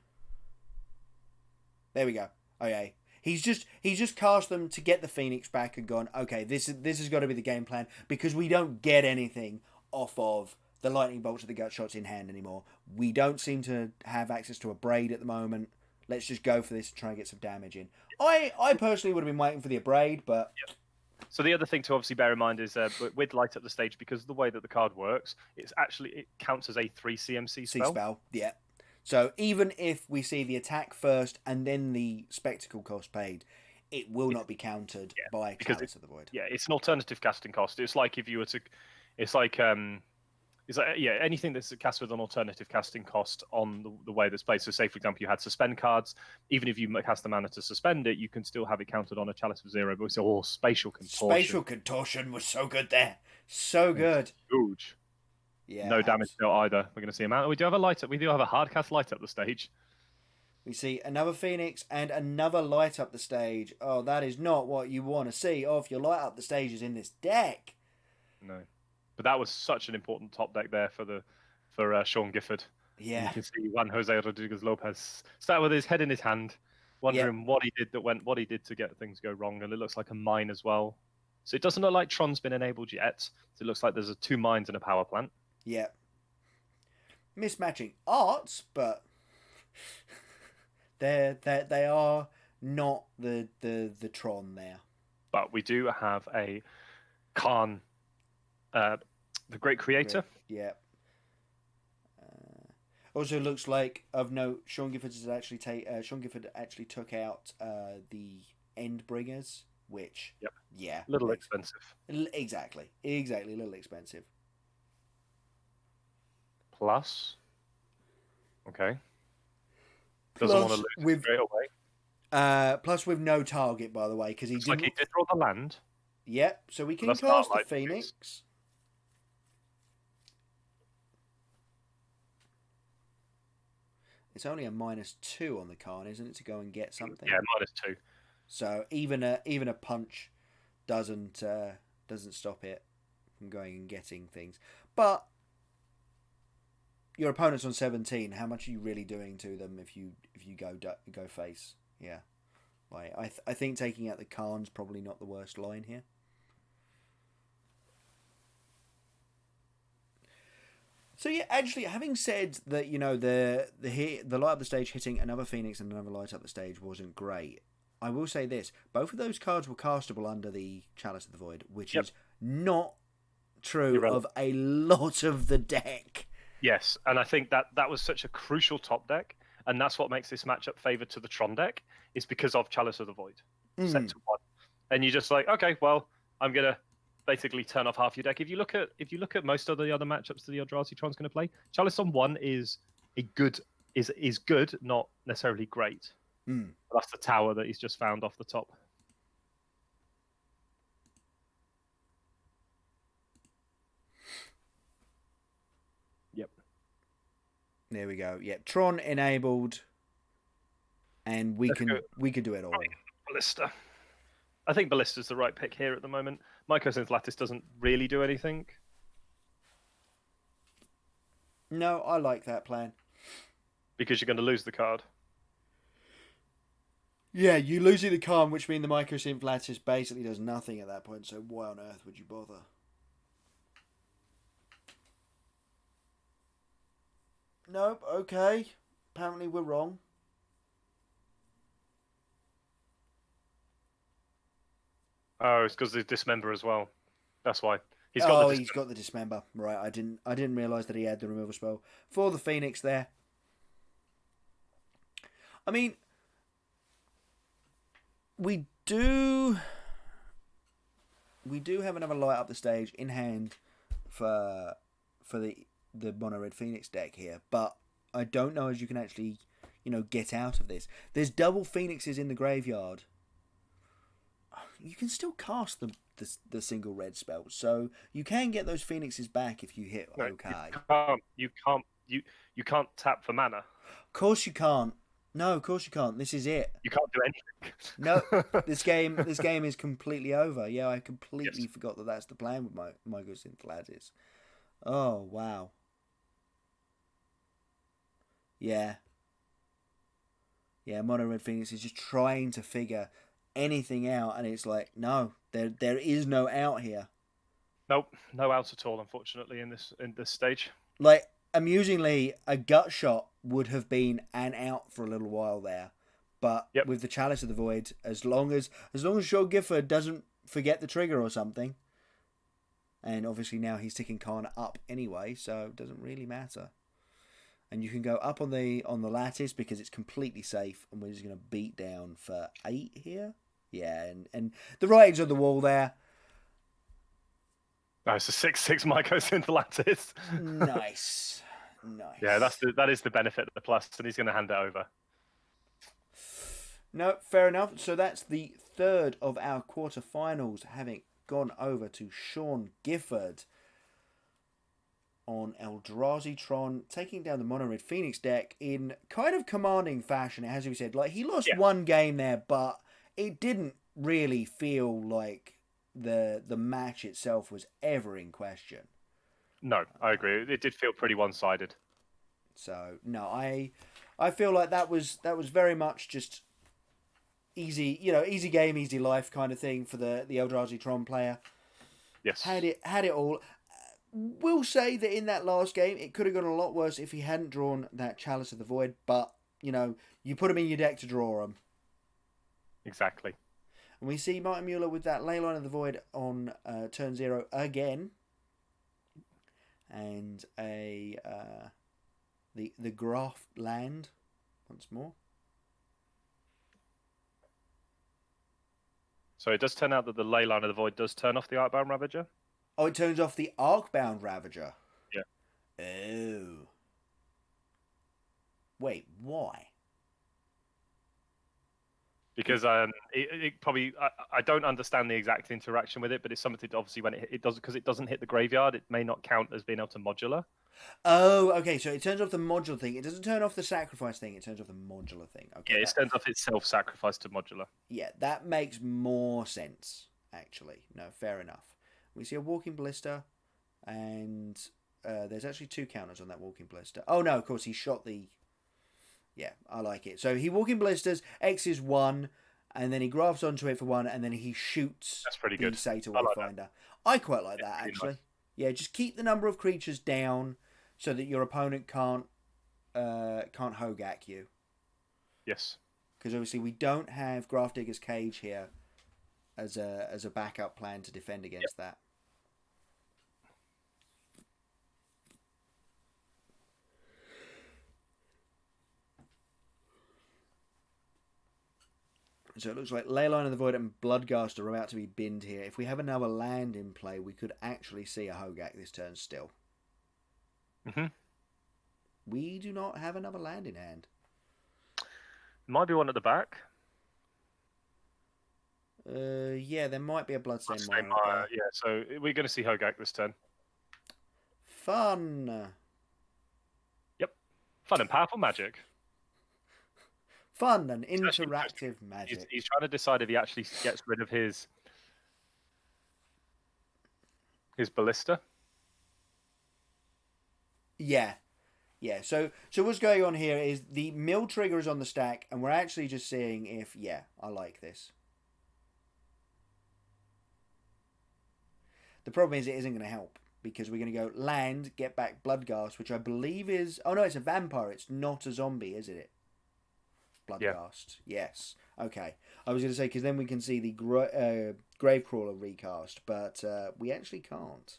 There we go. Okay. He's just cast them to get the Phoenix back and gone, okay, this has got to be the game plan because we don't get anything off of the lightning bolts or the gut shots in hand anymore. We don't seem to have access to a braid at the moment. Let's just go for this and try and get some damage in. I personally would have been waiting for the braid, but... Yep. So the other thing to obviously bear in mind is with Light Up the Stage, because of the way that the card works, it counts as a 3 CMC spell. Yeah. So even if we see the attack first and then the spectacle cost paid, it will not be countered by Chalice of the Void. Yeah, it's an alternative casting cost. It's like if you were to... It's like anything that's cast with an alternative casting cost on the way that's played. So say, for example, you had suspend cards. Even if you cast the mana to suspend it, you can still have it counted on a Chalice of 0. But we saw Spatial Contortion. Spatial Contortion was so good there. So good. Huge. Yeah. No damage dealt either. We're going to see a mana. We do have a hard cast Light Up the Stage. We see another Phoenix and another Light Up the Stage. Oh, that is not what you want to see. Oh, if you Light Up the Stages in this deck. No. But that was such an important top deck there for Sean Gifford. Yeah. You can see Juan Jose Rodriguez Lopez start with his head in his hand, wondering what he did to get things go wrong, and it looks like a mine as well. So it doesn't look like Tron's been enabled yet. So it looks like there's 2 mines and a power plant. Yeah. Mismatching arts, but they are not the Tron there. But we do have a Khan. The Great Creator. Yeah. Also looks like of note, Sean Gifford actually took out the Endbringers, which little expensive. Exactly, a little expensive. Plus, okay. Doesn't want to lose it straight away. Plus with no target, by the way, because he did draw the land. Yep, so we can cast the Phoenix. It's only a -2 on the card, isn't it, to go and get something? Yeah, -2. So even a punch doesn't stop it from going and getting things. But your opponent's on 17. How much are you really doing to them if you go face? Yeah, like I think taking out the Khan's probably not the worst line here. So yeah, actually, having said that, you know, the Light Up the Stage hitting another Phoenix and another Light Up the Stage wasn't great. I will say this: both of those cards were castable under the Chalice of the Void, which is not true of a lot of the deck. Yes, and I think that was such a crucial top deck, and that's what makes this matchup favoured to the Tron deck, is because of Chalice of the Void set to 1, and you're just like, okay, well, I'm gonna basically turn off half your deck. If you look at most of the other matchups that the Eldrazi Tron's going to play, Chalice on 1 is good, not necessarily great. That's the tower that he's just found off the top. Yep. There we go. Yep. Tron enabled, and we can do it all. Ballista. I think Ballista's the right pick here at the moment. Mycosynth Lattice doesn't really do anything. No, I like that plan. Because you're going to lose the card. Yeah, you losing the calm, which means the Microsynth Lattice basically does nothing at that point, so why on earth would you bother? Nope, okay. Apparently we're wrong. Oh, it's because the dismember as well. That's why. He's got the Oh, he's dismember. got the Dismember. Right, I didn't realise that he had the removal spell. For the Phoenix there. I mean, we do have another light up the stage in hand for the mono red Phoenix deck here, but I don't know as you can actually, get out of this. There's double Phoenixes in the graveyard. You can still cast the single red spell, so you can get those Phoenixes back if you hit No, okay. You can't tap for mana. Of course you can't. No, of course you can't. This is it. You can't do anything. No, this game is completely over. Yeah, I completely Yes. forgot that that's the plan with my Microsynth Lattice. Oh wow. Yeah. Yeah, Mono Red Phoenix is just trying to figure anything out, and it's like, no, there is no out here. Nope, no outs at all, unfortunately, in this stage. Like, amusingly, a gut shot would have been an out for a little while there, but Yep. with the Chalice of the Void, as long as Joel Gifford doesn't forget the trigger or something, and obviously now he's ticking Karn up anyway, so it doesn't really matter. And you can go up on the lattice because it's completely safe, and we're just going to beat down for 8 here. Yeah, and the writing's on the wall there. No, it's a 6/6 Microsynth Lattice. Nice. Yeah, that is the benefit of the plus, and he's going to hand it over. No, fair enough. So that's the third of our quarterfinals having gone over to Sean Gifford on Eldrazi Tron, taking down the Mono Red Phoenix deck in kind of commanding fashion, as we said. Like, he lost one game there, but it didn't really feel like the match itself was ever in question. No, I agree. It did feel pretty one-sided. So no, I feel like that was very much just easy, easy game, easy life kind of thing for the Eldrazi Tron player. Yes, had it all. Will say that in that last game, it could have gone a lot worse if he hadn't drawn that Chalice of the Void. But you put him in your deck to draw them. Exactly. And we see Martin Mueller with that Leyline of the Void on turn 0 again, and the Graft land once more. So it does turn out that the Leyline of the Void does turn off the Arcbound Ravager. Oh, it turns off the Arcbound Ravager. Yeah. Oh. Wait, why? Because it probably I don't understand the exact interaction with it, but it's something that obviously when it does, because it doesn't hit the graveyard, it may not count as being able to modular. Oh, okay. So it turns off the modular thing. It doesn't turn off the sacrifice thing. It turns off the modular thing. Okay. Yeah, it turns off its self-sacrifice to modular. Yeah, that makes more sense. Actually, no, fair enough. We see a Walking Ballista, and there's actually 2 counters on that Walking Ballista. Oh no, of course he shot the. Yeah, I like it. So he Walking Ballistas, X is 1, and then he grafts onto it for 1, and then he shoots. That's pretty the good. Satyr I like Wayfinder. I quite like that actually. Nice. Yeah, just keep the number of creatures down so that your opponent can't Hogak you. Yes. Because obviously we don't have Grafdigger's Cage here as a backup plan to defend against that. So it looks like Leyline of the Void and Bloodghast are about to be binned here. If we have another land in play, we could actually see a Hogak this turn still. Mm-hmm. We do not have another land in hand. Might be one at the back. Yeah, there might be a Bloodstained Mire. Yeah, so we're going to see Hogak this turn. Fun. Yep. Fun and powerful magic. Fun and interactive magic. He's trying to decide if he actually gets rid of his ballista. Yeah. Yeah, so what's going on here is the mill trigger is on the stack, and we're actually just seeing if, yeah, I like this. The problem is it isn't going to help, because we're going to go land, get back Bloodghast, which I believe is... Oh, no, it's a vampire. It's not a zombie, is it? Bloodghast. Yeah. Yes. Okay. I was going to say, because then we can see the Gravecrawler recast, but we actually can't.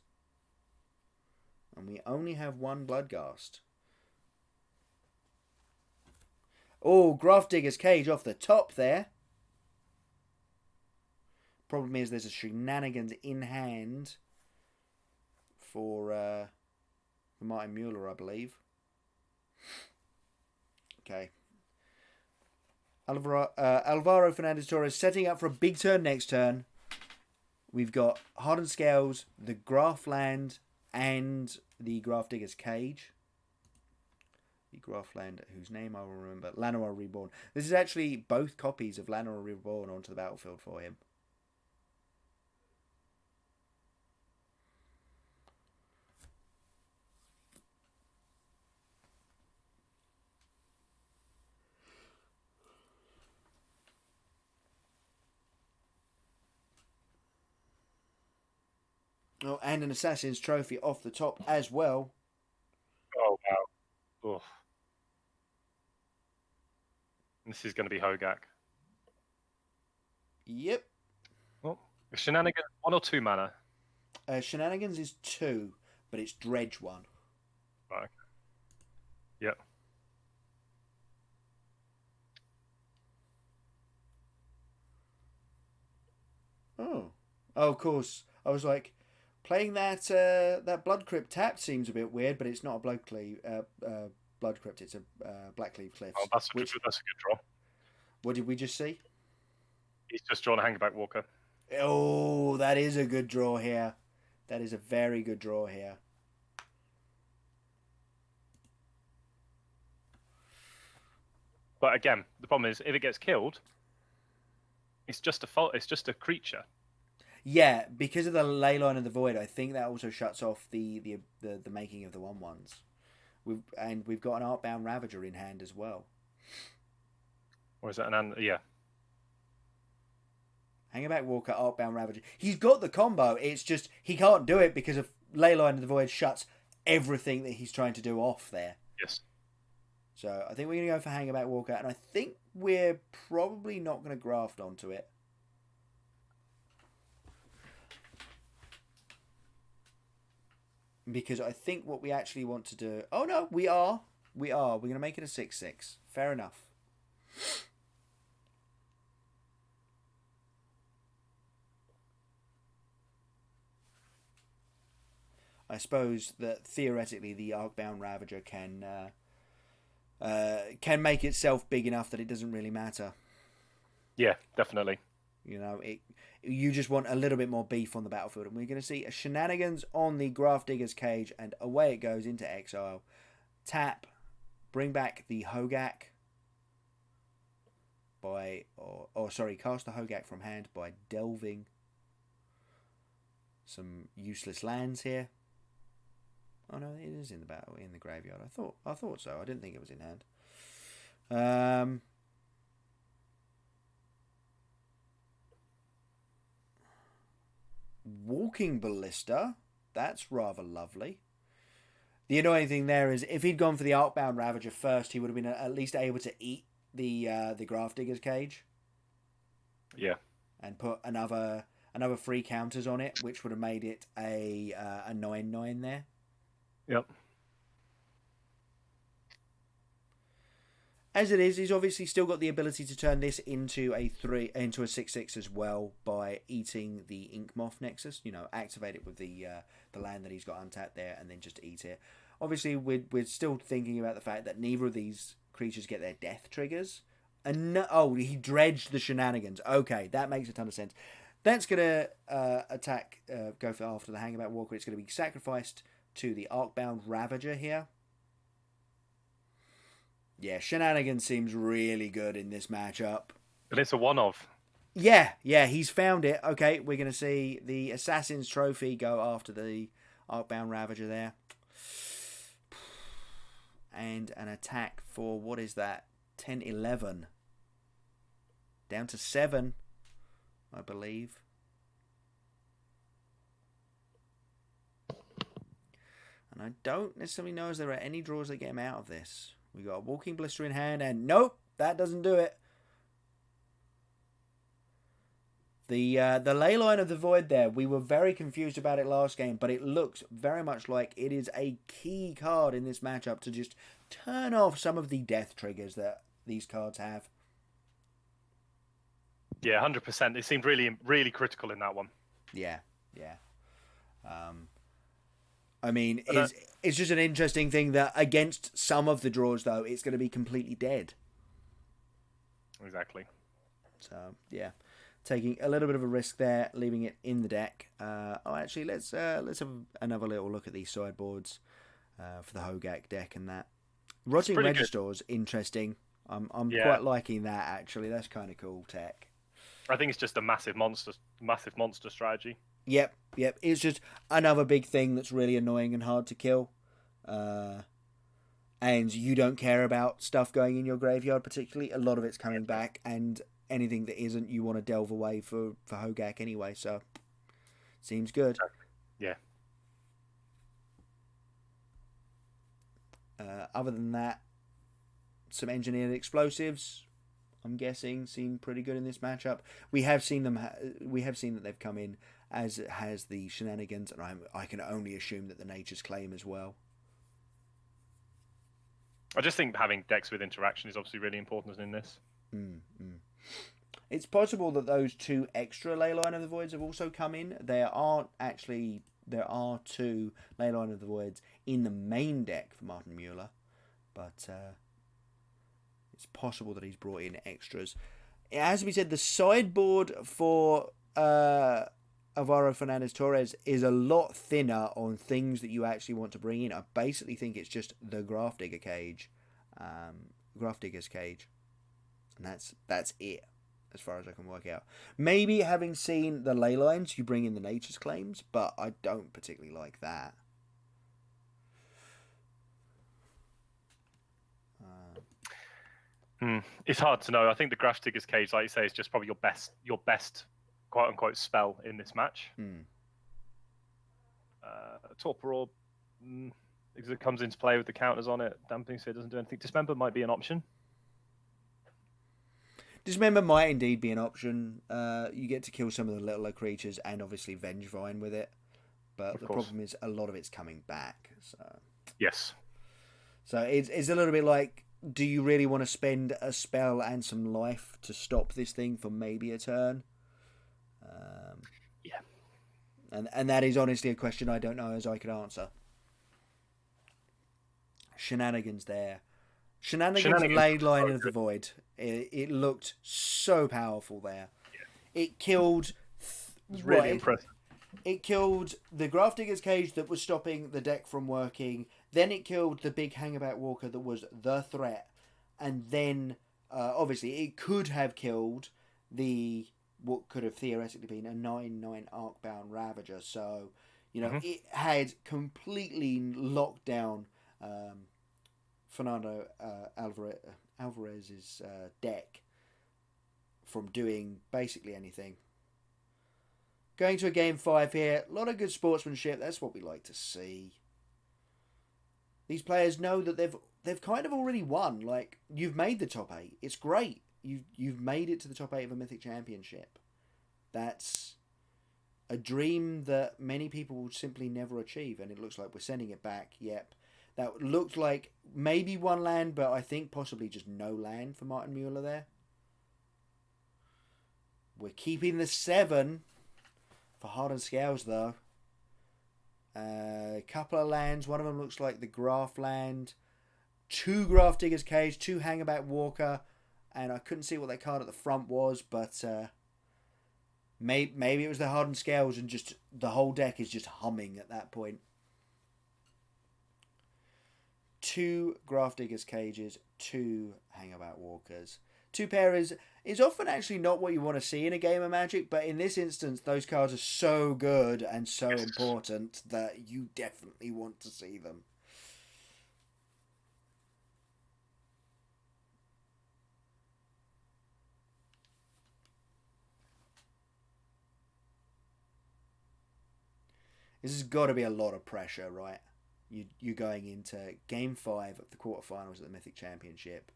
And we only have one Bloodghast. Oh, Grafdigger's Cage off the top there. Problem is there's a Shenanigans in hand for Martin Mueller, I believe. Okay. Alvaro Fernandez-Torres setting up for a big turn next turn. We've got Hardened Scales, the Graftland, and the Grafdigger's Cage. The Graftland, whose name I will remember, Llanowar Reborn. This is actually both copies of Llanowar Reborn onto the battlefield for him. Oh, and an Assassin's Trophy off the top as well. Oh, wow. Ugh. This is going to be Hogak. Yep. Well, Shenanigans, 1 or 2 mana? Shenanigans is 2, but it's Dredge 1. Right. Okay. Yep. Oh, of course. I was like, playing that Blood Crypt tapped seems a bit weird, but it's not a Blood Crypt. It's a Blackleaf Cliffs. Oh, that's a good draw. What did we just see? He's just drawn a Hangback Walker. Oh, that is a good draw here. That is a very good draw here. But again, the problem is if it gets killed, it's just a creature. Yeah, because of the Leyline of the Void, I think that also shuts off the making of the 1/1s. We've got an Artbound Ravager in hand as well. Or is that yeah? Hangback Walker, Artbound Ravager. He's got the combo. It's just he can't do it because of Leyline of the Void shuts everything that he's trying to do off there. Yes. So I think we're going to go for Hangback Walker, and I think we're probably not going to graft onto it. Because I think what we actually want to do... Oh, no, we are. We're going to make it a 6/6. Fair enough. I suppose that theoretically the Arcbound Ravager can make itself big enough that it doesn't really matter. Yeah, definitely. You know, you just want a little bit more beef on the battlefield. And we're going to see a Shenanigans on the Grafdigger's Cage, and away it goes into exile. Tap, bring back the Hogak by... cast the Hogak from hand by delving some useless lands here. Oh no, it is in the graveyard. I thought so. I didn't think it was in hand. Walking Ballista. That's rather lovely. The annoying thing there is if he'd gone for the Arcbound Ravager first, he would have been at least able to eat the Grafdigger's Cage. Yeah. And put another 3 counters on it, which would have made it a 9/9 there. Yep. As it is, he's obviously still got the ability to turn this into a 6/6 as well by eating the Ink Moth Nexus. You know, activate it with the land that he's got untapped there, and then just eat it. Obviously, we're still thinking about the fact that neither of these creatures get their death triggers. And he dredged the Shenanigans. Okay, that makes a ton of sense. That's gonna attack, go for after the Hangback Walker. It's gonna be sacrificed to the Arcbound Ravager here. Yeah, Shenanigans seems really good in this matchup. And it's a one-of. Yeah, he's found it. Okay, we're going to see the Assassin's Trophy go after the Arcbound Ravager there. and an attack for, what is that, 10, 11. Down to 7, I believe. And I don't necessarily know if there are any draws that get him out of this. We got a Walking Blister in hand, and nope, that doesn't do it. The Leyline of the Void there, we were very confused about it last game, but it looks very much like it is a key card in this matchup to just turn off some of the death triggers that these cards have. Yeah, 100%. It seemed really, really critical in that one. Yeah. I mean, it's just an interesting thing that against some of the draws, though, it's going to be completely dead. Exactly. So, yeah. Taking a little bit of a risk there, leaving it in the deck. Actually, let's have another little look at these sideboards for the Hogak deck and that. Rotting Register's interesting. I'm quite liking that, actually. That's kind of cool tech. I think it's just a massive monster strategy. Yep. It's just another big thing that's really annoying and hard to kill. And you don't care about stuff going in your graveyard particularly. A lot of it's coming back, and anything that isn't, you want to delve away for Hogak anyway, so seems good. Yeah. Other than that, some engineered explosives, I'm guessing, seem pretty good in this matchup. We have seen them. We have seen that they've come in, as it has the Shenanigans, and I can only assume that the Nature's Claim as well. I just think having decks with interaction is obviously really important in this. It's possible that those 2 extra Leyline of the Voids have also come in. There are 2 Leyline of the Voids in the main deck for Martin Mueller, but it's possible that he's brought in extras. As we said, the sideboard for Alvaro Fernandez-Torres is a lot thinner on things that you actually want to bring in. I basically think it's just the Grafdigger's Cage, and that's it, as far as I can work out. Maybe having seen the ley lines, you bring in the Nature's Claims, but I don't particularly like that. It's hard to know. I think the Grafdigger's Cage, like you say, is just probably your best quote unquote spell in this match. Torpor Orb, because it comes into play with the counters on it. Dampening Sphere doesn't do anything. Dismember might be an option. Dismember might indeed be an option. You get to kill some of the littler creatures and obviously Vengevine with it. But the problem is a lot of it's coming back. So yes. So it's a little bit like, do you really want to spend a spell and some life to stop this thing for maybe a turn? Yeah. And that is honestly a question I don't know as I could answer. Shenanigans there. Shenanigans Leyline of the Void. It looked so powerful there. Yeah. It killed... It was really impressive. It killed the Grafdigger's Cage that was stopping the deck from working. Then it killed the big Hangabout Walker that was the threat. And then, obviously, it could have killed what could have theoretically been a 9/9 Arcbound Ravager. So, it had completely locked down Fernando Alvarez's deck from doing basically anything. Going to a game 5 here. A lot of good sportsmanship. That's what we like to see. These players know that they've kind of already won. Like, you've made the top 8. It's great. You've made it to the top 8 of a Mythic Championship. That's a dream that many people will simply never achieve, and it looks like we're sending it back. Yep. That looked like maybe 1 land, but I think possibly just no land for Martin Mueller there. We're keeping the 7 for Hardened Scales, though. A couple of lands. One of them looks like the Graf land. 2 Grafdigger's Cage, 2 Hangabout Walker, and I couldn't see what that card at the front was, but maybe it was the Hardened Scales, and just the whole deck is just humming at that point. 2 Grafdigger's Cages, 2 Hangabout Walkers. 2 pair is often actually not what you want to see in a game of Magic, but in this instance, those cards are so good and so important that you definitely want to see them. This has got to be a lot of pressure, right? You're going into Game 5 of the quarterfinals of the Mythic Championship.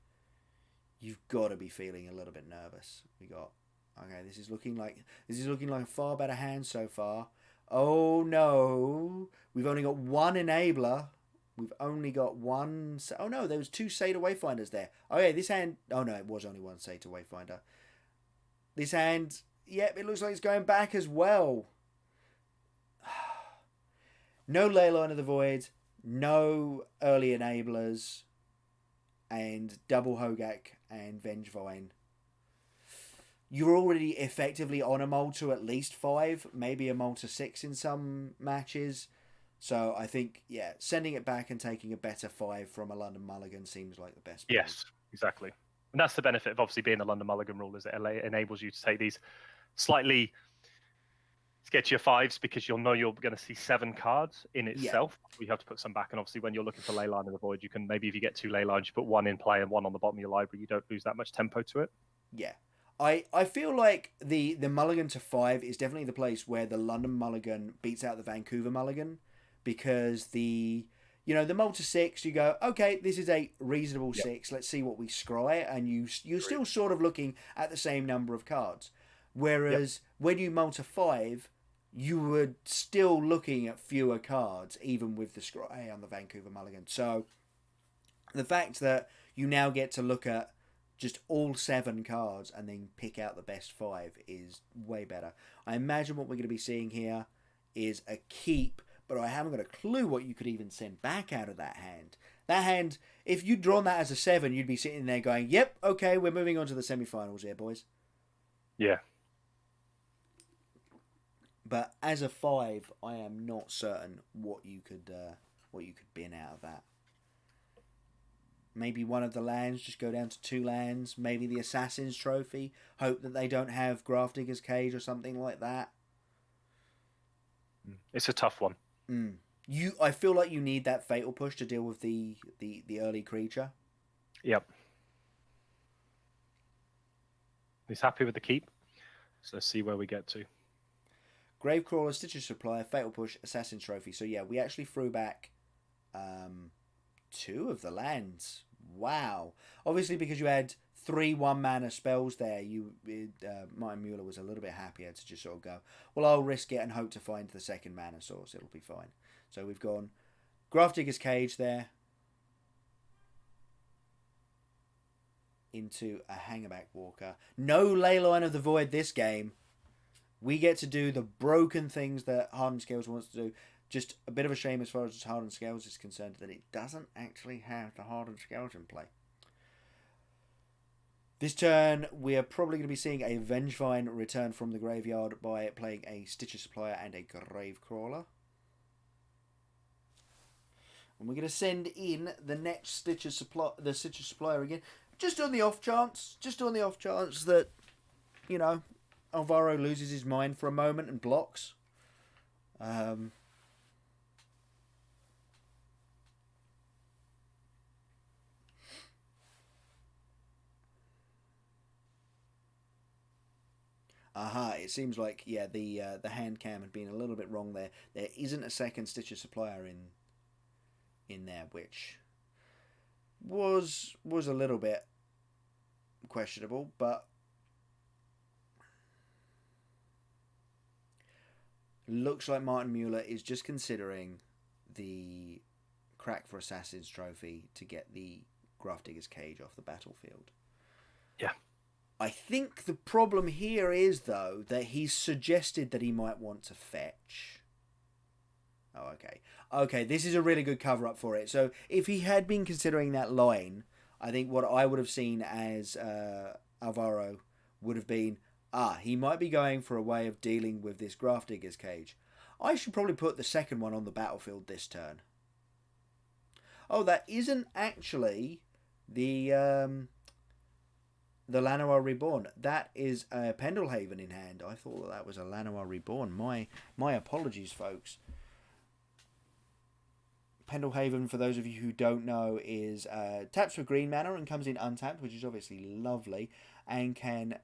You've got to be feeling a little bit nervous. This is looking like a far better hand so far. Oh no, we've only got one enabler. We've only got one. Oh no, there was two Seder Wayfinders there. Okay, this hand. Oh no, it was only one Seder Wayfinder. This hand. Yep, it looks like it's going back as well. No Leyline of the Void, no early enablers, and double Hogak and Vengevine. You're already effectively on a mull to at least 5, maybe a mull to 6 in some matches. So I think, sending it back and taking a better 5 from a London Mulligan seems like the best. Yes, exactly. And that's the benefit of obviously being the London Mulligan rule, is it enables you to take these slightly sketchier 5s because you'll know you're going to see 7 cards in itself. Yeah. You have to put some back, and obviously when you're looking for Leyline of the Void, you can maybe, if you get 2 Leylines, you put 1 in play and 1 on the bottom of your library. You don't lose that much tempo to it. Yeah. I feel like the Mulligan to 5 is definitely the place where the London Mulligan beats out the Vancouver Mulligan, because the mull to 6, you go, okay, this is a reasonable 6. Let's see what we scry, and you're still sort of looking at the same number of cards. Whereas when you mull to 5, you were still looking at fewer cards, even with the scry on the Vancouver Mulligan. So the fact that you now get to look at just all 7 cards and then pick out the best 5 is way better. I imagine what we're going to be seeing here is a keep, but I haven't got a clue what you could even send back out of that hand. That hand, if you'd drawn that as a 7, you'd be sitting there going, yep, okay, we're moving on to the semifinals here, boys. Yeah. But as a 5, I am not certain what you could bin out of that. Maybe one of the lands, just go down to 2 lands. Maybe the Assassin's Trophy. Hope that they don't have Grafdigger's Cage or something like that. It's a tough one. I feel like you need that Fatal Push to deal with the early creature. Yep. He's happy with the keep. So let's see where we get to. Gravecrawler, Stitcher's Supplier, Fatal Push, Assassin's Trophy. So yeah, we actually threw back 2 of the lands. Wow. Obviously, because you had 3 1-mana spells there, Martin Mueller was a little bit happier to just sort of go, well, I'll risk it and hope to find the second mana source. It'll be fine. So we've gone Grafdigger's Cage there into a Hangerback Walker. No Leyline of the Void this game. We get to do the broken things that Hardened Scales wants to do. Just a bit of a shame as far as Hardened Scales is concerned that it doesn't actually have the Hardened Scales in play. This turn, we are probably going to be seeing a Vengevine return from the graveyard by playing a Stitcher Supplier and a Gravecrawler. And we're going to send in the next Stitcher Supplier again, just on the off chance that, Alvaro loses his mind for a moment and blocks. It seems like, the hand cam had been a little bit wrong there. There isn't a second Stitcher Supplier in there, which was a little bit questionable, but looks like Martin Mueller is just considering the crack for Assassin's Trophy to get the Grafdigger's Cage off the battlefield. Yeah. I think the problem here is, though, that he's suggested that he might want to fetch. Oh, okay. Okay, this is a really good cover-up for it. So if he had been considering that line, I think what I would have seen as Alvaro would have been, he might be going for a way of dealing with this Grafdigger's Cage. I should probably put the second one on the battlefield this turn. Oh, that isn't actually the Llanowar Reborn. That is a Pendelhaven in hand. I thought that was a Llanowar Reborn. My apologies, folks. Pendelhaven, for those of you who don't know, is taps for green mana and comes in untapped, which is obviously lovely, and can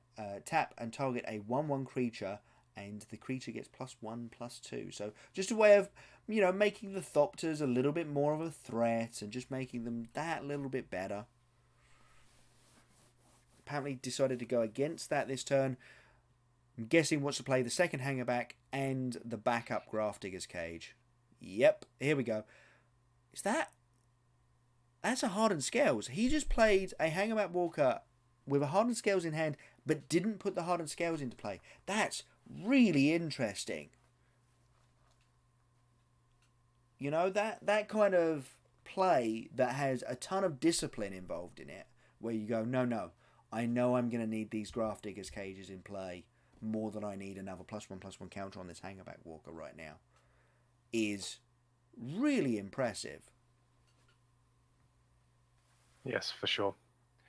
tap and target a 1/1 creature and the creature gets +1/+2. So just a way of, making the Thopters a little bit more of a threat and just making them that little bit better. Apparently decided to go against that this turn. I'm guessing wants to play the second Hangerback and the backup Grafdigger's Cage. Yep, here we go. Is that... That's a Hardened Scales. He just played a Hangerback Walker with a Hardened Scales in hand, but didn't put the Hardened Scales into play. That's really interesting. That kind of play that has a ton of discipline involved in it, where you go, no, I know I'm going to need these Grafdigger's Cages in play more than I need another +1/+1 counter on this Hangerback Walker right now, is really impressive. Yes, for sure.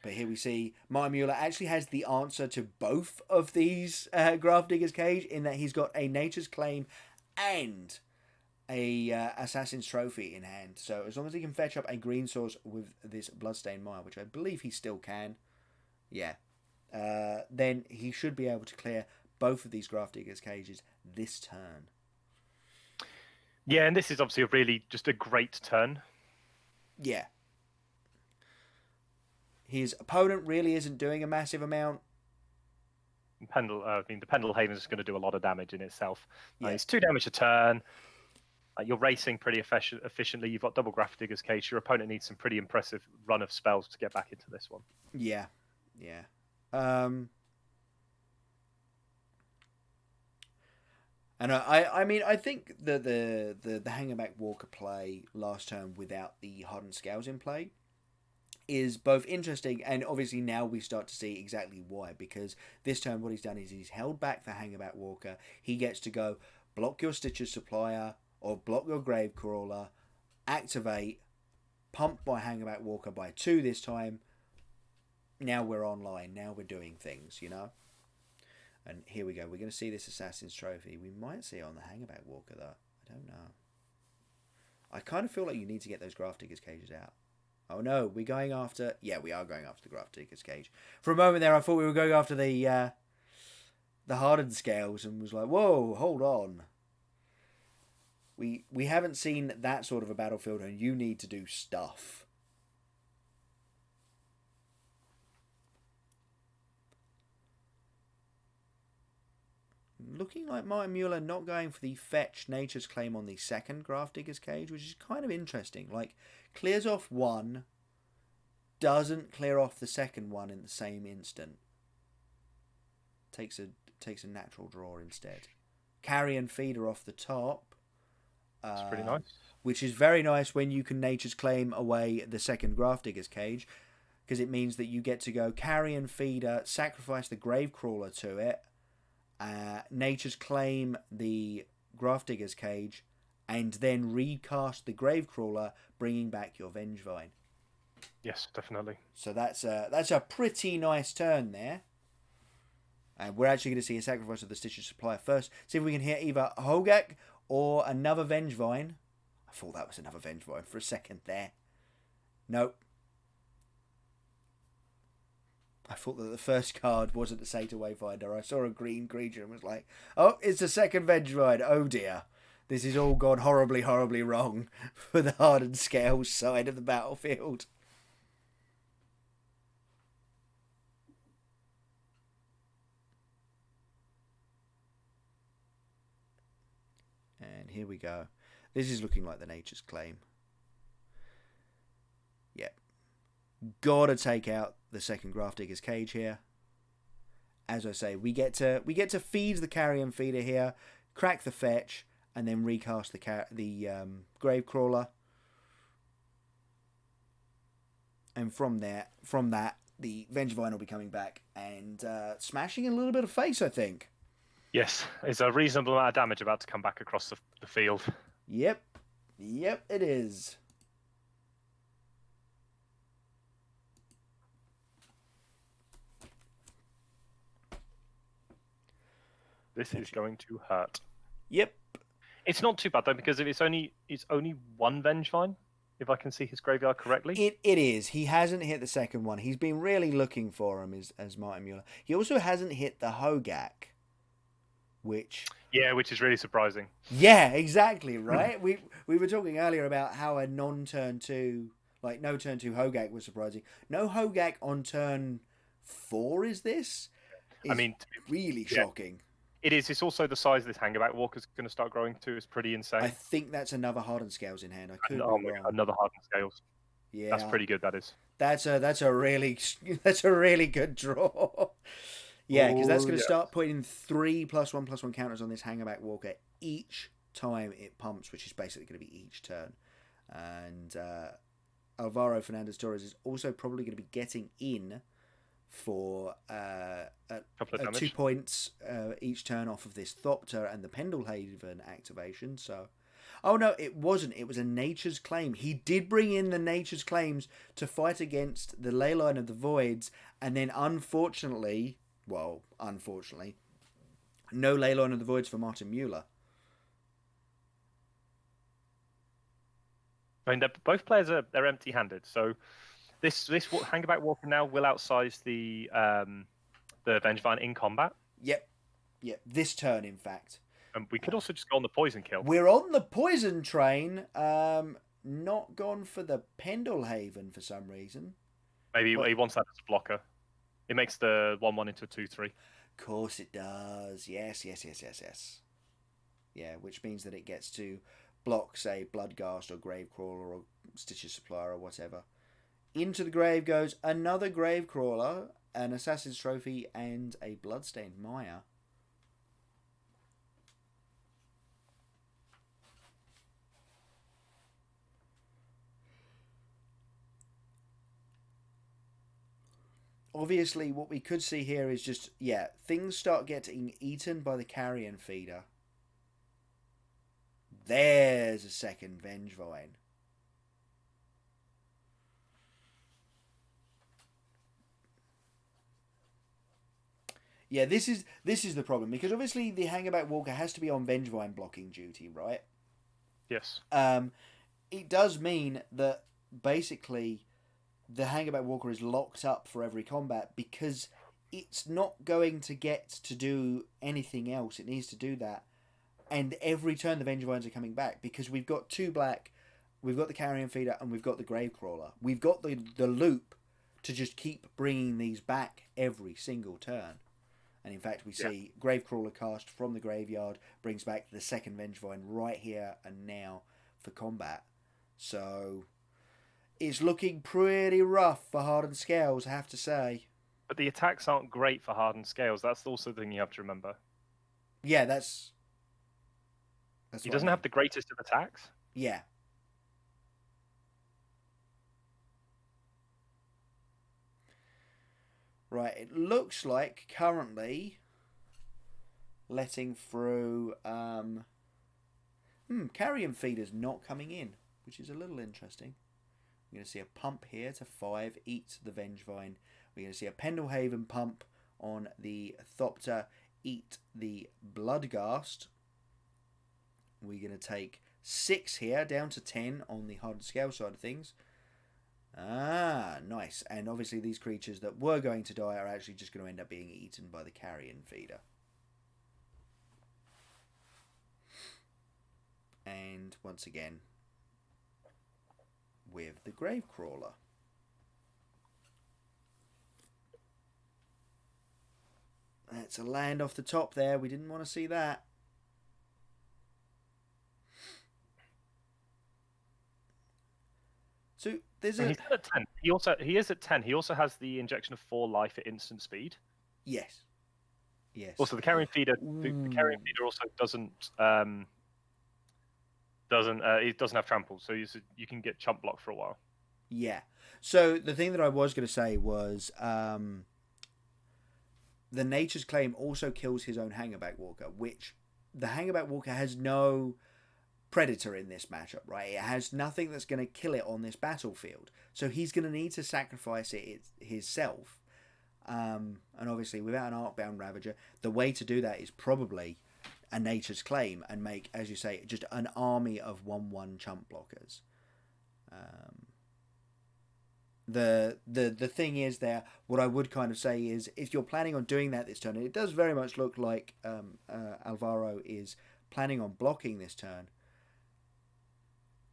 But here we see Martin Mueller actually has the answer to both of these Grafdigger's Cage, in that he's got a Nature's Claim and a Assassin's Trophy in hand. So as long as he can fetch up a green source with this Bloodstained Mire, which I believe he still can, then he should be able to clear both of these Grafdigger's Cages this turn. Yeah, and this is obviously really just a great turn. Yeah. His opponent really isn't doing a massive amount. The Pendlehaven is going to do a lot of damage in itself. Yeah. It's 2 damage a turn. You're racing pretty efficiently. You've got double Grafdigger's Cage. Your opponent needs some pretty impressive run of spells to get back into this one. Yeah. And I think the Hangerback Walker play last turn without the Hardened Scales in play is both interesting, and obviously now we start to see exactly why, because this turn what he's done is he's held back the Hangerback Walker. He gets to go block your Stitcher's Supplier or block your Gravecrawler, activate, pump my Hangerback Walker by 2 this time. Now we're online, now we're doing things, And here we go, we're going to see this Assassin's Trophy. We might see it on the Hangerback Walker though, I don't know. I kind of feel like you need to get those Grafdigger's Cages out. Oh no, we're going after... Yeah, we are going after the Grafdigger's Cage. For a moment there, I thought we were going after the Hardened Scales, and was like, whoa, hold on. We haven't seen that sort of a battlefield, and you need to do stuff. Looking like Martin Mueller not going for the fetch Nature's Claim on the second Grafdigger's Cage, which is kind of interesting. Like, clears off one, doesn't clear off the second one in the same instant. Takes a natural draw instead. Carrion Feeder off the top. That's pretty nice. Which is very nice when you can Nature's Claim away the second Grafdigger's Cage, because it means that you get to go Carrion Feeder, sacrifice the Gravecrawler to it, Nature's Claim the Grafdigger's Cage, and then recast the Gravecrawler, bringing back your Vengevine. Yes, definitely. So that's a pretty nice turn there. And we're actually going to see a sacrifice of the Stitcher's Supplier first. See if we can hit either Hogak or another Vengevine. I thought that was another Vengevine for a second there. Nope. I thought that the first card wasn't a Satyr Wayfinder. I saw a green creature and was like, oh, it's the second Vengevine. Oh dear. This has all gone horribly, horribly wrong for the Hardened Scales side of the battlefield. And here we go. This is looking like the Nature's Claim. Yep. Gotta take out the second Grafdigger's Cage here. As I say, we get to feed the Carrion Feeder here, crack the fetch, and then recast the Gravecrawler. And from that, the Vengevine will be coming back and smashing a little bit of face, I think. Yes, it's a reasonable amount of damage about to come back across the field. Yep, it is. This is going to hurt. Yep. It's not too bad though, because if it's only one Vengevine, if I can see his graveyard correctly. It is. He hasn't hit the second one. He's been really looking for him as Martin Mueller. He also hasn't hit the Hogak. which is really surprising. Yeah, exactly, right? We were talking earlier about how a non-turn 2, like no turn 2 Hogak was surprising. No Hogak on turn 4 is this? I Is mean, really yeah, shocking. it is. It's also the size of this Hangerback Walker's going to start growing too. It's pretty insane. I think that's another Hardened Scales in hand. I could And, be oh my wrong. God, another Hardened Scales. That's Yeah, pretty good. That is. that's a really that's a really good draw. Yeah, because that's Oh going to yeah. start putting 3+1/+1 counters on this Hangerback Walker each time it pumps, which is basically going to be each turn. And Alvaro Fernandez Torres is also probably going to be getting in for Couple of 2 damage. points each turn off of this Thopter and the Pendelhaven activation. So, oh no, it wasn't. It was a Nature's Claim. He did bring in the Nature's Claims to fight against the Leyline of the Voids, and then unfortunately, no Leyline of the Voids for Martin Mueller. I mean, both players they're empty-handed. So this Hangerback Walker now will outsize the Vengevine in combat. Yep. This turn, in fact. And we could also just go on the poison kill. We're on the poison train. Not gone for the Pendelhaven for some reason. Maybe he wants that as a blocker. It makes the 1/1 into a 2/3. Of course it does. Yes. Yeah, which means that it gets to block, say, Bloodghast or Gravecrawler or Stitcher's Supplier or whatever. Into the grave goes another Gravecrawler, an Assassin's Trophy, and a Bloodstained Maya. Obviously, what we could see here is just, things start getting eaten by the Carrion Feeder. There's a second Vengevine. Yeah, this is the problem, because obviously the Hangerback Walker has to be on Vengevine blocking duty, right? Yes. It does mean that basically the Hangerback Walker is locked up for every combat because it's not going to get to do anything else. It needs to do that. And every turn the Vengevines are coming back because we've got 2 black, we've got the Carrion Feeder, and we've got the Gravecrawler. We've got the loop to just keep bringing these back every single turn. And in fact, we see Gravecrawler cast from the graveyard brings back the second Vengevine right here and now for combat. So it's looking pretty rough for Hardened Scales, I have to say. But the attacks aren't great for Hardened Scales. That's also the thing you have to remember. Yeah, that's he doesn't have the greatest of attacks. Yeah. Right, it looks like currently letting through Carrion Feeder's not coming in, which is a little interesting. We're going to see a pump here to 5, eat the Vengevine. We're going to see a Pendelhaven pump on the Thopter, eat the Bloodghast. We're going to take 6 here, down to 10 on the Hardened Scale side of things. Ah, nice. And obviously these creatures that were going to die are actually just going to end up being eaten by the Carrion Feeder. And once again, with the Gravecrawler. That's a land off the top there. We didn't want to see that. So there's he's at 10. He is at 10. He also has the injection of 4 life at instant speed. Yes. Also, the Carrion Feeder. The Carrion Feeder also doesn't. It doesn't have trample, so you can get chump block for a while. Yeah. So the thing that I was going to say was the Nature's Claim also kills his own Hangerback Walker, which the Hangerback Walker has no predator in this matchup, right? It has nothing that's going to kill it on this battlefield. So he's going to need to sacrifice it himself. And obviously, without an Arcbound Ravager, the way to do that is probably a Nature's Claim and make, as you say, just an army of 1/1 chump blockers. The thing is there, what I would kind of say is, if you're planning on doing that this turn, and it does very much look like Alvaro is planning on blocking this turn,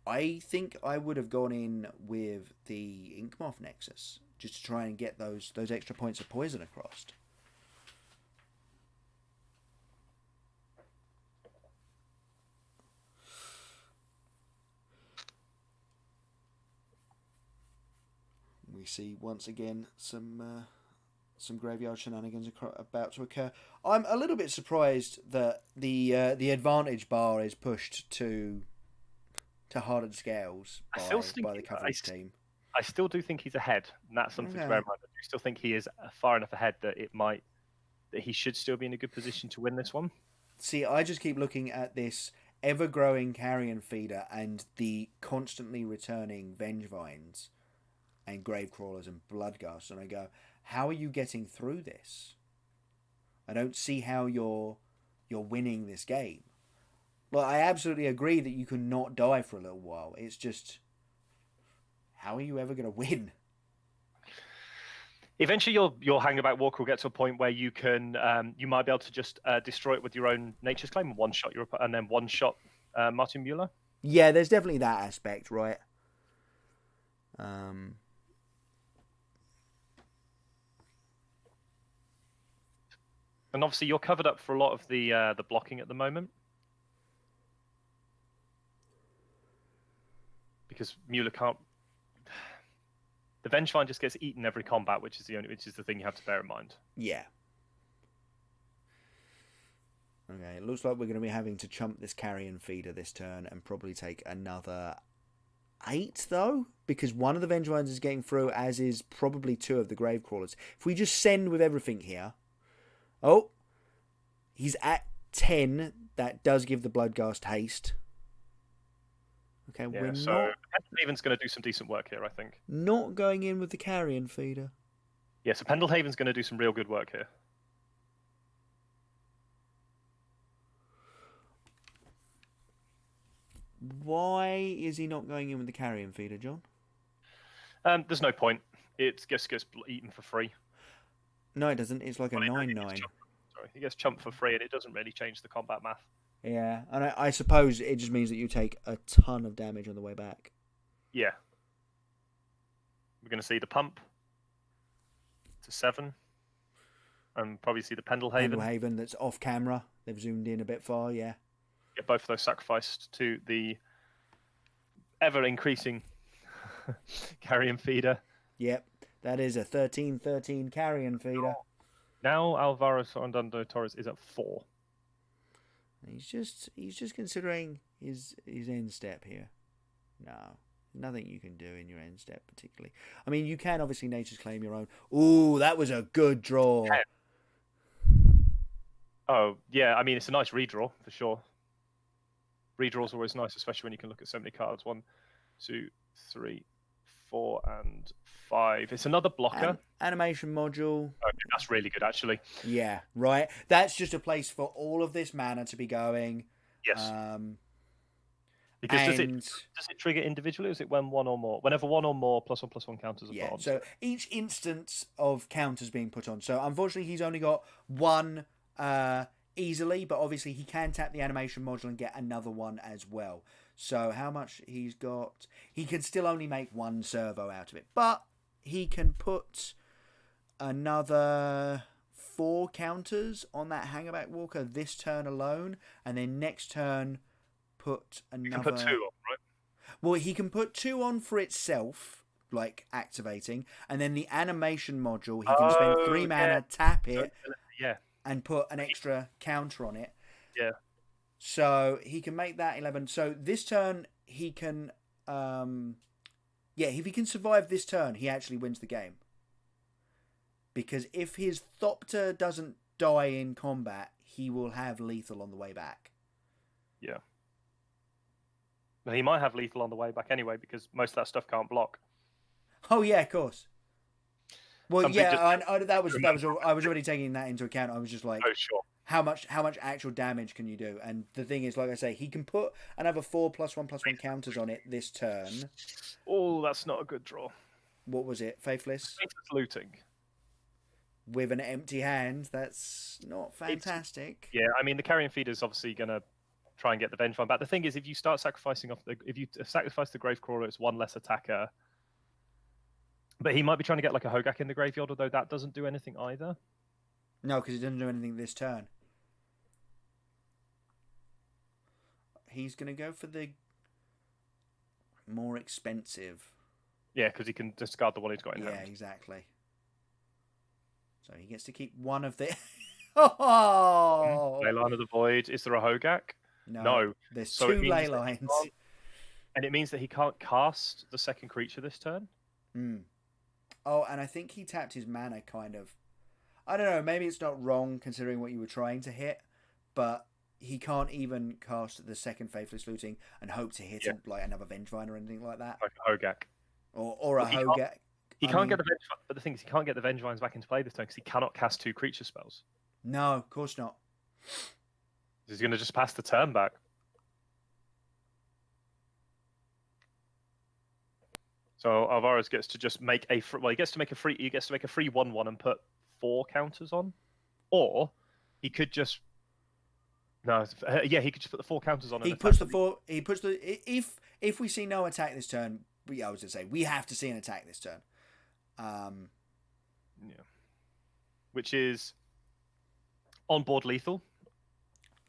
I think I would have gone in with the Inkmoth Nexus, just to try and get those extra points of poison across. We see once again some graveyard shenanigans about to occur. I'm a little bit surprised that the advantage bar is pushed to Hardened Scales by the coverage team. I still do think he's ahead, and that's something to bear in mind. I do still think he is far enough ahead that he should still be in a good position to win this one. See, I just keep looking at this ever-growing carrion feeder and the constantly returning Vengevines and Gravecrawlers and Bloodgust, and I go, how are you getting through this? I don't see how you're winning this game. Well, I absolutely agree that you can not die for a little while. It's just, how are you ever going to win? Eventually, your Hangerback Walker will get to a point where you can you might be able to just destroy it with your own Nature's Claim and then one shot Martin Mueller. Yeah, there's definitely that aspect, right? And obviously, you're covered up for a lot of the blocking at the moment, because Mueller can't. The Vengevine just gets eaten every combat, which is the thing you have to bear in mind. Yeah. Okay, it looks like we're going to be having to chump this carrion feeder this turn and probably take another 8, though, because one of the Vengevines is getting through, as is probably 2 of the Gravecrawlers. If we just send with everything here. Oh, he's at 10. That does give the Bloodgast haste. Okay, yeah, we're so not... Pendelhaven's going to do some decent work here, I think. Not going in with the carrion feeder. Yeah, so Pendelhaven's going to do some real good work here. Why is he not going in with the carrion feeder, John? There's no point. It gets eaten for free. No, it doesn't. It's like a 9/9. Sorry, he gets chumped for free, and it doesn't really change the combat math. Yeah, and I suppose it just means that you take a ton of damage on the way back. Yeah. We're going to see the pump to 7, and probably see the Pendelhaven. Pendelhaven that's off camera. They've zoomed in a bit far, yeah. Get both of those sacrificed to the ever-increasing carrion feeder. Yep, that is a 13/13 carrion feeder. Now Alvaro Sorandando Torres is at 4. He's just considering his end step here. No, nothing you can do in your end step particularly. I mean, you can obviously Nature's Claim your own. Ooh, that was a good draw. Yeah. Oh yeah, I mean it's a nice redraw for sure. Redraw's always nice, especially when you can look at so many cards. 1, 2, 3, 4, and 5. It's another blocker. Animation module. Okay, that's really good, actually. Yeah, right. That's just a place for all of this mana to be going. Yes. Because does it trigger individually, or is it when one or more? Whenever one or more +1/+1 counters are put on. So each instance of counters being put on. So unfortunately, he's only got one easily, but obviously he can tap the animation module and get another one as well. So how much he's got? He can still only make 1 servo out of it, but he can put another 4 counters on that Hangerback Walker this turn alone, and then next turn put another... You can put 2 on, right? Well, he can put 2 on for itself, like activating, and then the animation module, he can spend 3 mana, tap it, and put an extra counter on it. Yeah. So he can make that 11. So this turn, he can... if he can survive this turn, he actually wins the game. Because if his Thopter doesn't die in combat, he will have lethal on the way back. Yeah. But he might have lethal on the way back anyway, because most of that stuff can't block. Oh yeah, of course. Well, I was already taking that into account. I was just like, oh sure. How much actual damage can you do? And the thing is, like I say, he can put another 4 +1/+1 counters on it this turn. Oh, that's not a good draw. What was it? Faithless? Faithless looting. With an empty hand, that's not It's fantastic. Yeah, I mean the carrion feeder is obviously going to try and get the Vengevine back. The thing is, if you start sacrificing if you sacrifice the Gravecrawler, it's one less attacker. But he might be trying to get like a Hogak in the graveyard, although that doesn't do anything either. No, because he doesn't do anything this turn. He's going to go for the more expensive. Yeah, because he can discard the one he's got in hand. Yeah, exactly. So he gets to keep one of the... Oh! Leyline of the Void. Is there a Hogak? No. There's so two ley lines. And it means that he can't cast the second creature this turn? Oh, and I think he tapped his mana kind of... I don't know, maybe it's not wrong considering what you were trying to hit, but he can't even cast the second Faithless Looting and hope to hit like another Vengevine or anything like that. Like a Hogak. Or a Hogak. He can't get the Vengevine, but the thing is, he can't get the Vengevines back into play this turn because he cannot cast 2 creature spells. No, of course not. He's going to just pass the turn back. So Alvarez gets to just make a he gets to make a free 1/1 and put 4 counters on, or he could just he could just put the 4 counters on. He puts the 4. He puts the if we see no attack this turn, I was going to say we have to see an attack this turn. Which is on board lethal.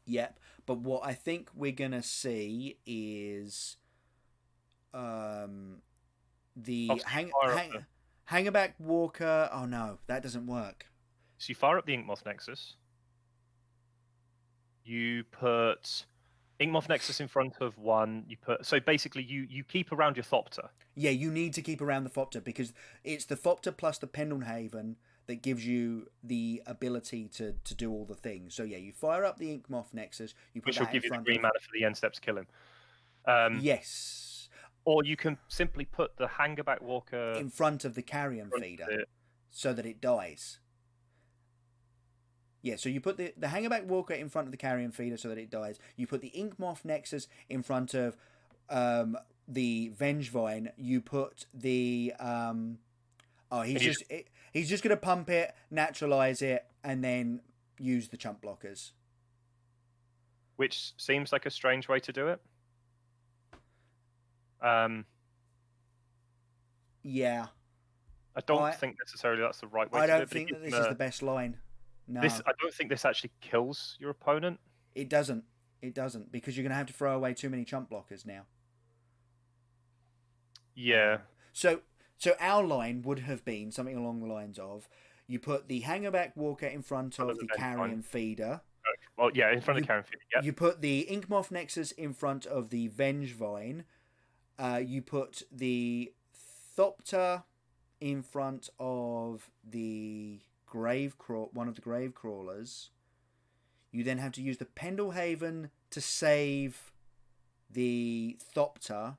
Yep, but what I think we're going to see is the Hangerback Walker. Oh no, that doesn't work. So you fire up the Inkmoth Nexus. You put Inkmoth Nexus in front of one. So basically you keep around your Thopter. Yeah, you need to keep around the Thopter because it's the Thopter plus the Pendelhaven that gives you the ability to do all the things. So yeah, you fire up the Inkmoth Nexus. Which will give you the green mana for the end step to kill him. Yes. Or you can simply put the Hangerback Walker in front of the Carrion Feeder so that it dies. Yeah, so you put the Hangerback Walker in front of the Carrion Feeder so that it dies. You put the Inkmoth Nexus in front of the Vengevine. You put the... he's just going to pump it, naturalize it, and then use the chump blockers. Which seems like a strange way to do it. Yeah. I don't think necessarily that's the right way to do it. I don't think that this is the best line. No. I don't think this actually kills your opponent. It doesn't. It doesn't, because you're going to have to throw away too many chump blockers now. Yeah. So our line would have been something along the lines of, you put the Hangerback Walker in front of the Carrion Feeder. Well, yeah, in front of the Carrion Feeder, yeah. You put the Inkmoth Nexus in front of the Vengevine. You put the Thopter in front of the one of the grave crawlers. You then have to use the Pendelhaven to save the Thopter.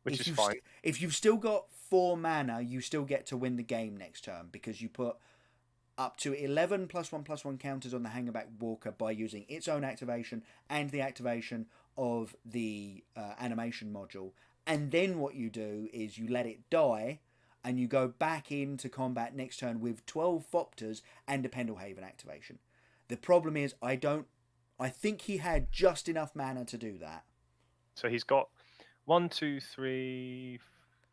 Which is fine. If you've still got 4 mana, you still get to win the game next turn because you put up to 11 +1/+1 counters on the Hangerback Walker by using its own activation and the activation of the animation module. And then what you do is you let it die and you go back into combat next turn with 12 Thopters and a Pendelhaven activation. The problem is I think he had just enough mana to do that. So he's got 1, 2, 3.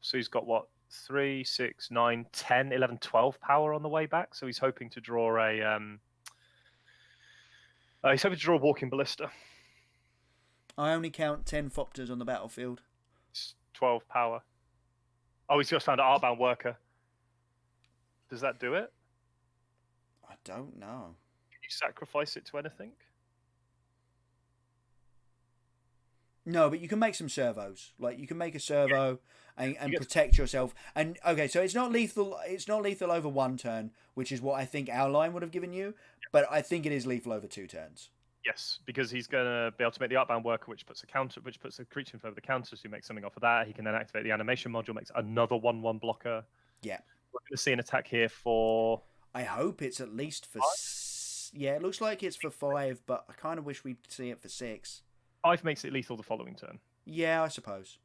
So he's got what? 3, 6, 9, 10, 11, 12 power on the way back. So he's hoping to draw a Walking Ballista. I only count 10 Thopters on the battlefield. It's 12 power. Oh, he's just found an Artbound Worker. Does that do it? I don't know. Can you sacrifice it to anything? No, but you can make some servos. Like you can make a servo and protect yourself. And okay, so it's not lethal. It's not lethal over 1 turn, which is what I think our line would have given you. But I think it is lethal over 2 turns. Yes, because he's going to be able to make the Artbound Worker, which puts a creature in front of the counter, so he makes something off of that. He can then activate the animation module, makes another 1/1 blocker. Yeah, we're going to see an attack here for. I hope it's at least for. Yeah, it looks like it's for 5, but I kind of wish we'd see it for 6. 5 makes it lethal the following turn. Yeah, I suppose.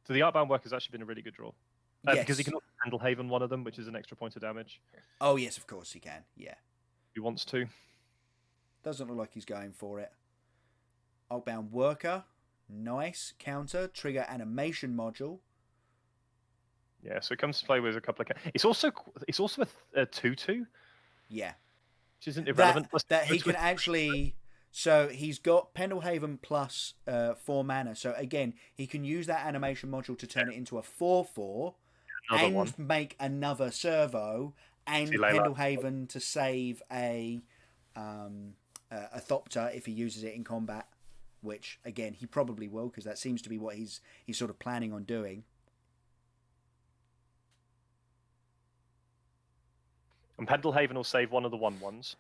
So the Artbound Work has actually been a really good draw. Yes. Because he can also handle Haven one of them, which is an extra point of damage. Oh, yes, of course he can. Yeah. If he wants to. Doesn't look like he's going for it. Artbound Worker. Nice. Counter. Trigger animation module. Yeah, so it comes to play with a couple of... It's also a 2/2. Yeah. Which isn't irrelevant. That he can actually... So he's got Pendelhaven plus 4 mana. So again, he can use that animation module to turn it into a 4/4 and make another servo, and Pendelhaven to save a Thopter if he uses it in combat, which again he probably will, because that seems to be what he's sort of planning on doing. And Pendelhaven will save one of the 1/1s.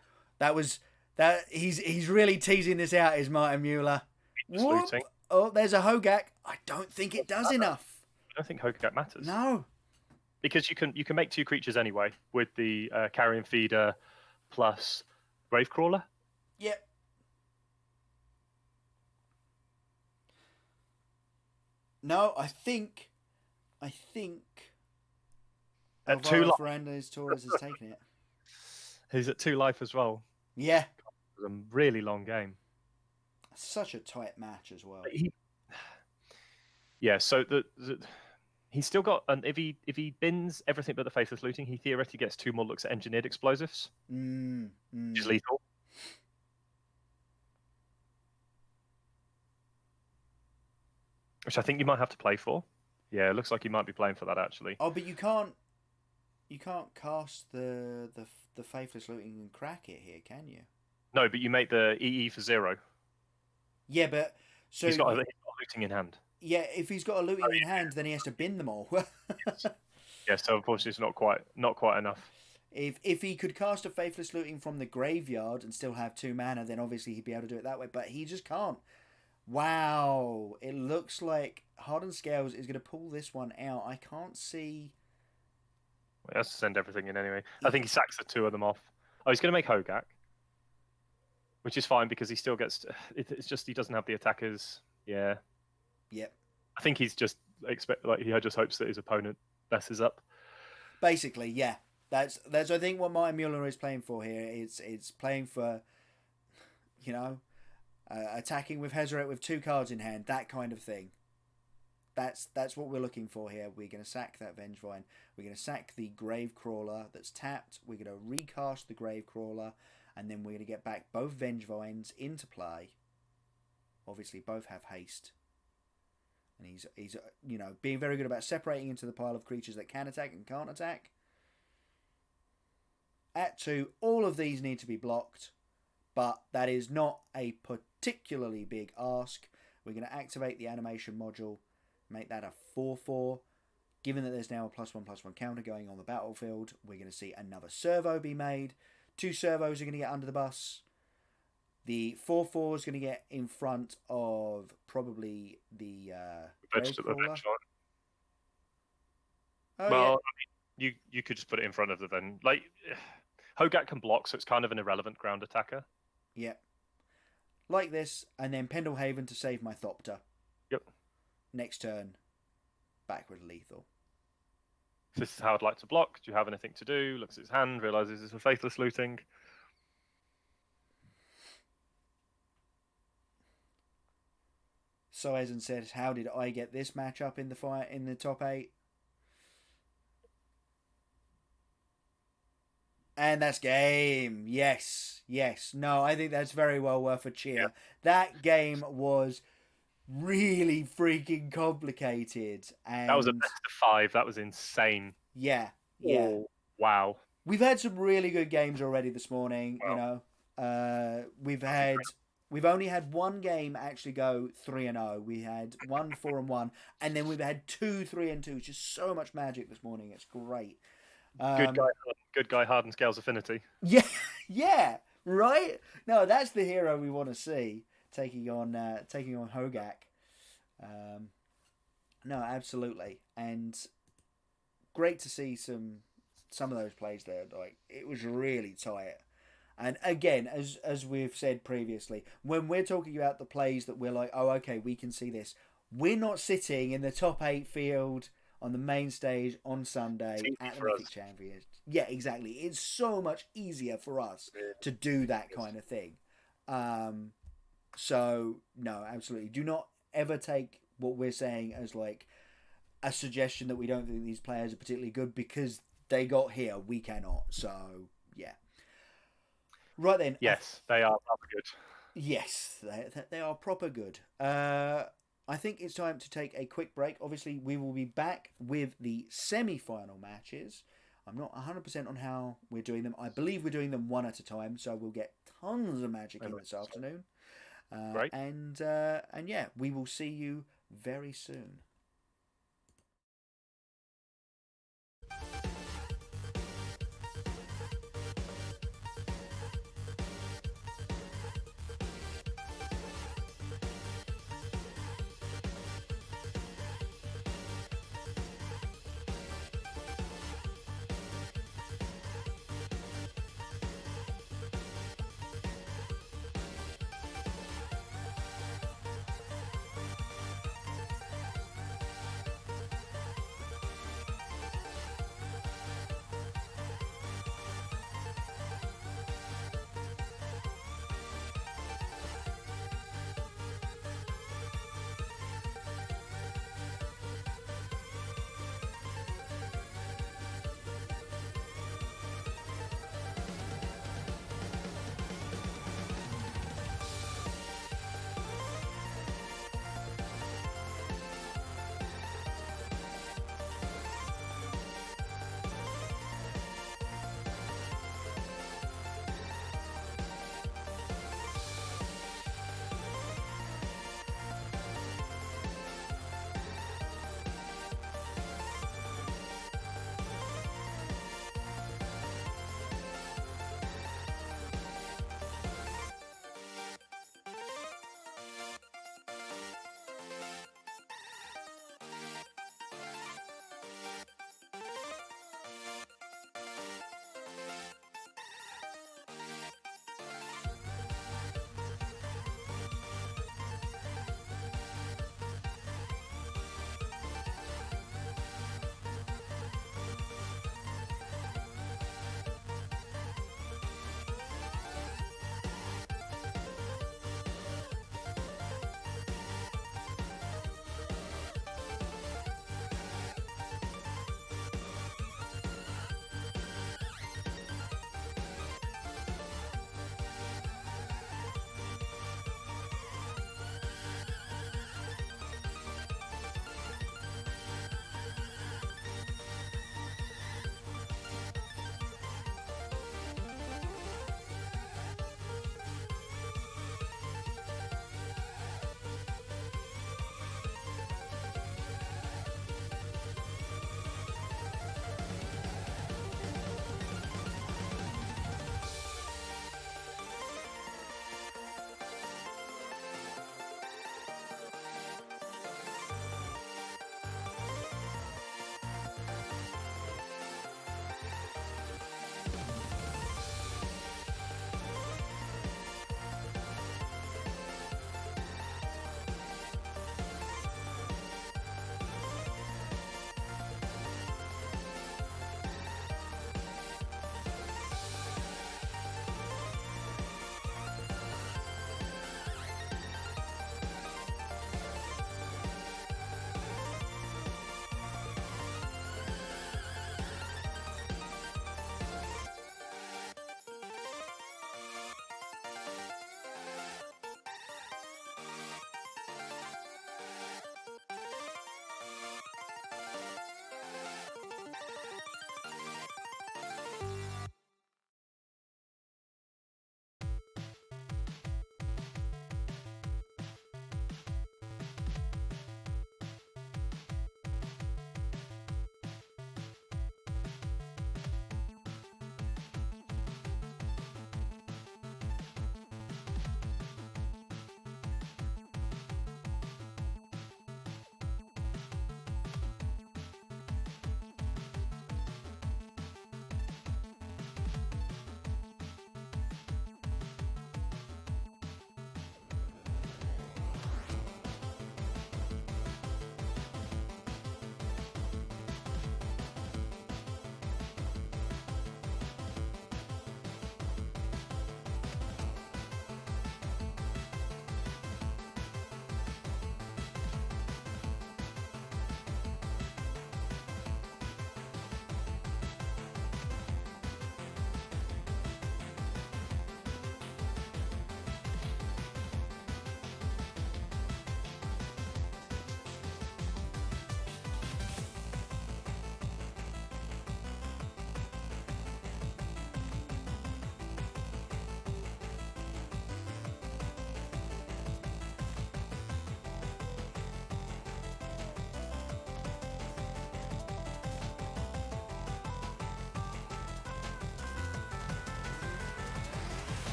He's really teasing this out, is Martin Mueller. Oh, there's a Hogak. I don't think it does enough. I don't think Hogak matters. No. Because you can make 2 creatures anyway with the Carrion Feeder plus Gravecrawler. Yep. No, I think at 2 life. Fernandez Torres has taken it. He's at 2 life as well. Yeah. It was a really long game. Such a tight match as well. Yeah, so he's still got, and if he bins everything but the Faithless Looting, he theoretically gets 2 more looks at Engineered Explosives, which is lethal. Which I think you might have to play for. Yeah, it looks like you might be playing for that actually. Oh, but you can't cast the Faithless Looting and crack it here, can you? No, but you make the EE for 0. Yeah, but so he's got looting in hand. Yeah, if he's got a looting in hand, then he has to bin them all. Yeah, so unfortunately it's not quite enough. If he could cast a Faithless Looting from the graveyard and still have 2 mana, then obviously he'd be able to do it that way. But he just can't. Wow, it looks like Hardened Scales is going to pull this one out. I can't see. Well, he has to send everything in anyway. I think he sacks the 2 of them off. Oh, he's going to make Hogak, which is fine because he still gets. It's just he doesn't have the attackers. Yeah. Yep. I think he's just he just hopes that his opponent messes up. Basically, yeah. That's I think what Martin Mueller is playing for here. It's playing for, attacking with Hezeret with 2 cards in hand, that kind of thing. That's what we're looking for here. We're going to sack that Vengevine. We're going to sack the Gravecrawler that's tapped. We're going to recast the Gravecrawler, and then we're going to get back both Vengevines into play. Obviously, both have haste. And he's being very good about separating into the pile of creatures that can attack and can't attack. At 2, all of these need to be blocked, but that is not a particularly big ask. We're going to activate the animation module, make that a 4/4. Given that there's now a +1/+1 counter going on the battlefield, we're going to see another servo be made. 2 servos are going to get under the bus. The 4/4 is going to get in front of probably the Gravecrawler. Oh, well, yeah. You could just put it in front of the then. Hogak can block, so it's kind of an irrelevant ground attacker. Yep. Like this, and then Pendelhaven to save my Thopter. Yep. Next turn, backward lethal. This is how I'd like to block. Do you have anything to do? Looks at his hand, realizes it's a Faithless Looting. Sizen said, "How did I get this matchup in the top 8?" And that's game. Yes. No, I think that's very well worth a cheer. Yeah. That game was really freaking complicated. And that was a best of 5. That was insane. Yeah. Oh, wow. We've had some really good games already this morning. Wow. We've only had one game actually go 3-0. We had 1 4-1, and then we've had 2 3-2. Just so much magic this morning. It's great. Good guy, Hardened Scales Affinity. Yeah, right. No, that's the hero we want to see taking on Hogak. No, absolutely, and great to see some of those plays there. It was really tight. And again, as we've said previously, when we're talking about the plays that we're like, oh, okay, we can see this. we're not sitting in the top 8 field on the main stage on Sunday at the Mythic Championship. Yeah, exactly. It's so much easier for us to do that kind of thing. So no, absolutely. Do not ever take what we're saying as like a suggestion that we don't think these players are particularly good because they got here. We cannot. So yeah. Right then. Yes, they are rather good. Yes, they are proper good. I think it's time to take a quick break. Obviously, we will be back with the semi-final matches. I'm not 100% on how we're doing them. I believe we're doing them one at a time, so we'll get tons of magic in this afternoon. Great. And yeah, we will see you very soon.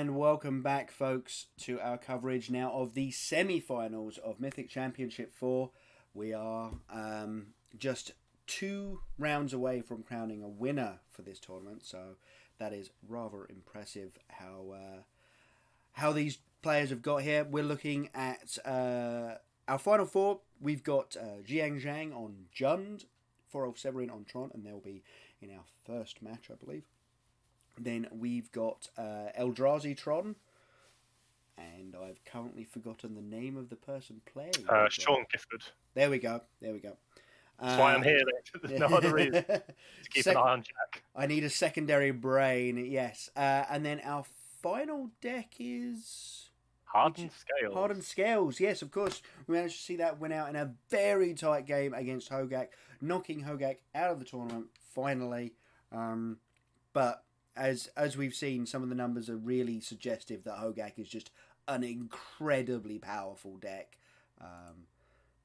And welcome back, folks, to our coverage now of the semi-finals of Mythic Championship IV. We are just 2 rounds away from crowning a winner for this tournament, so that is rather impressive how these players have got here. We're looking at our final 4. We've got Jiang Zhang on Jund, Forolf Severin on Tron, and they'll be in our first match, I believe. Then we've got Eldrazi Tron, and I've currently forgotten the name of the person playing. Sean Gifford. There we go. That's why I'm here. There's no other reason to keep an eye on Jack. I need a secondary brain, yes. And then our final deck is... Hardened Scales. Hardened Scales, yes, of course. We managed to see that win out in a very tight game against Hogak, knocking Hogak out of the tournament, finally. But... As we've seen, some of the numbers are really suggestive that Hogak is just an incredibly powerful deck.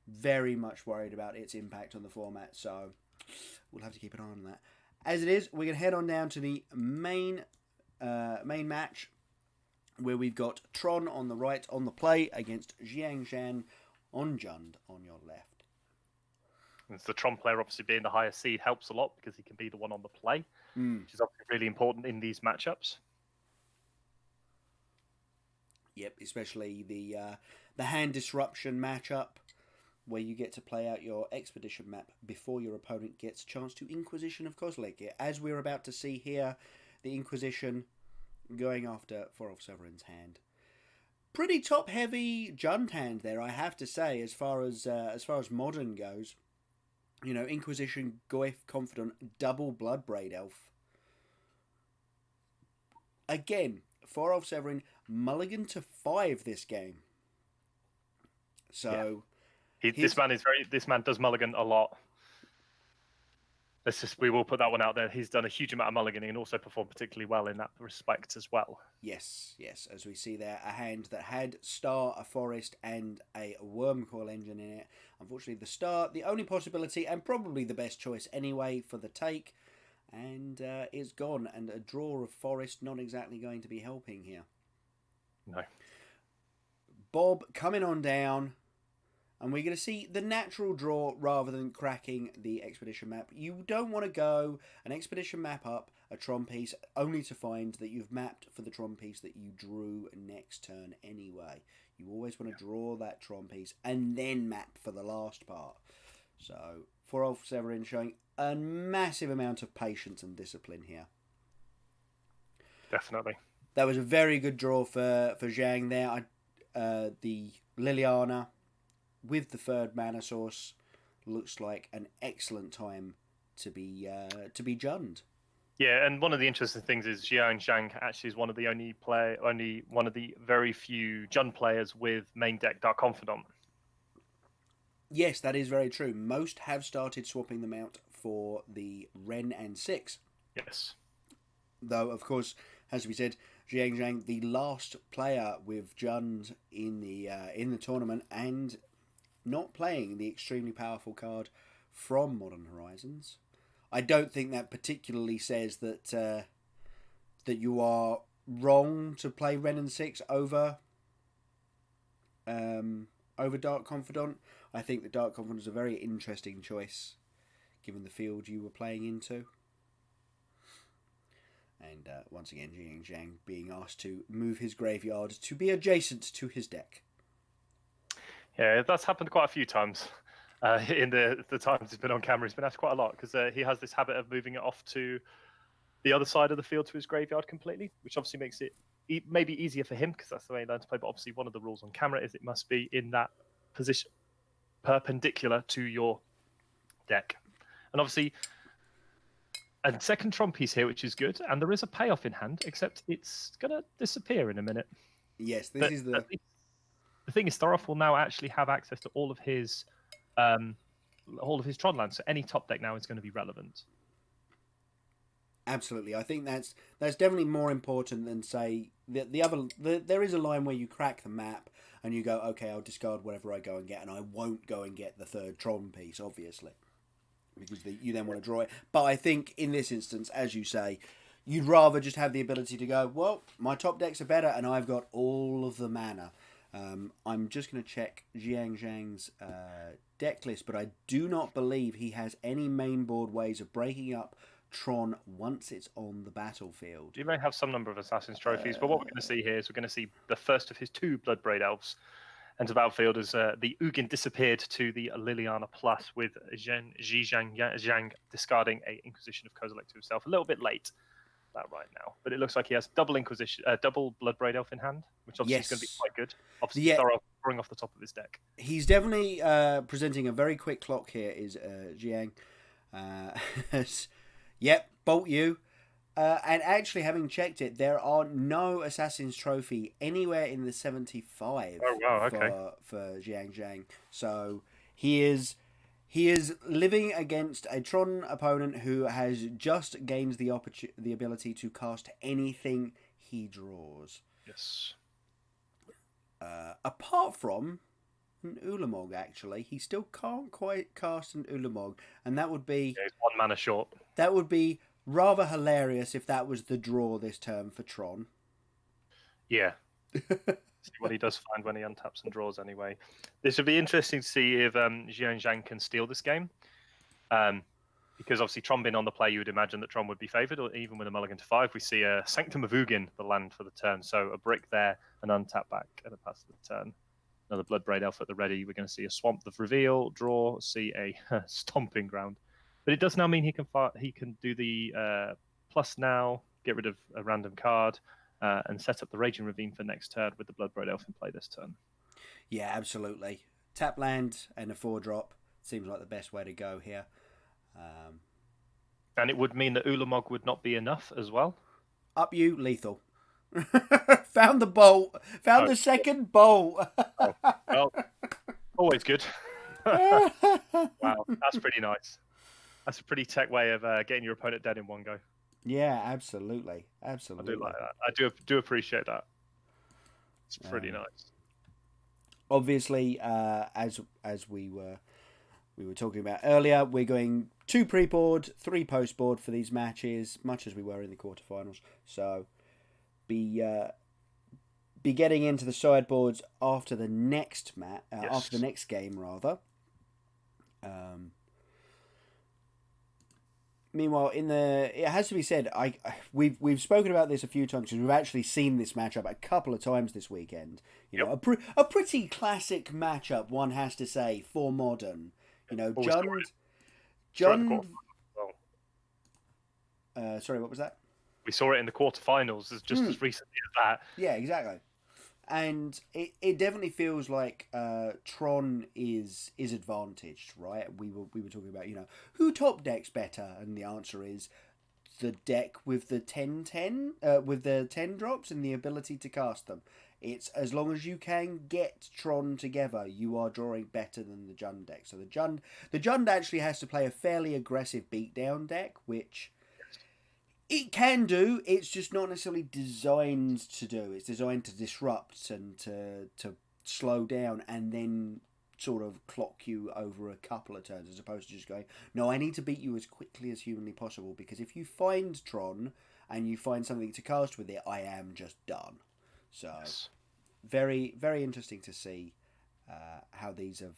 Very much worried about its impact on the format, so we'll have to keep an eye on that. As it is, we're going to head on down to the main match, where we've got Tron on the right on the play against Jiang Zhan on Jund on your left. And the Tron player, obviously being the higher seed, helps a lot because he can be the one on the play, which is obviously really important in these matchups. Yep, especially the hand disruption matchup, where you get to play out your expedition map before your opponent gets a chance to Inquisition of Kozilek. As we're about to see here, the Inquisition going after Forolf Severin's hand. Pretty top heavy Jund hand there, I have to say, as far as modern goes. You know, Inquisition, Goyf, Confidant, double Bloodbraid Elf. Again, Forolf Severin, mulligan to 5 this game. So, yeah. This man does mulligan a lot. We will put that one out there. He's done a huge amount of mulliganing and also performed particularly well in that respect as well. Yes. As we see there, a hand that had Star, a Forest, and a Wormcoil engine in it. Unfortunately, the Star, the only possibility, and probably the best choice anyway for the take, and is gone. And a draw of Forest not exactly going to be helping here. No. Bob coming on down. And we're going to see the natural draw rather than cracking the expedition map. You don't want to go an expedition map up a Tron piece only to find that you've mapped for the Tron piece that you drew next turn anyway. You always want to draw that Tron piece and then map for the last part. So, Forolf Severin showing a massive amount of patience and discipline here. Definitely. That was a very good draw for Zhang there. The Liliana with the 3rd mana source looks like an excellent time to be Jund. Yeah, and one of the interesting things is Jiang Zhang actually is one of the very few Jund players with main deck Dark Confidant. Yes, that is very true. Most have started swapping them out for the Ren and 6. Yes. Though, of course, as we said, Jiang Zhang, the last player with Jund in the tournament, and not playing the extremely powerful card from Modern Horizons. I don't think that particularly says that that you are wrong to play Ren and 6 over Dark Confidant. I think that Dark Confidant is a very interesting choice, given the field you were playing into. And once again, Jiang Zhang being asked to move his graveyard to be adjacent to his deck. Yeah, that's happened quite a few times in the times he's been on camera. He's been asked quite a lot because he has this habit of moving it off to the other side of the field to his graveyard completely, which obviously makes it maybe easier for him because that's the way he learns to play. But obviously one of the rules on camera is it must be in that position perpendicular to your deck. And obviously a second Tron piece here, which is good. And there is a payoff in hand, except it's going to disappear in a minute. Yes, this is the... The thing is, Thorolf will now actually have access to all of his Tron lands, so any top deck now is going to be relevant. Absolutely, I think that's definitely more important than say there is a line where you crack the map and you go, okay, I'll discard whatever I go and get, and I won't go and get the 3rd Tron piece, obviously, because you then want to draw it. But I think in this instance, as you say, You'd rather just have the ability to go, well, my top decks are better and I've got all of the mana. I'm just going to check Jiang Zhang's deck list, but I do not believe he has any mainboard ways of breaking up Tron once it's on the battlefield. You may have some number of Assassin's Trophies, but what we're going to see here is we're going to see the first of his 2 Bloodbraid Elves enter the battlefield as the Ugin disappeared to the Liliana Plus with Zhang discarding a Inquisition of Kozilek to himself a little bit late. That right now, but it looks like he has double Bloodbraid Elf in hand, which obviously is going to be quite good. Obviously, throwing off the top of his deck. He's definitely presenting a very quick clock here. Is Jiang? Yep, bolt you. And actually, having checked it, there are no Assassin's Trophy anywhere in the 75 for Jiang Zhang. So he is living against a Tron opponent who has just gained the ability to cast anything he draws. Yes. Apart from an Ulamog, actually, he still can't quite cast an Ulamog, and that would be he's 1 mana short. That would be rather hilarious if that was the draw this turn for Tron. Yeah. See what he does find when he untaps and draws anyway. This would be interesting to see if Jiang Zhang can steal this game. Because obviously Tron being on the play, you would imagine that Tron would be favoured, or even with a mulligan to 5, we see a Sanctum of Ugin, the land for the turn. So a brick there, an untap back, and a pass to the turn. Another Bloodbraid Elf at the ready. We're going to see a Swamp of Reveal, draw, see a Stomping Ground. But it does now mean he can do the plus now, get rid of a random card, and set up the Raging Ravine for next turn with the Bloodbraid Elf in play this turn. Yeah, absolutely. Tap land and a 4-drop seems like the best way to go here. And it would mean that Ulamog would not be enough as well. Up you, lethal. Found the bolt. Found the second bolt. Well, always good. Wow, that's pretty nice. That's a pretty tech way of getting your opponent dead in one go. Yeah, absolutely. I do like that. I do appreciate that. It's pretty nice. Obviously, as we were talking about earlier, we're going 2 pre-board, 3 post-board for these matches, much as we were in the quarterfinals. So be getting into the sideboards after the next after the next game rather. Meanwhile, it has to be said, we've spoken about this a few times because we've actually seen this matchup a couple of times this weekend. You know, a pretty classic matchup, one has to say, for Modern. You know, John. Sorry, what was that? We saw it in the quarterfinals just as recently as that. Yeah, exactly. And it definitely feels like Tron is advantaged, right? We were talking about, you know, who top decks better, and the answer is the deck with the 10/10, with the 10 drops and the ability to cast them. It's as long as you can get Tron together, you are drawing better than the Jund deck. So the Jund actually has to play a fairly aggressive beatdown deck, which it can do. It's just not necessarily designed to do. It's designed to disrupt and to slow down and then sort of clock you over a couple of turns, as opposed to just going, no, I need to beat you as quickly as humanly possible, because if you find Tron and you find something to cast with it, I am just done. So, very, very interesting to see how these have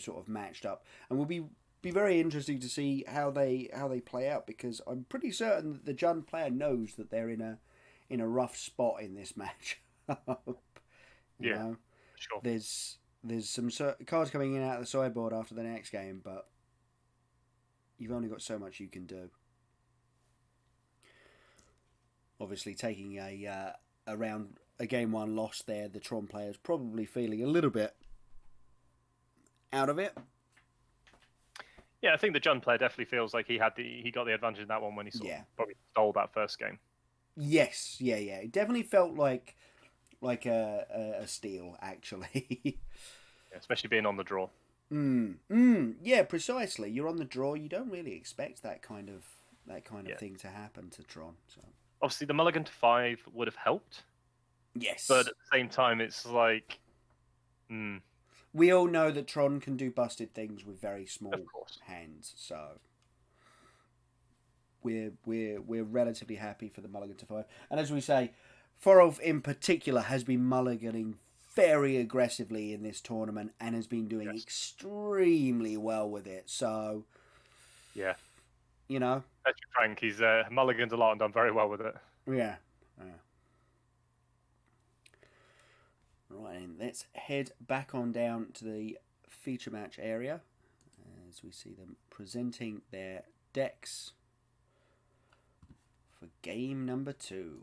sort of matched up, and will be very interesting to see how they play out, because I'm pretty certain that the Jund player knows that they're in a rough spot in this match. you know? Sure. There's some cards coming in out of the sideboard after the next game, but you've only got so much you can do. Obviously, taking a game 1 loss there, the Tron player's probably feeling a little bit out of it. Yeah, I think the Jund player definitely feels like he got the advantage in that one when he probably stole that first game. Yes, yeah. It definitely felt like a steal, actually. Yeah, especially being on the draw. Yeah, precisely. You're on the draw. You don't really expect that kind of thing to happen to Tron. So obviously, the mulligan to 5 would have helped. Yes, but at the same time, it's like, we all know that Tron can do busted things with very small hands. So we're relatively happy for the mulligan to 5. And as we say, Forov in particular has been mulliganing very aggressively in this tournament and has been doing extremely well with it. So, yeah, you know, let's be frank, he's mulliganed a lot and done very well with it. Yeah. Right, and let's head back on down to the feature match area as we see them presenting their decks for game number 2.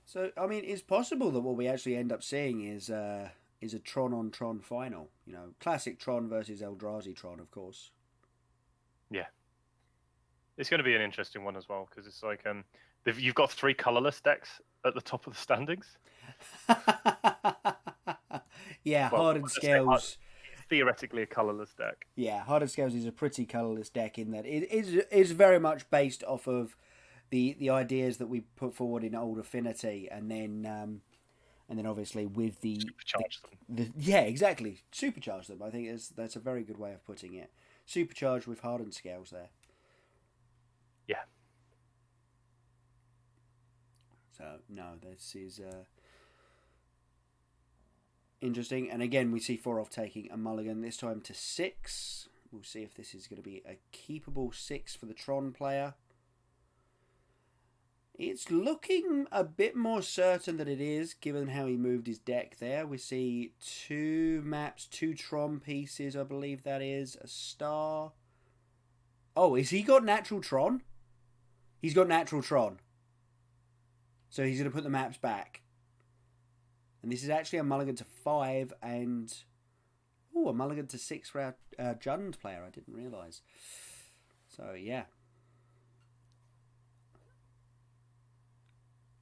So, I mean, it's possible that what we actually end up seeing is a Tron on Tron final. You know, classic Tron versus Eldrazi Tron, of course. Yeah, it's going to be an interesting one as well because it's like you've got 3 colorless decks at the top of the standings. Yeah, Hardened Scales. Theoretically, a colorless deck. Yeah, Hardened Scales is a pretty colorless deck in that it is very much based off of the ideas that we put forward in Old Affinity, and then obviously with supercharge them. Yeah, exactly, supercharge them. I think that's a very good way of putting it. Supercharged with Hardened Scales there. Yeah. So no, this is interesting, and again we see Forov taking a mulligan this time to 6. We'll see if this is going to be a keepable 6 for the Tron player. It's looking a bit more certain that it is, given how he moved his deck there. We see 2 maps, 2 Tron pieces, I believe that is. A star. Oh, has he got natural Tron? He's got natural Tron. So he's going to put the maps back. And this is actually a mulligan to 5 and... Oh, a mulligan to 6 for our Jund player. I didn't realise. So, yeah.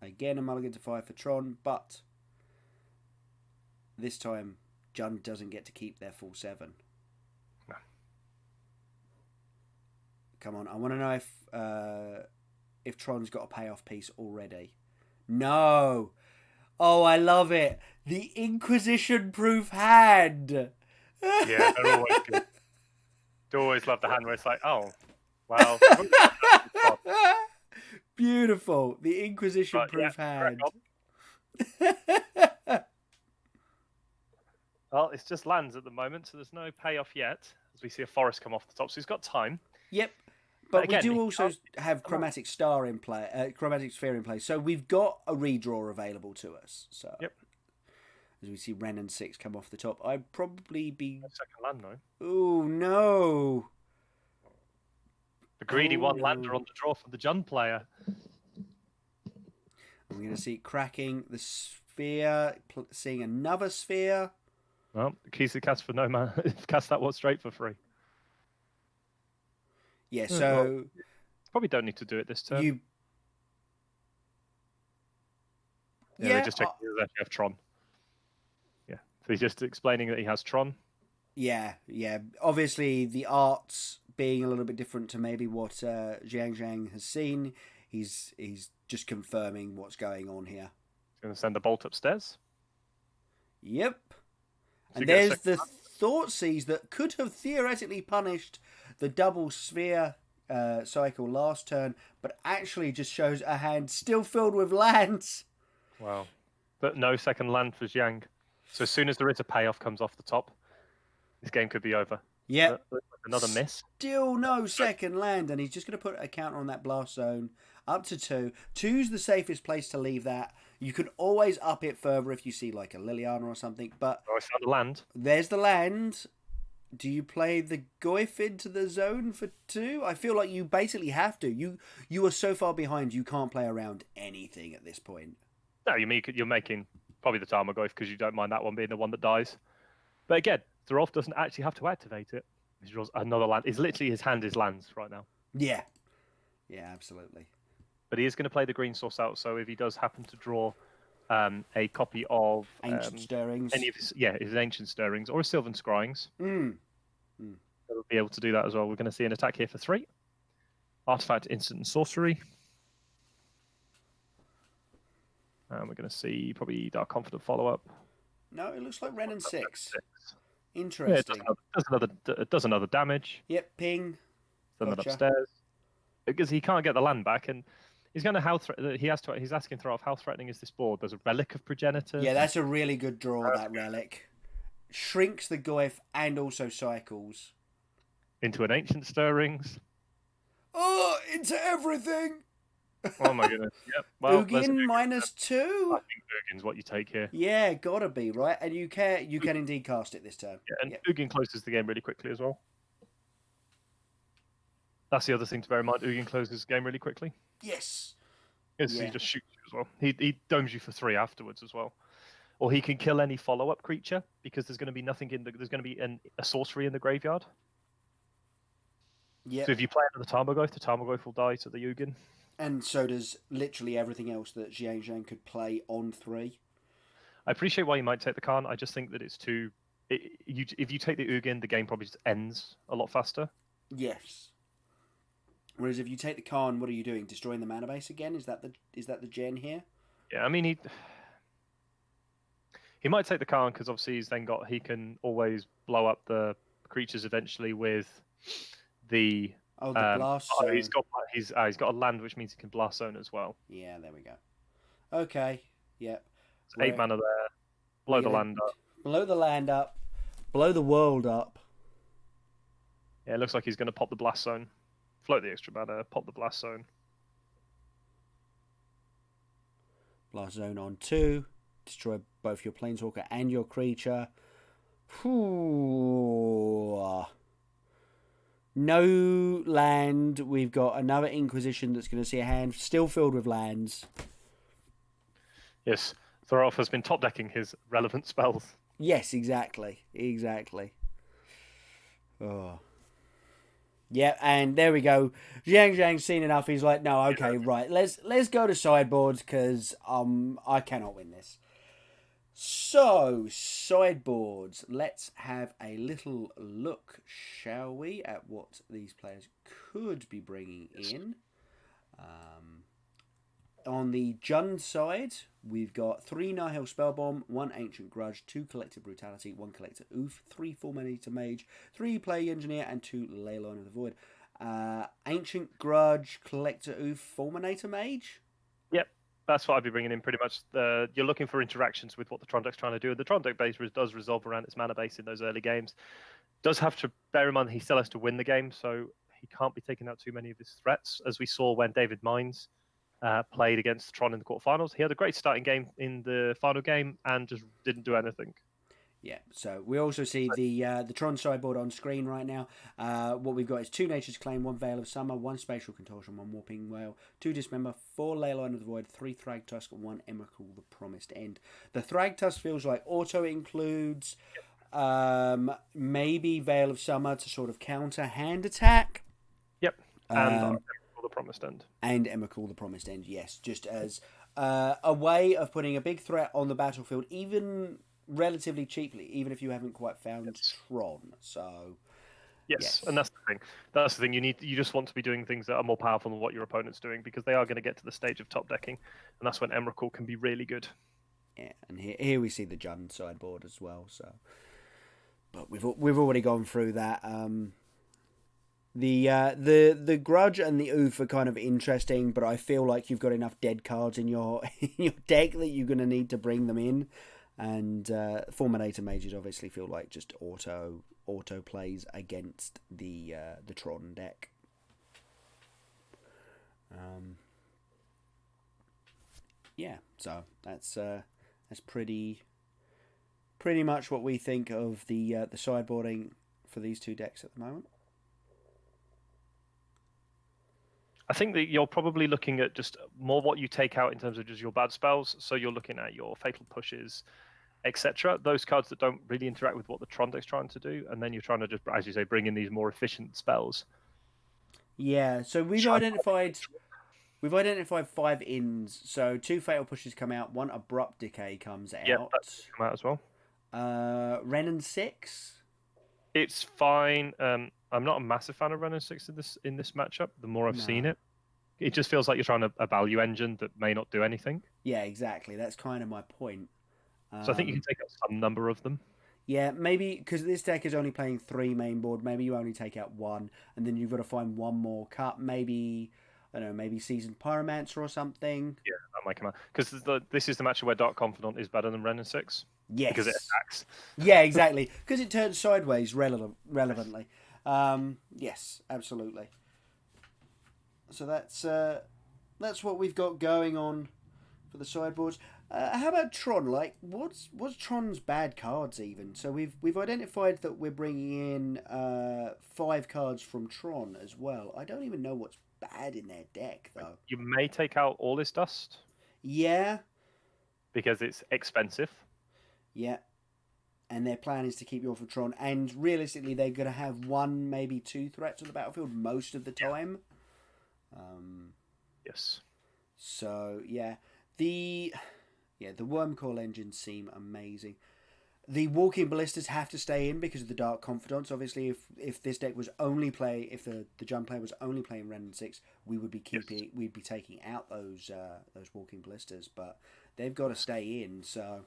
Again, a mulligan to 5 for Tron, but this time Jund doesn't get to keep their full 7. No. Come on, I want to know if Tron's got a payoff piece already. No! Oh, I love it! The Inquisition-proof hand! Yeah, they're always good. Do always love the hand where it's like, oh, well... Beautiful. The Inquisition-proof hand. Well, it's just lands at the moment, so there's no payoff yet, as we see a forest come off the top, so he's got time. Yep. But again, we do also have Chromatic Star in play, Chromatic Sphere in play, so we've got a redraw available to us. So, yep. As we see Ren and 6 come off the top, I'd probably be... No second land, though. Oh, no. The greedy one lander on the draw from the Jund player. I'm going to see cracking the sphere, seeing another sphere. Well, keys to cast for no man. Cast that one straight for free. Yeah, so... Probably don't need to do it this turn. Yeah, they just check he does actually have Tron. Yeah, so he's just explaining that he has Tron. Yeah. Obviously, the art's being a little bit different to maybe what Zhang has seen. He's just confirming what's going on here. He's going to send the bolt upstairs. Yep. And there's the Thoughtseize that could have theoretically punished the double sphere cycle last turn, but actually just shows a hand still filled with lands. Wow. But no second land for Zhang. So as soon as there is a payoff comes off the top, this game could be over. Yep. Another miss. Still no second land, and he's just going to put a counter on that blast zone up to 2. 2's the safest place to leave that. You can always up it further if you see like a Liliana or something, but... Oh, I found the land. There's the land. Do you play the Goyf into the zone for 2? I feel like you basically have to. You are so far behind, you can't play around anything at this point. No, you're making probably the Tarmogoyf because you don't mind that one being the one that dies. But again, Zerolf doesn't actually have to activate it. He draws another land. It's literally his hand is lands right now. Yeah, absolutely. But he is going to play the green source out, so if he does happen to draw a copy of Ancient Stirrings, any of his Ancient Stirrings or his Sylvan Scryings, he'll be able to do that as well. We're going to see an attack here for 3. Artifact, instant, and sorcery. And we're going to see probably Dark Confident follow-up. No, it looks like Ren and 6. Yeah, Interesting. it does another damage. Yep, ping. Send that Gotcha. upstairs. Because he can't get the land back, and he's going to he's asking throw off how threatening is this board. There's a relic of progenitors. Yeah, that's a really good draw, that relic. Shrinks the Goyf and also cycles. Into an Ancient Stirrings. Oh, into everything! Oh my goodness. Yep. Well, Ugin -2? I think Ugin's what you take here. Yeah, gotta be, right? And you can indeed cast it this turn. Yeah, and Ugin closes the game really quickly as well. That's the other thing to bear in mind. Ugin closes the game really quickly. Yes. He just shoots you as well. He domes you for 3 afterwards as well. Or he can kill any follow-up creature because there's going to be nothing there's going to be a sorcery in the graveyard. Yeah. So if you play another Tarmogoyf, the Tarmogoyf will die to the Ugin. And so does literally everything else that Xianzhang could play on 3. I appreciate why you might take the Khan. I just think that it's too. If you take the Ugin, the game probably just ends a lot faster. Yes. Whereas if you take the Khan, what are you doing? Destroying the mana base again? Is that the gen here? Yeah, I mean he might take the Khan because obviously he can always blow up the creatures eventually with the blast zone. He's got a land, which means he can blast zone as well. Yeah, there we go. Okay, yep. So 8 mana there. Blow the land up. Blow the land up. Blow the world up. Yeah, it looks like he's going to pop the blast zone. Float the extra mana, pop the blast zone. Blast zone on 2. Destroy both your planeswalker and your creature. Whew. No land. We've got another Inquisition that's going to see a hand still filled with lands. Yes, Thorolf has been top decking his relevant spells. Yes, exactly. Oh. Yeah, and there we go. Xianzhang's seen enough. He's like, no, okay, right. Let's go to sideboards because I cannot win this. So, sideboards. Let's have a little look, shall we, at what these players could be bringing in. On the Jund side, we've got 3 Nihil Spellbomb, 1 Ancient Grudge, 2 Collective Brutality, 1 Collector Oof, 3 Fulminator Mage, 3 Plague Engineer, and 2 Leyline of the Void. Ancient Grudge, Collector Oof, Fulminator Mage? Yep, that's what I'd be bringing in pretty much. You're looking for interactions with what the Tron deck's trying to do. The Tron deck base does resolve around its mana base in those early games. Does have to bear in mind he still has to win the game, so he can't be taking out too many of his threats, as we saw when David Mines played against Tron in the quarterfinals. He had a great starting game in the final game and just didn't do anything. Yeah, so we also see the Tron sideboard on screen right now. What we've got is 2 Nature's Claim, 1 Veil of Summer, 1 Spatial Contortion, 1 Warping Whale, 2 Dismember, 4 Leyline of the Void, 3 Thragtusk, and 1 Emrakul the Promised End. The Thragtusk feels like auto includes maybe Veil of Summer to sort of counter hand attack. Yep, and the Promised End. And Emrakul the Promised End, yes. Just as a way of putting a big threat on the battlefield, even relatively cheaply, even if you haven't quite found Tron. So, yes, and that's the thing. That's the thing. You just want to be doing things that are more powerful than what your opponent's doing, because they are going to get to the stage of top decking, and that's when Emrakul can be really good. Yeah, and here we see the Jund sideboard as well. So, but we've already gone through that. The Grudge and the Oof are kind of interesting, but I feel like you've got enough dead cards in your deck that you're going to need to bring them in. And Fulminator Mages obviously feel like just auto plays against the Tron deck. Yeah, so that's pretty much what we think of the sideboarding for these 2 decks at the moment. I think that you're probably looking at just more what you take out in terms of just your bad spells. So you're looking at your Fatal Pushes, etc. Those cards that don't really interact with what the Tron deck's trying to do, and then you're trying to just, as you say, bring in these more efficient spells. Yeah, so we've identified 5 ins. So 2 Fatal Pushes come out, 1 Abrupt Decay comes out. Yeah, that's come out as well. Ren and 6. It's fine. I'm not a massive fan of Ren and 6 in this matchup. The more I've seen it, it just feels like you're trying a value engine that may not do anything. Yeah, exactly. That's kind of my point. So I think you can take out some number of them. Yeah, maybe because this deck is only playing 3 main board. Maybe you only take out 1, and then you've got to find 1 more cut. Maybe I don't know, maybe Seasoned Pyromancer or something. Yeah, that might come out because this is the match where Dark Confidant is better than Ren and 6 because it Yes. attacks. Yeah, exactly. Because it turns sideways relevantly. Yes, absolutely. So that's what we've got going on for the sideboards. How about Tron? Like, what's Tron's bad cards even? So we've identified that we're bringing in 5 cards from Tron as well. I don't even know what's bad in their deck though. You may take out all this dust. Yeah. Because it's expensive. Yeah. And their plan is to keep you off of Tron. And realistically, they're going to have 1, maybe 2 threats on the battlefield most of the time. Yes. So yeah, the Wormcoil engines seem amazing. The Walking Ballistas have to stay in because of the Dark Confidants. Obviously, if this deck was only if the Jump player was only playing Ren and 6, we would be we'd be taking out those Walking Ballistas. But they've got to stay in. So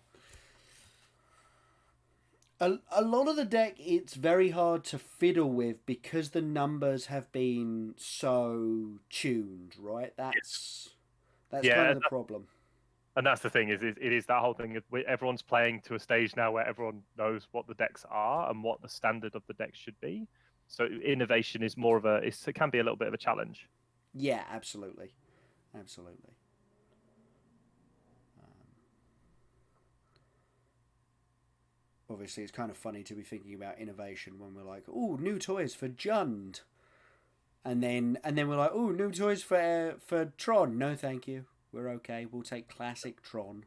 a lot of the deck it's very hard to fiddle with because the numbers have been so tuned. Right, that's kind of the problem. And that's the thing is it is that whole thing. Everyone's playing to a stage now where everyone knows what the decks are and what the standard of the deck should be. So innovation is more of it can be a little bit of a challenge. Yeah, absolutely. Obviously, it's kind of funny to be thinking about innovation when we're like, "Oh, new toys for Jund," and then we're like, "Oh, new toys for Tron." No, thank you. We're okay. We'll take classic Tron.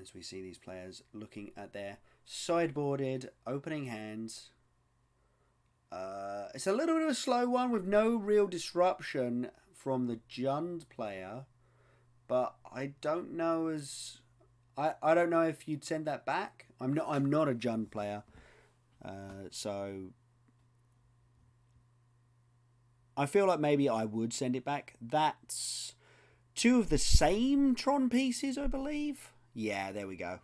As we see these players looking at their sideboarded opening hands. It's a little bit of a slow one with no real disruption from the Jund player. But I don't know I don't know if you'd send that back. I'm not a Jund player. So I feel like maybe I would send it back. That's 2 of the same Tron pieces, I believe. Yeah, there we go.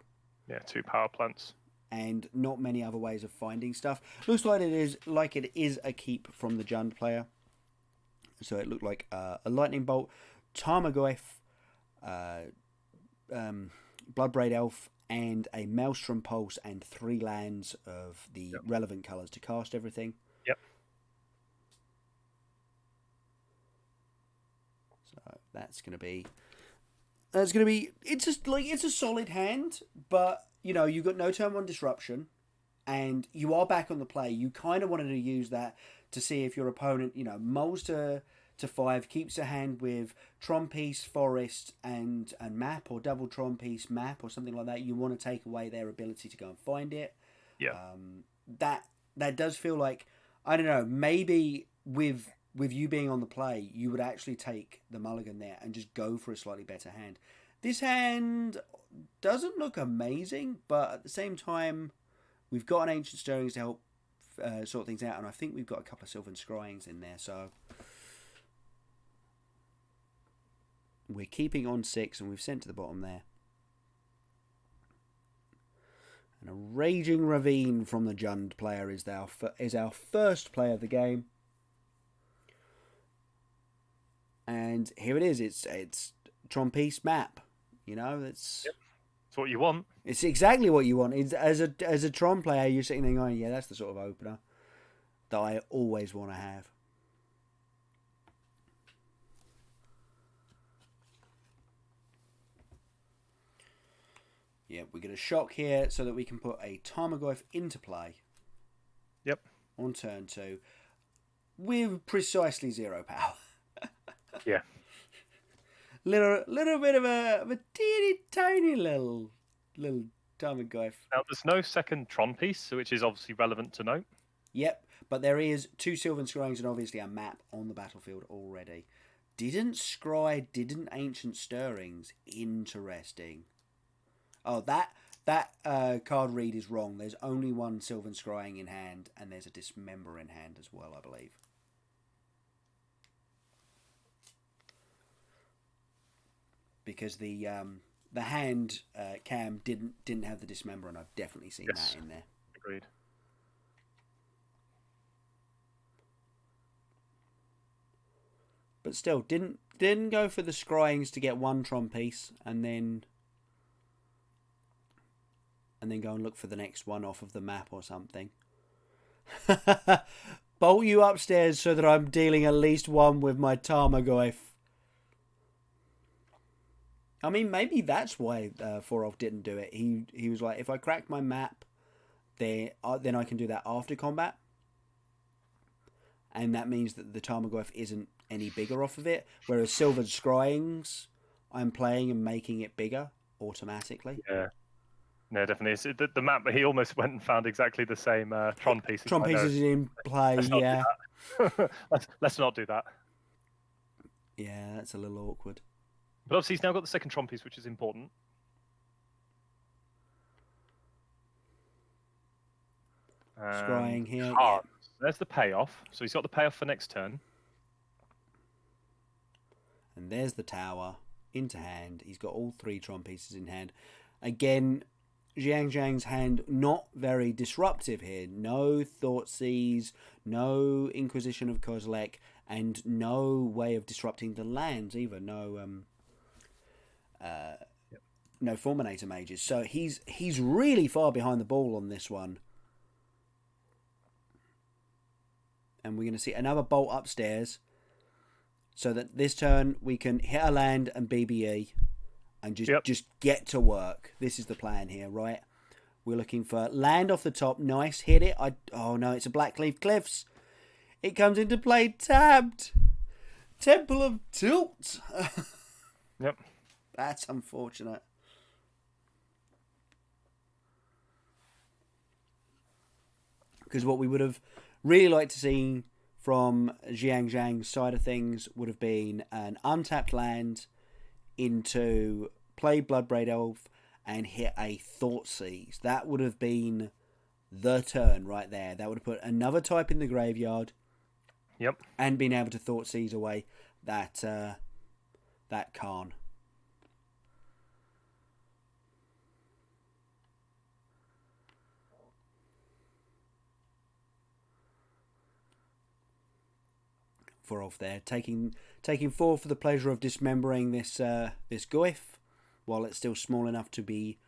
Yeah, 2 power plants. And not many other ways of finding stuff. Looks like it is a keep from the Jund player. So it looked like a Lightning Bolt, Tarmogoyf, Bloodbraid Elf, and a Maelstrom Pulse, and 3 lands of the relevant colours to cast everything. Yep. So that's gonna be. It's a solid hand, but you've got no turn 1 disruption, and you are back on the play. You kind of wanted to use that to see if your opponent, mulls to 5, keeps a hand with Tron piece, Forest, and map, or double Tron piece, map, or something like that. You want to take away their ability to go and find it. Yeah. That does feel like, I don't know, maybe with you being on the play, you would actually take the mulligan there and just go for a slightly better hand. This hand doesn't look amazing, but at the same time, we've got an Ancient Stirrings to help sort things out, and I think we've got a couple of Sylvan Scryings in there, so we're keeping on 6, and we've sent to the bottom there. And a Raging Ravine from the Jund player is our first play of the game. And here it is. It's Tron piece map. It's what you want. It's exactly what you want. As a Tron player, you're sitting there going, yeah, that's the sort of opener that I always want to have. Yeah, we're going to shock here so that we can put a Tarmogoyf into play. Yep. On turn 2 with precisely 0 power. Yeah. Little bit of a teeny tiny little Tarmogoyf. Now there's no second Tron piece, which is obviously relevant to note. Yep, but there is 2 Sylvan Scryings and obviously a map on the battlefield already. Didn't Ancient Stirrings. Interesting. Oh, that card read is wrong. There's only one Sylvan Scrying in hand, and there's a Dismember in hand as well, I believe. Because the hand cam didn't have the Dismember, and I've definitely seen that in there. Agreed. But still, didn't go for the scryings to get one Tron piece, and then go and look for the next one off of the map or something. Bolt you upstairs so that I'm dealing at least one with my Tarmogoyf. I mean, maybe that's why Forov didn't do it. He was like, if I crack my map, then I can do that after combat. And that means that the Tarmogoyf isn't any bigger off of it. Whereas Silver Scryings, I'm playing and making it bigger automatically. Yeah. No, definitely. It's the map, but he almost went and found exactly the same Tron pieces. Tron pieces in play, yeah. Let's not do that. Yeah, that's a little awkward. But obviously he's now got the second Tron piece, which is important. Scrying here. Yeah. There's the payoff. So he's got the payoff for next turn. And there's the tower into hand. He's got all 3 Tron pieces in hand. Again, Jiang Zhang's hand not very disruptive here. No Thoughtseize, no Inquisition of Kozilek, and no way of disrupting the lands either. No Fulminator Mages. So he's really far behind the ball on this one. And we're going to see another bolt upstairs, so that this turn we can hit a land and BBE and just get to work. This is the plan here, right? We're looking for land off the top. Nice, hit it. Oh no, it's a Blackleaf Cliffs. It comes into play tabbed. Temple of Tilt. Yep. That's unfortunate. Because what we would have really liked to see from Jiang Zhang's side of things would have been an untapped land into play Bloodbraid Elf and hit a Thoughtseize. That would have been the turn right there. That would have put another type in the graveyard. Yep. And been able to Thoughtseize away that Khan. For off there, taking 4 for the pleasure of dismembering this Goyf while it's still small enough to be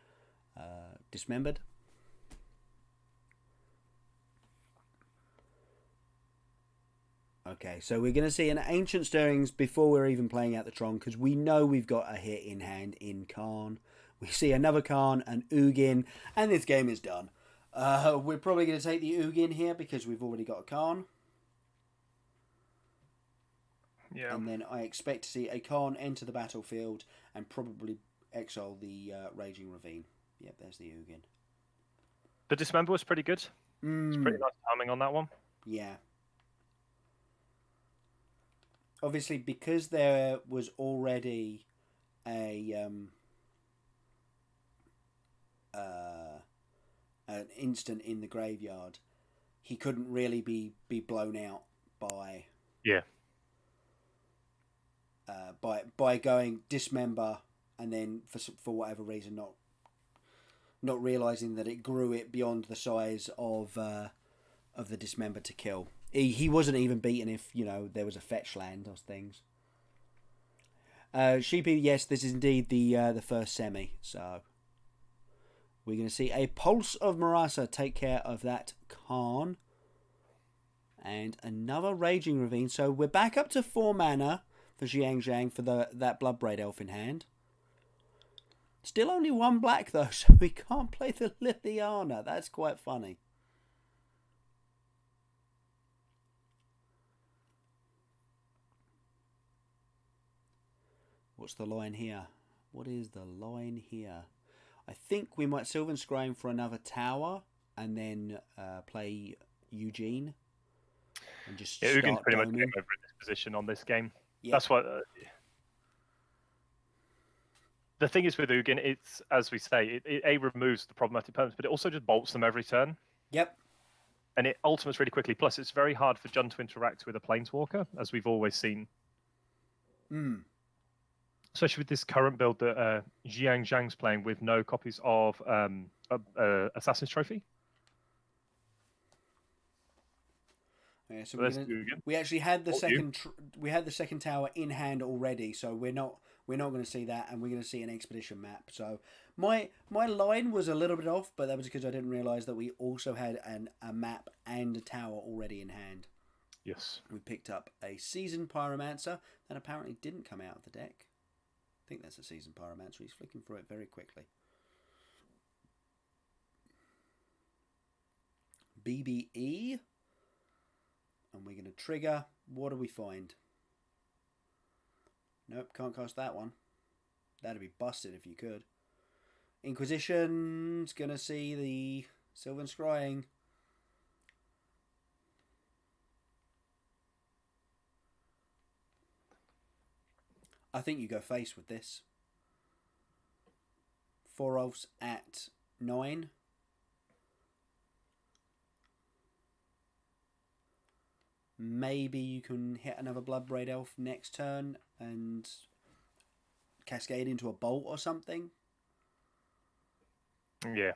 dismembered. Okay, so we're going to see an Ancient Stirrings before we're even playing out the Tron, because we know we've got a hit in hand in Khan. We see another Khan, an Ugin, and this game is done. We're probably going to take the Ugin here because we've already got a Khan. Yeah. And then I expect to see a Khan enter the battlefield and probably exile the Raging Ravine. Yep, there's the Ugin. The Dismember was pretty good. It's pretty nice timing on that one. Yeah. Obviously, because there was already an instant in the graveyard, he couldn't really be blown out by... Yeah. By going dismember and then for whatever reason not realizing that it grew it beyond the size of the dismember to kill. He wasn't even beaten if there was a fetch land or things. Sheepy, yes, this is indeed the first semi. So we're going to see a Pulse of Marasa take care of that Khan and another Raging Ravine. So we're back up to 4 mana. For Jiang Zhang for that Bloodbraid Elf in hand. Still only 1 black though, so we can't play the Liliana. That's quite funny. What's the line here? What is the line here? I think we might Sylvan Scrying for another tower and then play Eugene. And just Ugin's pretty much game over in this position on this game. Yeah. That's what. The thing is with Ugin, it's, as we say, it A, removes the problematic permanents, but it also just bolts them every turn. Yep. And it ultimates really quickly. Plus, it's very hard for Jund to interact with a Planeswalker, as we've always seen. Especially with this current build that Jiang Zhang's playing with no copies of Assassin's Trophy. Yeah, so we actually had the second tower in hand already, so we're not going to see that, and we're going to see an expedition map. So my line was a little bit off, but that was because I didn't realise that we also had a map and a tower already in hand. Yes. We picked up a Seasoned Pyromancer that apparently didn't come out of the deck. I think that's a Seasoned Pyromancer. He's flicking through it very quickly. BBE. And we're going to trigger. What do we find? Nope, can't cast that one. That'd be busted if you could. Inquisition's going to see the Sylvan Scrying. I think you go face with this. 4 elves at 9. Maybe you can hit another Bloodbraid Elf next turn and cascade into a bolt or something. Yeah.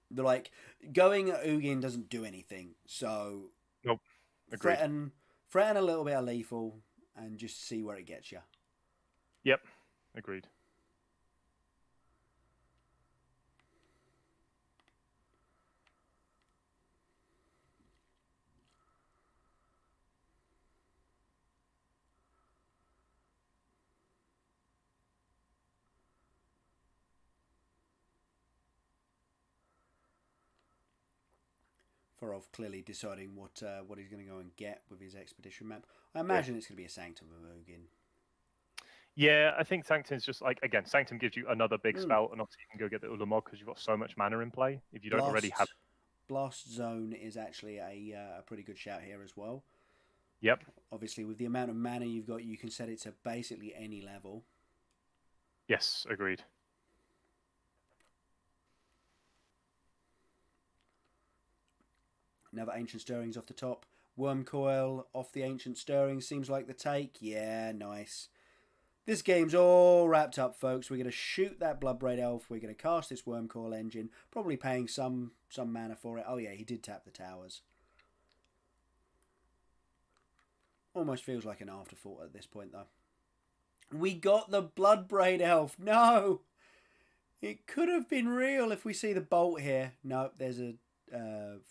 But like, going at Ugin doesn't do anything, so nope. Agreed. Threaten a little bit of lethal and just see where it gets you. Yep. Agreed. Farov clearly deciding what he's going to go and get with his expedition map. I imagine it's going to be a Sanctum of Ugin. Yeah, I think Sanctum's just like, again, Sanctum gives you another big spell, and obviously you can go get the Ulamog because you've got so much mana in play. If you don't already have. Blast Zone is actually a pretty good shout here as well. Yep. Obviously, with the amount of mana you've got, you can set it to basically any level. Yes, agreed. Another Ancient Stirrings off the top. Wormcoil off the Ancient Stirrings seems like the take. Yeah, nice. This game's all wrapped up, folks. We're going to shoot that Bloodbraid Elf. We're going to cast this Wormcoil engine. Probably paying some mana for it. Oh yeah, he did tap the towers. Almost feels like an afterthought at this point, though. We got the Bloodbraid Elf. No! It could have been real if we see the bolt here. No, there's a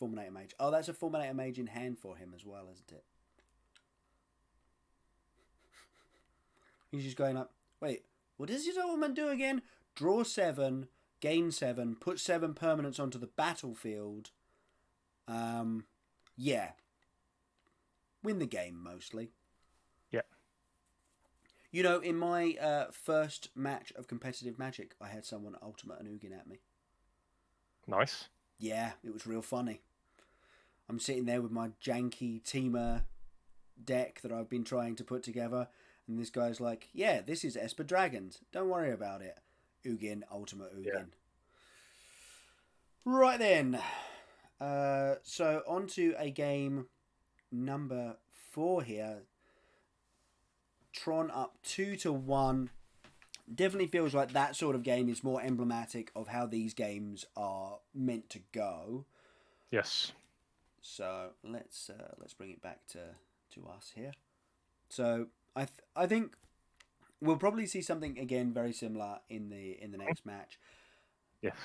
Fulminator Mage. Oh, that's a Fulminator Mage in hand for him as well, isn't it? He's just going up. Wait, what does his Ultimate do again? Draw 7, gain 7, put 7 permanents onto the battlefield. Yeah. Win the game, mostly. Yeah. You know, in my first match of competitive Magic, I had someone Ultimate and Ugin at me. Nice. Yeah, it was real funny. I'm sitting there with my janky Teamer deck that I've been trying to put together, and this guy's like, yeah, this is Esper Dragons. Don't worry about it. Ugin, Ultimate Ugin. Yeah. Right then. So on to a game number 4 here. Tron up 2-1. Definitely feels like that sort of game is more emblematic of how these games are meant to go. Yes. So let's bring it back to us here. So I think we'll probably see something again very similar in the next match. Yes.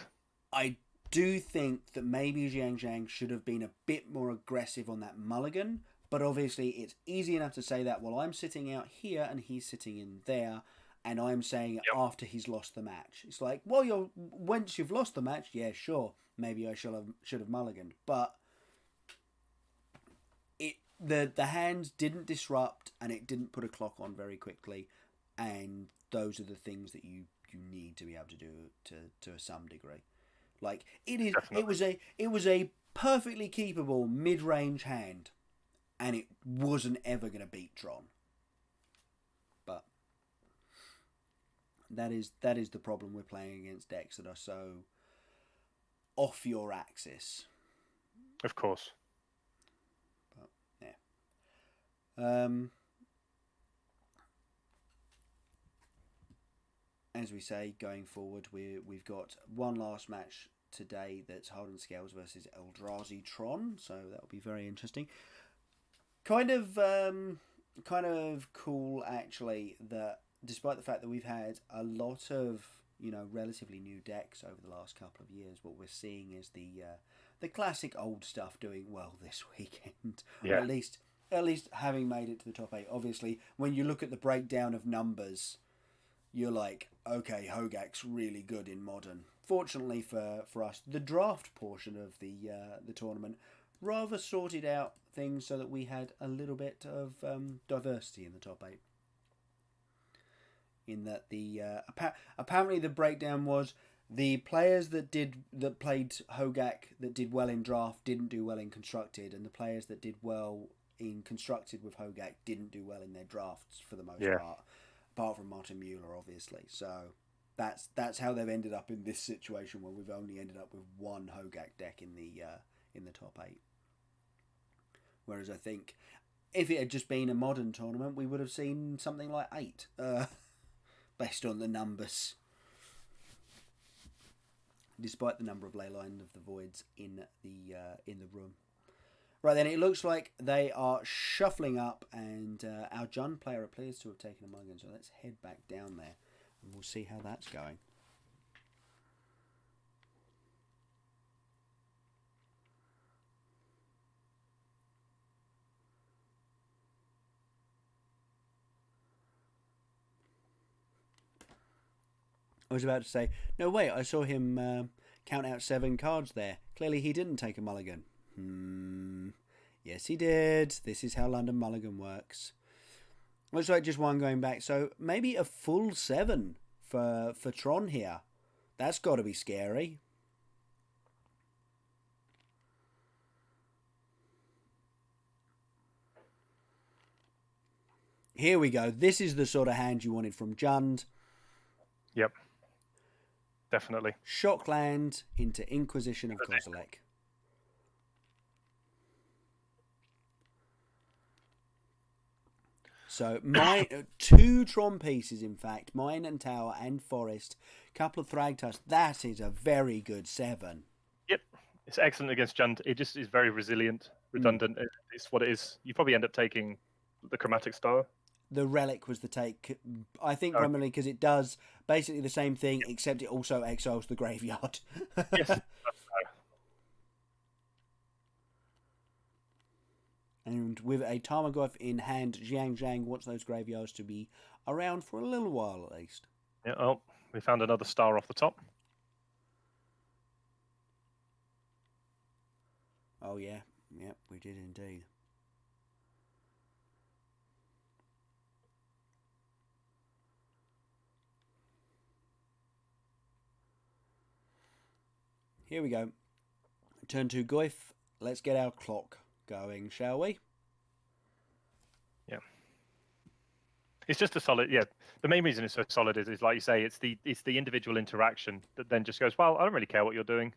I do think that maybe Jiang Zhang should have been a bit more aggressive on that mulligan, but obviously it's easy enough to say that while I'm sitting out here and he's sitting in there, and I'm saying it after he's lost the match. It's like, well, once you've lost the match, yeah, sure, maybe I should have mulliganed, but the hand didn't disrupt and it didn't put a clock on very quickly, and those are the things that you need to be able to do to some degree. Like it was a perfectly keepable mid-range hand, and it wasn't ever going to beat Tron. But That is the problem we're playing against decks that are so off your axis. Of course. But, yeah. As we say, going forward, we've got one last match today that's Hardened Scales versus Eldrazi Tron, so that'll be very interesting. Kind of cool, actually, that despite the fact that we've had a lot of relatively new decks over the last couple of years, what we're seeing is the classic old stuff doing well this weekend. Yeah. Or at least having made it to the top 8. Obviously, when you look at the breakdown of numbers, you're like, okay, Hogak's really good in Modern. Fortunately for us, the draft portion of the tournament rather sorted out things so that we had a little bit of diversity in the top 8. In that apparently the breakdown was the players that played Hogak that did well in draft didn't do well in constructed, and the players that did well in constructed with Hogak didn't do well in their drafts for the most part. Apart from Martin Mueller, obviously. So that's how they've ended up in this situation where we've only ended up with one Hogak deck in the top 8. Whereas I think if it had just been a Modern tournament, we would have seen something like 8, based on the numbers. Despite the number of Leyline of the Voids in the room. Right then, it looks like they are shuffling up, and our Jund player appears to have taken a mulligan, so let's head back down there, and we'll see how that's going. I was about to say, no wait, I saw him count out 7 cards there. Clearly he didn't take a mulligan. Yes, he did. This is how London Mulligan works. Looks like just one going back. So maybe a full 7 for Tron here. That's got to be scary. Here we go. This is the sort of hand you wanted from Jund. Yep. Definitely. Shockland into Inquisition of Kozilek. So mine, 2 Tron pieces, in fact, mine and Tower and Forest, couple of Thragtusk. That is a very good 7. Yep, it's excellent against Jund. It just is very resilient, redundant. It's what it is. You probably end up taking the Chromatic Star. The Relic was the take, I think, primarily because it does basically the same thing, except it also exiles the graveyard. Yes. And with a Tarmogoyf in hand, Jiang Zhang wants those graveyards to be around for a little while at least. Yeah, oh, we found another star off the top. Oh, yeah. Yep, we did indeed. Here we go. Turn 2 Goyf. Let's get our clock going, shall we? Yeah. It's just a solid, the main reason it's so solid is like you say, it's the individual interaction that then just goes, well, I don't really care what you're doing.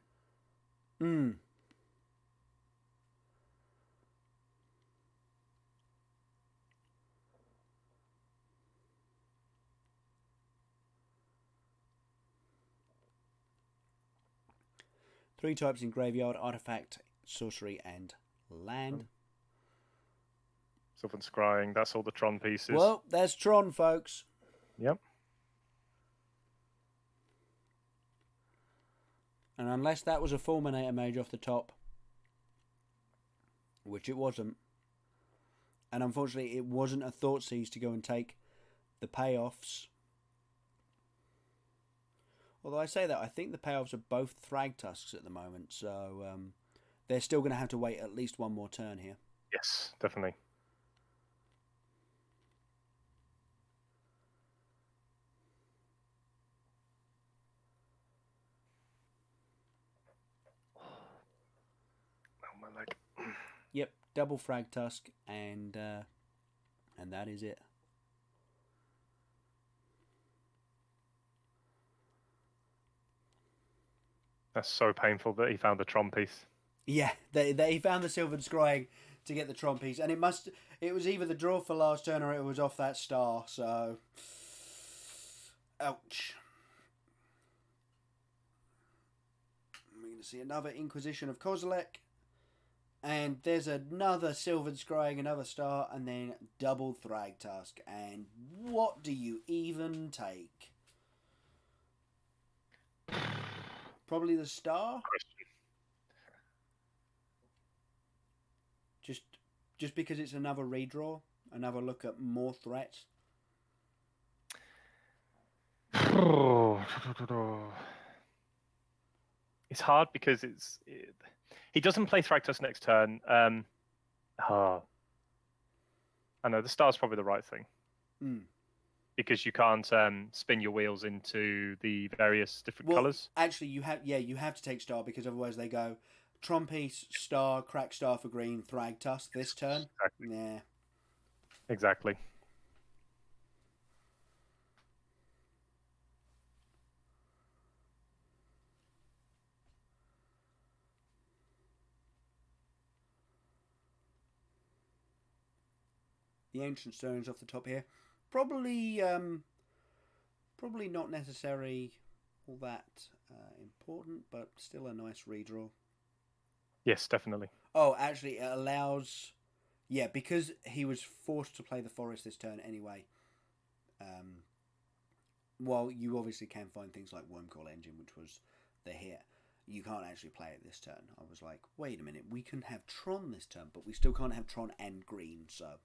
3 types in graveyard: artifact, sorcery, and land. Sylvan Scrying, that's all the Tron pieces. Well, there's Tron, folks. Yep. And unless that was a Fulminator Mage off the top, which it wasn't, and unfortunately it wasn't a Thoughtseize to go and take the payoffs. Although I say that, I think the payoffs are both Thragtusks at the moment, so they're still going to have to wait at least one more turn here. Yes, definitely. Oh, my leg. Yep, double Thragtusk, and that is it. That's so painful that he found the Tron piece. Yeah, he found the Silvered Scrying to get the Tron piece, and it was either the draw for last turn or it was off that star. So, ouch. We're going to see another Inquisition of Kozilek. And there's another Silvered Scrying, another star, and then double Thragtusk. And what do you even take? Probably the star? Just because it's another redraw? Another look at more threats? It's hard because he doesn't play Thragtusk next turn. I know the star's probably the right thing because you can't spin your wheels into the various different colors. Actually, you have to take star because otherwise they go Tron piece, star, crack star for green, Thragtusk this turn. Exactly. Yeah, exactly. The Ancient Stones off the top here. Probably not necessarily all that important, but still a nice redraw. Yes, definitely. Oh, actually, it allows... Yeah, because he was forced to play the Forest this turn anyway. Well, you obviously can find things like Wormcoil Engine, which was the hit. You can't actually play it this turn. I was like, wait a minute, we can have Tron this turn, but we still can't have Tron and green, so...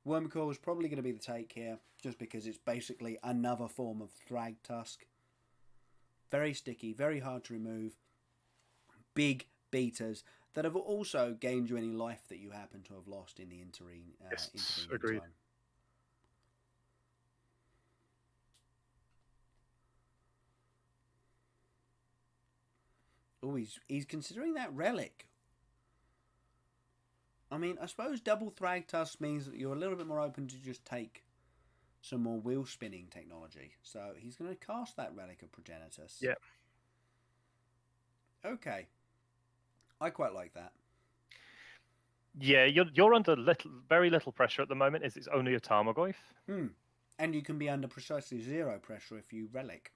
Wormcoil was probably going to be the take here, just because it's basically another form of Thragtusk. Very sticky, very hard to remove. Big beaters that have also gained you any life that you happen to have lost in the intervening agreed. time. Oh, he's considering that relic. I mean, I suppose double Thragtusk means that you're a little bit more open to just take some more wheel spinning technology. So he's going to cast that Relic of Progenitus. Yeah. Okay. I quite like that. Yeah, you're under very little pressure at the moment. It's only a Tarmogoyf. And you can be under precisely 0 pressure if you Relic.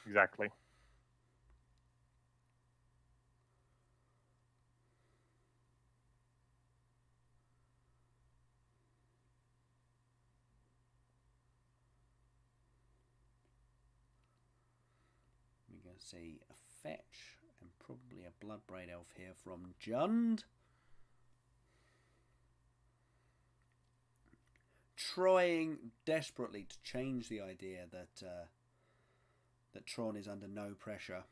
Exactly. We're going to see a Fetch and probably a Bloodbraid Elf here from Jund. Trying desperately to change the idea that Tron is under no pressure.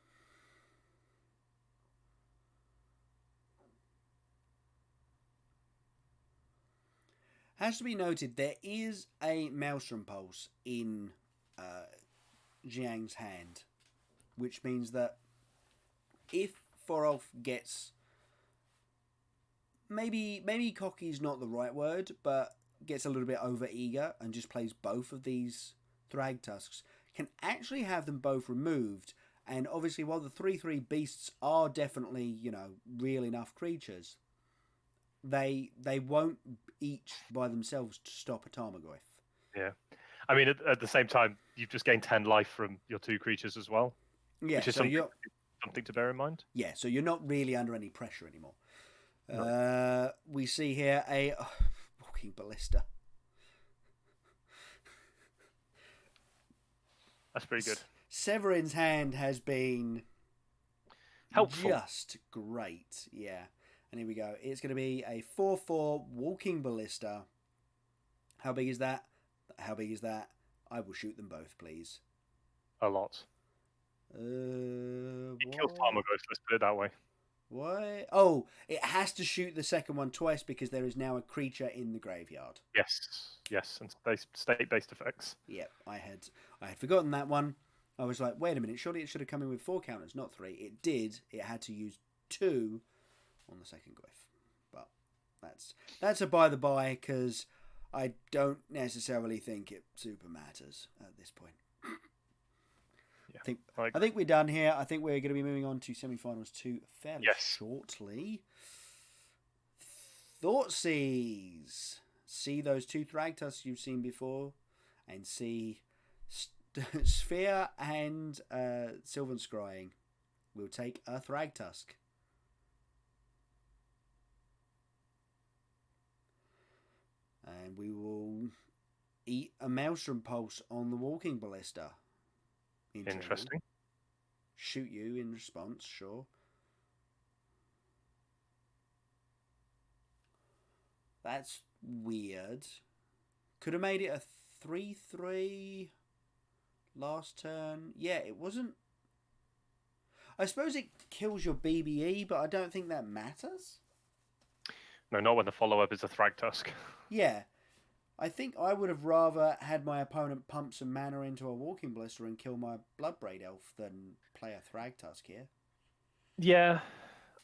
Has to be noted, there is a Maelstrom Pulse in Jiang's hand, which means that if Forolf gets maybe cocky is not the right word, but gets a little bit over eager and just plays both of these Thragtusks, can actually have them both removed. And obviously, while the 3/3 beasts are definitely, real enough creatures, they won't each by themselves to stop a Tarmogoyf. Yeah. I mean, at the same time, you've just gained 10 life from your 2 creatures as well. Yeah, which is so something to bear in mind. Yeah, so you're not really under any pressure anymore. No. We see here a walking ballista. That's pretty good. Severin's hand has been helpful. Just great, yeah. And here we go. It's going to be a 4/4 walking ballista. How big is that? How big is that? I will shoot them both, please. A lot. It kills Tarmogoyfs, let's put it that way. Why? Oh, it has to shoot the second one twice because there is now a creature in the graveyard. Yes, and state-based effects. Yep, I had forgotten that one. I was like, wait a minute, surely it should have come in with 4 counters, not 3. It did. It had to use 2 on the second glyph. But that's a by the by because I don't necessarily think it super matters at this point. Yeah. I think we're done here. I think we're going to be moving on to semi-finals 2 fairly shortly. Thoughtseize. See those 2 Thragtusks you've seen before, and see Sphere and Sylvan Scrying. We'll take a Thragtusk. And we will eat a Maelstrom Pulse on the Walking Ballista. Interesting. Shoot you in response, sure. That's weird. Could have made it a 3/3 last turn. Yeah, it wasn't. I suppose it kills your BBE, but I don't think that matters. No, not when the follow-up is a Thragtusk. Yeah. I think I would have rather had my opponent pump some mana into a Walking Ballista and kill my Bloodbraid Elf than play a Thragtusk here. Yeah,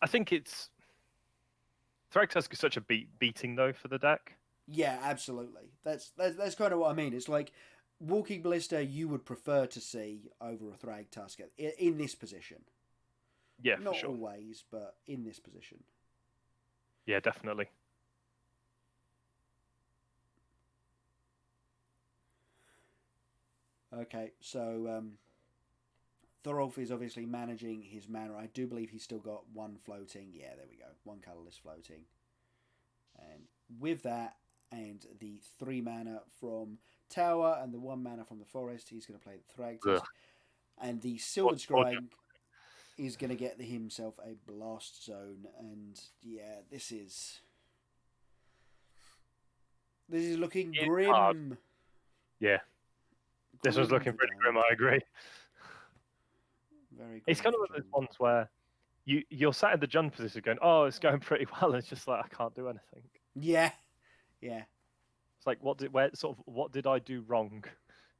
I think it's... Thragtusk is such a beating, though, for the deck. Yeah, absolutely. That's kind of what I mean. It's like Walking Ballista you would prefer to see over a Thragtusk in this position. Yeah, Not for sure. always, but in this position. Yeah, definitely. Okay, so Thorolf is obviously managing his mana. I do believe he's still got 1 floating. Yeah, there we go. 1 colourless floating. And with that, and the 3 mana from Tower and the 1 mana from the Forest, he's going to play the Thragtusk. And the Sylvan Scrying is going to get himself a Blast Zone. And yeah, this is looking grim. Hard. Yeah. This was looking pretty grim, I agree. Very grim. It's kind of one of those ones where you're sat in the Jund position going, oh, it's going pretty well. And it's just like, I can't do anything. Yeah. Yeah. It's like, what did I do wrong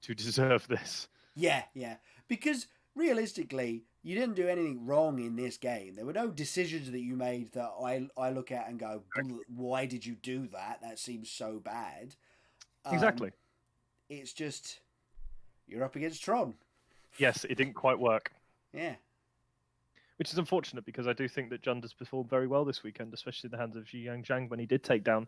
to deserve this? Yeah, yeah. Because realistically, you didn't do anything wrong in this game. There were no decisions that you made that I look at and go, why did you do that? That seems so bad. Exactly. It's just, you're up against Tron. Yes, it didn't quite work. Yeah. Which is unfortunate because I do think that Jund has performed very well this weekend, especially in the hands of Xi Yang when he did take down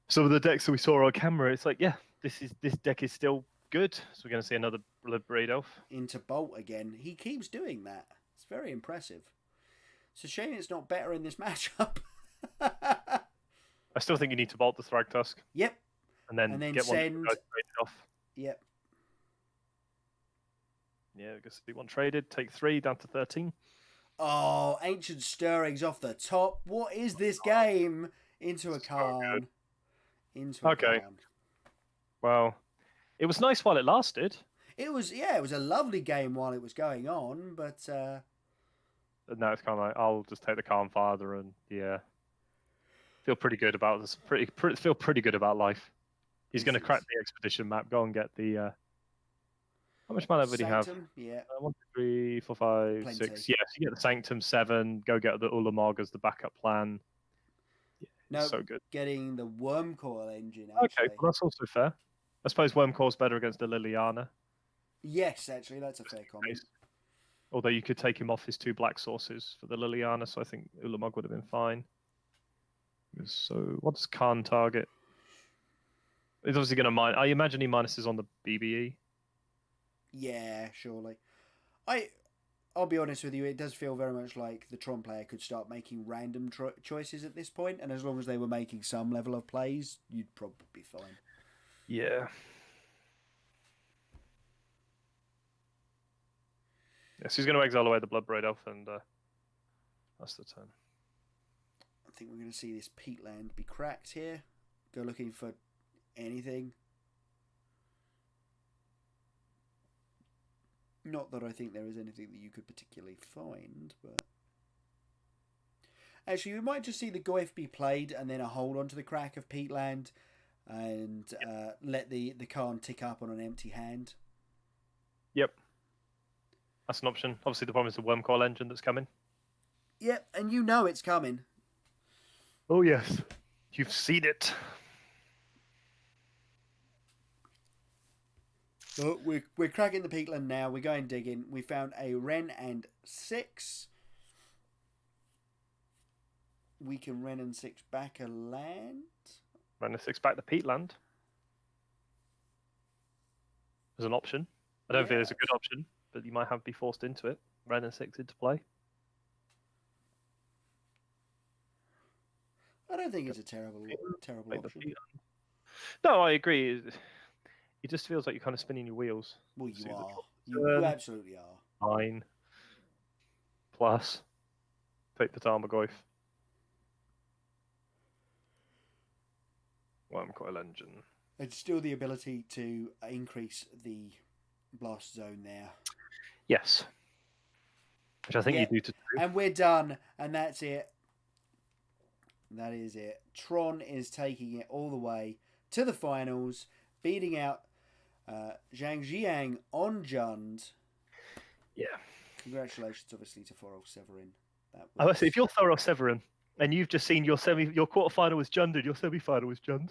some of the decks that we saw on camera. It's like, yeah, this deck is still good. So we're going to see another Bloodbraid Elf. Into Bolt again. He keeps doing that. It's very impressive. It's a shame it's not better in this matchup. I still think you need to Bolt the Thragtusk. Yep. And then get send... one traded off. Yep. Yeah, I guess one traded. Take 3 down to 13. Oh, Ancient Stirrings off the top. What is this game? Into a Karn. Into a Karn. Well, it was nice while it lasted. It was a lovely game while it was going on, but now it's kind of like, I'll just take the Calm Father and feel pretty good about this. Feel pretty good about life. He's going to crack the expedition map. Go and get the. How much mana would he have? Yeah. 1, 2, 3, 4, 5, Plenty. 6. Yes, you get the Sanctum 7. Go get the Ulamog as the backup plan. Yeah, no, so good. Getting the Wormcoil engine. Actually. Okay, well, that's also fair. I suppose Wormcoil's better against the Liliana. Yes, actually, that's a fair comment. Although you could take him off his 2 black sources for the Liliana, so I think Ulamog would have been fine. So, what does Khan target? He's obviously going to mine. I imagine he minuses on the BBE. Yeah, surely. I'll be honest with you, it does feel very much like the Tron player could start making random choices at this point, and as long as they were making some level of plays, you'd probably be fine. Yeah. Yes, he's going to exile away the Bloodbraid Elf, and that's the turn. I think we're going to see this peatland be cracked here. Go looking for anything. Not that I think there is anything that you could particularly find, but... Actually, we might just see the Goif be played and then a hold onto the crack of peatland and let the Karn tick up on an empty hand. Yep. That's an option. Obviously, the problem is the Wormcoil engine that's coming. Yep, and you know it's coming. Oh, yes. You've seen it. Oh, we're cracking the peatland now. We're going digging. We found a Wren and 6. We can Wren and 6 back a land. Wren and 6 back the peatland as an option. I don't think it's a good option, but you might have to be forced into it. Wren and 6 into play. I don't think it's a terrible option. No, I agree. It just feels like you're kind of spinning your wheels. Well, you are. You absolutely are. 9 plus take the Tarmogoyf. Well, I'm quite a legend. It's still the ability to increase the blast zone there. Yes. Which I think you do to. And we're done, and that's it. That is it. Tron is taking it all the way to the finals, beating out Zhang Jiang on Jund. Yeah. Congratulations, obviously, to Thorol Severin. I must say, if you're Thorol Severin and you've just seen your quarterfinal was Jund and your semi-final was Jund,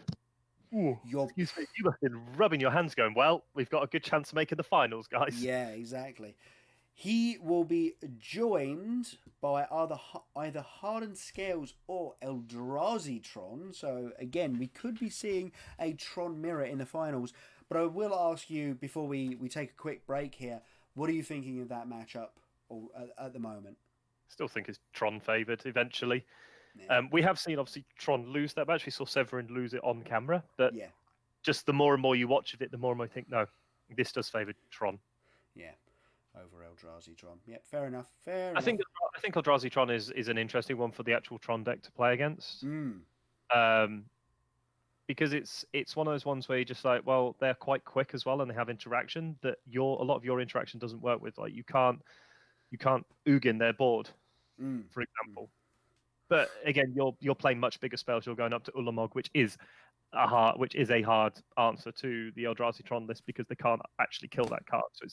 excuse me, you must have been rubbing your hands going, well, we've got a good chance of making the finals, guys. Yeah, exactly. He will be joined by either Hardened Scales or Eldrazi Tron. So, again, we could be seeing a Tron mirror in the finals. But I will ask you, before we take a quick break here, what are you thinking of that matchup at the moment? Still think it's Tron favoured eventually. Yeah. We have seen, obviously, Tron lose that match. We saw Severin lose it on camera. But just the more and more you watch of it, the more and more I think, no, this does favour Tron. Yeah. Over Eldrazi Tron. Yep, fair enough. I think Eldrazi Tron is an interesting one for the actual Tron deck to play against. Because it's one of those ones where you're just like, well, they're quite quick as well, and they have interaction that a lot of your interaction doesn't work with. Like you can't Ugin their board, for example. But again, you're playing much bigger spells. You're going up to Ulamog, which is a hard answer to the Eldrazi Tron list because they can't actually kill that card. So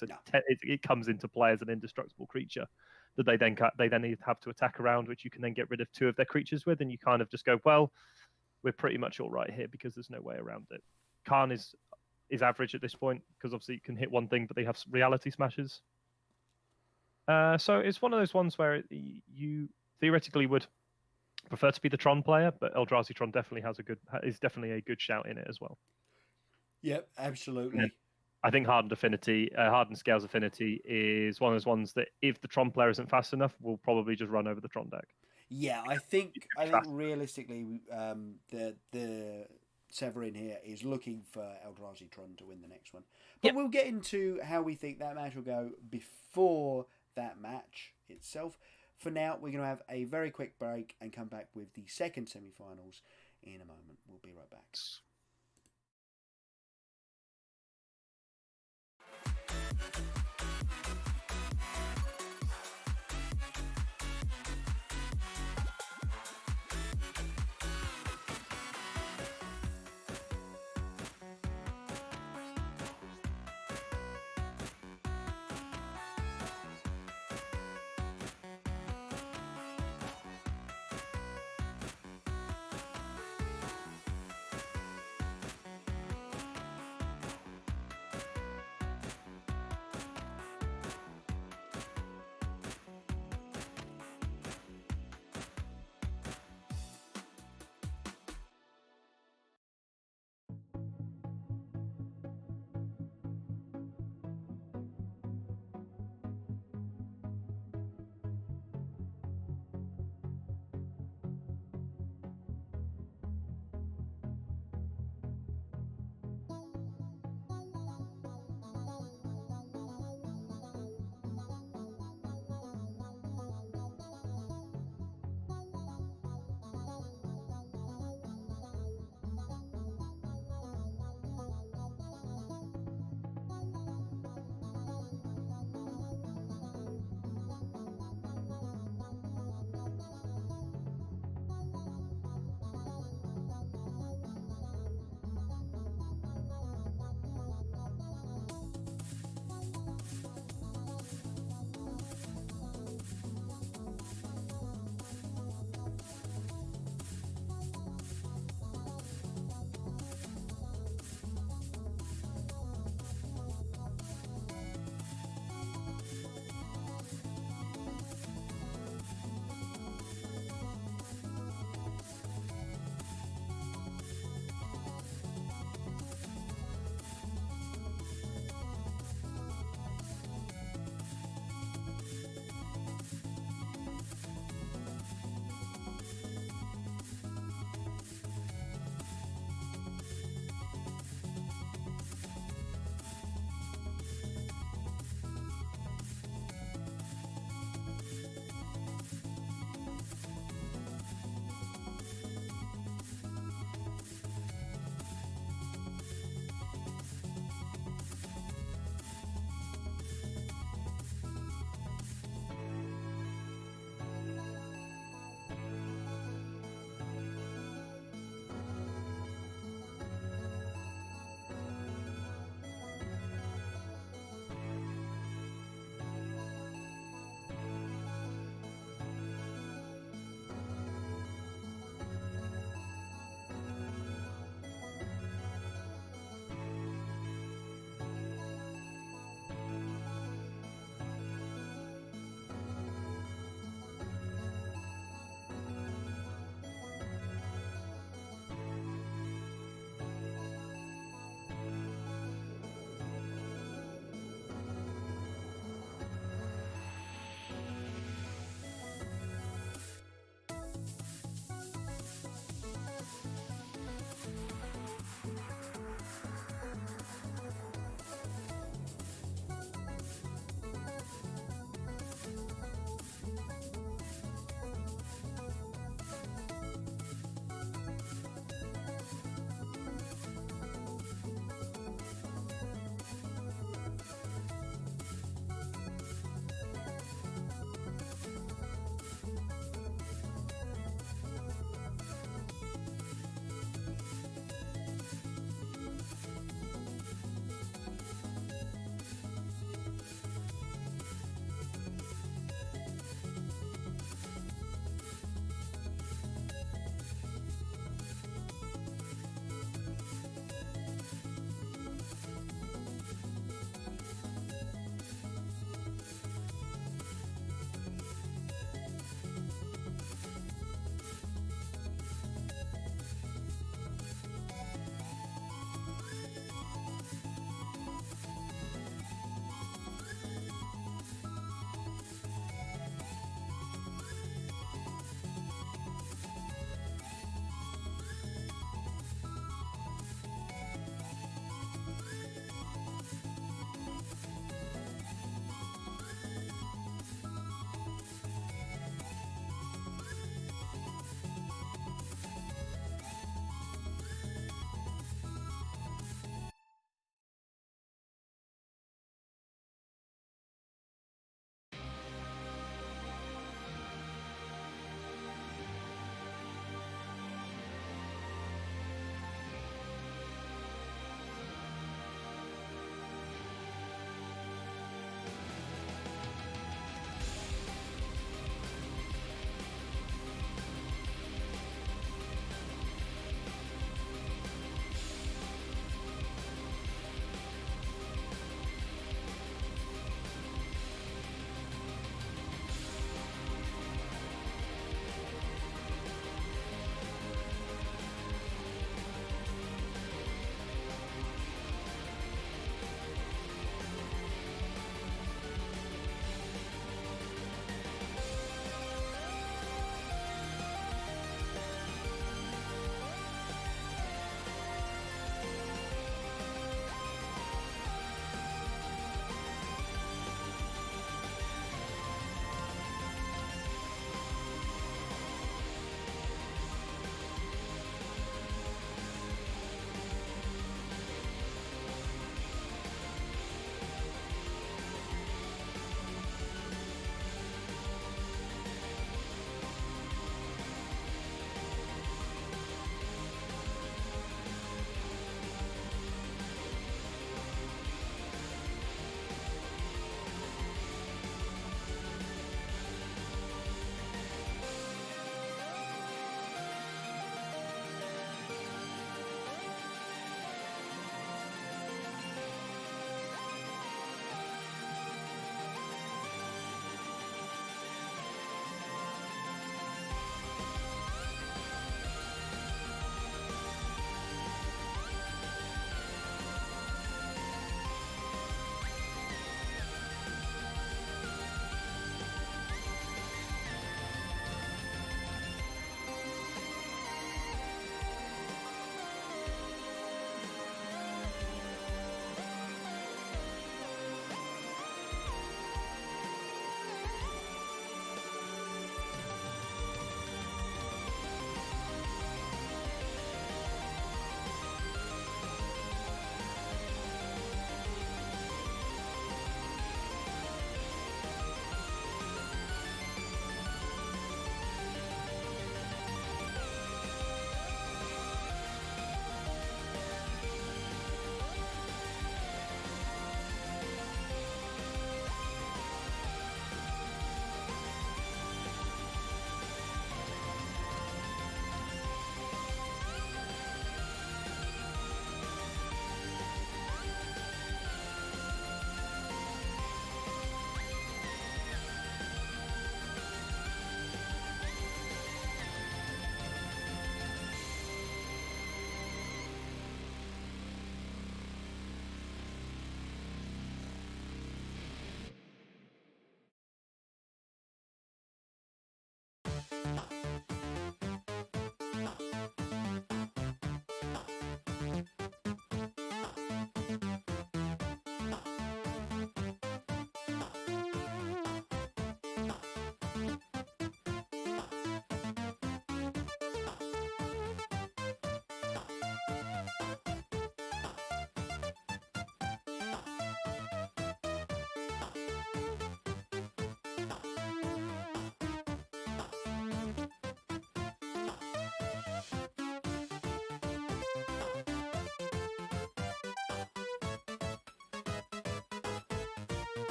it comes into play as an indestructible creature that they then have to attack around, which you can then get rid of 2 of their creatures with, and you kind of just go, well, we're pretty much all right here because there's no way around it. Khan is average at this point because obviously you can hit one thing, but they have reality smashes. So it's one of those ones where you theoretically would prefer to be the Tron player, but Eldrazi Tron definitely is definitely a good shout in it as well. Yep, absolutely. I think Hardened Scales Affinity is one of those ones that if the Tron player isn't fast enough, we'll probably just run over the Tron deck. Yeah, I think realistically, the Severin here is looking for Eldrazi Tron to win the next one. But we'll get into how we think that match will go before that match itself. For now, we're going to have a very quick break and come back with the second semi-finals in a moment. We'll be right back.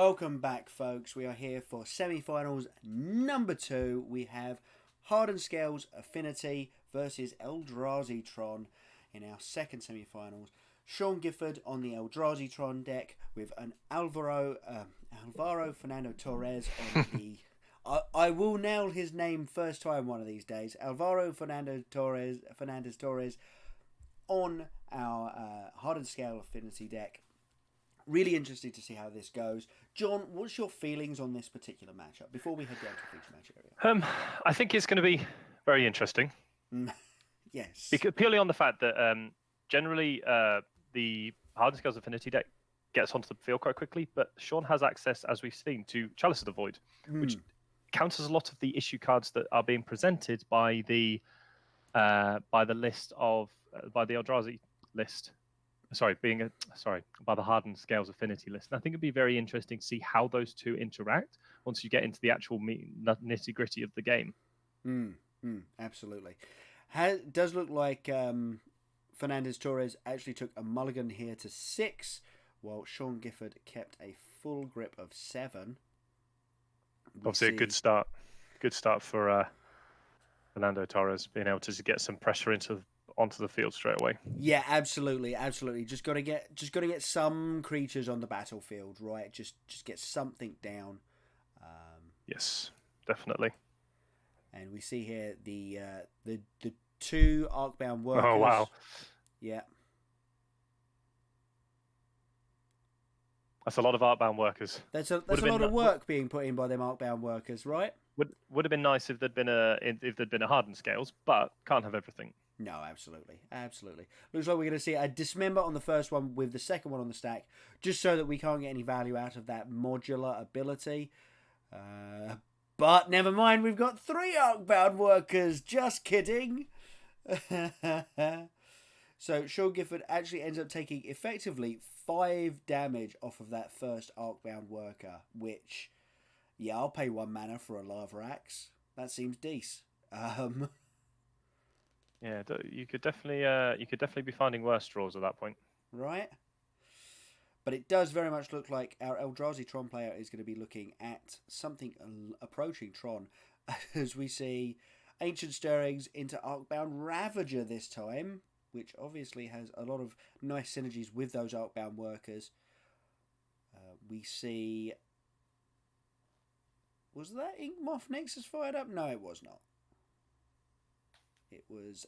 Welcome back, folks. We are here for semi-finals number 2. We have Hardened Scales Affinity versus Eldrazi Tron in our second semi-finals. Sean Gifford on the Eldrazi Tron deck with an Alvaro Fernando Torres on the... I will nail his name first time one of these days. Alvaro Fernandez Torres on our Hardened Scale Affinity deck. Really interested to see how this goes. John, what's your feelings on this particular matchup before we head down to the feature match area? I think it's going to be very interesting. Yes. Because, purely on the fact that generally the Hardened Scales Affinity deck gets onto the field quite quickly, but Sean has access, as we've seen, to Chalice of the Void, which counters a lot of the issue cards that are being presented by the list of by the Eldrazi list. By the Hardened Scales Affinity list. And I think it'd be very interesting to see how those two interact once you get into the actual nitty gritty of the game. Absolutely. It does look like Fernandez Torres actually took a mulligan here to 6, while Sean Gifford kept a full grip of 7. Obviously, a good start. Good start for Fernando Torres, being able to get some pressure onto the field straight away. Yeah, absolutely. Just got to get some creatures on the battlefield, right? Just get something down. Yes, definitely. And we see here the 2 Arcbound workers. Oh wow! Yeah, that's a lot of Arcbound workers. That's a lot of work being put in by them Arcbound workers, right? Would have been nice if there'd been a Hardened Scales, but can't have everything. No, absolutely. Looks like we're going to see a Dismember on the first one with the second one on the stack, just so that we can't get any value out of that modular ability. But never mind, we've got 3 Arcbound workers. Just kidding. So Sean Gifford actually ends up taking effectively 5 damage off of that first Arcbound worker, which, yeah, I'll pay 1 mana for a Lava Axe. That seems decent. Yeah, you could definitely be finding worse draws at that point. Right. But it does very much look like our Eldrazi Tron player is going to be looking at something approaching Tron, as we see Ancient Stirrings into Arcbound Ravager this time, which obviously has a lot of nice synergies with those Arcbound workers. We see... Was that Inkmoth Nexus fired up? No, it was not. It was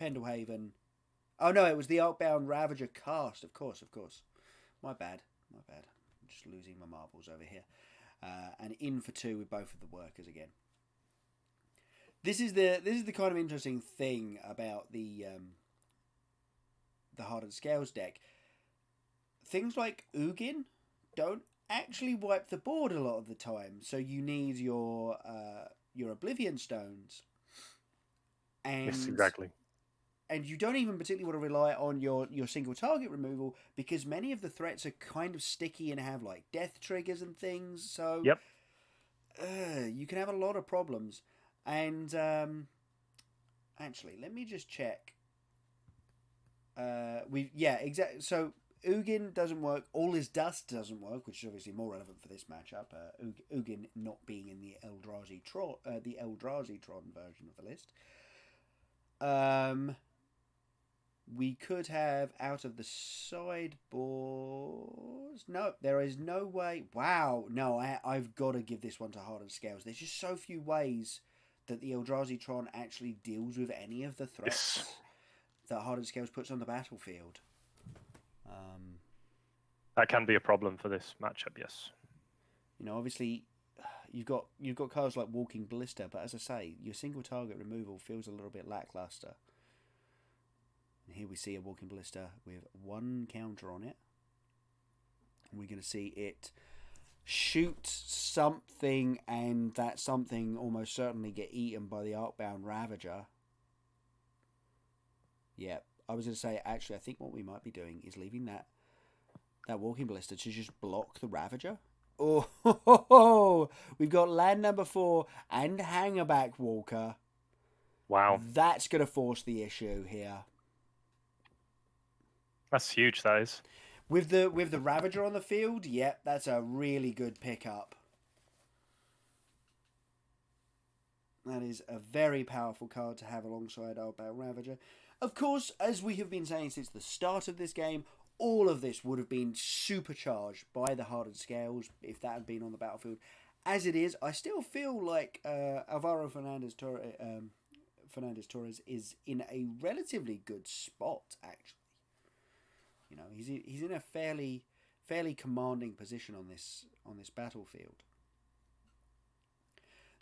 Pendlehaven. Oh no, it was the Arcbound Ravager cast. Of course. My bad. I'm just losing my marbles over here. And in for 2 with both of the workers again. This is the kind of interesting thing about the Hardened Scales deck. Things like Ugin don't actually wipe the board a lot of the time, so you need your Oblivion Stones. And, yes, exactly. And you don't even particularly want to rely on your single target removal, because many of the threats are kind of sticky and have like death triggers and things. So yep. You can have a lot of problems. And actually, let me just check. Exactly. So Ugin doesn't work. All Is Dust doesn't work, which is obviously more relevant for this matchup. Ugin not being in the Eldrazi Tron version of the list. We could have out of the sideboards. No, there is no way. Wow, no, I've got to give this one to Hardened Scales. There's just so few ways that the Eldrazi Tron actually deals with any of the threats that Hardened Scales puts on the battlefield. That can be a problem for this matchup, yes. You know, obviously, you've got cards like Walking Ballista, but as I say, your single target removal feels a little bit lackluster. And here we see a Walking Ballista with 1 counter on it. And we're going to see it shoot something, and that something almost certainly get eaten by the Arcbound Ravager. Yeah, I was going to say, actually, I think what we might be doing is leaving that Walking Ballista to just block the Ravager. Oh, we've got land number 4 and Hangerback Walker. Wow. That's going to force the issue here. That's huge, that is. With the Ravager on the field, yep, that's a really good pickup. That is a very powerful card to have alongside Outbound Ravager. Of course, as we have been saying since the start of this game, all of this would have been supercharged by the Hardened Scales if that had been on the battlefield. As it is, I still feel like Alvaro Fernandez Torres is in a relatively good spot, actually. You know, he's in a fairly commanding position on this battlefield.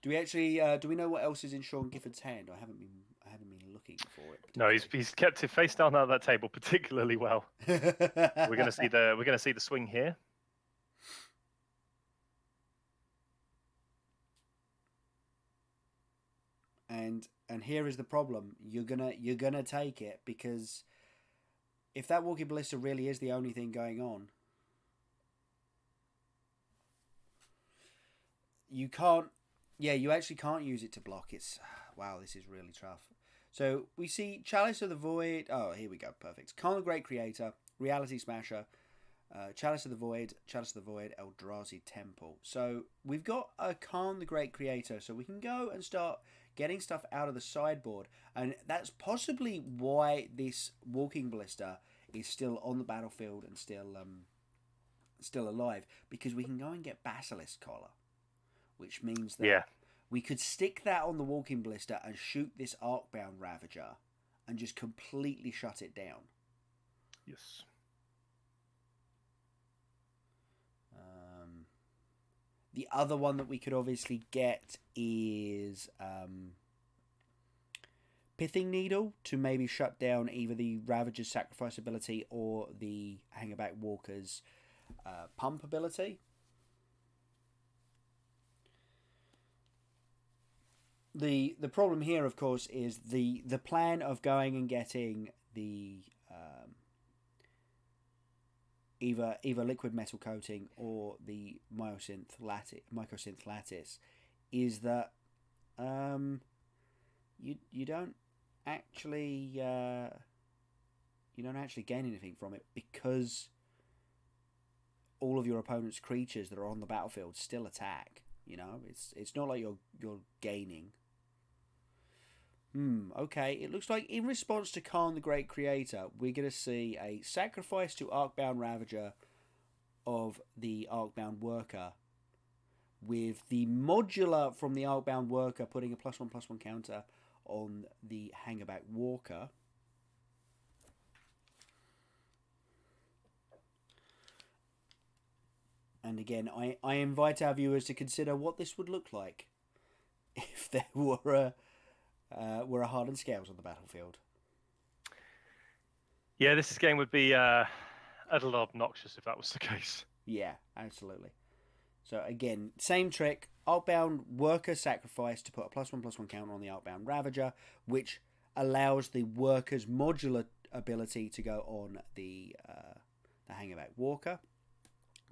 Do we know what else is in Sean Gifford's hand? I haven't been looking for it. No, he's kept it face down at that table particularly well. We're gonna see the swing here. And here is the problem. You're gonna take it, because if that Walking Ballista really is the only thing going on, you can't. Yeah, you actually can't use it to block. It's wow, this is really tough. So we see Chalice of the Void. Oh, here we go. Perfect. Khan the Great Creator, Reality Smasher, Chalice of the Void, Eldrazi Temple. So we've got a Khan the Great Creator, so we can go and start getting stuff out of the sideboard, and that's possibly why this Walking Ballista is still on the battlefield and still alive, because we can go and get Basilisk Collar, which means that we could stick that on the Walking Ballista and shoot this Arcbound Ravager and just completely shut it down. Yes. The other one that we could obviously get is Pithing Needle to maybe shut down either the Ravager's Sacrifice ability or the Hangerback Walker's Pump ability. The problem here, of course, is the plan of going and getting the either liquid metal coating or the mycosynth lattice is that you don't actually gain anything from it, because all of your opponent's creatures that are on the battlefield still attack. You know, it's not like you're gaining. Okay, it looks like in response to Khan the Great Creator, we're going to see a sacrifice to Arcbound Ravager of the Arcbound Worker, with the modular from the Arcbound Worker putting a +1/+1 counter on the Hangerback Walker. And again, I invite our viewers to consider what this would look like if there were a Hardened Scales on the battlefield. Yeah, this game would be a little obnoxious if that was the case. Yeah, absolutely. So again, same trick. Arcbound Worker sacrifice to put a +1/+1 counter on the Arcbound Ravager, which allows the Worker's modular ability to go on the Hangerback Walker.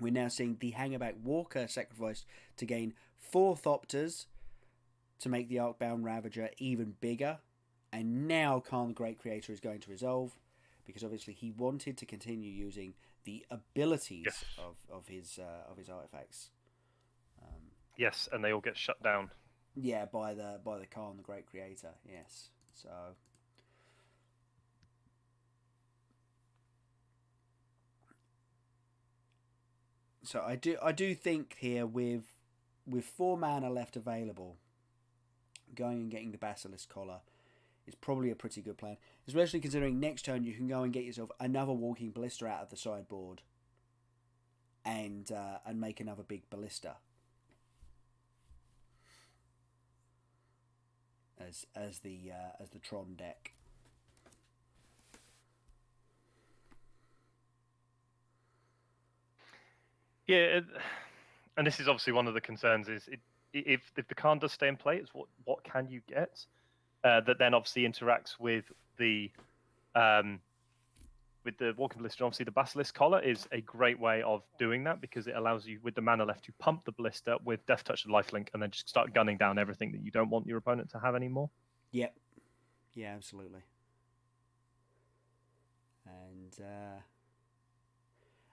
We're now seeing the Hangerback Walker sacrificed to gain 4 Thopters to make the Arcbound Ravager even bigger. And now Khan the Great Creator is going to resolve, because obviously he wanted to continue using the abilities of his artifacts. Yes, and they all get shut down. Yeah, by the Khan the Great Creator. Yes, so I do think here with 4 mana left available, going and getting the Basilisk Collar is probably a pretty good plan, especially considering next turn you can go and get yourself another Walking Ballista out of the sideboard and make another big Ballista as the Tron deck. Yeah, and this is obviously one of the concerns: is if the Khan does stay in play, it's what can you get that then obviously interacts with the Walking Ballista. Obviously, the Basilisk Collar is a great way of doing that, because it allows you, with the mana left, to pump the Ballista with Death Touch and Lifelink, and then just start gunning down everything that you don't want your opponent to have anymore. Yep. Yeah, absolutely.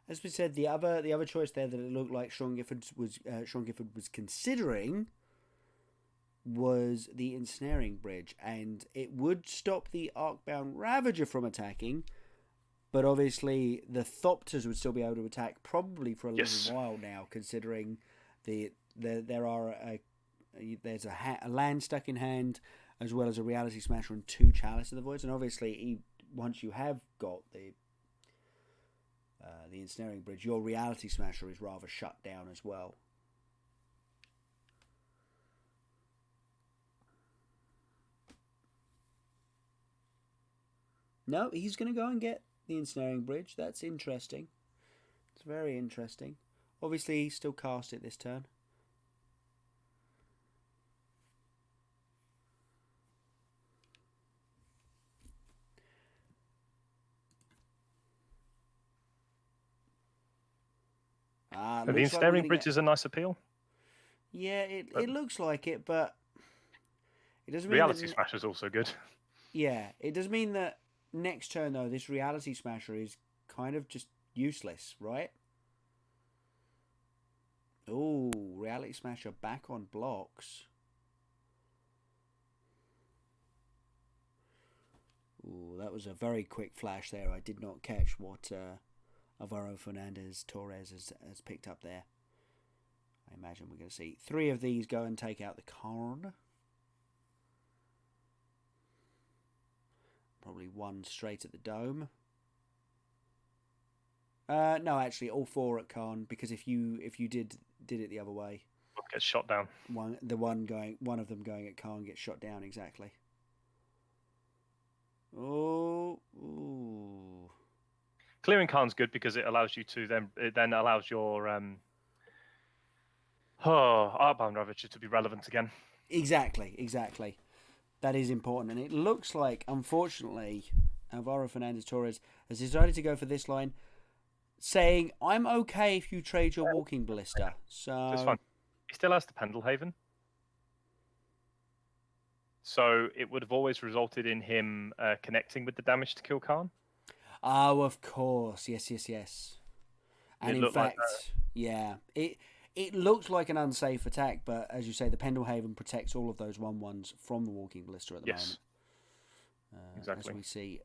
as we said, the other choice there that it looked like Sean Gifford was considering was the Ensnaring Bridge, and it would stop the Arcbound Ravager from attacking, but obviously the Thopters would still be able to attack probably for a little while now, considering there's a land stuck in hand, as well as a Reality Smasher and 2 Chalice of the Voids, and obviously once you have got the Ensnaring Bridge, your Reality Smasher is rather shut down as well. No, he's going to go and get the Ensnaring Bridge. That's interesting. It's very interesting. Obviously, he still cast it this turn. The Ensnaring Bridge is a nice appeal. Yeah, it looks like it, but it doesn't mean Reality Smasher is also good. Yeah, it does mean that next turn, though, this Reality Smasher is kind of just useless, right? Oh, Reality Smasher back on blocks. Ooh, that was a very quick flash there. I did not catch what Alvaro Fernandez Torres has picked up there. I imagine we're going to see 3 of these go and take out the Karn. Probably 1 straight at the Dome. No, actually, all 4 at Karn, because if you did it the other way, gets shot down. One of them going at Karn gets shot down, exactly. Oh, ooh. Clearing Karn's good because it allows you to then allows your Arcbound Ravager to be relevant again. Exactly. That is important, and it looks like, unfortunately, Alvaro Fernandez Torres has decided to go for this line, saying, "I'm okay if you trade your Walking Ballista." So it's fine. He still has the Pendelhaven, so it would have always resulted in him connecting with the damage to kill Karn. Oh, of course, yes. And in fact, yeah, it looked like an unsafe attack, but as you say, the Pendelhaven protects all of those 1/1s from the Walking Ballista at the moment. Exactly. As we see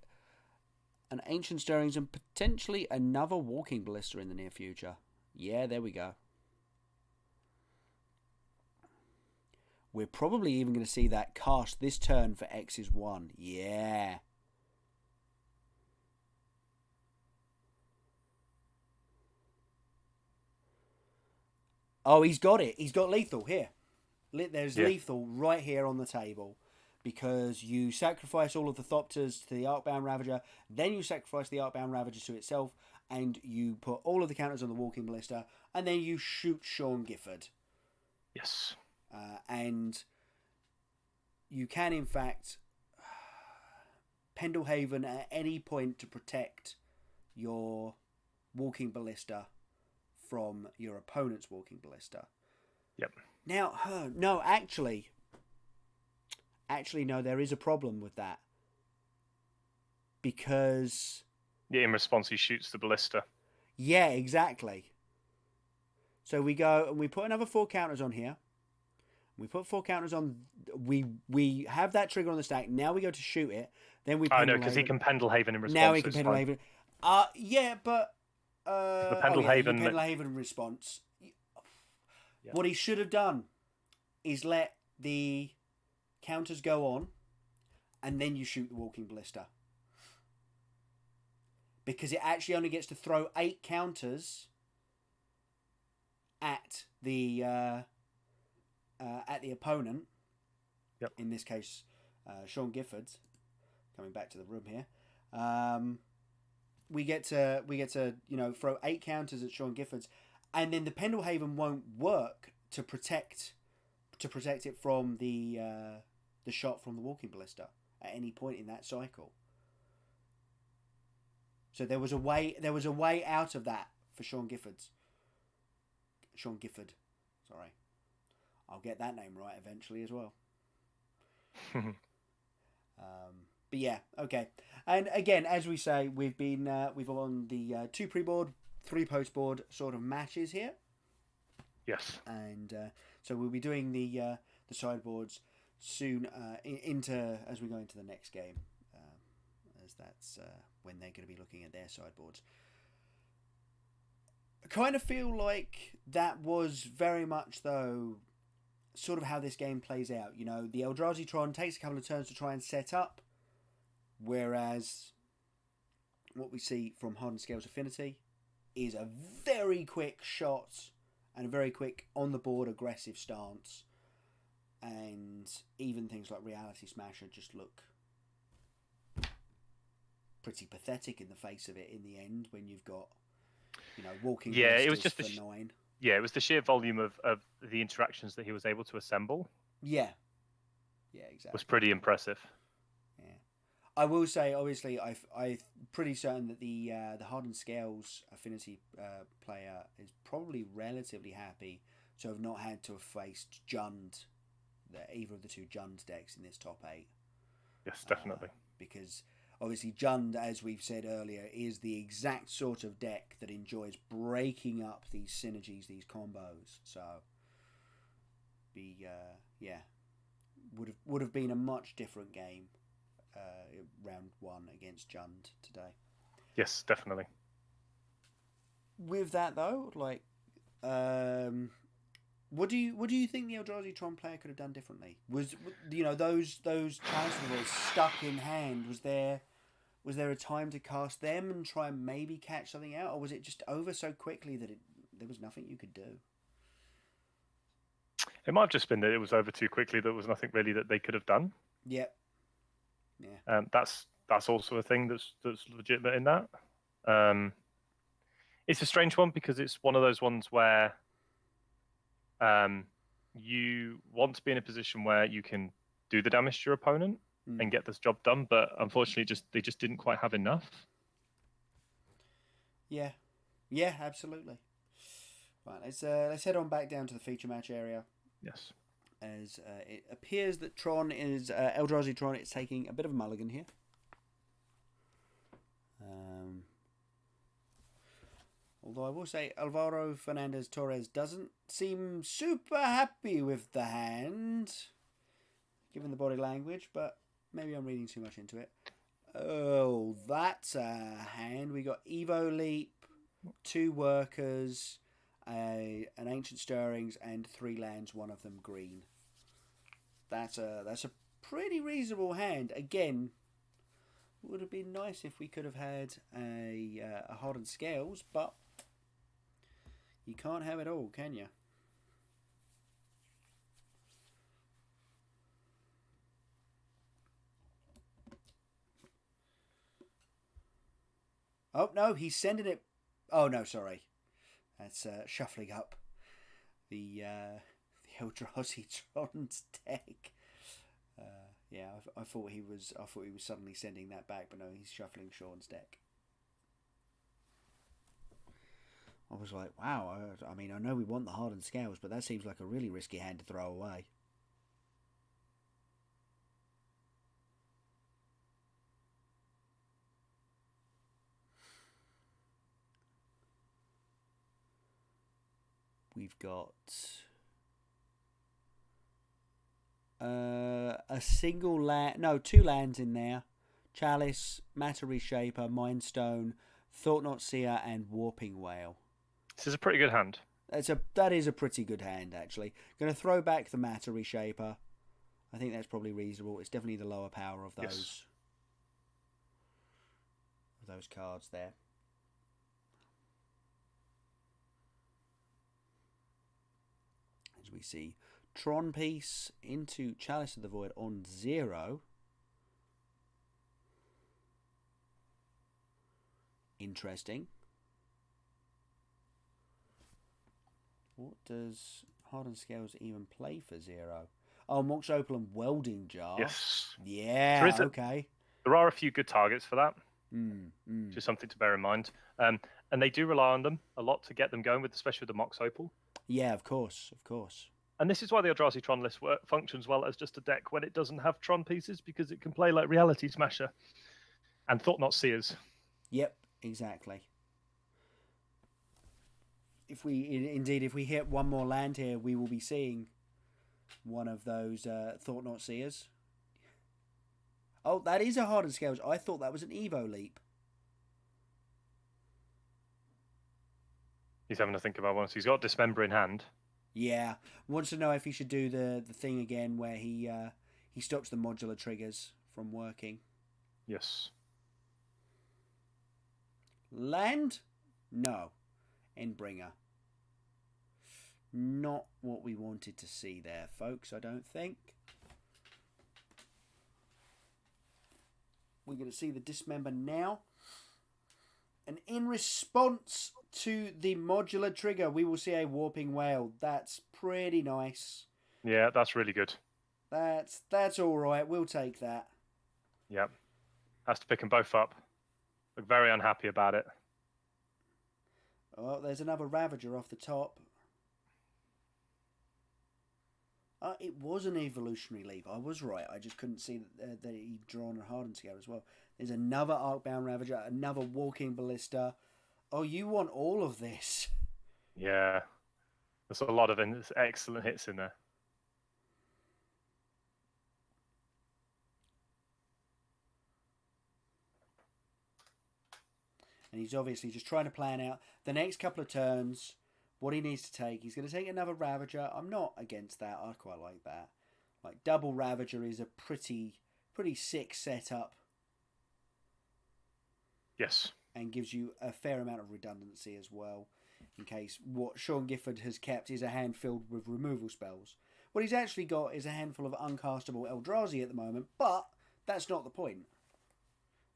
an Ancient Stirrings and potentially another Walking Ballista in the near future. Yeah, there we go. We're probably even going to see that cast this turn for X's 1. Yeah. Oh, he's got it. He's got lethal here. There's lethal right here on the table, because you sacrifice all of the Thopters to the Arcbound Ravager, then you sacrifice the Arcbound Ravager to itself, and you put all of the counters on the Walking Ballista, and then you shoot Sean Gifford. Yes. And you can, in fact, Pendelhaven at any point to protect your Walking Ballista from your opponent's Walking Ballista. Yep. Now, no, actually, no, there is a problem with that. Because... Yeah, in response, he shoots the ballista. Yeah, exactly. So we go and we put another 4 counters on here. We put 4 counters on... We have that trigger on the stack. Now we go to shoot it. Then we... Oh, no, because he can Pendelhaven in response. Now he can Pendelhaven. Yeah, but... the Pendelhaven... Pendelhaven response. Yeah. What he should have done is let the counters go on, and then you shoot the Walking Ballista. Because it actually only gets to throw 8 counters at the opponent. Yep. In this case, Sean Gifford. Coming back to the room here. We get to throw 8 counters at Sean Gifford's, and then the Pendelhaven won't work to protect it from the shot from the Walking Ballista at any point in that cycle. So there was a way out of that for Sean Gifford. Sorry. I'll get that name right eventually as well. But yeah, okay. And again, as we say, we've on the 2 pre-board. 3 post-board sort of matches here. Yes. And so we'll be doing the sideboards soon as we go into the next game, as that's when they're going to be looking at their sideboards. I kind of feel like that was very much, though, sort of how this game plays out. You know, the Eldrazi Tron takes a couple of turns to try and set up, whereas what we see from Hardened Scales Affinity is a very quick shot and a very quick on-the-board aggressive stance. And even things like Reality Smasher just look pretty pathetic in the face of it in the end when you've got, you know, Walking it was Blisters just for 9. Yeah, it was the sheer volume of the interactions that he was able to assemble. Yeah, exactly. Was pretty impressive. Yeah, I will say, obviously, I'm pretty certain that the Hardened Scales Affinity player is probably relatively happy to have not had to have faced Jund, either of the 2 Jund decks in this top 8. Yes, definitely. Because obviously Jund, as we've said earlier, is the exact sort of deck that enjoys breaking up these synergies, these combos. So, would have been a much different game round 1 against Jund today. Yes, definitely. With that though, like, what do you think the Eldrazi Tron player could have done differently? Was, you know, those challenge was stuck in hand? Was there a time to cast them and try and maybe catch something out, or was it just over so quickly that there was nothing you could do? It might have just been that it was over too quickly. There was nothing really that they could have done. Yep. Yeah. That's also a thing that's legitimate in that. It's a strange one because it's one of those ones where you want to be in a position where you can do the damage to your opponent and get this job done, but unfortunately, they just didn't quite have enough. Yeah, absolutely. Right, let's head on back down to the feature match area. Yes. As it appears that Eldrazi Tron is taking a bit of a mulligan here. Although I will say Alvaro Fernandez Torres doesn't seem super happy with the hand, given the body language, but maybe I'm reading too much into it. Oh, that's a hand. We got Evo Leap, 2 workers, an Ancient Stirrings, and 3 lands, one of them green. That's a pretty reasonable hand. Again, would have been nice if we could have had a Hardened Scales, but you can't have it all, can you? Oh, no, he's sending it. Oh, no, sorry. That's shuffling up the Eldrazi Tron's deck. I thought he was suddenly sending that back, but no, he's shuffling Sean's deck. I was like, wow. I mean, I know we want the Hardened Scales, but that seems like a really risky hand to throw away. We've got a single land, no, 2 lands in there. Chalice, Matter Reshaper, Mind Stone, Thought Not Seer, and Warping Whale. This is a pretty good hand. That is a pretty good hand, actually. Going to throw back the Matter Reshaper. I think that's probably reasonable. It's definitely the lower power of those cards there. As we see Tron piece into Chalice of the Void on 0. Interesting. What does Hardened Scales even play for 0? Oh, Mox Opal and Welding Jar. Yes. Yeah, okay. There are a few good targets for that. Just something to bear in mind. And they do rely on them a lot to get them going, especially with the Mox Opal. Yeah, of course. And this is why the Eldrazi Tron list functions well as just a deck when it doesn't have Tron pieces, because it can play like Reality Smasher and Thought Not Seers. Yep, exactly. if we hit one more land here, we will be seeing one of those Thought Not Seers. Oh, that is a Hardened Scales. I thought that was an Evo Leap. He's having to think about one. So he's got Dismember in hand. Yeah, wants to know if he should do the thing again where he stops the modular triggers from working. Yes. Land? No. Endbringer. Not what we wanted to see there, folks, I don't think. We're going to see the Dismember now. And in response to the modular trigger, we will see a Warping Whale. That's pretty nice. Yeah, that's really good. That's all right. We'll take that. Yep. Has to pick them both up. Look very unhappy about it. Oh, there's another Ravager off the top. It was an Evolutionary Leap. I was right. I just couldn't see that he'd drawn a Hardened Scale as well. There's another Arcbound Ravager, another Walking Ballista. Oh, you want all of this? Yeah. There's a lot of excellent hits in there. And he's obviously just trying to plan out the next couple of turns, what he needs to take. He's going to take another Ravager. I'm not against that. I quite like that. Like, double Ravager is a pretty sick setup. Yes. And gives you a fair amount of redundancy as well, in case what Sean Gifford has kept is a hand filled with removal spells. What he's actually got is a handful of uncastable Eldrazi at the moment, but that's not the point.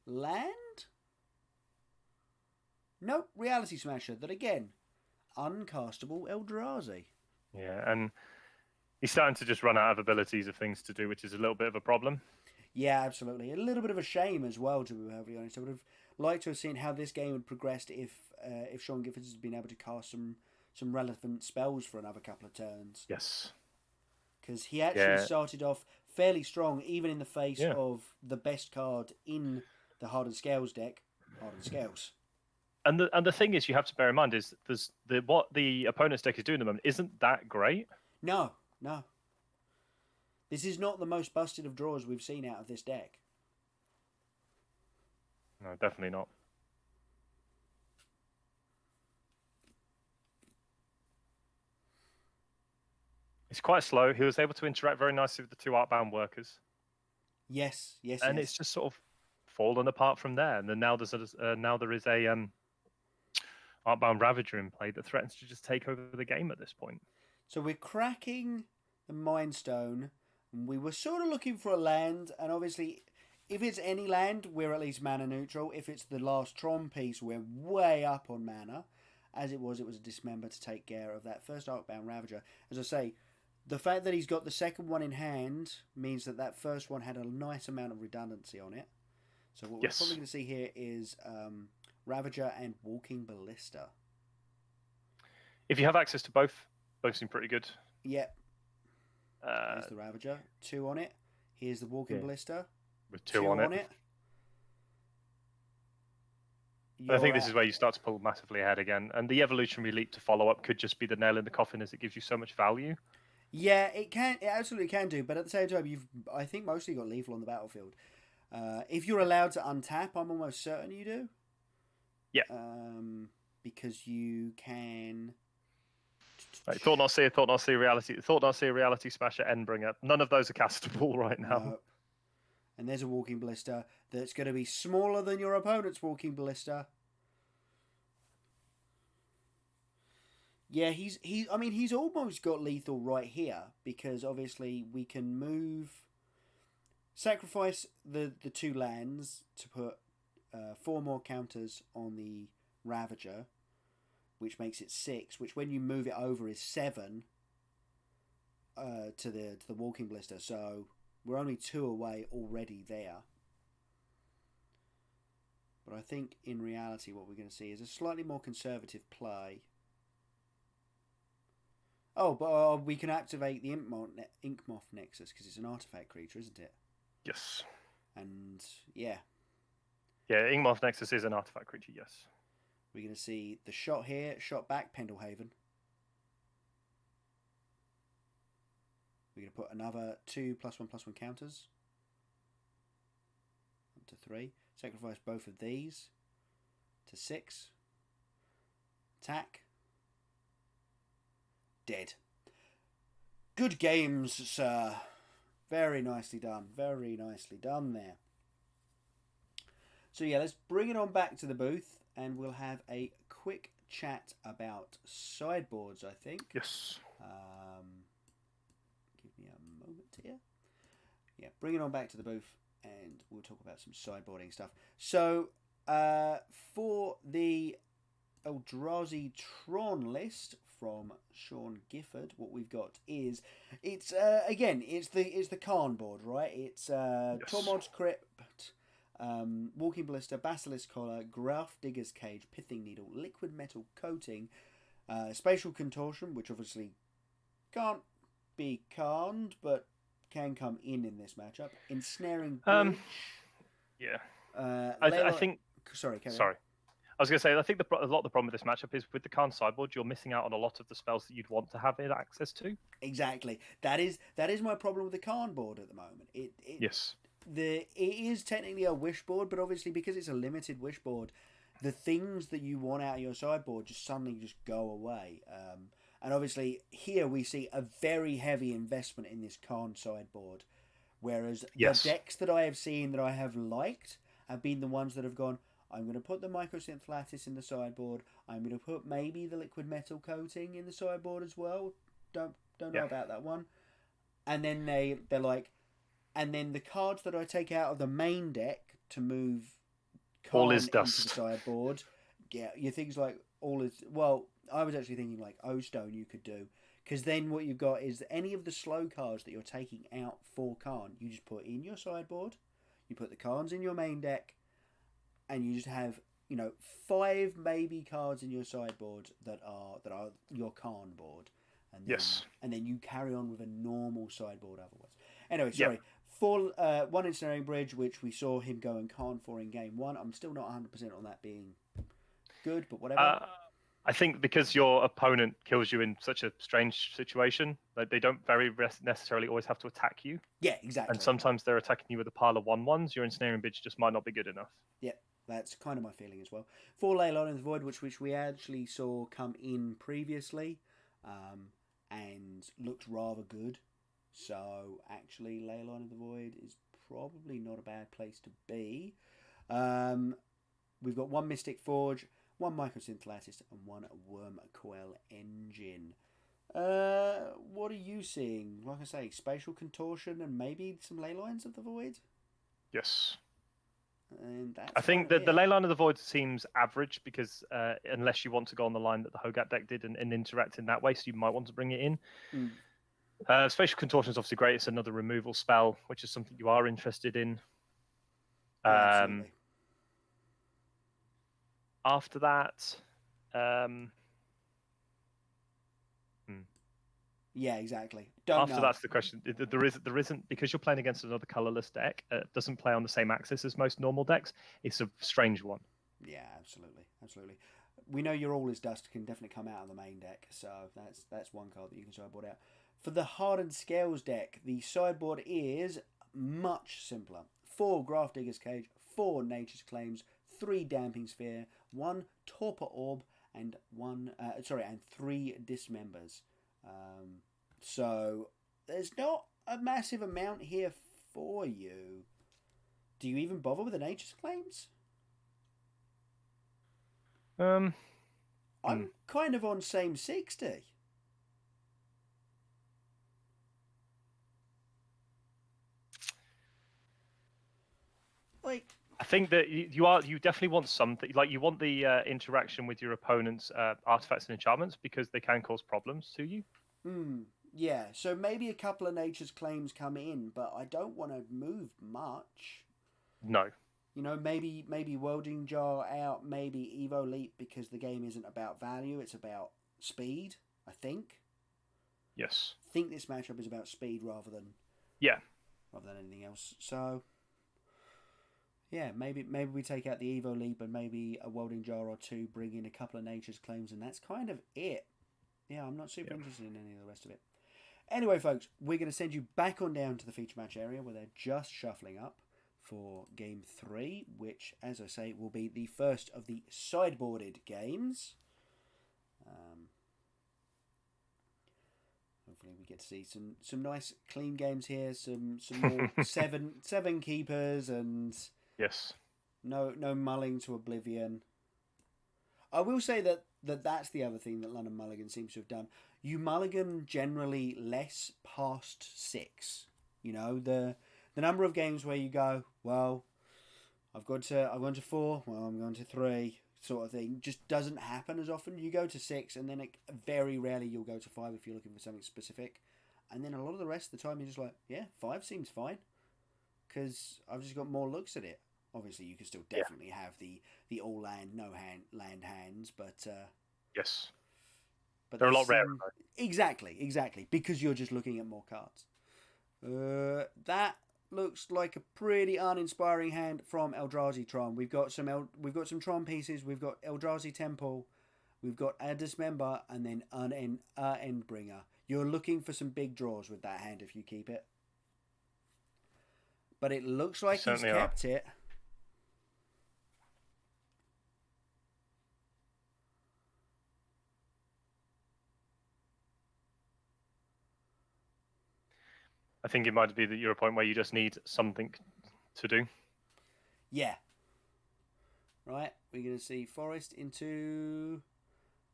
Land? Nope, Reality Smasher. That again, uncastable Eldrazi. Yeah, and he's starting to just run out of abilities of things to do, which is a little bit of a problem. Yeah, absolutely. A little bit of a shame as well, to be perfectly honest. I would have liked to have seen how this game had progressed if Sean Gifford had been able to cast some relevant spells for another couple of turns. Yes. Because he actually started off fairly strong, even in the face of the best card in the Hardened Scales deck, Hardened Scales. And the thing is, you have to bear in mind is what the opponent's deck is doing at the moment isn't that great. No. This is not the most busted of draws we've seen out of this deck. No, definitely not. It's quite slow. He was able to interact very nicely with the two Arcbound workers. Yes. And it's just sort of fallen apart from there. And then now there is a Arcbound Ravager in play that threatens to just take over the game at this point. So we're cracking the Mind Stone. We were sort of looking for a land, and obviously, if it's any land, we're at least mana neutral. If it's the last Tron piece, we're way up on mana. As it was a Dismember to take care of that first Arcbound Ravager. As I say, the fact that he's got the second one in hand means that first one had a nice amount of redundancy on it. So what we're probably going to see here is Ravager and Walking Ballista. If you have access to both seem pretty good. Yep. Here's the Ravager, 2 on it. Here's the Walking Ballista, with 2 on it. I think this is where you start to pull massively ahead again. And the Evolutionary Leap to follow up could just be the nail in the coffin, as it gives you so much value. Yeah, it can. It absolutely can do. But at the same time, I think, mostly got lethal on the battlefield. If you're allowed to untap, I'm almost certain you do. Yeah. Because you can... Right, Thought Not Seer, Reality Smasher, Endbringer. None of those are castable right now. No. And there's a Walking Ballista that's going to be smaller than your opponent's Walking Ballista. Yeah, he's almost got lethal right here, because obviously we can sacrifice the 2 lands to put 4 more counters on the Ravager, which makes it 6, which when you move it over is 7 to the Walking Ballista. So we're only 2 away already there. But I think in reality what we're going to see is a slightly more conservative play. Oh, but we can activate the Inkmoth Nexus because it's an artifact creature, isn't it? Yes. And yeah. Yeah, Inkmoth Nexus is an artifact creature, yes. We're going to see the shot here, shot back, Pendlehaven. We're going to put another 2 +1/+1 counters. Up to 3. Sacrifice both of these to 6. Attack. Dead. Good games, sir. Very nicely done. Very nicely done there. So yeah, let's bring it on back to the booth and we'll have a quick chat about sideboards, I think. Yes. Give me a moment here. Yeah, bring it on back to the booth and we'll talk about some sideboarding stuff. So, for the Eldrazi Tron list from Sean Gifford, what we've got is it's the Karn board, right? It's Tormod's Crypt, Walking Ballista, Basilisk Collar, Graph Digger's Cage, Pithing Needle, Liquid Metal Coating, Spatial Contortion, which obviously can't be Karned, but can come in this matchup. Ensnaring Bridge. Yeah. I think. Sorry, Kevin. Sorry. I was going to say, I think a lot of the problem with this matchup is with the Karn sideboard, you're missing out on a lot of the spells that you'd want to have access to. Exactly. That is my problem with the Karn board at the moment. Yes. It is technically a wish board, but obviously because it's a limited wish board, the things that you want out of your sideboard just suddenly just go away. And obviously here we see a very heavy investment in this Karn sideboard, whereas the decks that I have seen that I have liked have been the ones that have gone, I'm going to put the Microsynth Lattice in the sideboard. I'm going to put maybe the Liquid Metal Coating in the sideboard as well. Don't know about that one. And then they're like, and then the cards that I take out of the main deck to move all is into the dust sideboard. Yeah, your things like all is, well, I was actually thinking like O-Stone you could do, because then what you've got is any of the slow cards that you're taking out for Karn, you just put in your sideboard. You put the cards in your main deck, and you just have 5 maybe cards in your sideboard that are your Karn board, and then you carry on with a normal sideboard otherwise. Anyway, sorry. For one Ensnaring Bridge, which we saw him go and Karn for in game 1, I'm still not 100% on that being good, but whatever. I think because your opponent kills you in such a strange situation, like they don't necessarily always have to attack you. Yeah, exactly. And sometimes they're attacking you with a pile of 1/1s. Your Ensnaring Bridge just might not be good enough. Yeah, that's kind of my feeling as well. For Leyline of the Void, which we actually saw come in previously, and looked rather good. So actually, Leyline of the Void is probably not a bad place to be. We've got 1 Mystic Forge, 1 Microsynth Lattice, and 1 Wormcoil Engine. What are you seeing? Like I say, Spatial Contortion and maybe some Leylines of the Void? Yes. And that's I think that the Leyline of the Void seems average because unless you want to go on the line that the Hogat deck did and interact in that way, so you might want to bring it in. Spatial Contortion is obviously great. It's another removal spell, which is something you are interested in. Absolutely. After that, yeah, exactly. That's the question. There isn't, because you're playing against another colorless deck. Doesn't play on the same axis as most normal decks. It's a strange one. Yeah, absolutely. We know your All Is Dust can definitely come out of the main deck, so that's one card that you can sideboard out. For the Hardened Scales deck, the sideboard is much simpler. 4 Graph Digger's Cage, 4 Nature's Claims, 3 Damping Sphere, 1 Torpor Orb, and 3 Dismembers. So there's not a massive amount here for you. Do you even bother with the Nature's Claims? I'm kind of on same 60. Like, I think that you definitely want something, like you want the interaction with your opponent's artifacts and enchantments because they can cause problems to you. Yeah, so maybe a couple of Nature's Claims come in, but I don't want to move much. No. Maybe Welding Jar out, maybe Evo Leap, because the game isn't about value, it's about speed, I think. Yes. I think this matchup is about speed rather than anything else. So Yeah, maybe we take out the Evo Leap and maybe a Welding Jar or two, bring in a couple of Nature's Claims, and that's kind of it. Yeah, I'm not super interested in any of the rest of it. Anyway, folks, we're going to send you back on down to the feature match area where they're just shuffling up for Game 3, which, as I say, will be the first of the sideboarded games. Hopefully we get to see some nice clean games here, some more seven keepers and yes, no mulling to oblivion. I will say that's the other thing that London Mulligan seems to have done. You mulligan generally less past 6. You know, the number of games where you go, well, I've gone to 4, well, I'm going to 3, sort of thing, just doesn't happen as often. You go to 6, and then very rarely you'll go to 5 if you're looking for something specific. And then a lot of the rest of the time you're just like, yeah, 5 seems fine, because I've just got more looks at it. Obviously, you can still definitely have the all land, no land hands, but yes, but they're a lot rarer. Exactly, because you're just looking at more cards. That looks like a pretty uninspiring hand from Eldrazi Tron. We've got some Tron pieces. We've got Eldrazi Temple. We've got a Dismember and then an Endbringer. You're looking for some big draws with that hand if you keep it. But it looks like he's kept it. I think it might be that you're a point where you just need something to do. Yeah. Right, we're going to see Forest into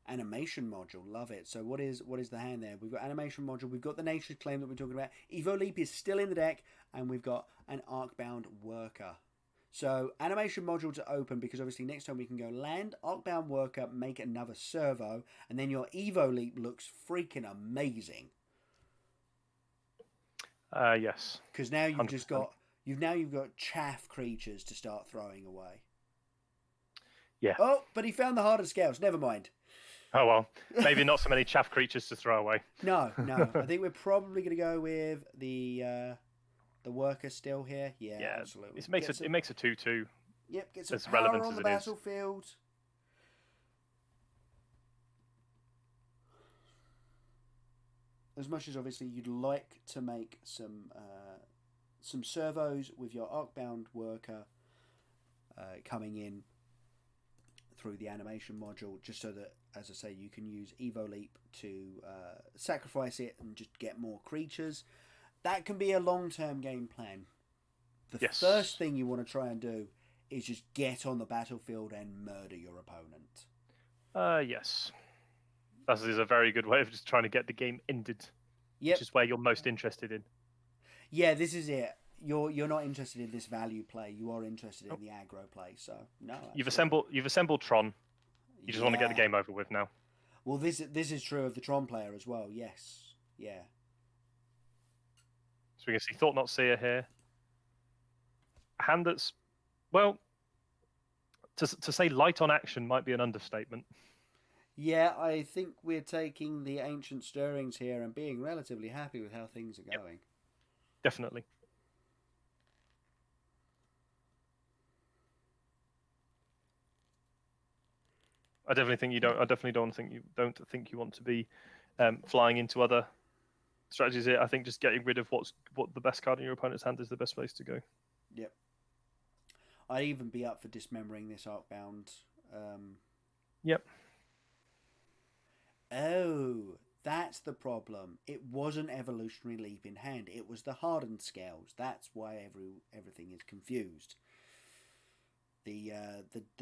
Animation Module. Love it. So what is the hand there? We've got Animation Module. We've got the Nature's Claim that we're talking about. Evo Leap is still in the deck, and we've got an Arcbound Worker. So Animation Module to open, because obviously next time we can go land, Arcbound Worker, make another servo, and then your Evo Leap looks freaking amazing. Yes. Because now you've got chaff creatures to start throwing away. Yeah. Oh, but he found the Hardened Scales. Never mind. Oh well, maybe not so many chaff creatures to throw away. No. I think we're probably going to go with the worker still here. Yeah, absolutely. It makes a 2/2. Yep, get some power on the battlefield. As much as obviously you'd like to make some servos with your Arcbound Worker coming in through the animation module, just so that, as I say, you can use Evo Leap to sacrifice it and just get more creatures. That can be a long-term game plan. The first thing you want to try and do is just get on the battlefield and murder your opponent. Yes. That is a very good way of just trying to get the game ended. Yep. Which is where you're most interested in. Yeah, this is it. You're not interested in this value play. You are interested in the aggro play. So no. Absolutely. You've assembled Tron. You just want to get the game over with now. Well, this is true of the Tron player as well. Yes. Yeah. So we can see Thought Not Seer here. A hand that's, well, to say light on action might be an understatement. Yeah, I think we're taking the Ancient Stirrings here and being relatively happy with how things are going. Yep. Definitely. I definitely don't think you want to be flying into other strategies here. I think just getting rid of what the best card in your opponent's hand is the best place to go. Yep. I'd even be up for dismembering this Arcbound. Yep. Oh, that's the problem. It wasn't Evolutionary Leap in hand. It was the Hardened Scales. That's why everything is confused. The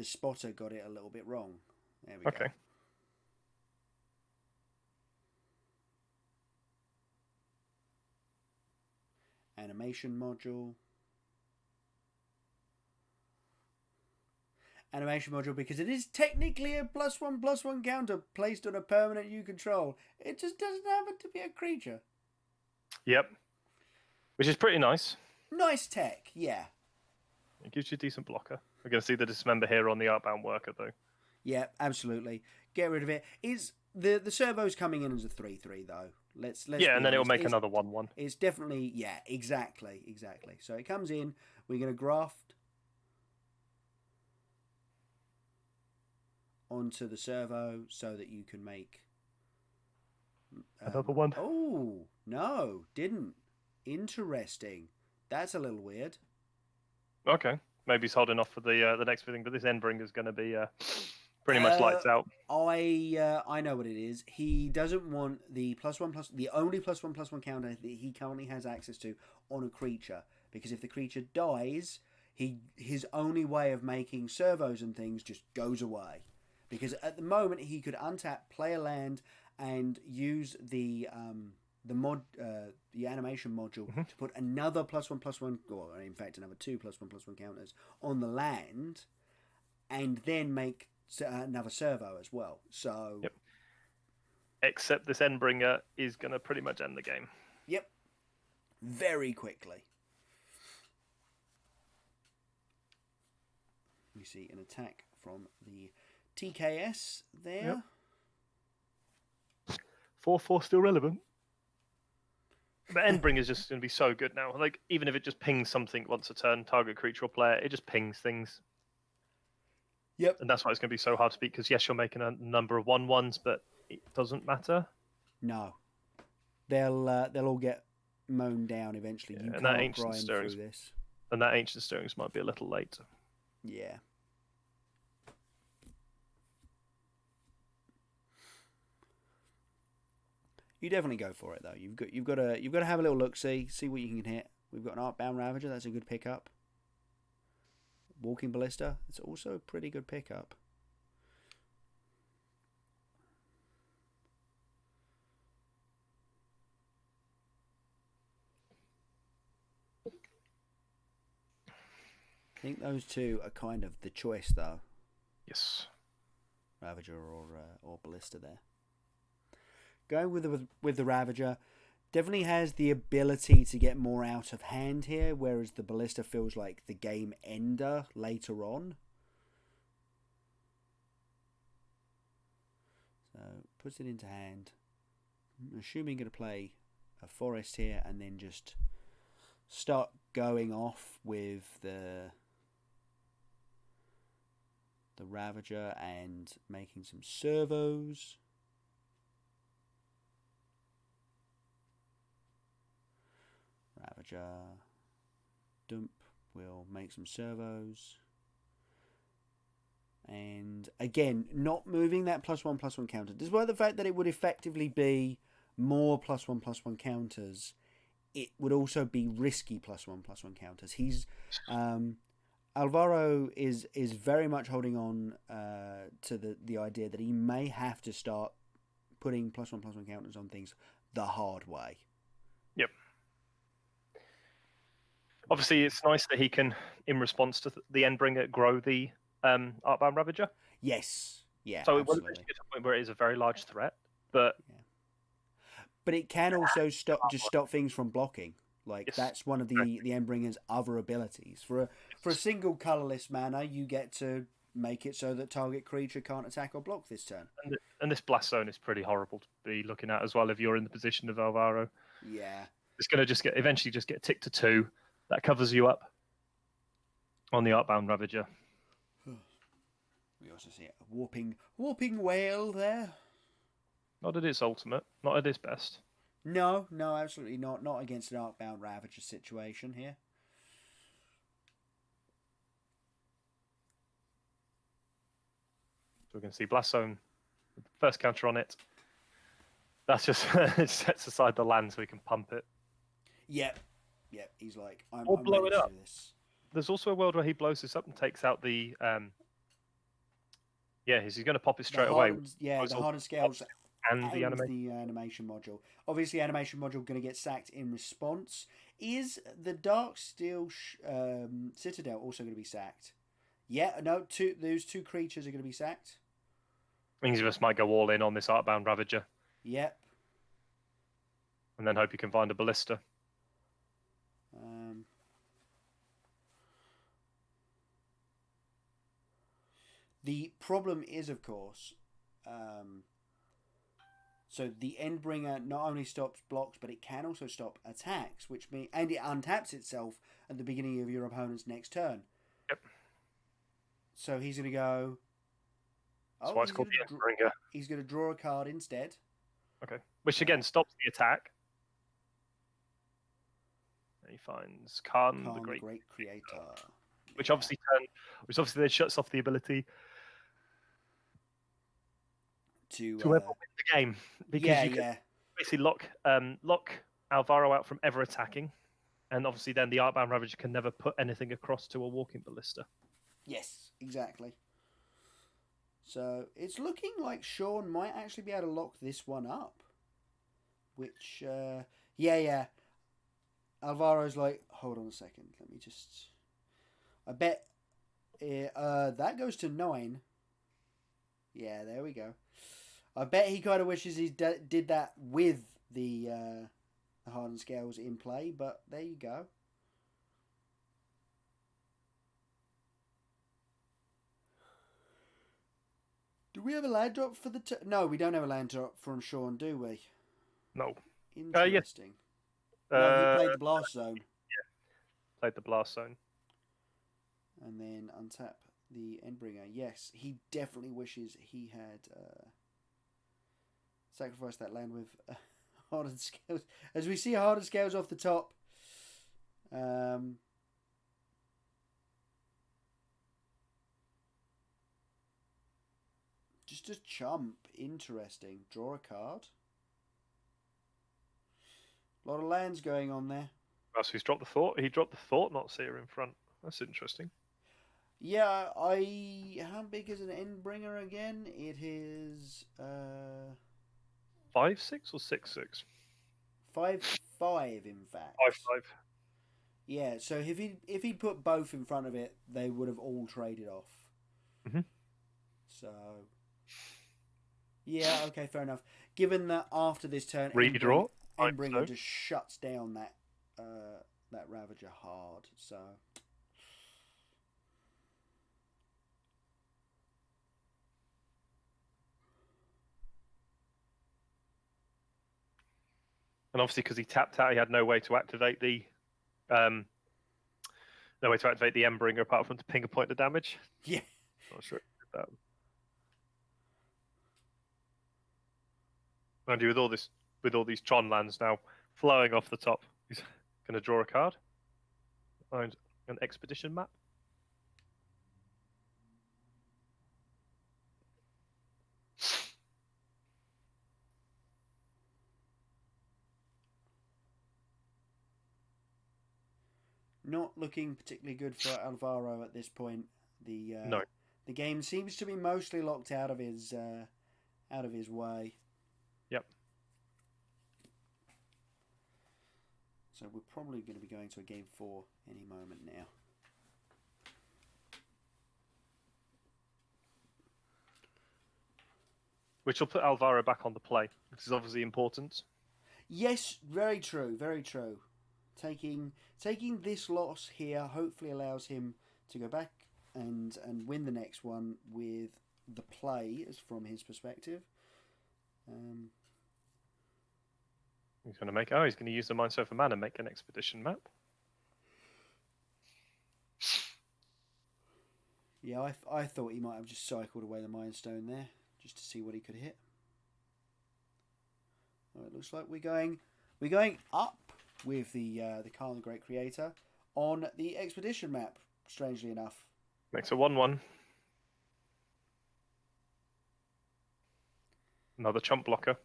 spotter got it a little bit wrong. There we go. Animation module. Animation module, because it is technically a +1/+1 counter placed on a permanent you control. It just doesn't happen to be a creature. Yep. Which is pretty nice. Nice tech, yeah. It gives you a decent blocker. We're going to see the Dismember here on the Arcbound Worker, though. Yeah, absolutely. Get rid of it. Is the servo's coming in as a 3/3 though? Let's yeah, and then it'll make another 1/1. It's definitely exactly. So it comes in. We're going to graft onto the servo so that you can make Another one. Oh no, didn't. Interesting. That's a little weird. Okay, maybe he's holding off for the next thing, but this Endbringer is going to be pretty much lights out. I know what it is. He doesn't want the the only +1/+1 counter that he currently has access to on a creature, because if the creature dies, his only way of making servos and things just goes away. Because at the moment he could untap, play a land, and use the animation module to put another +1/+1, or in fact another 2 +1/+1 counters on the land, and then make another servo as well. So, yep. Except this Endbringer is going to pretty much end the game. Yep, very quickly. We see an attack from the TKS there. Yep. 4/4 still relevant. But Endbringer is just going to be so good now. Like, even if it just pings something once a turn, target creature or player, it just pings things. Yep. And that's why it's going to be so hard to beat, because yes, you're making a number of 1/1s, but it doesn't matter. No. They'll all get mown down eventually. Yeah, you and can't grind through this. And that Ancient Stirrings might be a little late. Yeah. You definitely go for it though. You've got to have a little look, see what you can hit. We've got an Arcbound Ravager, that's a good pickup. Walking Ballista, it's also a pretty good pickup. I think those two are kind of the choice though. Yes. Ravager or Ballista there. Going with the Ravager, definitely has the ability to get more out of hand here, whereas the Ballista feels like the game ender later on. So puts it into hand. I'm assuming going to play a Forest here and then just start going off with the Ravager and making some servos. Ravager dump will make some servos. And again, not moving that +1/+1 counter. Despite the fact that it would effectively be more +1/+1 counters, it would also be risky +1/+1 counters. He's Alvaro is very much holding on to the idea that he may have to start putting +1/+1 counters on things the hard way. Yep. Obviously, it's nice that he can, in response to the Endbringer, grow the Arcbound Ravager. Yes. Yeah. So absolutely. it will get to a point where it is a very large threat, but it can also stop things from blocking. Like yes, that's one of the Endbringer's other abilities. For a single colorless mana, you get to make it so that target creature can't attack or block this turn. And this Blast Zone is pretty horrible to be looking at as well if you're in the position of Alvaro. Yeah. It's going to eventually just get a tick to 2. That covers you up on the Arcbound Ravager. We also see a warping whale there. Not at its ultimate, not at its best. No, absolutely not. Not against an Arcbound Ravager situation here. So we can see Blast Zone, first counter on it. That's just it sets aside the land so we can pump it. Yep. He's like, I'm blow ready it to up. do this. There's also a world where he blows this up and takes out the. He's going to pop it straight away. The Hardened Scales and the animation module. Obviously, animation module going to get sacked in response. Is the Darksteel Citadel also going to be sacked? Yeah, no. Those two creatures are going to be sacked. Means you just might go all in on this Arcbound Ravager. Yep. And then hope you can find a Ballista. The problem is, of course, so the Endbringer not only stops blocks, but it can also stop attacks, and it untaps itself at the beginning of your opponent's next turn. Yep. So he's going to go That's Oh, why it's called the Endbringer. he's going to draw a card instead. Okay. Which again stops the attack. And he finds Khan the Great Creator. Which obviously then shuts off the ability to ever win the game. Because you can basically lock Alvaro out from ever attacking. And obviously then the Artbound Ravager can never put anything across to a Walking Ballista. Yes, exactly. So it's looking like Sean might actually be able to lock this one up. Which, Alvaro's like, hold on a second, let me just... I bet that goes to 9. Yeah, there we go. I bet he kind of wishes he did that with the Hardened Scales in play, but there you go. Do we have a land drop for the... No, we don't have a land drop from Sean, do we? No. Interesting. No, he played the Blast Zone. Yeah, played the Blast Zone. And then untap the Endbringer. Yes, he definitely wishes he had sacrificed that land with Hardened Scales. As we see Hardened Scales off the top. Just a chump. Interesting. Draw a card. A lot of lands going on there. Oh, so he's dropped the Thought. He dropped the Thought, not Seer in front. That's interesting. Yeah, how big is an Endbringer again? It is 5/6 or 6/6? 5/5, in fact. 5/5. Yeah, so if he put both in front of it, they would have all traded off. Mm-hmm. So, yeah, okay, fair enough. Given that after this turn, Redraw, Endbringer just shuts down that Ravager hard. So. And obviously, because he tapped out, he had no way to activate the Endbringer apart from to ping a point of damage. Yeah. Not sure that. Mind you, with all these Tron lands now flowing off the top, he's going to draw a card. Find an expedition map. Not looking particularly good for Alvaro at this point. No. The game seems to be mostly locked out of his way. Yep. So we're probably going to be going to a game 4 any moment now. Which will put Alvaro back on the play. This is obviously important. Yes, very true, very true. Taking this loss here hopefully allows him to go back and win the next one with the play as from his perspective. He's going to use the Mind Stone for mana and make an expedition map. Yeah, I thought he might have just cycled away the Mind Stone there just to see what he could hit. Well, it looks like we're going up with the Khan the Great Creator on the expedition map, strangely enough. Makes a 1/1. Another chump blocker.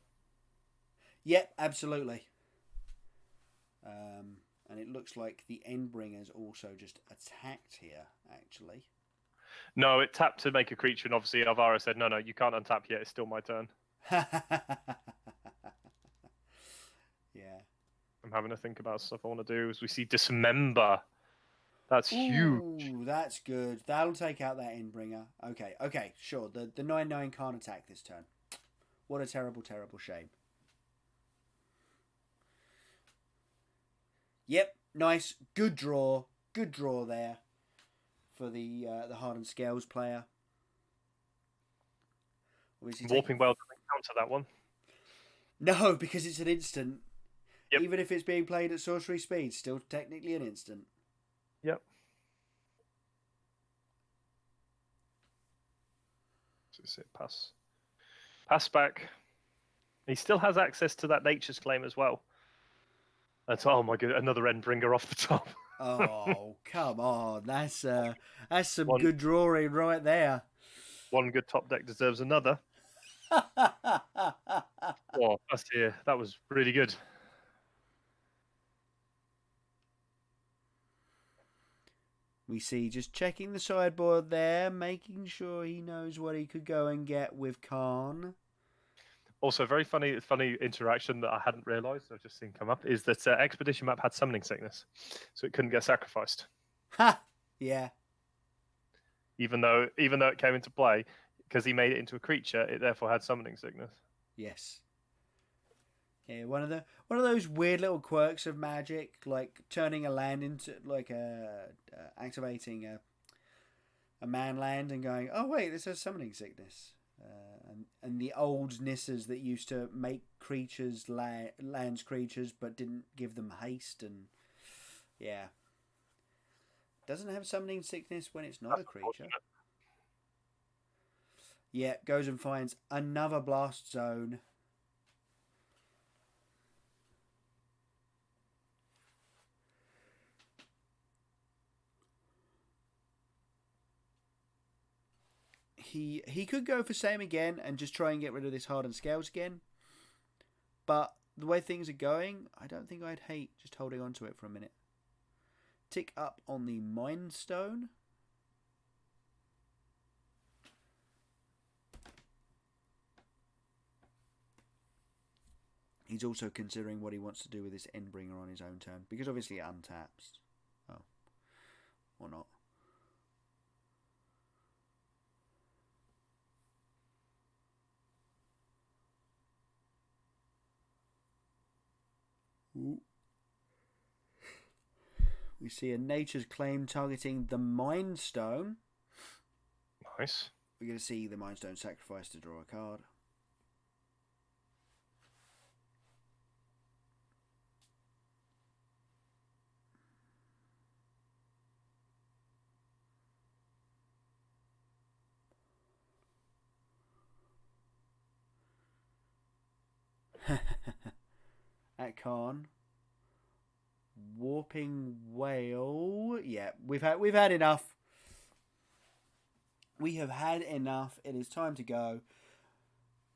Yep, absolutely. And it looks like the Endbringer's also just attacked here, actually. No, it tapped to make a creature, and obviously Alvaro said, no, you can't untap yet, it's still my turn. Yeah. I'm having to think about stuff I want to do. As we see Dismember. That's huge. Ooh, that's good. That'll take out that Endbringer. Okay, sure. The 9/9 can't attack this turn. What a terrible, terrible shame. Yep, nice. Good draw. Good draw there for the Hardened Scales player. Warping Well doesn't counter that one. No, because it's an instant. Yep. Even if it's being played at sorcery speed, still technically an instant. Yep. is it? Pass back. He still has access to that Nature's Claim as well. That's oh my god, another Endbringer off the top. Oh, come on. That's some One- good drawing right there. One good top deck deserves another. Oh, that was really good. We see just checking the sideboard there, making sure he knows what he could go and get with Khan. Also, very funny interaction that I hadn't realised, I've just seen come up, is that Expedition Map had summoning sickness, so it couldn't get sacrificed. Ha! Yeah. Even though it came into play, because he made it into a creature, it therefore had summoning sickness. Yes. Yeah, one of those weird little quirks of Magic, like turning a land into like activating a man land and going, oh wait, this has summoning sickness. And the old Nisses that used to make creatures lands creatures but didn't give them haste, and yeah, doesn't have summoning sickness when it's not a creature. Yeah, goes and finds another blast zone. He could go for same again and just try and get rid of this Hardened Scales again. But the way things are going, I don't think I'd hate just holding on to it for a minute. Tick up on the Mind Stone. He's also considering what he wants to do with this Endbringer on his own turn, because obviously it untaps. Oh. Or not. Ooh. We see a Nature's Claim targeting the Mind Stone. Nice. We're going to see the Mind Stone sacrifice to draw a card. At Khan. Warping Whale. Yeah, we've had enough. We have had enough. It is time to go.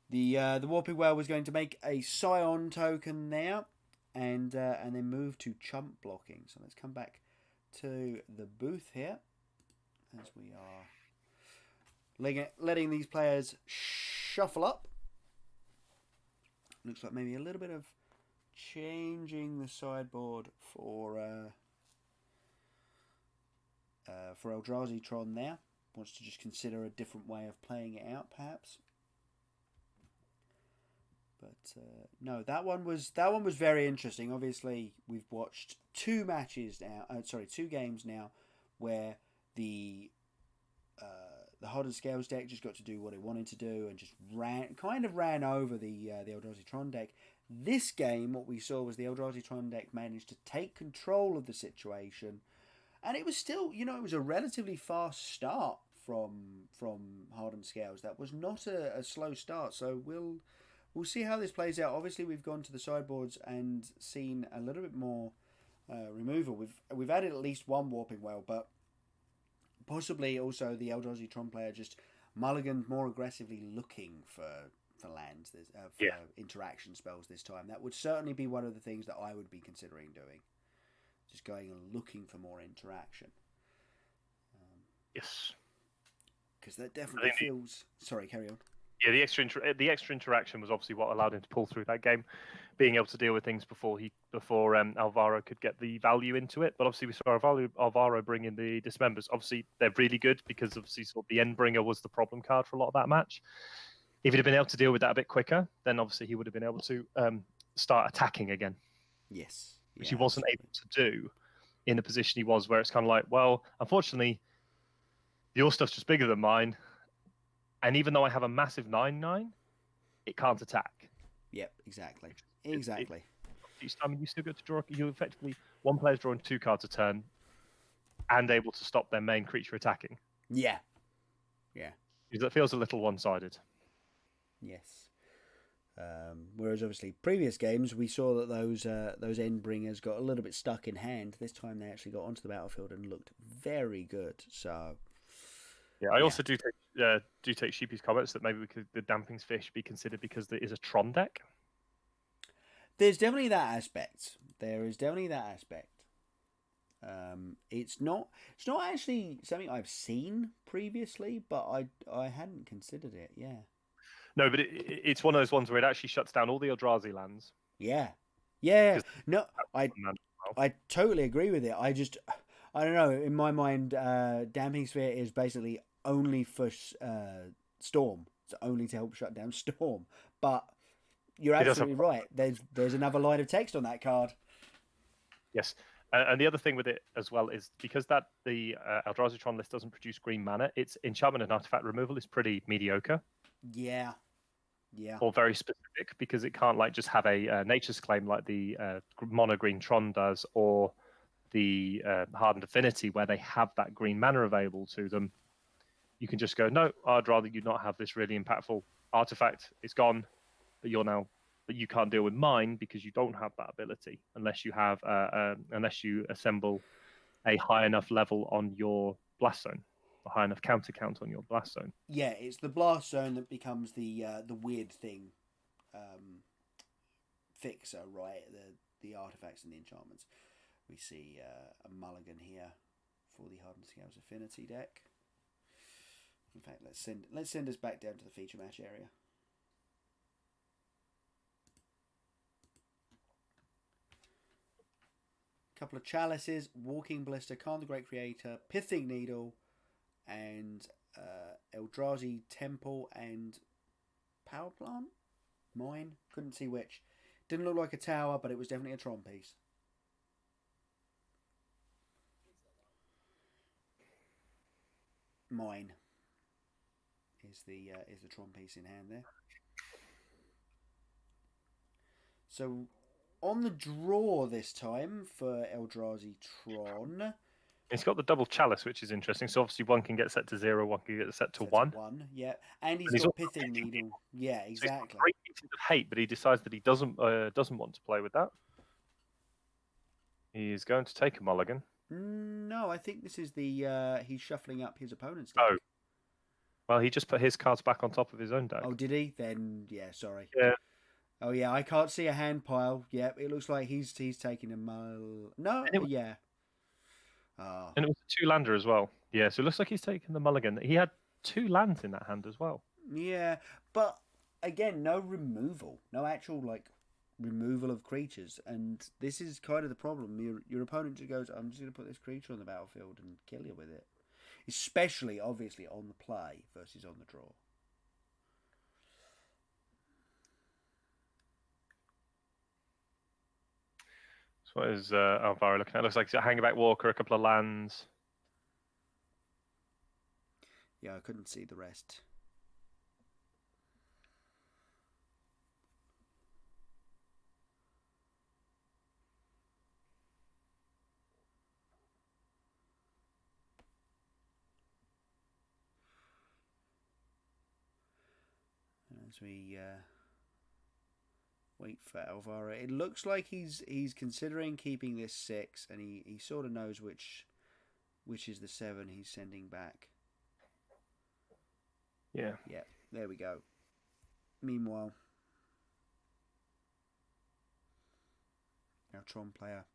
The Warping Whale was going to make a Scion token there, and then move to chump blocking. So let's come back to the booth here, as we are letting these players shuffle up. Looks like maybe a little bit of changing the sideboard for Eldrazi Tron there. Wants to just consider a different way of playing it out, perhaps. But no, that one was very interesting. Obviously, we've watched two games now, where the Hardened Scales deck just got to do what it wanted to do and just ran over the Eldrazi Tron deck. This game, what we saw was the Eldrazi Tron deck managed to take control of the situation, and it was still, it was a relatively fast start from Hardened Scales. That was not a slow start, so we'll see how this plays out. Obviously, we've gone to the sideboards and seen a little bit more removal. We've added at least one Warping Whale, but possibly also the Eldrazi Tron player just mulliganed more aggressively, looking for lands, for interaction spells this time. That would certainly be one of the things that I would be considering doing. Just going and looking for more interaction. Yes. Because that definitely feels... Sorry, carry on. Yeah, the extra interaction was obviously what allowed him to pull through that game, being able to deal with things before Alvaro could get the value into it. But obviously we saw Alvaro bring in the Dismembers. Obviously they're really good because obviously sort of the Endbringer was the problem card for a lot of that match. If he'd have been able to deal with that a bit quicker, then obviously he would have been able to start attacking again. Yes. Which he wasn't able to do in the position he was, where it's kind of like, well, unfortunately, your stuff's just bigger than mine. And even though I have a massive 9/9, it can't attack. Yep, exactly. You still get to draw. You effectively, one player's drawing 2 cards a turn and able to stop their main creature attacking. Yeah. Yeah. It feels a little one-sided. Yes. Whereas obviously previous games we saw that those Endbringers got a little bit stuck in hand. This time they actually got onto the battlefield and looked very good. So yeah, I also do take Sheepy's comments that maybe the Damping's Fish be considered because there is a Tron deck. there's definitely that aspect. There is definitely that aspect. It's not actually something I've seen previously, but I hadn't considered it. Yeah. No, but it's one of those ones where it actually shuts down all the Eldrazi lands. Yeah. Yeah. 'Cause No, I totally agree with it. I don't know. In my mind, Damping Sphere is basically only for Storm. It's only to help shut down Storm. But you're absolutely right. There's another line of text on that card. Yes. And the other thing with it as well is because the Eldrazi Tron list doesn't produce green mana, its enchantment and artifact removal is pretty mediocre. Yeah. Yeah. Or very specific because it can't like just have a nature's claim like the mono green Tron does, or the Hardened Affinity where they have that green mana available to them. You can just go, no, I'd rather you not have this really impactful artifact. It's gone, but you can't deal with mine because you don't have that ability unless you assemble a high enough level on your blast zone, a high enough counter count on your blast zone. Yeah, it's the blast zone that becomes the weird thing fixer, right? The artifacts and the enchantments. We see a mulligan here for the Hardened Scales Affinity deck. In fact, let's send us back down to the feature match area. Couple of chalices, Walking Blister, Khan the Great Creator, Pithing Needle, and Eldrazi Temple and Power Plant? Mine? Couldn't see which. Didn't look like a tower, but it was definitely a Tron piece. Mine is the Tron piece in hand there. So on the draw this time for Eldrazi Tron. It's got the double chalice, which is interesting. So obviously one can get set to 0, one can get set to 1. Yeah, and he's got Pithing Needle. Yeah, exactly. So he's got great pieces of hate, but he decides that he doesn't want to play with that. He is going to take a mulligan. No, I think this is the he's shuffling up his opponent's deck. Oh. Well, he just put his cards back on top of his own deck. Oh, did he? Then, yeah, sorry. Yeah. Oh, yeah, I can't see a hand pile. Yeah, it looks like he's taking a No, yeah. Oh. And it was a 2-lander as well. Yeah, so it looks like he's taking the mulligan. He had 2 lands in that hand as well. Yeah, but again, no removal. No actual, removal of creatures. And this is kind of the problem. Your opponent just goes, I'm just going to put this creature on the battlefield and kill you with it. Especially, obviously, on the play versus on the draw. So what is Alvaro looking at? It looks like he's got Hangback Walker, a couple of lands. Yeah, I couldn't see the rest. As we wait for Alvaro, it looks like he's considering keeping this 6, and he sort of knows which is the 7 he's sending back. Yeah. Yeah, there we go. Meanwhile, our Tron player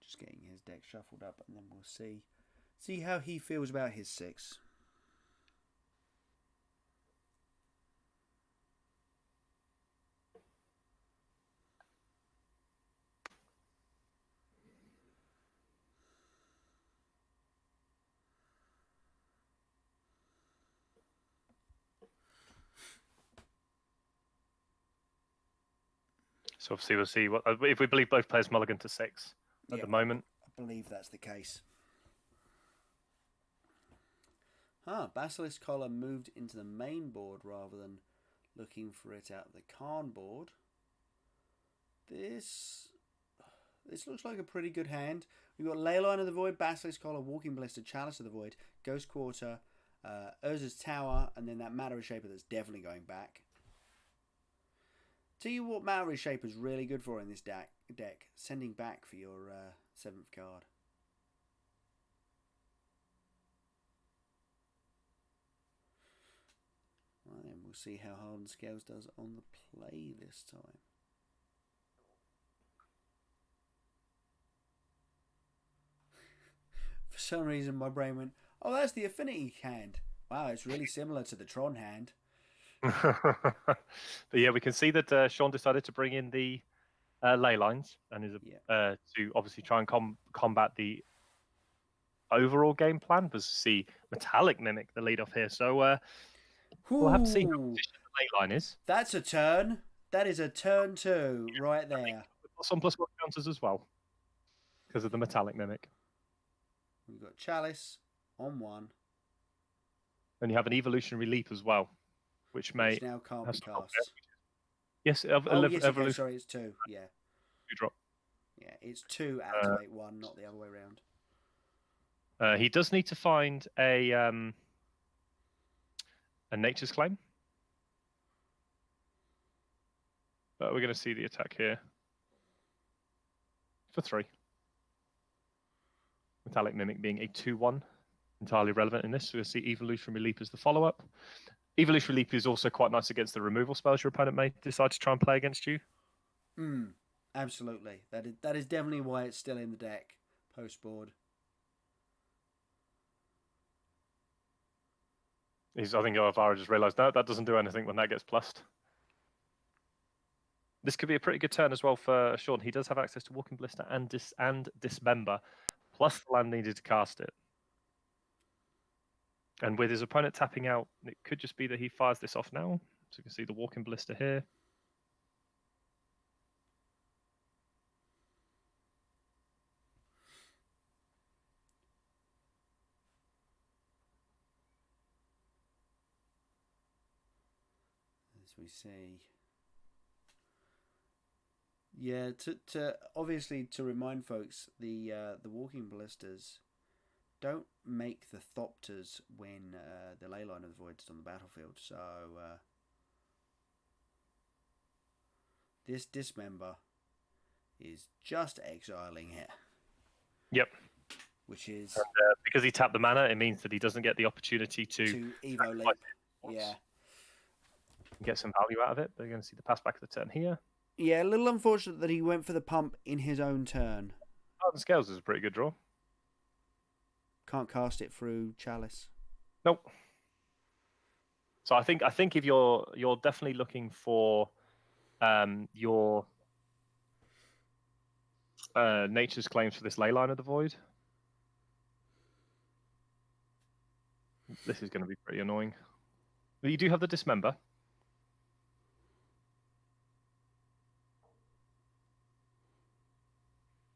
just getting his deck shuffled up, and then we'll see how he feels about his 6. So obviously we'll see what if we believe both players mulligan to 6 at the moment. I believe that's the case. Basilisk Collar moved into the main board rather than looking for it out of the Khan board. This looks like a pretty good hand. We've got Leyline of the Void, Basilisk Collar, Walking Blister, Chalice of the Void, Ghost Quarter, Urza's Tower, and then that Matter Shaper that's definitely going back. Tell you what Matter Shaper's really good for in this deck. Sending back for your 7th card. Well, then we'll see how Hardened Scales does on the play this time. For some reason, my brain went, "Oh, that's the Affinity hand. Wow, it's really similar to the Tron hand." But yeah, we can see that Sean decided to bring in the ley lines and is to obviously try and combat the overall game plan. Was to see Metallic Mimic the lead off here. So we'll have to see what position the ley line is. That's a turn. That is a turn 2 right there. Some +1 counters as well because of the Metallic Mimic. We've got Chalice on 1. And you have an Evolutionary Leap as well, which may now can't be cast. Yes, yes, sorry, it's 2. Yeah. 2 drop. Yeah, it's 2 activate 1, not the other way around. He does need to find a Nature's Claim. But we're going to see the attack here. For 3. Metallic Mimic being a 2/1. Entirely relevant in this. So we'll see Evolutionary Leap as the follow-up. Evolutionary Leap is also quite nice against the removal spells your opponent may decide to try and play against you. Absolutely. That is definitely why it's still in the deck post-board. I think Alvaro just realised that doesn't do anything when that gets plussed. This could be a pretty good turn as well for Sean. He does have access to Walking Blister and Dismember, plus the land needed to cast it. And with his opponent tapping out, it could just be that he fires this off now. So you can see the Walking Blister here. As we see. Yeah, to obviously to remind folks, the Walking Blisters don't make the Thopters when the Leyline of the Void is on the battlefield. So this Dismember is just exiling it. Yep. Which is because he tapped the mana, it means that he doesn't get the opportunity to Evo Leap. Yeah. Get some value out of it. They're going to see the pass back of the turn here. Yeah, a little unfortunate that he went for the pump in his own turn. Hardened Scales is a pretty good draw. Can't cast it through Chalice. Nope. So I think if you're definitely looking for your Nature's Claims for this Leyline of the Void, this is going to be pretty annoying. But you do have the Dismember.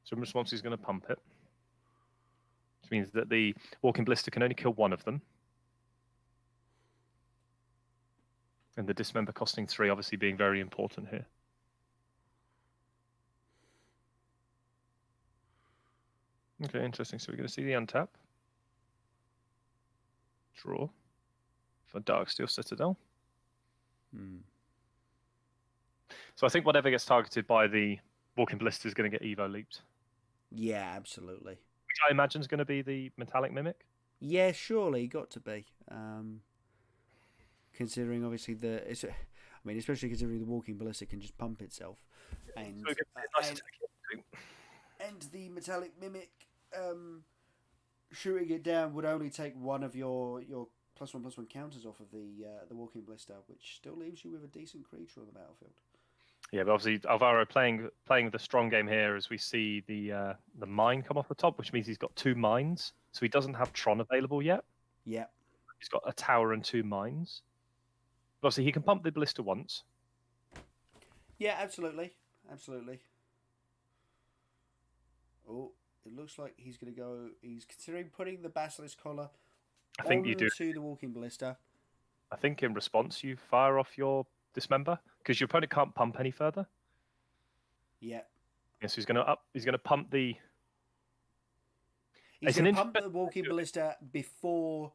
So in response, he's going to pump it. Which means that the Walking Blister can only kill one of them. And the Dismember costing 3 obviously being very important here. Okay, interesting. So we're going to see the untap. Draw. For Darksteel Citadel. So I think whatever gets targeted by the Walking Blister is going to get Evo leaped. Yeah, absolutely. Which I imagine is going to be the Metallic Mimic. Yeah, surely, got to be. Considering obviously especially considering the Walking Ballista can just pump itself, and the Metallic Mimic shooting it down would only take one of your +1/+1 counters off of the Walking Ballista, which still leaves you with a decent creature on the battlefield. Yeah, but obviously Alvaro playing the strong game here as we see the mine come off the top, which means he's got 2 mines, so he doesn't have Tron available yet. Yeah, he's got a tower and 2 mines. But obviously, he can pump the Ballista once. Yeah, absolutely. Oh, it looks like he's going to go. He's considering putting the Basilisk Collar. I think you do to the Walking Ballista. I think in response, you fire off your Dismember because your opponent can't pump any further. Yeah. Yes, he's going to pump the. He's going to pump the Walking Ballista before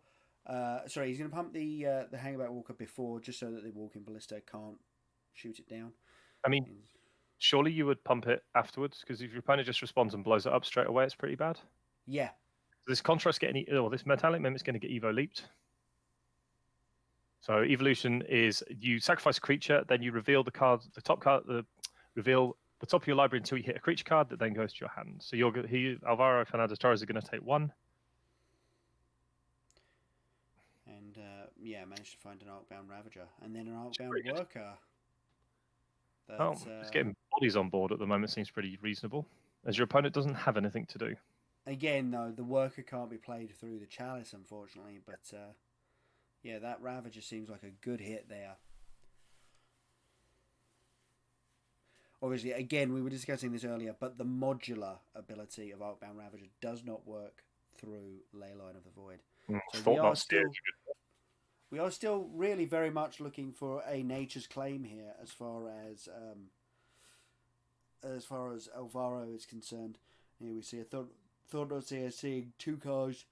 Sorry, he's going to pump the Hangabout Walker before, just so that the Walking Ballista can't shoot it down. I mean, surely you would pump it afterwards, because if your opponent just responds and blows it up straight away, it's pretty bad. Yeah. This construct's getting, this metallic mimit's going to get evo leaped. So evolution is you sacrifice a creature, then you reveal the card, reveal the top of your library until you hit a creature card that then goes to your hand. So Alvaro Fernandez Torres are going to take 1. And managed to find an Arcbound Ravager, and then an Arcbound Worker. Just getting bodies on board at the moment seems pretty reasonable, as your opponent doesn't have anything to do. Again, though, the Worker can't be played through the Chalice, unfortunately, but that Ravager seems like a good hit there. Obviously, again, we were discussing this earlier, but the modular ability of Arcbound Ravager does not work through Leyline of the Void. So we are still really very much looking for a Nature's Claim here, as far as Alvaro is concerned. Here we see a Thopter Sword seeing 2 cards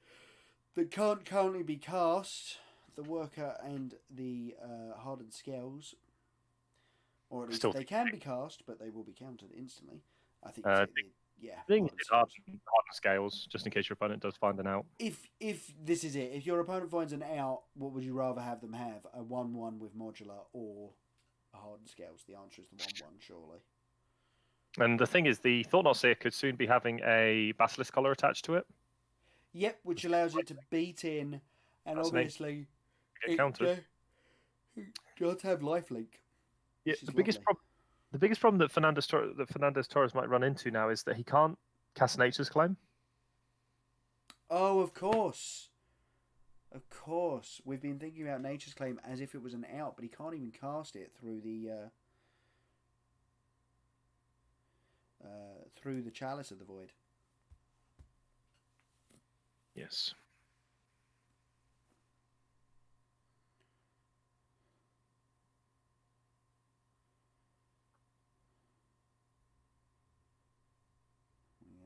that can't currently be cast: the Worker and the Hardened Scales. Or at least they can be cast, but they will be countered instantly. I think. Hardened Scales, just in case your opponent does find an out. If this is it, if your opponent finds an out, what would you rather have them have? A 1/1 with modular or a Hardened Scales? The answer is the 1/1, surely. And the thing is, the Thought-Knot Seer could soon be having a Basilisk Collar attached to it. Yep, which allows it to beat in, and obviously get countered. It does have lifelink. Yeah, the biggest problem that Fernandez Torres might run into now is that he can't cast Nature's Claim. Oh, of course. Of course. We've been thinking about Nature's Claim as if it was an out, but he can't even cast it through the Chalice of the Void. Yes.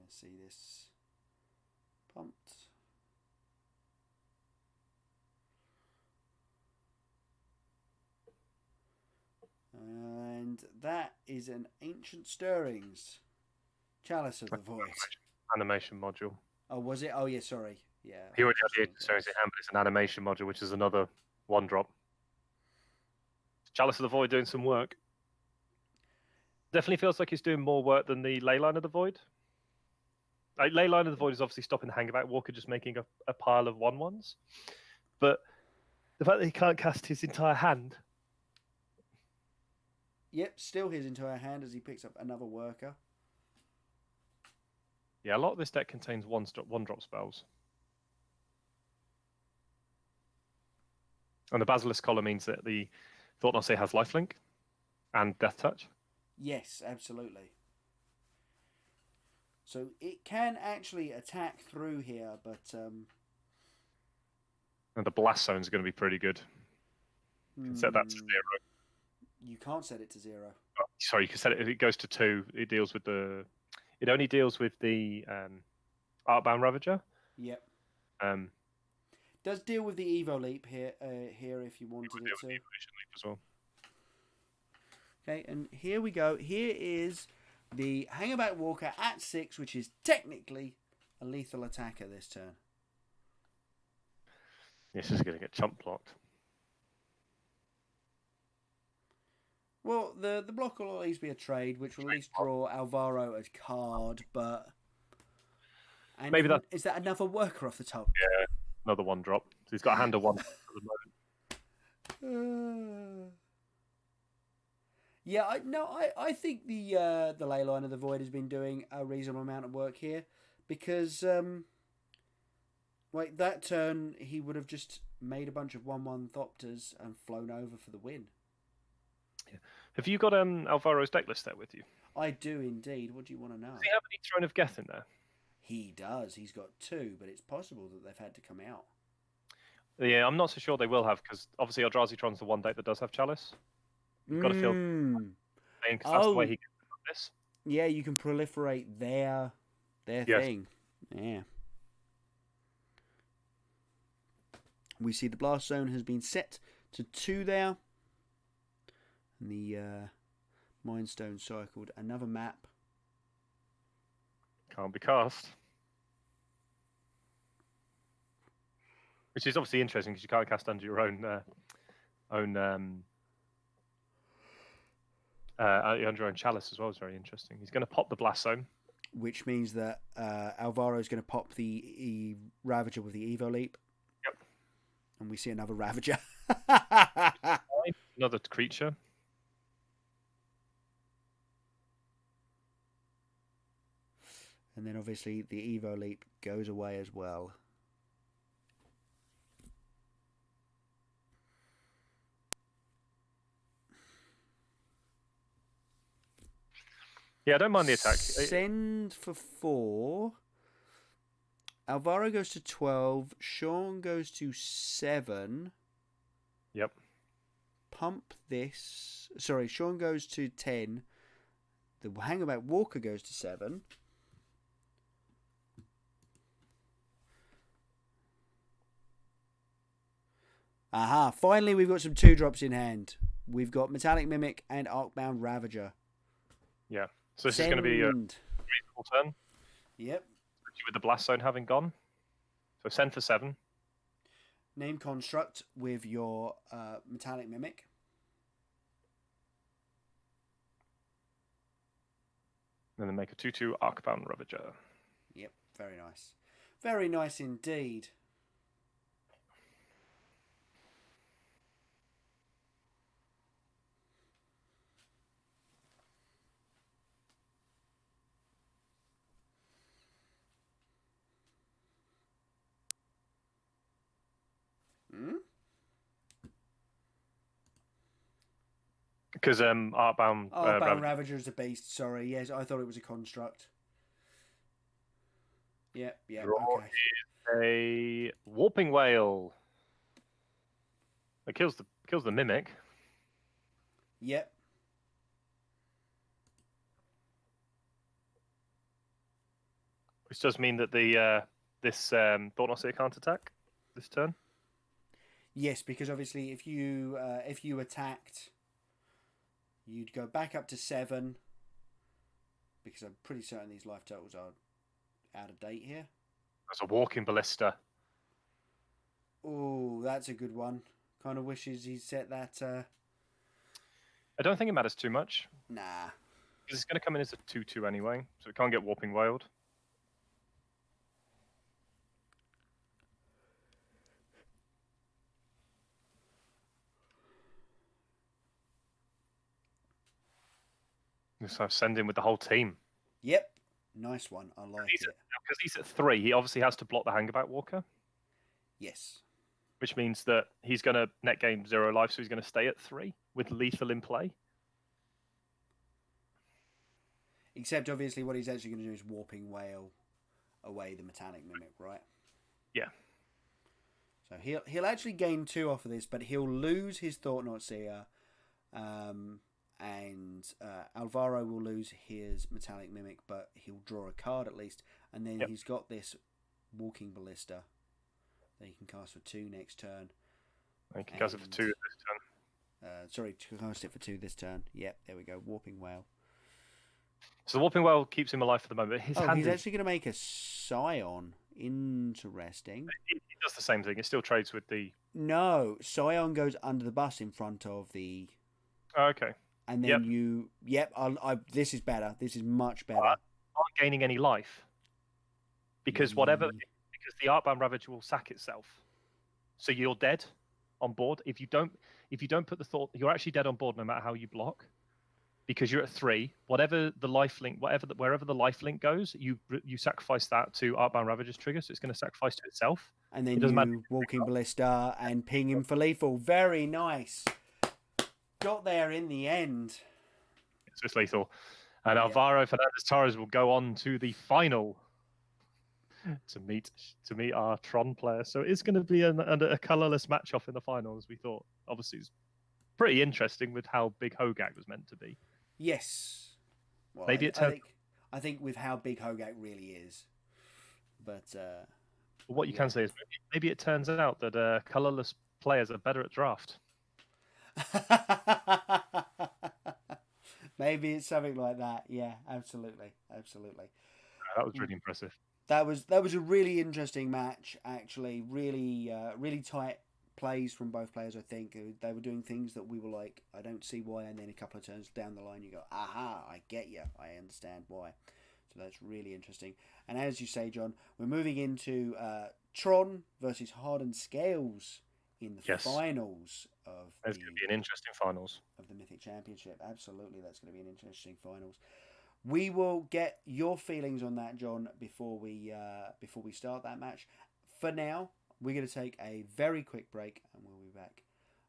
See this pumped. And that is an Ancient Stirrings. Chalice of the Void. Animation module. Oh, was it? Oh, yeah, sorry. Yeah. He already had the Ancient Stirrings in hand, but it's an animation module, which is another 1-drop. Chalice of the Void doing some work. Definitely feels like he's doing more work than the Leyline of the Void. Leyline of the Void is obviously stopping the Hangabout Walker, just making a pile of 1/1s. But the fact that he can't cast his entire hand. Yep, still his entire hand as he picks up another Worker. Yeah, a lot of this deck contains 1-drop spells. And the Basilisk Collar means that the Thought-Knot Seer has lifelink and Death Touch. Yes, absolutely. So it can actually attack through here, but... And the Blast Zone is going to be pretty good. You can set that to 0. You can't set it to 0. Oh, sorry, you can set it. It goes to 2. It deals with the... It only deals with the Arcbound Ravager. Yep. Does deal with the Evo Leap here if you wanted it to. Evolution Leap as well. Okay, and here we go. Here is the Hangabout Walker at 6, which is technically a lethal attacker this turn. This is going to get chump blocked. Well, the block will at least be a trade, which will at least draw Alvaro a card, but... And maybe that... Is that another Worker off the top? Yeah, another 1-drop. So he's got a hand of 1 at the moment. Yeah, I think the Leyline of the Void has been doing a reasonable amount of work here, because like that turn he would have just made a bunch of 1/1 Thopters and flown over for the win. Yeah. Have you got Alvaro's deck list there with you? I do indeed. What do you want to know? Does he have any Throne of Geth in there? He does. He's got 2, but it's possible that they've had to come out. Yeah, I'm not so sure they will have, because obviously Eldrazi Tron's the one deck that does have Chalice. You've got to feel because that's the way he gets this. Yeah, you can proliferate their thing. Yeah. We see the blast zone has been set to 2 there. And the Mind Stone cycled another map. Can't be cast. Which is obviously interesting because you can't cast under your own under your own chalice as well. Is very interesting. He's going to pop the blast zone, which means that Alvaro is going to pop the Ravager with the Evo Leap. Yep. And we see another Ravager. Another creature. And then obviously the Evo Leap goes away as well. Yeah, I don't mind the attack. Send for 4. Alvaro goes to 12. Sean goes to 7. Yep. Pump this. Sorry, Sean goes to 10. The Hangaback Walker goes to 7. Aha, finally we've got some 2-drops in hand. We've got Metallic Mimic and Arcbound Ravager. Yeah. So this is going to be a reasonable turn. Yep. With the blast zone having gone. So send for 7. Name construct with your Metallic Mimic. And then make a 2/2 Arcbound Ravager. Yep, very nice. Very nice indeed. Because Arcbound Ravager is a beast. Sorry, yes, I thought it was a construct. Yep, okay. A Warping Whale. It kills the Mimic. Yep. Which does mean that this Thought-Knot can't attack this turn. Yes, because obviously if you attacked, you'd go back up to 7. Because I'm pretty certain these life totals are out of date here. There's a Walking Ballista. Oh, that's a good one. Kind of wishes he set that. I don't think it matters too much. Nah. Because it's going to come in as a 2/2 anyway, so it can't get Warping Whaled. So send in with the whole team. Yep. Nice one. I like it. Because he's at 3, he obviously has to block the Hangaback Walker. Yes. Which means that he's going to net gain 0 life, so he's going to stay at 3 with lethal in play. Except obviously what he's actually going to do is Warping Whale away the Metallic Mimic, right? Yeah. So he'll actually gain 2 off of this, but he'll lose his Thought-Knot Seer, and Alvaro will lose his Metallic Mimic, but he'll draw a card at least, and then he's got this Walking Ballista that he can cast for 2 next turn. He can cast it for 2 this turn. Sorry, to cast it for 2 this turn. Yep, there we go. Warping Whale. So the Warping Whale keeps him alive for the moment. He's actually going to make a Scion. Interesting. He does the same thing. It still trades with the... No, Scion goes under the bus in front of the... Oh, okay. And then you... Yep, this is better. This is much better. Aren't gaining any life. Because because the Arcbound Ravager will sack itself. So you're dead on board. If you don't put the thought... You're actually dead on board no matter how you block. Because you're at 3, wherever the the life link goes, you sacrifice that to Arcbound Ravager's trigger, so it's going to sacrifice to itself. And then you Walking Ballista and ping him for lethal. Very nice. Got there in the end. So it's lethal. And Alvaro Fernandez Torres will go on to the final to meet our Tron player. So it's going to be a colourless match-off in the final, as we thought. Obviously, it's pretty interesting with how big Hogak was meant to be. Yes. Well, Maybe I think with how big Hogak really is. But But what you can say is maybe it turns out that colorless players are better at draft. Maybe it's something like that. Yeah, absolutely, absolutely. That was really impressive. That was a really interesting match. Actually, really tight plays from both players. I think they were doing things that we were like, I don't see why, and then a couple of turns down the line, you go, aha, I get you, I understand why. So that's really interesting. And as you say, John, we're moving into Tron versus Hardened Scales in the finals of There's going to be an interesting finals of the Mythic Championship. Absolutely, that's going to be an interesting finals. We will get your feelings on that, John, before we start that match. For now, we're going to take a very quick break, and we'll be back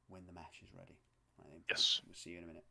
when the match is ready. Right, yes. We'll see you in a minute.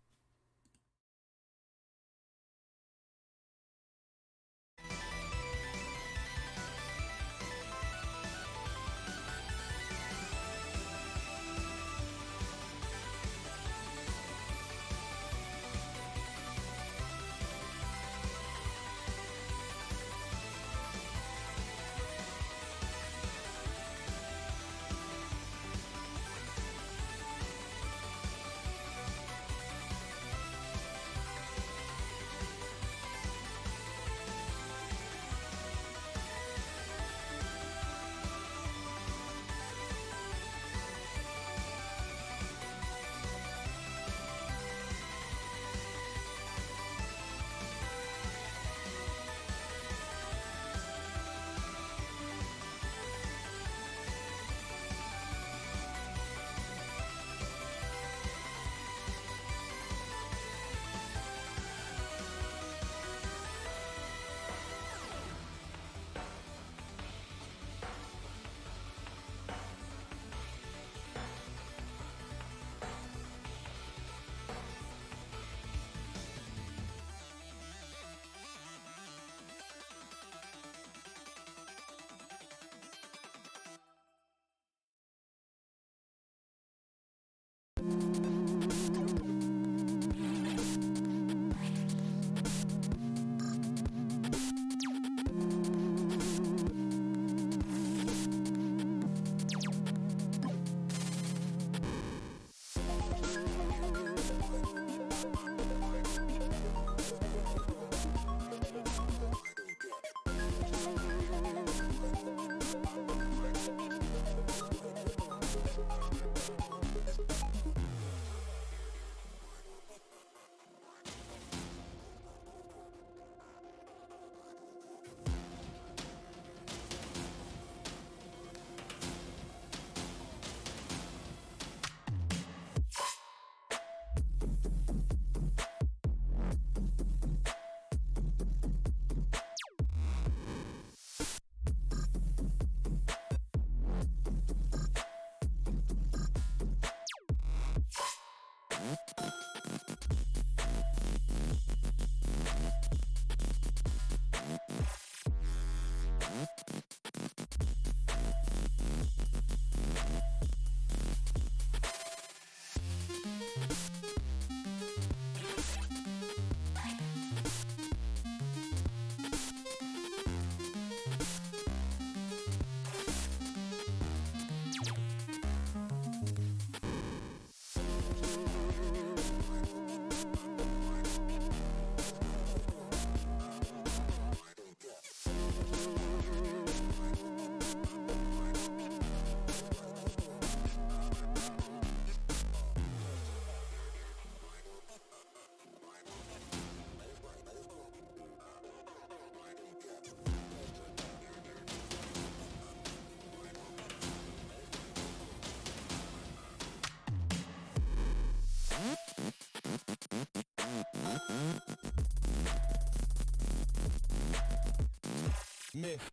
Myth.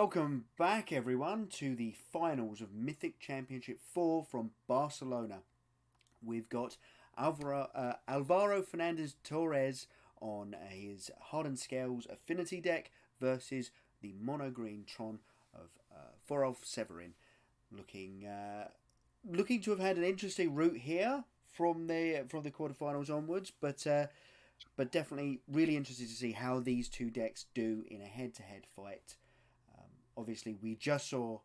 Welcome back, everyone, to the finals of Mythic Championship IV from Barcelona. We've got Alvaro Fernandez Torres on his Hardened Scales Affinity deck versus the mono green Tron of Thopter Sword. Looking to have had an interesting route here from the quarterfinals onwards, but definitely really interested to see how these two decks do in a head-to-head fight. Obviously, we just saw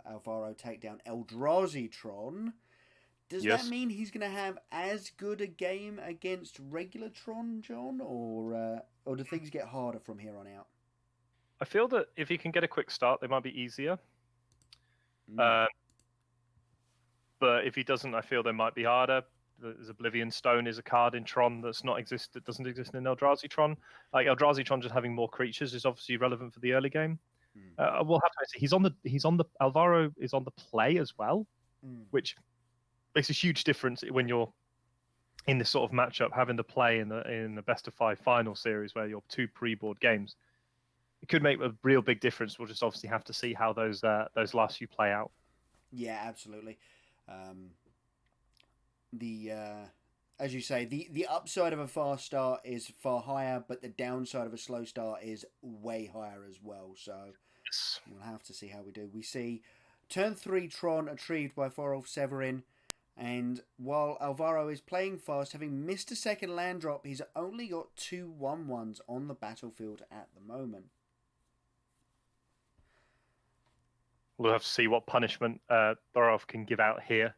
Alvaro take down Eldrazi Tron. Does that mean he's going to have as good a game against regular Tron, John, or do things get harder from here on out? I feel that if he can get a quick start, they might be easier. But if he doesn't, I feel they might be harder. There's Oblivion Stone is a card in Tron that doesn't exist in Eldrazi Tron. Like Eldrazi Tron, just having more creatures is obviously relevant for the early game. We'll have to say Alvaro is on the play as well, which makes a huge difference when you're in this sort of matchup, having the play in the best of 5 final series where you're 2 pre-board games. It could make a real big difference. We'll just obviously have to see how those last few play out. Yeah, absolutely. As you say, the upside of a fast start is far higher, but the downside of a slow start is way higher as well. So we'll have to see how we do. We see turn 3 Tron achieved by Thopter Sword, and while Alvaro is playing fast, having missed a second land drop, he's only got 2 1/1s on the battlefield at the moment. We'll have to see what punishment Thorolf can give out here.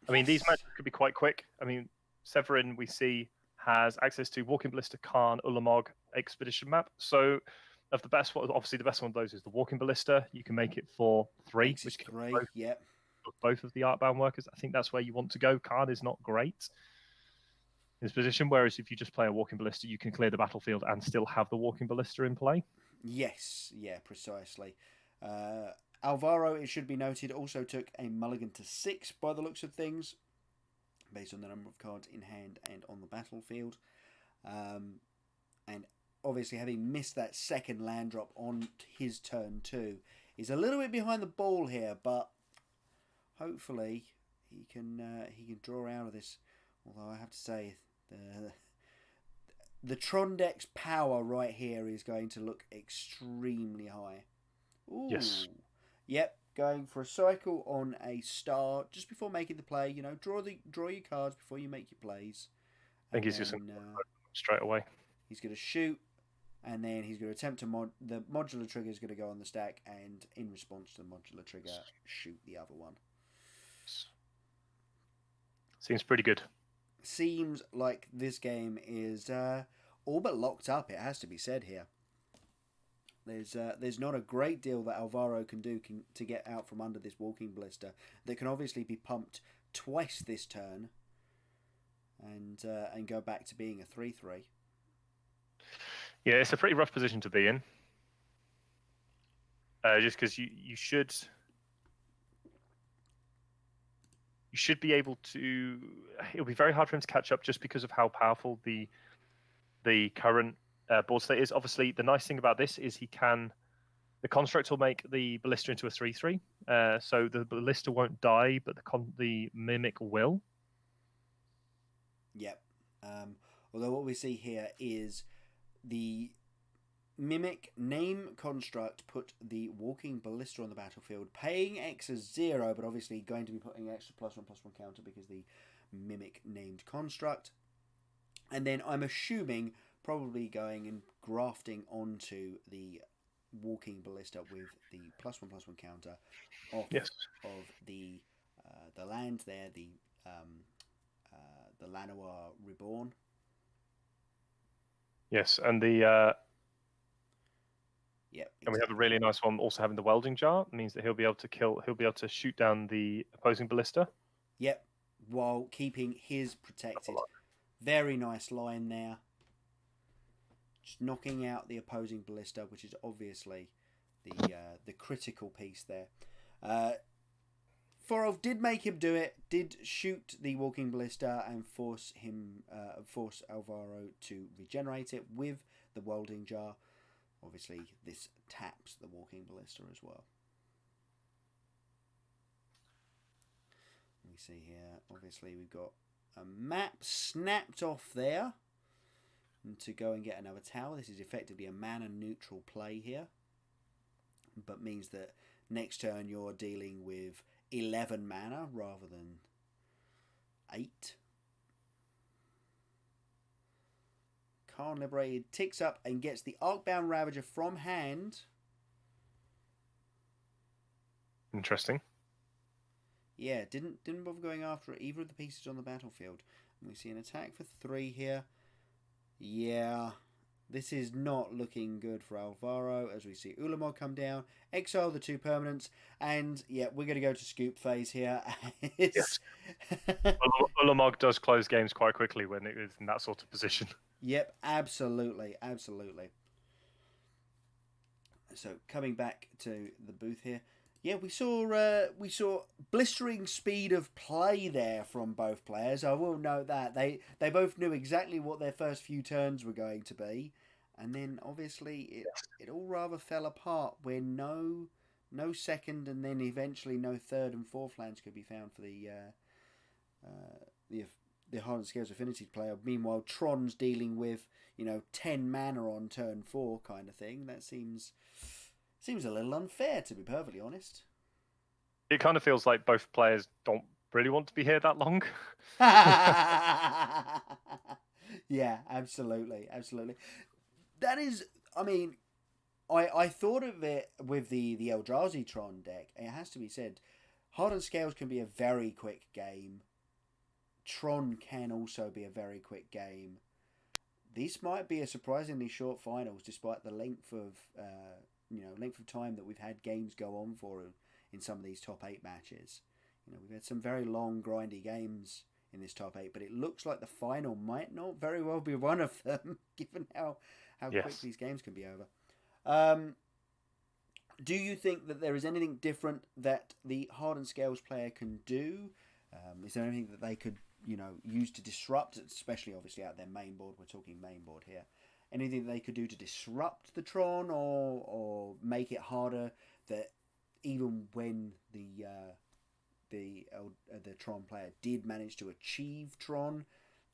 I mean, these matches could be quite quick. I mean, Severin, we see, has access to Walking Ballista, Khan, Ulamog, Expedition map. So, of the best one, obviously the best one of those is the Walking Ballista. You can make it for 3, which can 3, both of the Artbound workers. I think that's where you want to go. Khan is not great in this position, whereas if you just play a Walking Ballista, you can clear the battlefield and still have the Walking Ballista in play. Yes, yeah, precisely. Alvaro, it should be noted, also took a mulligan to 6 by the looks of things, based on the number of cards in hand and on the battlefield. And obviously, having missed that second land drop on his turn 2, is a little bit behind the ball here, but hopefully he can draw out of this. Although I have to say, the Tron deck's power right here is going to look extremely high. Ooh. Yes. Yep, going for a cycle on a star just before making the play. You know, draw your cards before you make your plays. I think he's just straight away. He's going to shoot, and then he's going to attempt to the modular trigger is going to go on the stack, and in response to the modular trigger, shoot the other one. Seems pretty good. Seems like this game is all but locked up. It has to be said here. There's not a great deal that Alvaro can do to get out from under this Walking Ballista that can obviously be pumped twice this turn and go back to being a 3/3. Yeah, it's a pretty rough position to be in. Just because you should be able to. It'll be very hard for him to catch up just because of how powerful the current board state is. Obviously, the nice thing about this is the construct will make the ballista into a 3/3. So the ballista won't die, but the mimic will. Yep. Although what we see here is the mimic name construct put the Walking Ballista on the battlefield, paying X as 0, but obviously going to be putting extra +1/+1 counter because the mimic named construct. And then I'm assuming probably going and grafting onto the Walking Ballista with the +1/+1 counter of the land there, the Llanowar Reborn. Yes, and and we have a really nice one also having the welding jar. It means that he'll be able to shoot down the opposing ballista. Yep, while keeping his protected. Very nice line there. Just knocking out the opposing ballista, which is obviously the critical piece there. Thorolf did make him do it, did shoot the Walking Ballista and force Alvaro to regenerate it with the welding jar. obviously this taps the Walking Ballista as well. We see here, obviously we've got a map snapped off there to go and get another tower. This is effectively a mana neutral play here, but means that next turn you're dealing with 11 mana rather than 8. Khan Liberated ticks up and gets the Arcbound Ravager from hand. Interesting. Yeah, didn't bother going after either of the pieces on the battlefield. And we see an attack for 3 here. Yeah, this is not looking good for Alvaro as we see Ulamog come down, exile the 2 permanents, and yeah, we're going to go to scoop phase here. Yes. Ulamog does close games quite quickly when it is in that sort of position. Yep, absolutely, absolutely. So coming back to the booth here, yeah, we saw blistering speed of play there from both players. I will note that they both knew exactly what their first few turns were going to be, and then obviously it all rather fell apart when no second and then eventually no third and fourth lands could be found for the Hardened Scales Affinity player. Meanwhile, Tron's dealing with 10 mana on turn 4 kind of thing. That seems a little unfair, to be perfectly honest. It kind of feels like both players don't really want to be here that long. Yeah, absolutely. That is, I mean, I thought of it with the Eldrazi Tron deck. It has to be said, Hardened Scales can be a very quick game. Tron can also be a very quick game. This might be a surprisingly short finals, despite the length of time that we've had games go on for in some of these top 8 matches. We've had some very long, grindy games in this top 8, but it looks like the final might not very well be one of them, given how quick these games can be over. Do you think that there is anything different that the Hardened Scales player can do? Is there anything that they could use to disrupt, especially obviously out their main board? We're talking main board here. Anything they could do to disrupt the Tron or make it harder that even when the Tron player did manage to achieve Tron,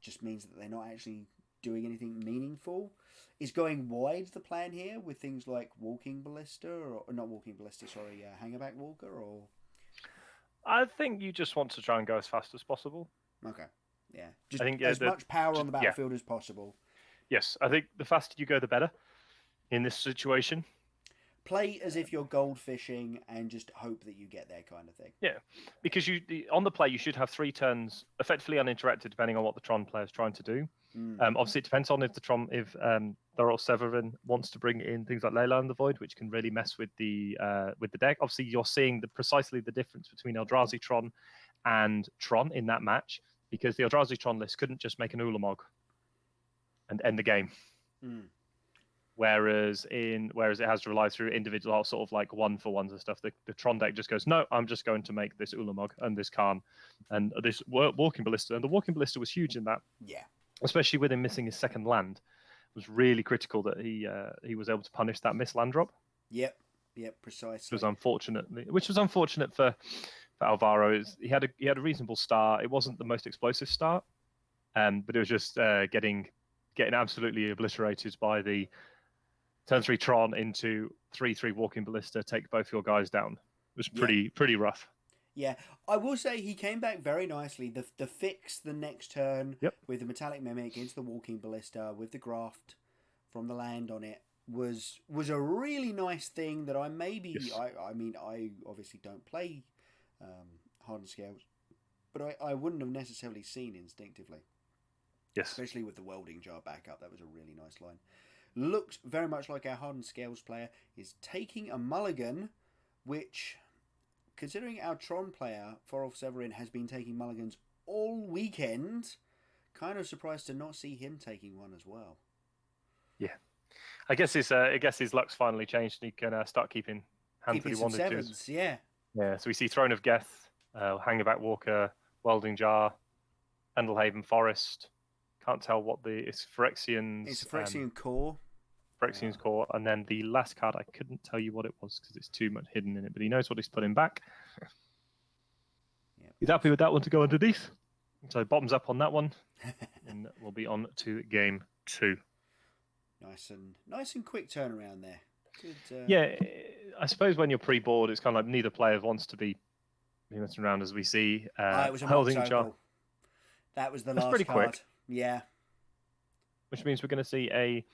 just means that they're not actually doing anything meaningful? Is going wide the plan here with things like Walking Ballista, or not Walking Ballista, sorry, Hangerback Walker, or? I think you just want to try and go as fast as possible. Okay, yeah. Just I think, as much power on the battlefield as possible. Yes, I think the faster you go, the better in this situation. Play as if you're gold fishing and just hope that you get there, kind of thing. Yeah, because on the play, you should have 3 turns effectively uninterrupted, depending on what the Tron player is trying to do. Obviously, it depends on if Thorol Severin wants to bring in things like Leyline the Void, which can really mess with the deck. Obviously, you're seeing precisely the difference between Eldrazi Tron and Tron in that match, because the Eldrazi Tron list couldn't just make an Ulamog and end the game. Whereas it has to rely through individual sort of like 1-for-1s and stuff, the Tron deck just goes, no, I'm just going to make this Ulamog and this Khan and this Walking Ballista. And the Walking Ballista was huge in that. Yeah. Especially with him missing his second land. It was really critical that he was able to punish that missed land drop. Yep, precisely. Which was unfortunate for Alvaro. He had a reasonable start. It wasn't the most explosive start, but it was just getting absolutely obliterated by the turn 3 Tron into 3/3 Walking Ballista, take both your guys down. It was pretty rough. Yeah, I will say he came back very nicely. The fix the next turn with the Metallic Mimic into the Walking Ballista with the graft from the land on it was a really nice thing that I obviously don't play Hardened Scales, but I wouldn't have necessarily seen instinctively. Yes. Especially with the welding jar backup. That was a really nice line. Looks very much like our Hardened Scales player is taking a mulligan, which, considering our Tron player, Thorol Severin, has been taking mulligans all weekend, kind of surprised to not see him taking one as well. Yeah. I guess his luck's finally changed and he can start keeping hands that he wanted sevens, to. Yeah, so we see Throne of Geth, Hangerback Walker, Welding Jar, Pendlehaven Forest. Can't tell what it's Phyrexian. It's a Phyrexian core. Phyrexian's Core, and then the last card, I couldn't tell you what it was because it's too much hidden in it, but he knows what he's putting back. Yep. He's happy with that one to go underneath. So bottoms up on that one, and we'll be on to game 2. Nice and quick turnaround there. Good, Yeah, I suppose when you're pre-board, it's kind of like neither player wants to be messing around, as we see. it was a holding mock jar. total. That was the That's last pretty card. quick. Yeah. Which means we're going to see a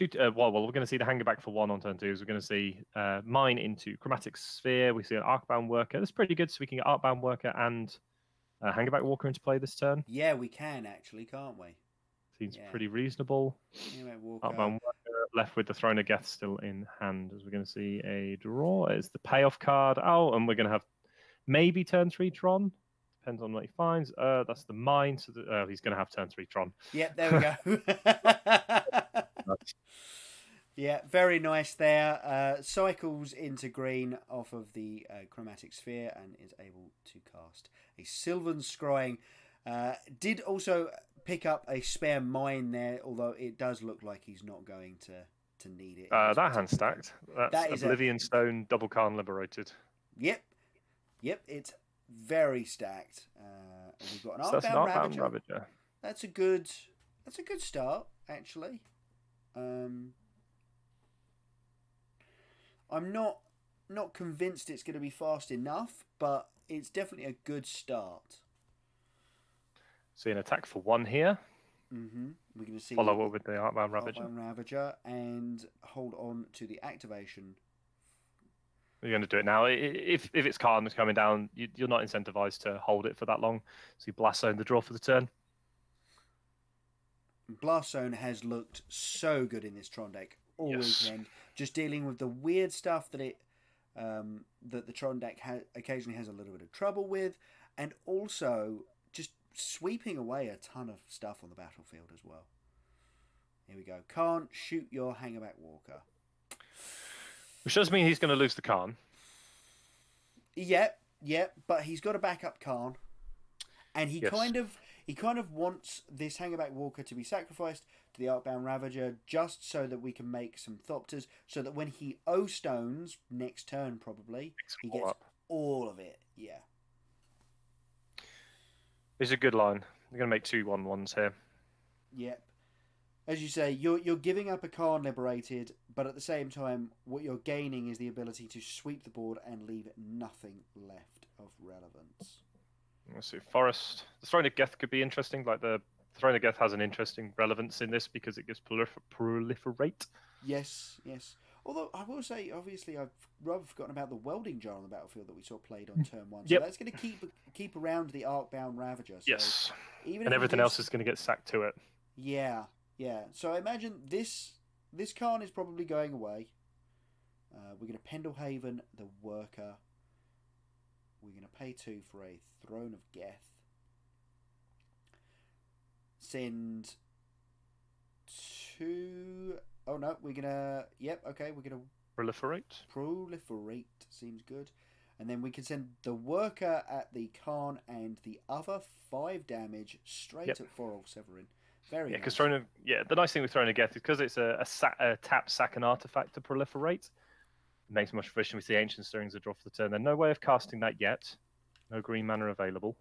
we're going to see the hanger back for 1 on turn 2. So we're going to see mine into Chromatic Sphere. We see an Arcbound Worker. That's pretty good. So we can get Arcbound Worker and Hangerback Walker into play this turn. Yeah, we can actually, can't we? Seems pretty reasonable. Arcbound Worker left with the Throne of Geth still in hand. As we're going to see a draw. It's the payoff card. Oh, and we're going to have maybe turn 3 Tron. Depends on what he finds. That's the mine. So he's going to have turn 3 Tron. Yep, there we go. Yeah, very nice there. Cycles into green off of the Chromatic Sphere and is able to cast a Sylvan Scrying. Did also pick up a spare mine there, although it does look like he's not going to need it. That hand stacked. That's Oblivion Stone, double Karn Liberated. Yep, it's very stacked. And we've got an So Arcbound Ravager. Ravager. That's a good start, actually. I'm not convinced it's going to be fast enough, but it's definitely a good start. See an attack for 1 here. Mm-hmm. We're going to see follow up with the Arcbound Ravager. Arcbound Ravager and hold on to the activation. You're going to do it now. If it's Karn that's coming down, you're not incentivized to hold it for that long. So you Blast Zone the draw for the turn. Blast Zone has looked so good in this Tron deck all weekend. Just dealing with the weird stuff that that the Tron deck occasionally has a little bit of trouble with, and also just sweeping away a ton of stuff on the battlefield as well. Here we go. Can't shoot your Hangerback Walker. Which does mean he's going to lose the Karn. Yep, but he's got a backup Karn, and he kind of wants this Hangerback Walker to be sacrificed to the Arcbound Ravager just so that we can make some Thopters, so that when he O-stones next turn probably, he gets all of it. Yeah. It's a good line. They're going to make 2 1/1s here. Yep. As you say, you're giving up a Karn Liberated, but at the same time, what you're gaining is the ability to sweep the board and leave nothing left of relevance. Let's see, Forest. The Throne of Geth could be interesting. Like the Throne of Geth has an interesting relevance in this because it gives proliferate. Yes. Although I will say, obviously, I've rather forgotten about the welding jar on the battlefield that we saw played on turn 1. So that's going to keep around the Arcbound Ravager. So yes. Even and everything else is going to get sacked to it. Yeah. So I imagine this Karn is probably going away. We're going to Pendlehaven the Worker. We're going to pay 2 for a Throne of Geth. Send 2... Oh no, we're going to... Yep, okay, we're going to... Proliferate. Seems good. And then we can send the Worker at the Karn and the other 5 damage straight at Forol Severin. Very nice. The nice thing with Throne of Geth is because it's a tap, sack, and artifact to proliferate. It makes much efficient. We see Ancient Stirrings a draw for the turn. There's no way of casting that yet. No green mana available.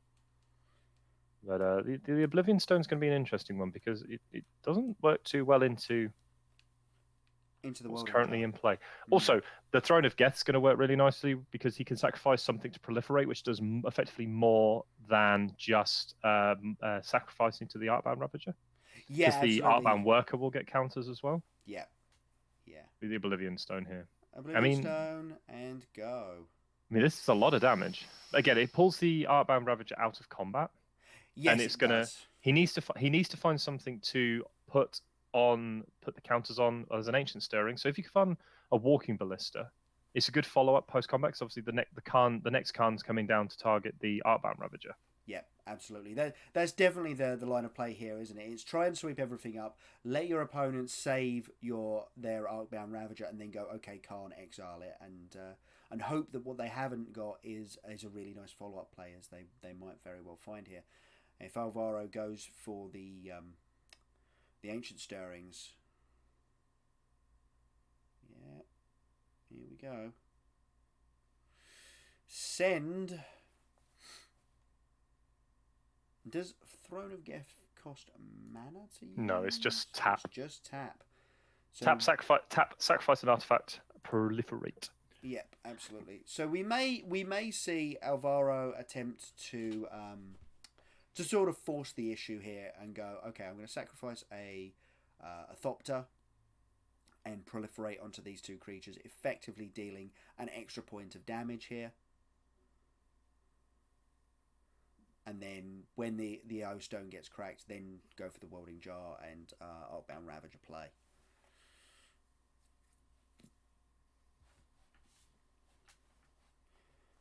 But the Oblivion Stone's going to be an interesting one because it doesn't work too well into the what's world currently in play. Also, the Throne of Geth's going to work really nicely because he can sacrifice something to proliferate, which does effectively more than just sacrificing to the Arcbound Ravager. Yeah, because the Arcbound Worker will get counters as well. Yeah. The Oblivion Stone here. Stone and go. I mean, this is a lot of damage. Again, it pulls the Arcbound Ravager out of combat. Yes, and it's gonna. Does. He needs to find something to put the counters on as an Ancient Stirring. So if you can find a Walking Ballista, it's a good follow up post combat. Because obviously the next Karn's coming down to target the Arcbound Ravager. Yeah, absolutely. That's definitely the line of play here, isn't it? It's try and sweep everything up, let your opponent save their Arcbound Ravager, and then go, okay, Karn, exile it, and hope that what they haven't got is a really nice follow up play, as they might very well find here. If Alvaro goes for the Ancient Stirrings, Here we go. Send. Does Throne of Geth cost mana to use? No, it's just tap. It's just tap. So, tap, sacrifice an artifact, proliferate. Yep, absolutely. So we may see Alvaro attempt to sort of force the issue here and go, okay, I'm going to sacrifice a Thopter and proliferate onto these two creatures, effectively dealing an extra point of damage here. And then when the O Stone gets cracked, then go for the Welding Jar and Arcbound Ravager play.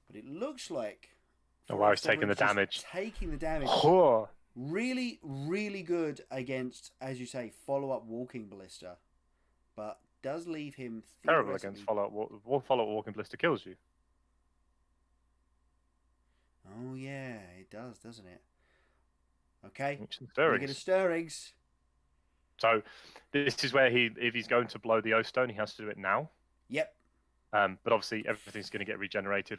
But it looks like... Oh, wow, he's taking the damage. Taking the damage. Oh. Really, really good against, as you say, follow-up Walking Ballista. But does leave him... Terrible against follow-up. Follow-up Walking Ballista kills you. Oh, yeah, it does, doesn't it? Okay. We get a Stirrings. So, this is where if he's going to blow the O-Stone, he has to do it now. Yep. But obviously, everything's going to get regenerated.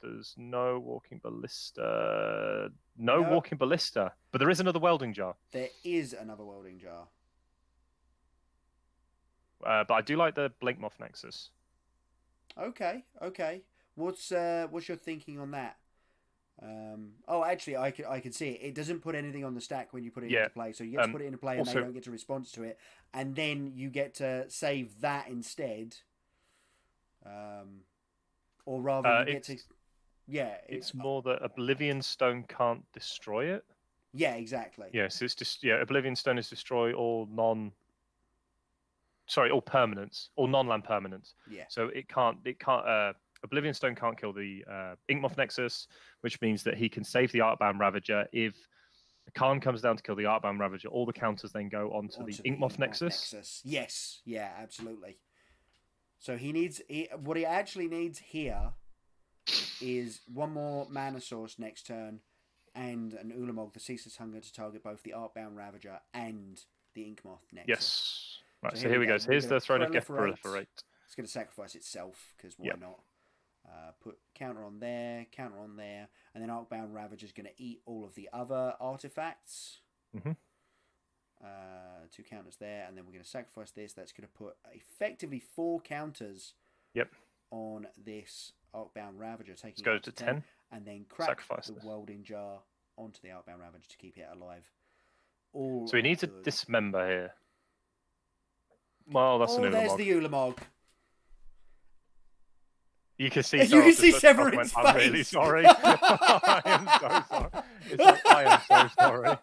There's no Walking Ballista. No Walking Ballista. But there is another Welding Jar. There is another Welding Jar. But I do like the Blinkmoth Nexus. Okay. What's your thinking on that? Actually, I can see it. It doesn't put anything on the stack when you put it into play, so you get to put it into play, and they don't get to respond to it, and then you get to save that instead. Or rather, you get to. Yeah, it's more that Oblivion Stone can't destroy it. Yeah, exactly. Yeah, so it's just Oblivion Stone is destroy all all permanents, all non-land permanents. Yeah. So it can't. Oblivion Stone can't kill the Inkmoth Nexus, which means that he can save the Arcbound Ravager. If Khan comes down to kill the Arcbound Ravager, all the counters then go onto the Inkmoth Nexus. Yes, yeah, absolutely. So what he actually needs here is one more mana source next turn and an Ulamog, the Ceaseless Hunger, to target both the Arcbound Ravager and the Inkmoth Nexus. Yes. Right, so here we go. So here's the Throne of Geth Proliferate. It's going to sacrifice itself, because why not? Put counter on there, and then Arcbound Ravager is going to eat all of the other artifacts. Mm-hmm. 2 counters there, and then we're going to sacrifice this. That's going to put effectively 4 counters on this Arcbound Ravager, taking Let's go to 10, and then crack the Welding Jar onto the Arcbound Ravager to keep it alive. So he needs a Dismember here. Well, that's an Ulamog. There's the Ulamog. You can see. You can see Severin's face. I'm really sorry. I am so sorry. I am so sorry.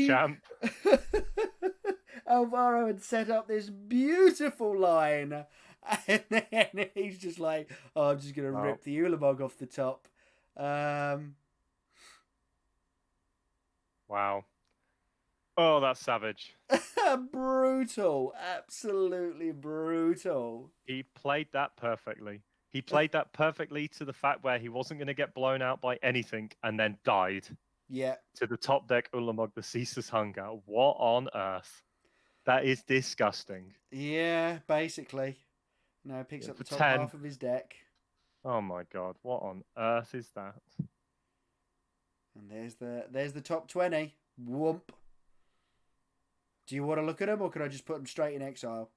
Champ. Alvaro had set up this beautiful line, and then he's just like, "Oh, I'm just gonna rip the Ulamog off the top." Wow. Oh, that's savage. Brutal. Absolutely brutal. He played that perfectly. He played that perfectly to the fact where he wasn't going to get blown out by anything and then died. Yeah. To the top deck Ulamog, the Ceaseless Hunger. What on earth? That is disgusting. Yeah, basically. No, picks up the top 10. half of his deck. Oh my god, what on earth is that? And there's the top 20. Whoomp. Do you want to look at them, or can I just put them straight in exile?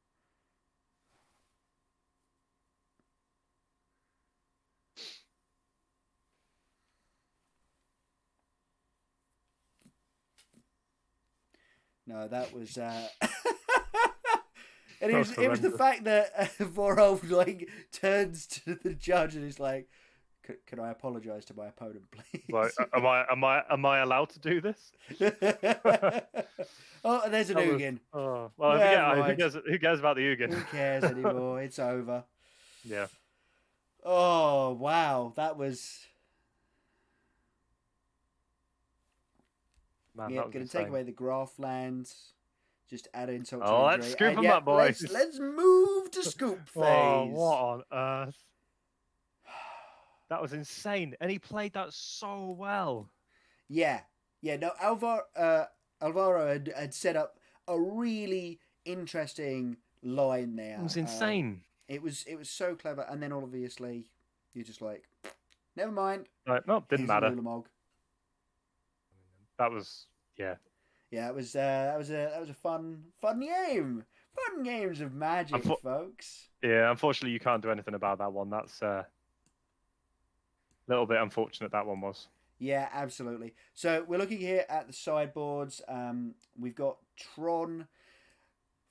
No, that was... And it was the fact that Vorolf turns to the judge and is like, "Can I apologise to my opponent, please?" Like, am I allowed to do this? Oh, and there's an Ugin. Oh, well, who cares about the Ugin? Who cares anymore? It's over. Yeah. Oh wow, that was. Man, yeah, going to take away the Graftlands. Just add in some. Let's scoop them up, boys. Let's move to scoop phase. Oh, what on earth? That was insane, and he played that so well. Yeah. No, Alvaro had set up a really interesting line there. It was insane. It was so clever, and then obviously you're just like, never mind. Like, no, didn't Here's an matter. Ulamog. That was, yeah. Yeah, it was that was a fun game. Fun games of Magic, folks. Yeah, unfortunately, you can't do anything about that one. That's a little bit unfortunate. That one was. Yeah, absolutely. So we're looking here at the sideboards. We've got Tron,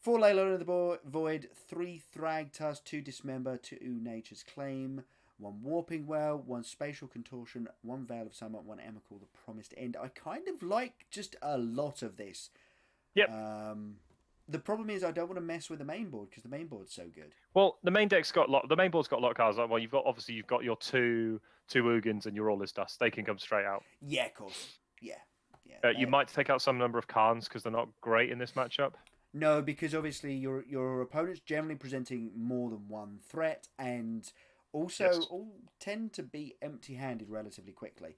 4 Leyline of the Void, 3 Thragtusk, 2 Dismember, 2 Nature's Claim, 1 Warping Well, 1 Spatial Contortion, 1 Veil of Summer, 1 Emrakul, the Promised End. I kind of like just a lot of this. Yep. The problem is I don't want to mess with the main board because the main board's so good. Well, the main deck's got the main board's got a lot of cards. Well, you've got your two Ugins and your All Is Dust. They can come straight out. Yeah, of course. Yeah. You might take out some number of Khans because they're not great in this matchup. No, because obviously your opponent's generally presenting more than one threat, and also all tend to be empty-handed relatively quickly.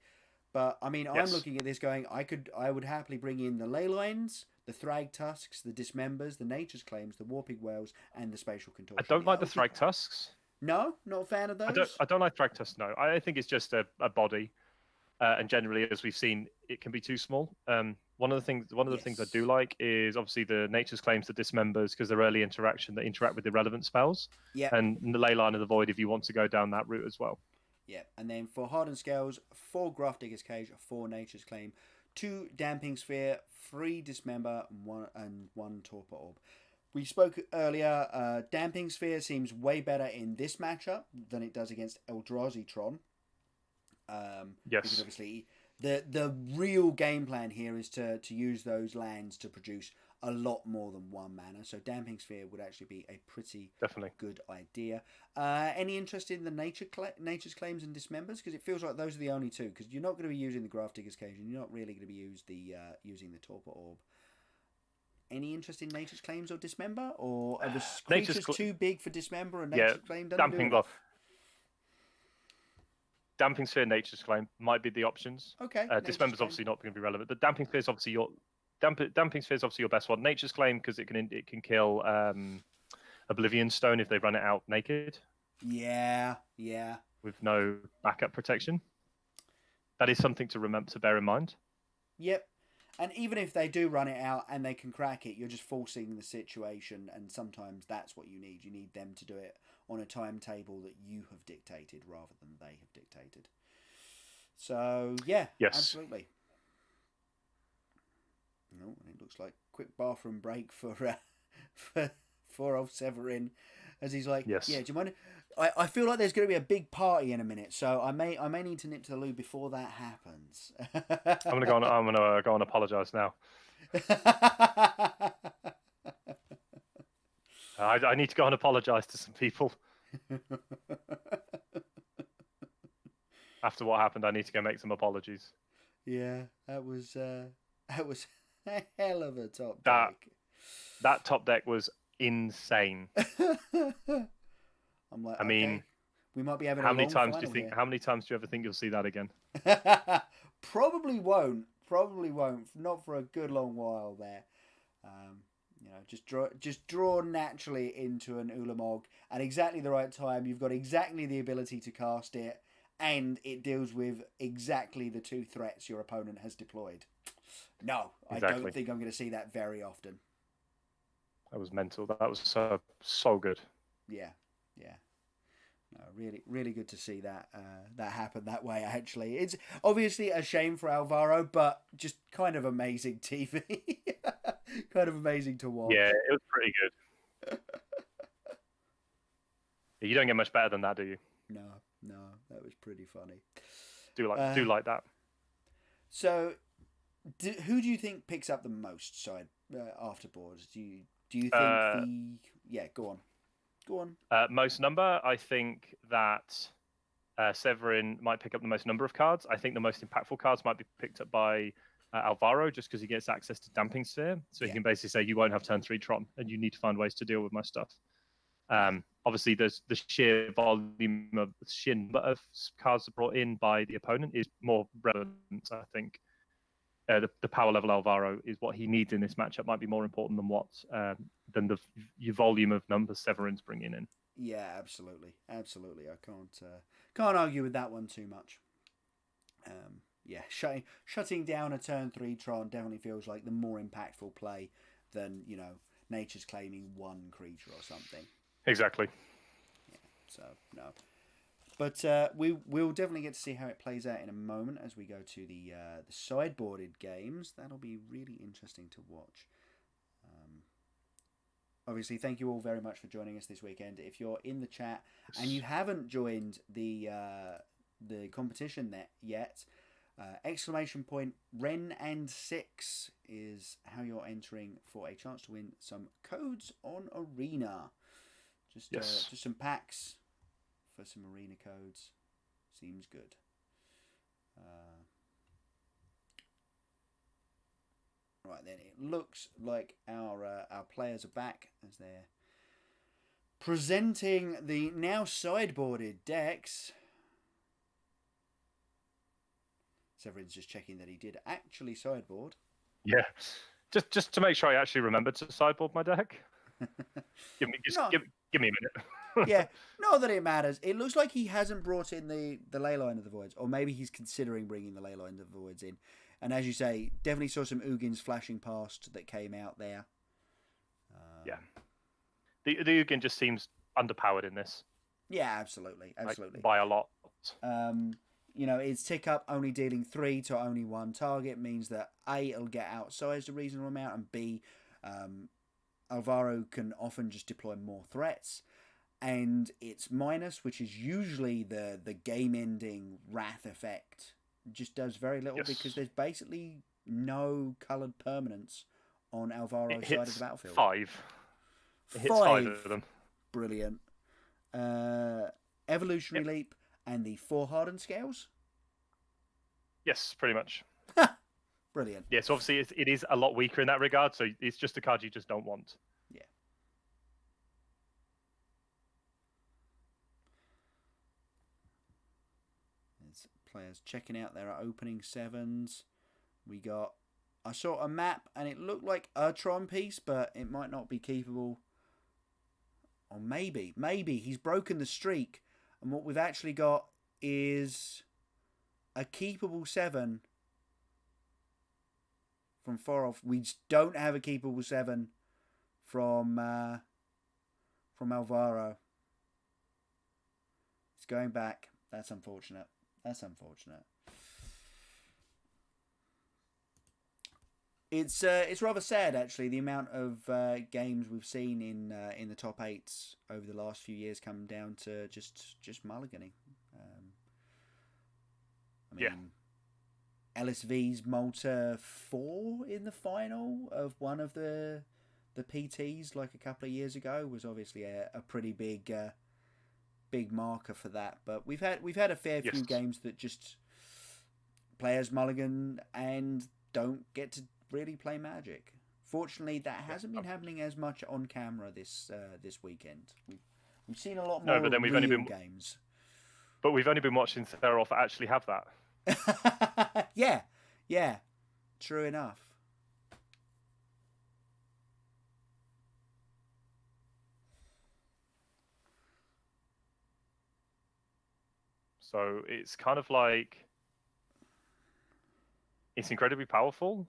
But I mean, I'm looking at this going, I would happily bring in the Leylines, the Thragtusks, the Dismembers, the Nature's Claims, the Warping Wells, and the Spatial Contortion. I don't like the Thragtusks. No, not a fan of those. I don't like Thragtusk. No, I think it's just a body, and generally, as we've seen, it can be too small. One of the things I do like is obviously the Nature's Claims, the Dismembers, because they're early interaction that interact with irrelevant spells. Yeah. And the Leyline of the Void if you want to go down that route as well. Yeah, and then for Hardened Scales, 4 Grafdigger's Cage, 4 Nature's Claim, 2 Damping Sphere, 3 Dismember, and 1 Torpor Orb. We spoke earlier, Damping Sphere seems way better in this matchup than it does against Eldrazi Tron. Yes. Because obviously the real game plan here is to use those lands to produce a lot more than 1 mana. So Damping Sphere would actually be a pretty good idea. Any interest in the Nature's Claims and Dismembers? Because it feels like those are the only two. Because you're not going to be using the Grafdigger's Cage and you're not really going to be using the Torpor Orb. Any interest in Nature's Claims or Dismember? Or are the creatures too big for Dismember and Nature's Claim doesn't do enough? Damping Sphere, Nature's Claim might be the options. Okay. Dismember's obviously not going to be relevant. The Damping Sphere is obviously your best one. Nature's Claim because it can kill Oblivion Stone if they run it out naked. Yeah. With no backup protection. That is something to bear in mind. Yep. And even if they do run it out and they can crack it, you're just forcing the situation, and sometimes that's what you need. You need them to do it on a timetable that you have dictated rather than they have dictated. So, yeah, absolutely. No, it looks like quick bathroom break for old Severin, as he's like, yes. Yeah, do you mind? I feel like there's going to be a big party in a minute, so I may need to nip to the loo before that happens. I'm gonna go and apologise now. I need to go and apologise to some people. After what happened, I need to go make some apologies. Yeah, that was a hell of a top deck. That top deck was insane. I'm like, I mean, we might be having how many times do you ever think you'll see that again? Probably won't. Not for a good long while there. Just draw naturally into an Ulamog at exactly the right time. You've got exactly the ability to cast it, and it deals with exactly the 2 threats your opponent has deployed. No, exactly. I don't think I'm going to see that very often. That was mental. That was so good. Yeah. No, really, really good to see that happen that way. Actually, it's obviously a shame for Alvaro, but just kind of amazing TV. Kind of amazing to watch. Yeah, it was pretty good. You don't get much better than that, do you? No, that was pretty funny. Do like that. So, who do you think picks up the most side afterboards? Do you think Yeah, go on. Most number, I think that Severin might pick up the most number of cards. I think the most impactful cards might be picked up by Alvaro, just because he gets access to Damping Sphere. So he can basically say, you won't have turn 3 Tron, and you need to find ways to deal with my stuff. Obviously, there's the sheer number of cards brought in by the opponent is more relevant, I think. the power level Alvaro is what he needs in this matchup might be more important than your volume of numbers Severin's bringing in. Yeah, absolutely. I can't argue with that one too much. Yeah, shutting down a turn 3 Tron definitely feels like the more impactful play than, Nature's claiming one creature or something. Exactly. Yeah, so, no. But we'll definitely get to see how it plays out in a moment as we go to the sideboarded games. That'll be really interesting to watch. Obviously, thank you all very much for joining us this weekend. If you're in the chat and you haven't joined the competition yet, exclamation point Ren and 6 is how you're entering for a chance to win some codes on Arena. Just some packs for some Arena codes. Seems good. Right then, it looks like our players are back as they're presenting the now sideboarded decks. Severin's just checking that he did actually sideboard. Yeah, just to make sure I actually remembered to sideboard my deck. Give me a minute. Yeah, not that it matters. It looks like he hasn't brought in the Leyline of the Voids, or maybe he's considering bringing the Leyline of the Voids in. And as you say, definitely saw some Ugins flashing past that came out there. Yeah, the Ugin just seems underpowered in this. Yeah, absolutely. Like, by a lot. Its tick up only dealing 3 to only 1 target means that A, it'll get outsized a reasonable amount, and B, Alvaro can often just deploy more threats. And its minus, which is usually the game-ending Wrath effect, just does very little because there's basically no coloured permanents on Alvaro's side of the battlefield. 5. It hits 5 of them. Brilliant. Evolutionary Leap and the 4 Hardened Scales? Yes, pretty much. Brilliant. Yes, obviously it is a lot weaker in that regard, so it's just a card you just don't want. Yeah. There's players checking out their opening 7s. I saw a map and it looked like a Tron piece, but it might not be keepable. Or maybe he's broken the streak, and what we've actually got is a keepable 7 from far off. We don't have a keepable 7 from Alvaro. It's going back. That's unfortunate. It's rather sad actually, the amount of games we've seen in the top 8s over the last few years come down to just mulliganing. LSV's Malta 4 in the final of one of the PTs like a couple of years ago was obviously a pretty big marker for that. But we've had a fair few games that just players mulligan and don't get to really play Magic. Fortunately, that hasn't been happening as much on camera this weekend. We've seen a lot more real games. But we've only been watching Theroth actually have that. Yeah, true enough. So it's kind of like it's incredibly powerful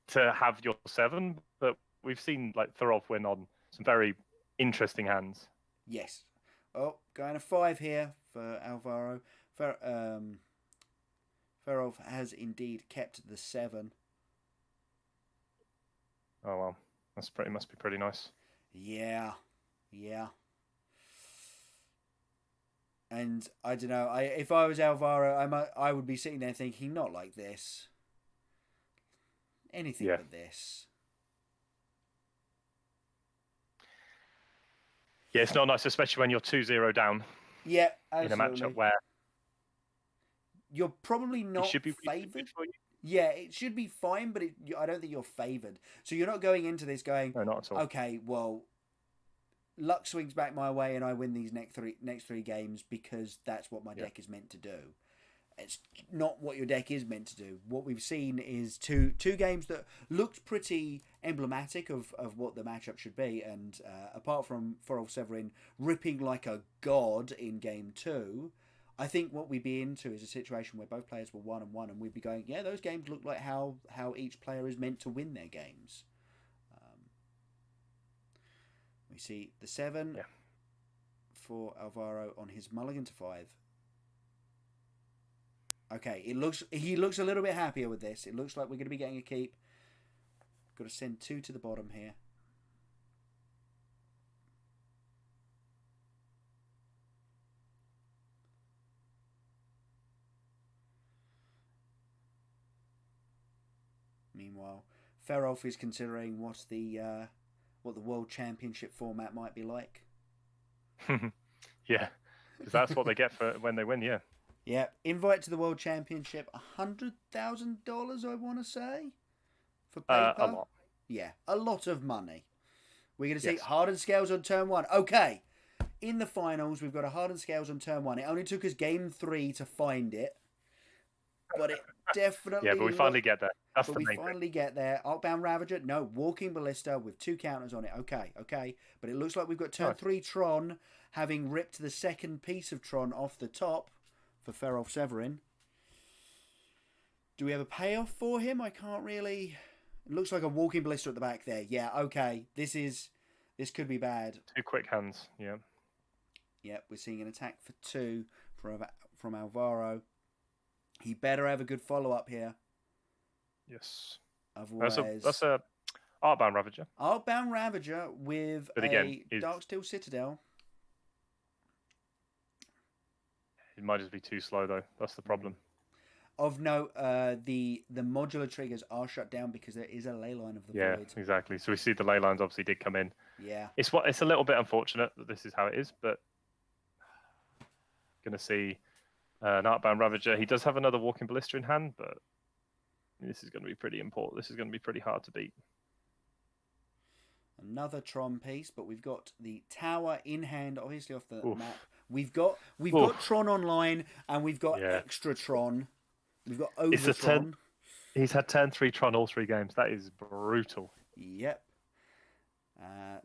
to have your 7, but we've seen like Theroth win on some very interesting hands. Yes. Oh, going to 5 here for Alvaro. Theroth has indeed kept the 7. Oh well, must be pretty nice. Yeah. And I don't know. If I was Alvaro, I would be sitting there thinking, not like this. Anything but this. Yeah, it's not nice, especially when you're 2-0 down. Yeah, absolutely. In a matchup where you're probably not favoured. Yeah, it should be fine, but I don't think you're favoured. So you're not going into this going, no, not at all. Okay, well, luck swings back my way and I win these next three games because that's what my deck is meant to do. it's not what your deck is meant to do. What we've seen is two games that looked pretty emblematic of what the matchup should be, and apart from Forolf Severin ripping like a god in game 2, I think what we'd be into is a situation where both players were 1-1, and we'd be going, yeah, those games look like how each player is meant to win their games. We see the 7 for Alvaro on his mulligan to 5. Okay, he looks a little bit happier with this. It looks like we're going to be getting a keep. Got to send 2 to the bottom here. Meanwhile, Ferolf is considering what the World Championship format might be like. Yeah, because that's what they get for when they win. Yeah. Yeah, invite to the World Championship, $100,000, I want to say, for paper. A lot. Yeah, a lot of money. We're going to see Yes. Hardened Scales on turn 1. Okay, in the finals, we've got a Hardened Scales on turn 1. It only took us game 3 to find it, but it definitely. Yeah, but we finally get there. That's the main thing. Finally get there. Arcbound Ravager, no, Walking Ballista with 2 counters on it. Okay, but it looks like we've got turn 3 Tron, having ripped the second piece of Tron off the top for Ferolf Severin. Do we have a payoff for him? I can't really. It looks like a Walking Ballista at the back there. Yeah, okay. This could be bad. 2 quick hands. Yeah. Yep, we're seeing an attack for 2 from Alvaro. He better have a good follow up here. Yes. Otherwise, that's a Arcbound Ravager. Arcbound Ravager with Darksteel Citadel. It might just be too slow though. That's the problem. Of note, the modular triggers are shut down because there is a Leyline of the Void. Yeah, exactly. So we see the ley lines obviously did come in. Yeah. It's a little bit unfortunate that this is how it is, but gonna see an Arcbound Ravager. He does have another Walking Ballista in hand, but this is going to be pretty important. This is going to be pretty hard to beat. Another Tron piece, but we've got the tower in hand, obviously off the map. We've got Tron online, and we've got extra Tron. We've got over Tron. He's had turn 3 Tron all 3 games. That is brutal. Yep.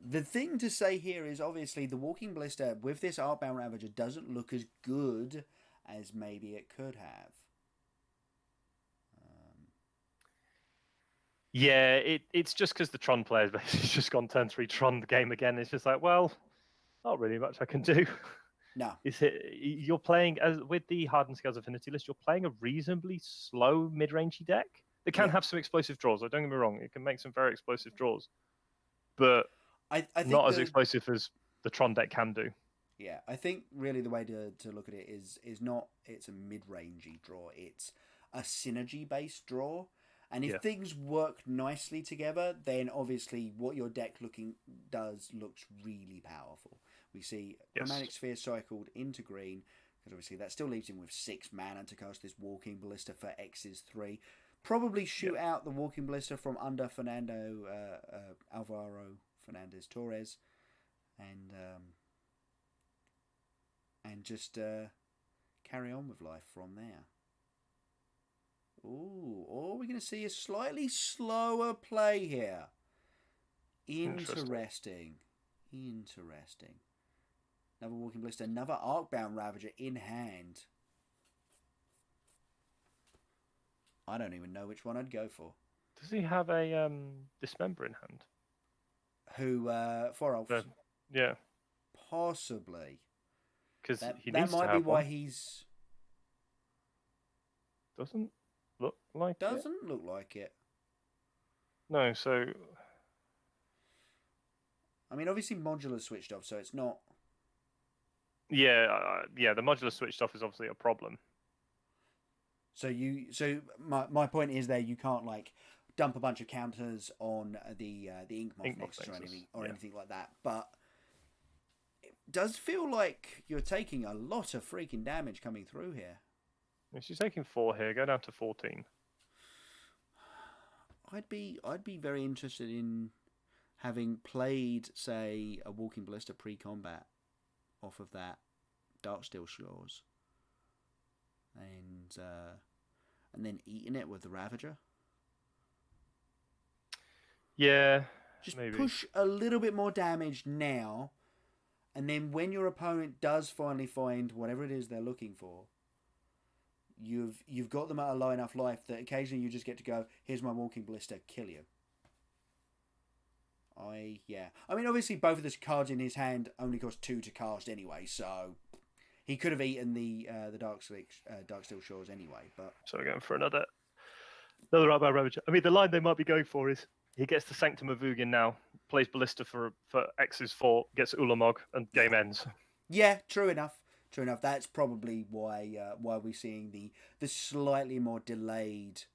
The thing to say here is obviously the Walking Ballista with this Arcbound Ravager doesn't look as good as maybe it could have. Yeah, it's just because the Tron players basically just gone turn 3 Tron the game again. It's just like, well, not really much I can do. No. You're playing, as with the Hardened Scales Affinity list, you're playing a reasonably slow mid-rangey deck. It can have some explosive draws. Don't get me wrong. It can make some very explosive draws. But I think not as explosive as the Tron deck can do. Yeah, I think really the way to look at it is not it's a mid-rangey draw. It's a synergy-based draw. And if things work nicely together, then obviously what your deck looks really powerful. We see Chromatic Sphere cycled into green, because obviously that still leaves him with 6 mana to cast this Walking Ballista for X's 3. Probably shoot out the Walking Ballista from under Alvaro Fernandez Torres, and just carry on with life from there. Ooh, or we're going to see a slightly slower play here. Interesting. Another Walking Ballista, another Arcbound Ravager in hand. I don't even know which one I'd go for. Does he have a Dismember in hand? Who, Forolf? Yeah. Possibly. Because that needs might to be have why one. he's... Doesn't look like Doesn't look like it. No, so... I mean, obviously modular switched off, so it's not... Yeah, the modular switched off is obviously a problem. So my point is there, you can't like dump a bunch of counters on the Inkmoth Nexus or anything like that. But it does feel like you're taking a lot of freaking damage coming through here. She's taking 4 here. Go down to 14. I'd be very interested in having played, say, a Walking Ballista pre-combat off of that Darksteel Shores. and then eating it with the Ravager. Yeah, Just maybe. push a little bit more damage now, and then when your opponent does finally find whatever it is they're looking for, you've got them at a low enough life that occasionally you just get to go, here's my Walking Ballista, kill you. I mean, obviously both of the cards in his hand only cost 2 to cast anyway, so he could have eaten the Darksteel Shores anyway. But so we're going for another Outbound Ravager. I mean, the line they might be going for is he gets the Sanctum of Ugin now, plays Ballista for X's 4, gets Ulamog, and game ends. Yeah, true enough. True enough. That's probably why we're seeing the slightly more delayed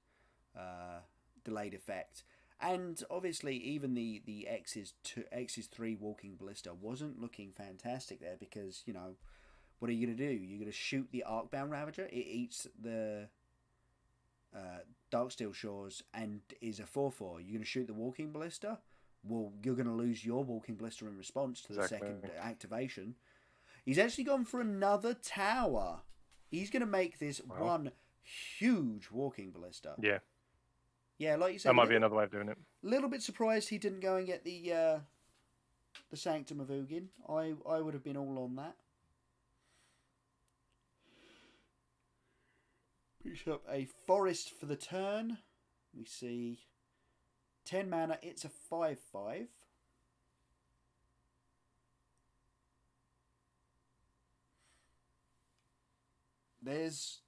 effect. And obviously, even the X's 3 Walking Ballista wasn't looking fantastic there because, you know, what are you going to do? You're going to shoot the Arcbound Ravager. It eats the Darksteel Shores and is a 4/4. You're going to shoot the Walking Ballista. Well, you're going to lose your Walking Ballista in response to the second activation. He's actually gone for another tower. He's going to make this one huge Walking Ballista. Yeah. Yeah, like you said, that might be another way of doing it. A little bit surprised he didn't go and get the Sanctum of Ugin. I would have been all on that. Picks up a Forest for the turn. We see 10 mana. It's a 5/5. There's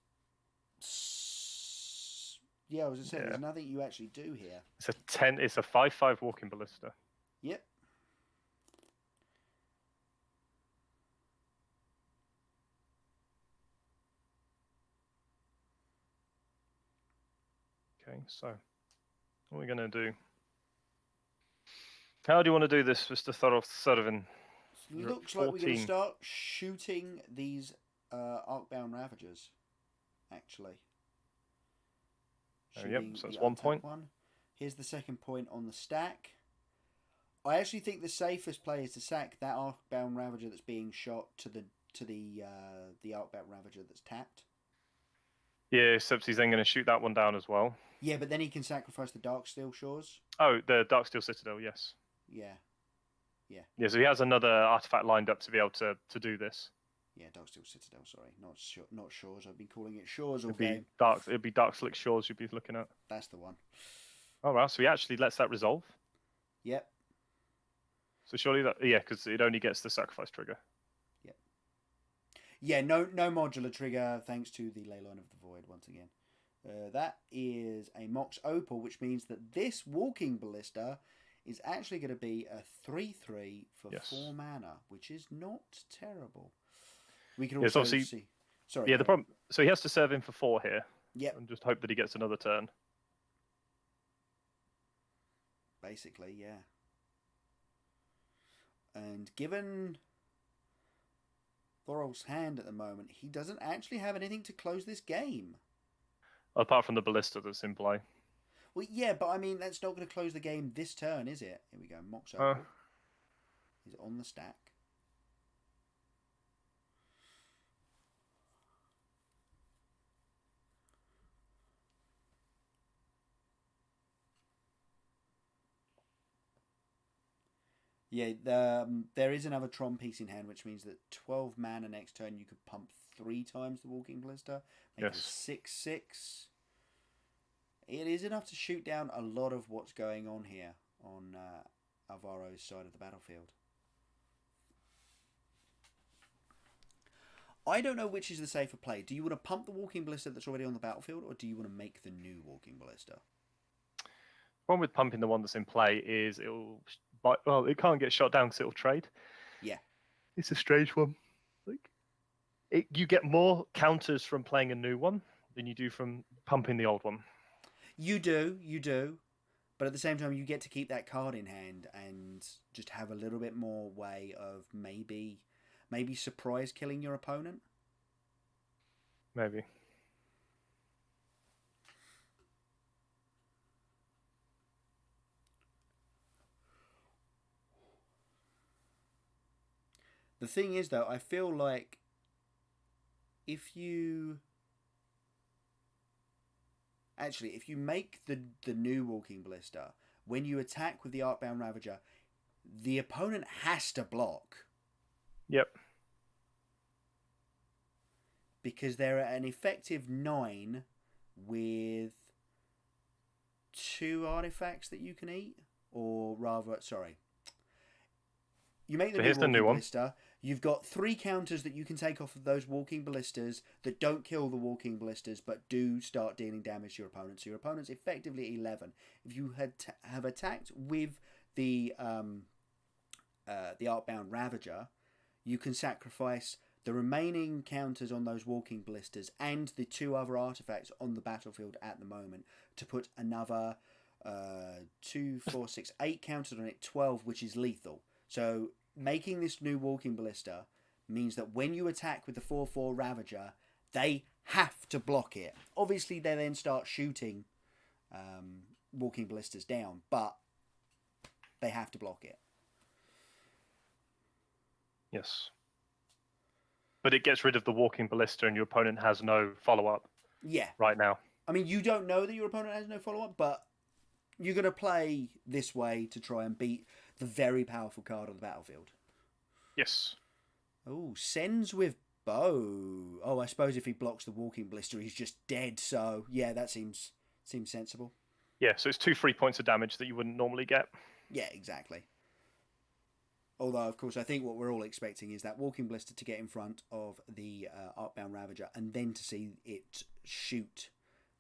I was just saying, there's nothing you actually do here. It's a 10. It's a 5/5 Walking Ballista. Yep. Okay, so what are we going to do? How do you want to do this, Mr. Thorvin? Looks like we're going to start shooting these Arcbound Ravagers, actually. Yep, so that's 1 point. Here's the second point on the stack. I actually think the safest play is to sack that Arcbound Ravager that's being shot to the Arcbound Ravager that's tapped. Yeah, except he's then going to shoot that one down as well. Yeah, but then he can sacrifice the Darksteel Shores. Oh, the Darksteel Citadel, yes. Yeah. Yeah, so he has another artifact lined up to be able to do this. Yeah, Darksteel Citadel, sorry. Not Shores. I've been calling it Shores all game. It'd be Dark Slick Shores you'd be looking at. That's the one. Oh, wow, so he actually lets that resolve? Yep. So surely that... Yeah, because it only gets the sacrifice trigger. Yep. Yeah, no modular trigger thanks to the Leyline of the Void once again. That is a Mox Opal, which means that this Walking Ballista is actually going to be a 3/3 for 4 mana, which is not terrible. We can also see... Sorry. Yeah, the problem... So he has to serve him for 4 here. Yep. And just hope that he gets another turn. Basically, yeah. And given Thorolf's hand at the moment, he doesn't actually have anything to close this game. Apart from the Ballista that's in play. Well, yeah, but I mean, that's not going to close the game this turn, is it? Here we go. Mox Opal. He's on the stack. Yeah, there is another Tron piece in hand, which means that 12 mana next turn you could pump 3 times the Walking Ballista. Make it 6/6. It is enough to shoot down a lot of what's going on here on Alvaro's side of the battlefield. I don't know which is the safer play. Do you want to pump the Walking Ballista that's already on the battlefield, or do you want to make the new Walking Ballista? One with pumping the one that's in play is it can't get shot down because it'll trade. Yeah. It's a strange one. You get more counters from playing a new one than you do from pumping the old one. You do. But at the same time, you get to keep that card in hand and just have a little bit more way of maybe surprise killing your opponent. Maybe. The thing is, though, I feel like if you Actually, if you make the new Walking Ballista, when you attack with the Arcbound Ravager, the opponent has to block. Yep. Because they're at an effective 9 with 2 artifacts that you can eat. Or rather, sorry. You make the new Walking Ballista. You've got 3 counters that you can take off of those Walking Ballistas that don't kill the Walking Ballistas but do start dealing damage to your opponent. So your opponent's effectively 11. If you have attacked with the Arcbound Ravager, you can sacrifice the remaining counters on those Walking Ballistas and the 2 other artifacts on the battlefield at the moment to put another 2, 4, 6, 8 counters on it, 12, which is lethal. So making this new Walking Ballista means that when you attack with the 4/4 Ravager, they have to block it. Obviously, they then start shooting Walking Ballistas down, but they have to block it. Yes. But it gets rid of the Walking Ballista and your opponent has no follow-up. Yeah. Right now. I mean, you don't know that your opponent has no follow-up, but you're going to play this way to try and beat the very powerful card on the battlefield. Yes. Oh, sends with bow. Oh, I suppose if he blocks the Walking Ballista, he's just dead. So, yeah, that seems sensible. Yeah, so it's 2 free points of damage that you wouldn't normally get. Yeah, exactly. Although, of course, I think what we're all expecting is that Walking Ballista to get in front of the Arcbound Ravager and then to see it shoot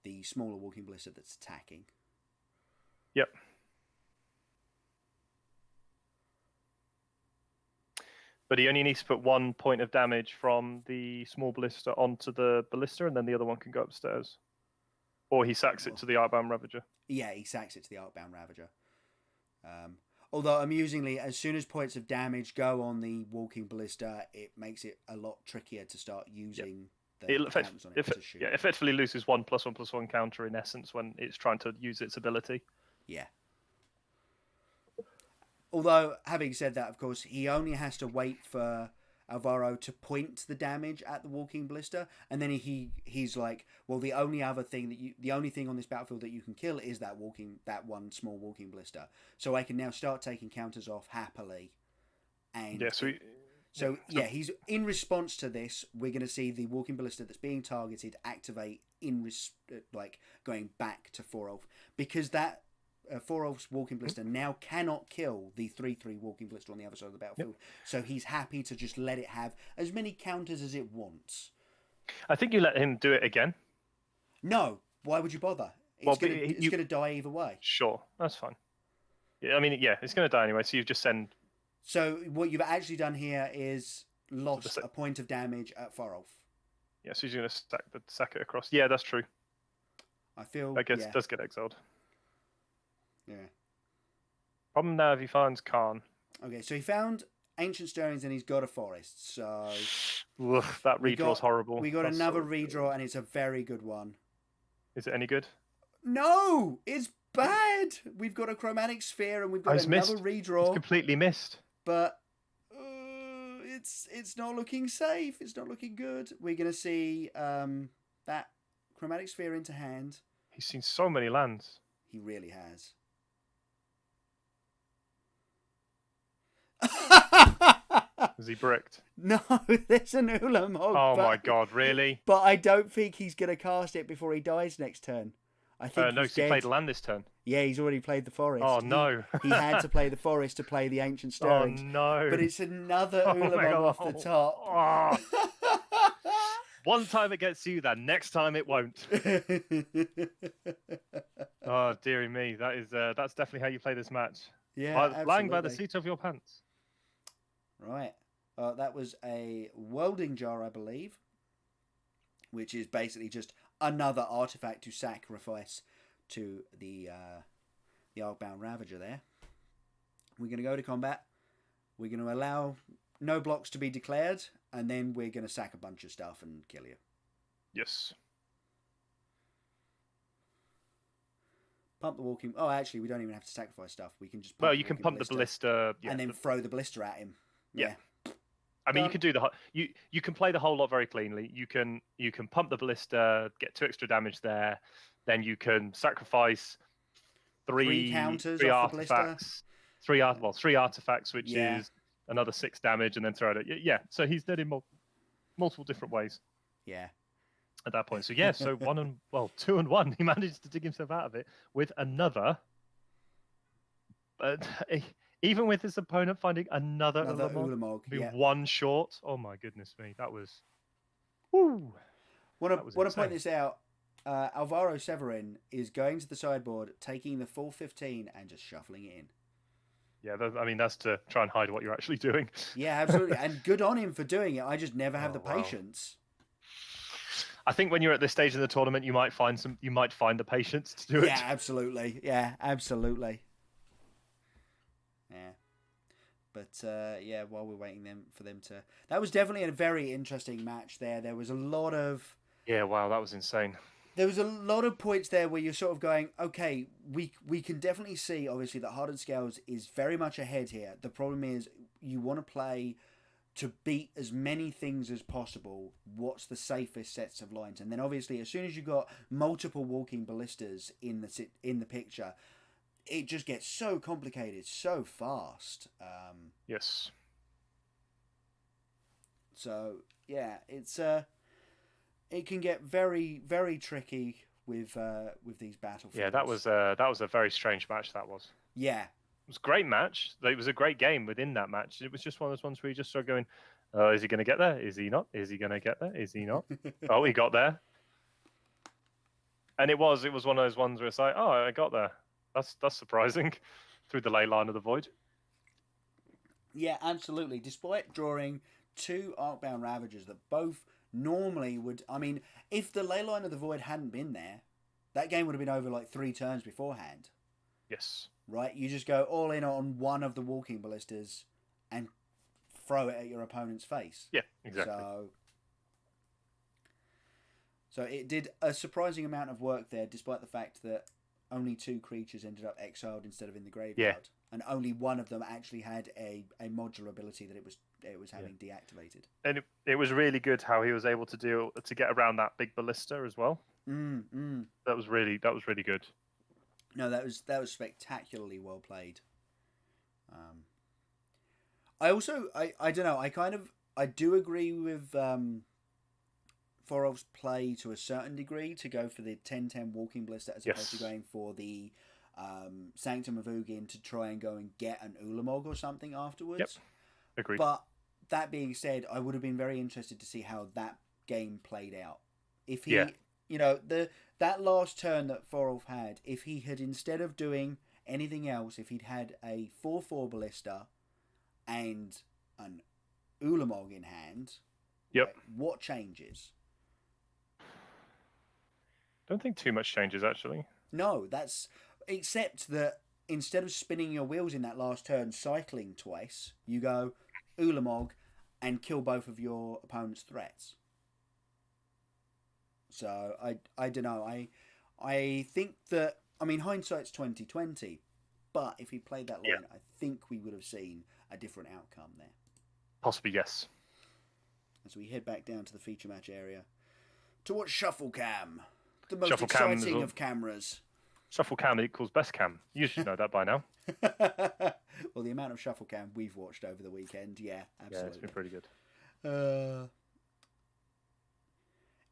the smaller Walking Ballista that's attacking. Yep. But he only needs to put 1 point of damage from the small ballista onto the ballista, and then the other one can go upstairs. Or he sacks it to the Arcbound Ravager. Yeah, he sacks it to the Arcbound Ravager. Although, amusingly, as soon as points of damage go on the Walking Ballista, it makes it a lot trickier to start using the counters on it to shoot. Yeah, effectively loses 1+1+1 counter in essence when it's trying to use its ability. Yeah. Although, having said that, of course, he only has to wait for Alvaro to point the damage at the Walking Ballista, and then he's like, well, the only thing on this battlefield that you can kill is that one small Walking Ballista. So I can now start taking counters off happily. And yeah, he's in response to this. We're going to see the Walking Ballista that's being targeted activate going back to 4-Elf, because that 4-Elf's Walking Ballista now cannot kill the 3/3 Walking Ballista on the other side of the battlefield. Yep. So he's happy to just let it have as many counters as it wants. I think you let him do it again. No, why would you bother? It's going to die either way. Sure, that's fine. Yeah, I mean, yeah, it's going to die anyway. So you just send. So what you've actually done here is lost a point of damage at 4-Elf. Yeah, so he's going to sack it across. Yeah, that's true. I feel. I guess it does get exiled. Yeah. Problem now if he finds Khan. Okay, so he found Ancient Stirrings and he's got a forest. So that redraw's horrible. We got another redraw and it's a very good one. Is it any good? No, it's bad. We've got a Chromatic Sphere and we've got another redraw. It's completely missed. But it's not looking safe. It's not looking good. We're gonna see that Chromatic Sphere into hand. He's seen so many lands. He really has. Is he bricked? No, there's an Ulamog. Oh my god, really? But I don't think he's going to cast it before he dies next turn. I think no, he played land this turn. Yeah, he's already played the forest. Oh no. He had to play the forest to play the Ancient Stirrings. Oh no. But it's another Ulamog off the top. Oh. One time it gets you, the next time it won't. Oh dearie me, that's definitely how you play this match. Yeah, lying by the seat of your pants. Right. That was a welding jar, I believe, which is basically just another artifact to sacrifice to the Arcbound Ravager there. We're going to go to combat. We're going to allow no blocks to be declared, and then we're going to sack a bunch of stuff and kill you. Yes. Pump the Walking... Oh, actually, we don't even have to sacrifice stuff. We can just pump you can pump the ballista... Yeah, and then throw the ballista at him. Yeah. I mean, you can do you can play the whole lot very cleanly. You can pump the ballista, get 2 extra damage there, then you can sacrifice Three counters three off the ballista. artifacts, three artifacts, which is another 6 damage, and then throw it. Yeah, so he's dead in multiple different ways. Yeah. At that point, so yeah, so 2 and 1, he managed to dig himself out of it with another. But even with his opponent finding another Ulamog, be one short. Oh my goodness me, that was. Woo. Want to point this out? Alvaro Severin is going to the sideboard, taking the full 15 and just shuffling it in. Yeah, I mean, that's to try and hide what you're actually doing. Yeah, absolutely. And good on him for doing it. I just never have the patience. I think when you're at this stage of the tournament, you might find the patience to do it. Yeah, absolutely. Yeah, absolutely. Yeah. But while we're waiting for them to... That was definitely a very interesting match there. There was a lot of... Yeah, wow, that was insane. There was a lot of points there where you're sort of going, okay, we can definitely see, obviously, that Hardened Scales is very much ahead here. The problem is you want to play to beat as many things as possible. What's the safest sets of lines? And then, obviously, as soon as you've got multiple walking ballistas in the picture, it just gets so complicated so fast. Yes. So, yeah, it's... It can get very, very tricky with these battlefields. Yeah, that was a very strange match. That was. Yeah. It was a great match. It was a great game within that match. It was just one of those ones where you just start going, "Oh, is he going to get there? Is he not? Is he going to get there? Is he not? Oh, he got there." And it was one of those ones where it's like, "Oh, I got there. That's surprising," through the ley line of the void. Yeah, absolutely. Despite drawing 2 Arcbound Ravagers that both normally would... I mean, if the ley line of the void hadn't been there, that game would have been over like 3 turns beforehand. Yes. Right? You just go all in on one of the walking ballistas and throw it at your opponent's face. Yeah, exactly. So it did a surprising amount of work there, despite the fact that only 2 creatures ended up exiled instead of in the graveyard. Yeah. And only one of them actually had a modular ability that it was having deactivated. And it was really good how he was able to get around that big ballista as well. That was really good. No, that was spectacularly well played. I also I don't know, I do agree with Forov's play to a certain degree to go for the 10-10 walking ballista as opposed to going for the Sanctum of Ugin to try and go and get an Ulamog or something afterwards. Yep. Agreed. But that being said, I would have been very interested to see how that game played out. If he, that last turn that Forov had, if he had, instead of doing anything else, if he'd had a 4/4 ballista and an Ulamog in hand, what changes? Don't think too much changes, actually. No, except that instead of spinning your wheels in that last turn, cycling twice, you go Ulamog and kill both of your opponent's threats. So I don't know. I think that, I mean, hindsight's 20/20, but if he played that line, I think we would have seen a different outcome there. Possibly, yes. As we head back down to the feature match area to watch Shuffle Cam, the most Shuffle Cam exciting of cameras. Shuffle Cam equals best cam. You should know that by now. Well, the amount of Shuffle Cam we've watched over the weekend, yeah, absolutely. Yeah, it's been pretty good.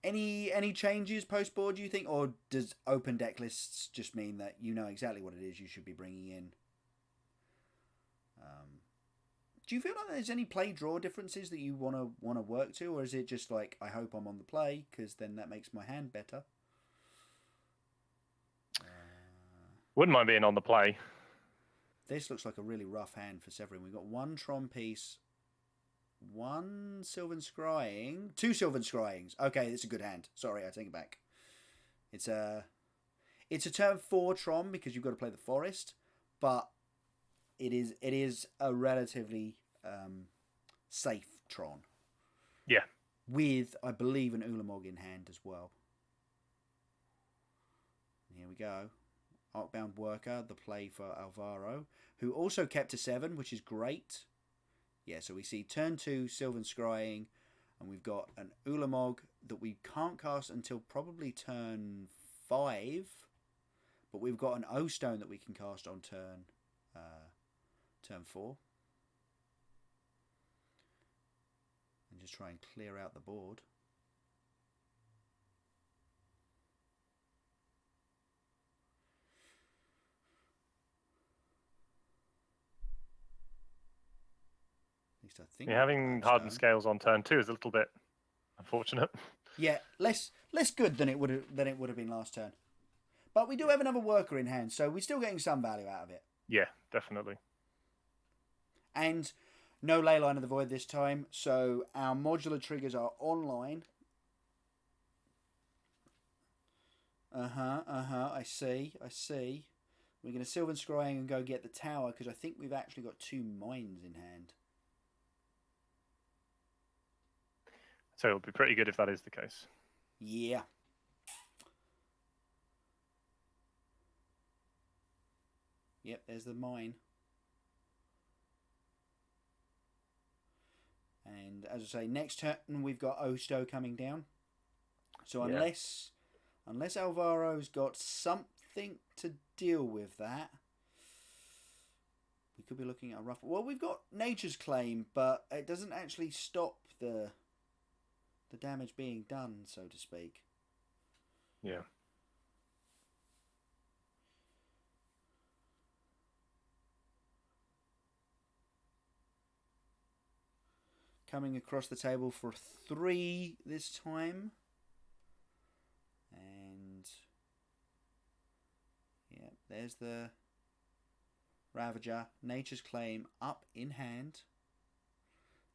Any changes post-board, do you think? Or does open deck lists just mean that you know exactly what it is you should be bringing in? Do you feel like there's any play-draw differences that you want to work to? Or is it just like, I hope I'm on the play, because then that makes my hand better? Wouldn't mind being on the play. This looks like a really rough hand for Severin. We've got 1 Tron piece, 1 Sylvan Scrying, 2 Sylvan Scryings. Okay, it's a good hand. Sorry, I take it back. It's a turn 4 Tron because you've got to play the forest, but it is a relatively safe Tron. Yeah. With, I believe, an Ulamog in hand as well. Here we go. Arcbound Worker, the play for Alvaro, who also kept to 7, which is great. Yeah, so we see turn 2, Sylvan Scrying, and we've got an Ulamog that we can't cast until probably turn 5. But we've got an O Stone that we can cast on turn 4. And just try and clear out the board. At least I think. Having Hardened Scales on turn 2 is a little bit unfortunate. Yeah, less good than it would have been last turn. But we do have another worker in hand, so we're still getting some value out of it. Yeah, definitely. And no Leyline of the Void this time, so our modular triggers are online. I see. We're going to Sylvan Scrying and go get the tower, because I think we've actually got 2 mines in hand. So it'll be pretty good if that is the case. Yeah. Yep, there's the mine. And as I say, next turn we've got Osto coming down. So unless Alvaro's got something to deal with that, we could be looking at a rough... Well, we've got Nature's Claim, but it doesn't actually stop the damage being done, so to speak. Yeah. Coming across the table for 3 this time. And yeah, there's the Ravager. Nature's Claim up in hand.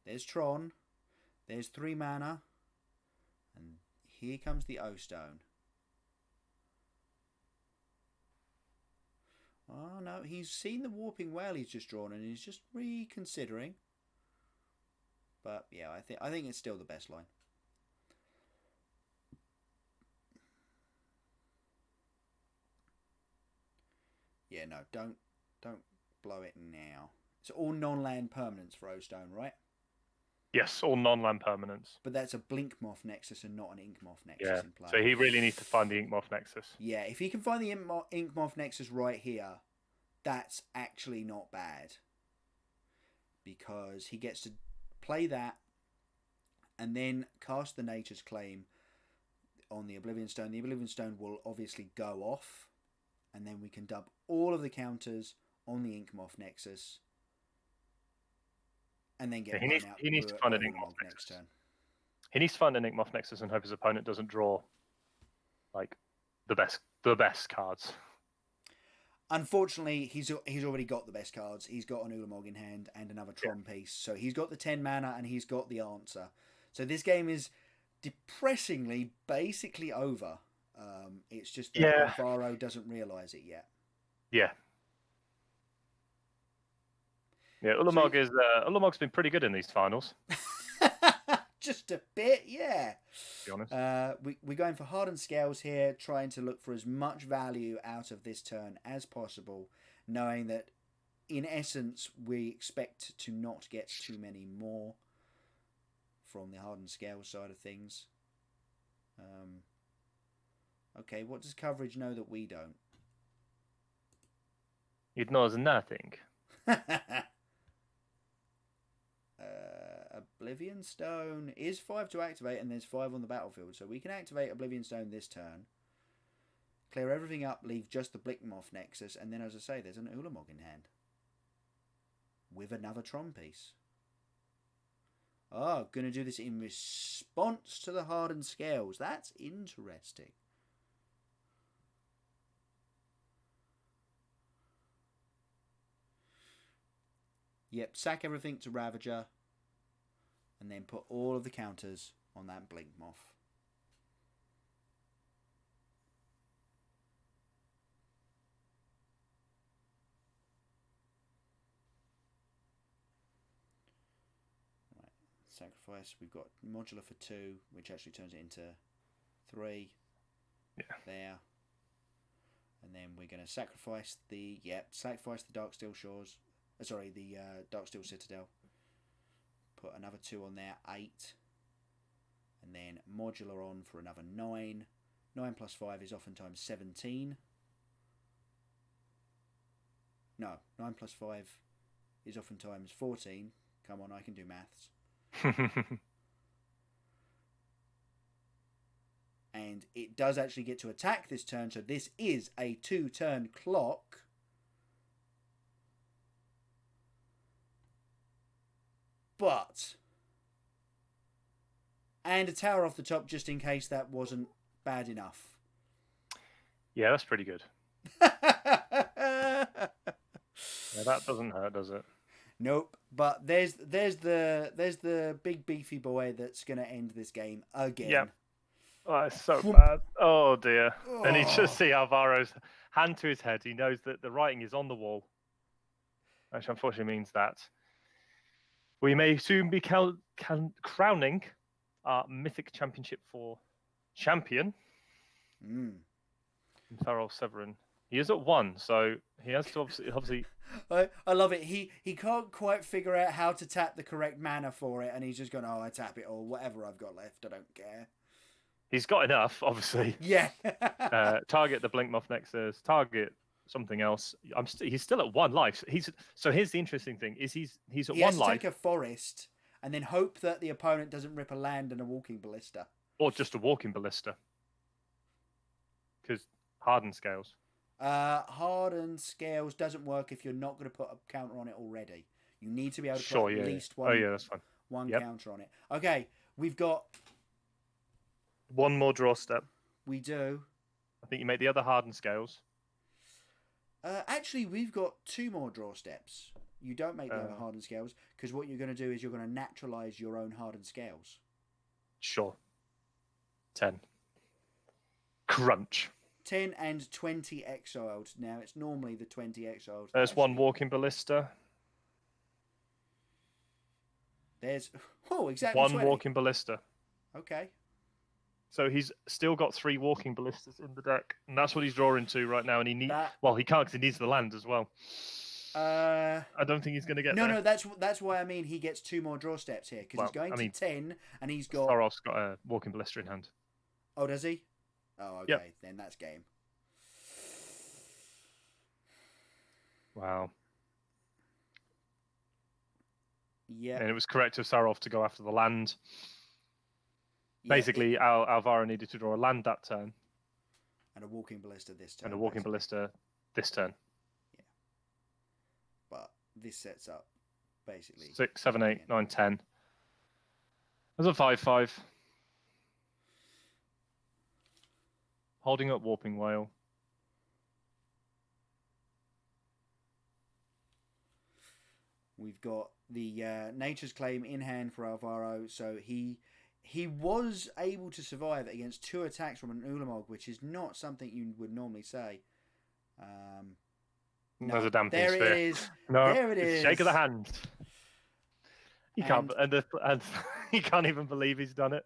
There's Tron. There's 3 mana. And here comes the O Stone. Oh no, he's seen the Warping Whale he's just drawn and he's just reconsidering. But yeah, I think it's still the best line. Yeah, no, don't blow it now. It's all non-land permanents for O-Stone, right? Yes, all non-land permanents. But that's a Blink Moth Nexus and not an Ink Moth Nexus in play. So he really needs to find the Ink Moth Nexus. Yeah, if he can find the Ink Moth Nexus right here, that's actually not bad. Because he gets to play that and then cast the Nature's Claim on the Oblivion Stone. The Oblivion Stone will obviously go off, and then we can dub all of the counters on the Ink Moth Nexus, and then get he needs to find an Ink Moth Nexus. Turn. He needs to find an Ink Moth Nexus and hope his opponent doesn't draw like the best cards. Unfortunately, he's already got the best cards. He's got an Ulamog in hand and another Tron piece. So he's got the 10 mana and he's got the answer. So this game is depressingly basically over. It's just that Alvaro doesn't realise it yet. Yeah. Yeah, Ulamog's been pretty good in these finals. Just a bit, yeah. To be honest. We're going for Hardened Scales here, trying to look for as much value out of this turn as possible, knowing that in essence we expect to not get too many more from the Hardened Scales side of things. Okay, what does coverage know that we don't? It knows nothing. Oblivion Stone is 5 to activate, and there's 5 on the battlefield, so we can activate Oblivion Stone this turn, clear everything up, leave just the Blink Moth Nexus, and then, as I say, there's an Ulamog in hand with another Tron piece. Oh, gonna do this in response to the Hardened Scales. That's interesting. Yep, sack everything to Ravager, and then put all of the counters on that Blink Moth. Right, sacrifice. We've got modular for 2, which actually turns it into 3. Yeah. There. And then we're going to sacrifice the Darksteel Shores. The Darksteel Citadel. Put another 2 on there, 8. And then modular on for another 9. 9 plus 5 is oftentimes 17. No, 9 plus 5 is oftentimes 14. Come on, I can do maths. And it does actually get to attack this turn, so this is a 2-turn clock. But... and a tower off the top, just in case that wasn't bad enough. Yeah, that's pretty good. Yeah, that doesn't hurt, does it? Nope. But there's the big beefy boy that's gonna end this game again. Yep. Oh, it's so bad. Oh dear. Oh. And you just see Alvaro's hand to his head. He knows that the writing is on the wall. Which unfortunately means that we may soon be crowning our Mythic Championship IV champion. Farrell Severin. He is at 1, so he has to obviously. I love it. He can't quite figure out how to tap the correct mana for it, and he's just going, I tap it all, whatever I've got left, I don't care. He's got enough, obviously. Yeah. Target the Blink Moth Nexus, target something else. He's still at 1 life. So here's the interesting thing: is he's at 1 life. He has to take a forest and then hope that the opponent doesn't rip a land and a walking ballista, or just a walking ballista, because Hardened Scales. Hardened Scales doesn't work if you're not going to put a counter on it already. You need to be able to put at least one. Oh yeah, that's fine. One counter on it. Okay, we've got 1 more draw step. We do. I think you make the other Hardened Scales. Actually, we've got 2 more draw steps. You don't make the other Hardened Scales, because what you're going to do is you're going to naturalize your own Hardened Scales. Sure. 10. Crunch. 10 and 20 exiled. Now, it's normally the 20 exiled. There's 1 walking ballista. There's... oh, exactly 1 20. walking ballista. Okay. So he's still got 3 walking ballistas in the deck, and that's what he's drawing to right now. And he needs... well, he can't because he needs the land as well. I don't think he's going to get there. No, that's why I mean he gets 2 more draw steps here, because he's going to 10, and he's got... Thorov's got a walking ballista in hand. Oh, does he? Oh, okay. Yep. Then that's game. Wow. Yeah. And it was correct of Sarov to go after the land. Basically, Alvaro needed to draw a land that turn. And a walking ballista this turn. And a walking ballista this turn. Yeah. But this sets up, basically... 6, 7, 8, 9, 10. There's a 5/5. Holding up Warping Whale. We've got the Nature's Claim in hand for Alvaro, so he was able to survive against 2 attacks from an Ulamog, which is not something you would normally say. There's a damping sphere. There it is. No, there it is. Shake of the hand. He can't, and he can't even believe he's done it.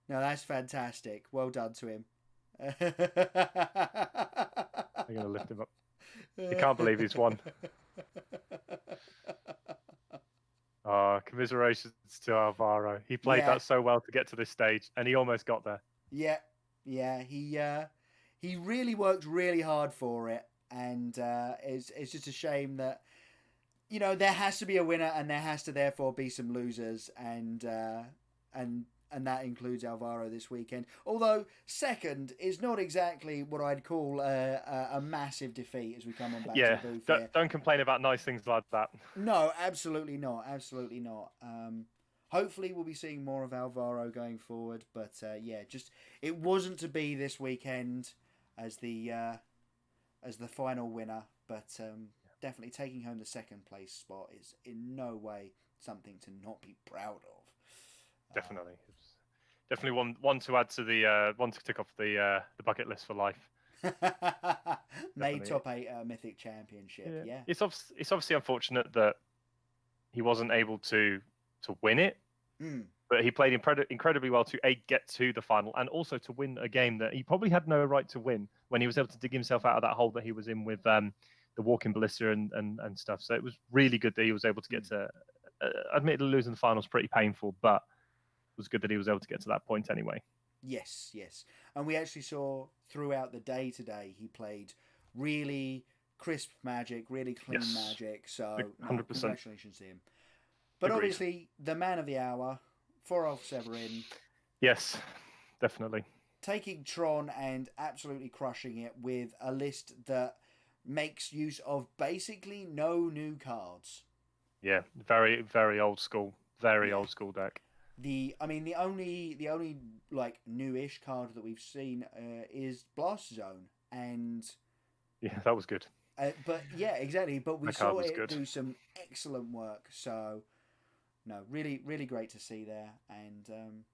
No, that's fantastic. Well done to him. I'm going to lift him up. He can't believe he's won. Commiserations to Alvaro. He played that so well to get to this stage, and he almost got there. Yeah. He really worked really hard for it, and it's just a shame that, you know, there has to be a winner, and there has to therefore be some losers, and that includes Alvaro this weekend. Although second is not exactly what I'd call a massive defeat as we come on back to the booth here. Don't complain about nice things like that. No, absolutely not. Absolutely not. Hopefully we'll be seeing more of Alvaro going forward. But just it wasn't to be this weekend as the final winner. But definitely taking home the second place spot is in no way something to not be proud of. Definitely, definitely one to add to the one to tick off the bucket list for life. Made top 8 Mythic Championship. Yeah. It's obviously unfortunate that he wasn't able to win it, but he played incredibly well to get to the final and also to win a game that he probably had no right to win when he was able to dig himself out of that hole that he was in with the walking ballista and stuff. So it was really good that he was able to get to. Admittedly, losing the final is pretty painful, but was good that he was able to get to that point anyway. Yes. And we actually saw throughout the day today he played really crisp Magic, really clean Magic. So, 100%. Congratulations to him. But Agreed. obviously, the man of the hour, Forolf Severin. Yes, definitely. Taking Tron and absolutely crushing it with a list that makes use of basically no new cards. Yeah, very, very old school. Very old school deck. The only like newish card that we've seen is Blast Zone, and yeah, that was good. But yeah, exactly. But we That saw card was it good. do some excellent work. So no, really, really great to see there, and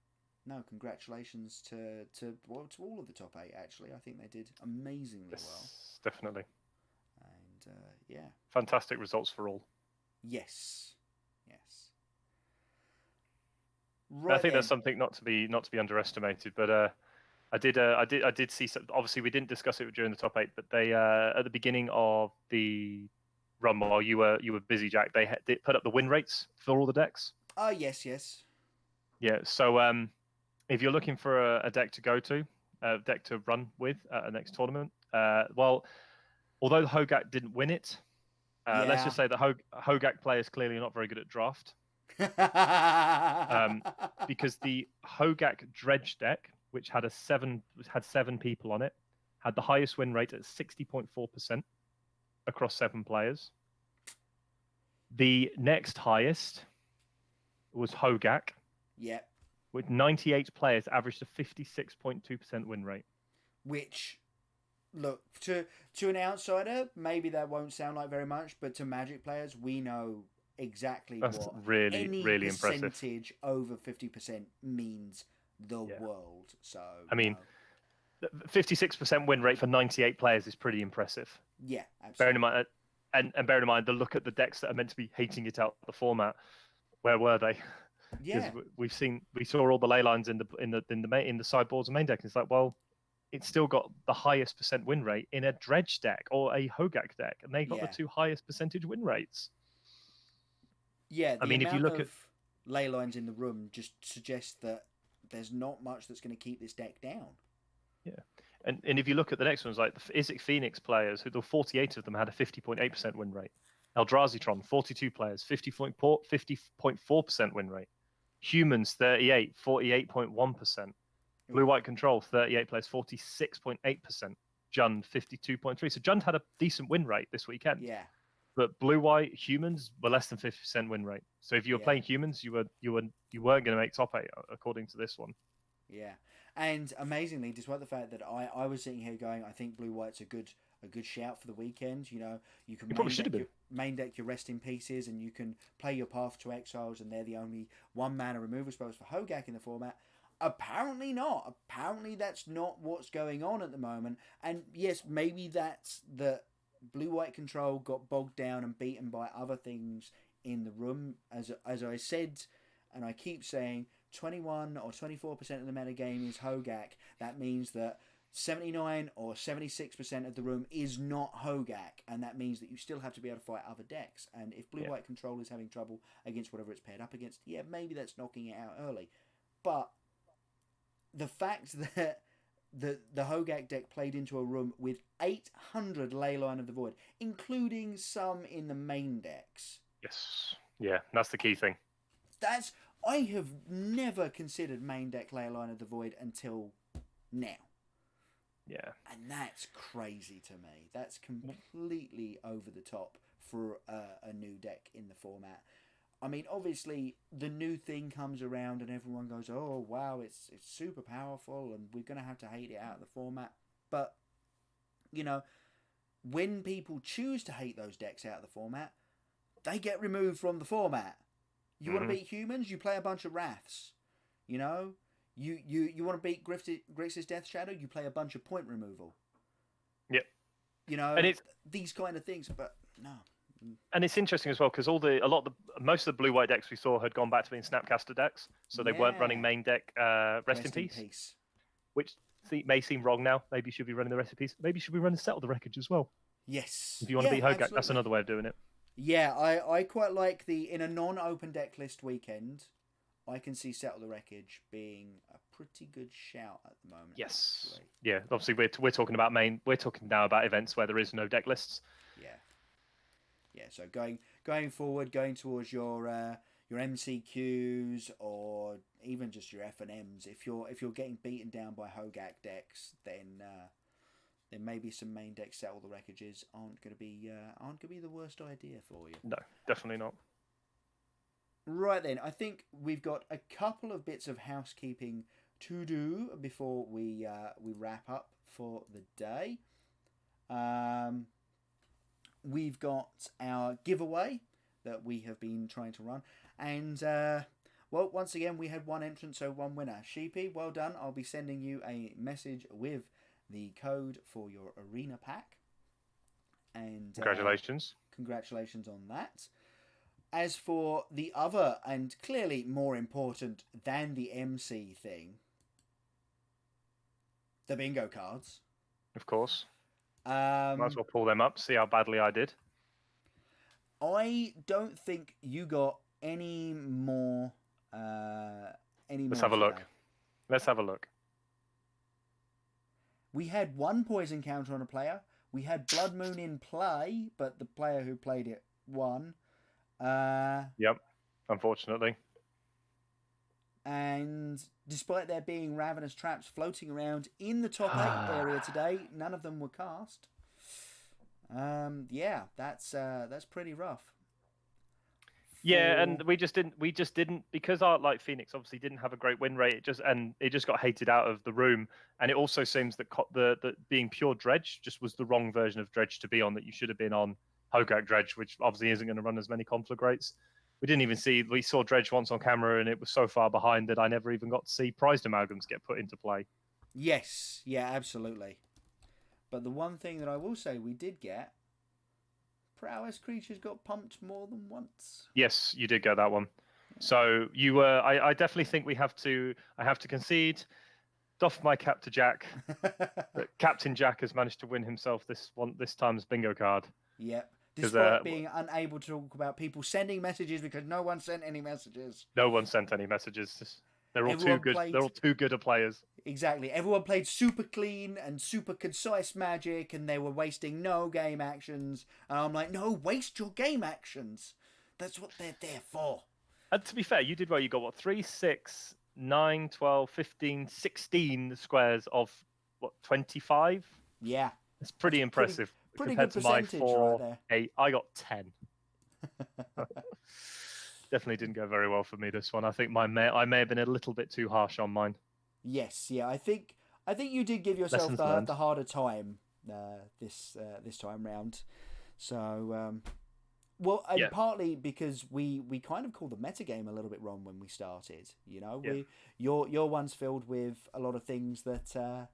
no, congratulations to all of the top 8. Actually, I think they did amazingly well. Definitely. And yeah, fantastic results for all. Yes. Right, I think that's something not to be underestimated. But I did see some, obviously we didn't discuss it during the top 8, but they at the beginning of the run while you were busy, Jack, they put up the win rates for all the decks. Oh yes. Yeah. So if you're looking for a deck to go to, a deck to run with at a next tournament, well, although the Hogak didn't win it, let's just say that Hogak players clearly not very good at draft. Because the Hogak Dredge deck, which had seven people on it, had the highest win rate at 60.4% across 7 players. The next highest was Hogak. Yep. With 98 players, averaged a 56.2% win rate. Which, look, to an outsider, maybe that won't sound like very much, but to Magic players, we know exactly That's what really, any really percentage impressive. over 50% means the world. So I mean, 56% win rate for 98 players is pretty impressive. Yeah, absolutely. Bearing in mind, and bearing in mind, the look at the decks that are meant to be hating it out the format, where were they? Yeah, we saw all the ley lines in the sideboards and main deck. It's like, well, it's still got the highest percent win rate in a Dredge deck or a Hogak deck, and they got the 2 highest percentage win rates. Yeah, the amount if you look of ley lines in the room just suggests that there's not much that's going to keep this deck down. Yeah, and if you look at the next ones, like the Isaac Phoenix players, who the 48 of them had a 50.8% win rate. Eldrazi Tron, 42 players, 50.4% win rate. Humans, 38, 48.1%. Blue White Control, 38 players, 46.8%. Jund, 52.3%. So Jund had a decent win rate this weekend. Yeah. But Blue White Humans were less than 50% win rate. So if you were playing Humans, you weren't going to make top 8 according to this one. Yeah, and amazingly, despite the fact that I was sitting here going, I think Blue White's a good shout for the weekend. You know, you can main deck your Rest in Pieces, and you can play your Path to Exiles, and they're the only 1 mana removal spells for Hogak in the format. Apparently not. Apparently that's not what's going on at the moment. And yes, maybe that's the Blue White Control got bogged down and beaten by other things in the room. As I said, and I keep saying, 21 or 24% of the metagame is Hogak. That means that 79 or 76% of the room is not Hogak, and that means that you still have to be able to fight other decks. And if Blue White Control is having trouble against whatever it's paired up against, maybe that's knocking it out early. But the fact that the Hogak deck played into a room with 800 Leyline of the Void, including some in the main decks. Yes. Yeah, that's the key thing. I have never considered main deck Leyline of the Void until now. Yeah. And that's crazy to me. That's completely over the top for a new deck in the format. I mean, obviously, the new thing comes around and everyone goes, oh, wow, it's super powerful and we're going to have to hate it out of the format. But, you know, when people choose to hate those decks out of the format, they get removed from the format. You want to beat humans? You play a bunch of Wraths. You know? You want to beat Grixis Death Shadow? You play a bunch of point removal. Yep. You know, and it's these kind of things, but no. And it's interesting as well because most of the blue white decks we saw had gone back to being Snapcaster decks, so they weren't running main deck Rest in Peace, which may seem wrong now. Maybe you should be running the Rest in Peace. Maybe you should be running Settle the Wreckage as well. Yes. If you want to beat Hogak, that's another way of doing it. Yeah, I quite like in a non-open deck list weekend, I can see Settle the Wreckage being a pretty good shout at the moment. Yes. Actually. Yeah. Obviously, we're talking about We're talking now about events where there is no deck lists. Yeah. Yeah. So going forward, going towards your MCQs or even just your F&Ms. If you're getting beaten down by Hogak decks, then maybe some main deck Settle the Wreckages aren't going to be the worst idea for you. No, definitely not. Right then, I think we've got a couple of bits of housekeeping to do before we wrap up for the day. We've got our giveaway that we have been trying to run, and well, once again we had one entrant, so one winner. Sheepy, well done. I'll be sending you a message with the code for your arena pack. And Congratulations. Congratulations on that. As for the other, and clearly more important than the MC thing, the bingo cards. Of course. Might as well pull them up, see how badly I did. I don't think you got any more. Let's have a look. Let's have a look. We had one poison counter on a player. We had Blood Moon in play, but the player who played it won. Yep, unfortunately. And despite there being Ravenous Traps floating around in the top 8 area today, none of them were cast. Yeah, that's pretty rough. Yeah, and we just didn't because our like Phoenix obviously didn't have a great win rate. It just got hated out of the room. And it also seems that the being pure Dredge just was the wrong version of Dredge to be on. That you should have been on Hogak Dredge, which obviously isn't going to run as many conflict rates. We saw Dredge once on camera, and it was so far behind that I never even got to see prized amalgams get put into play. Yes, yeah, absolutely. But the one thing that I will say we did get, Prowess creatures got pumped more than once. Yes, you did get that one. Yeah. So you were. I definitely think I have to concede. Doff my cap to Jack. That Captain Jack has managed to win himself this time's bingo card. Yep. Despite being unable to talk about people sending messages because no one sent any messages. No one sent any messages. They're all too good. They're all too good at players. Exactly. Everyone played super clean and super concise Magic, and they were wasting no game actions. And I'm like, no, waste your game actions. That's what they're there for. And to be fair, you did well. You got what 3, 6, 9, 12, 15, 16 squares of what 25. Yeah, it's pretty impressive. Pretty good percentage to my 4, right there. 8. I got 10. Definitely didn't go very well for me this one. I think I may have been a little bit too harsh on mine. Yes, yeah. I think you did give yourself the harder time this time round. So well, and partly because we kind of called the metagame a little bit wrong when we started. You know, your one's filled with a lot of things that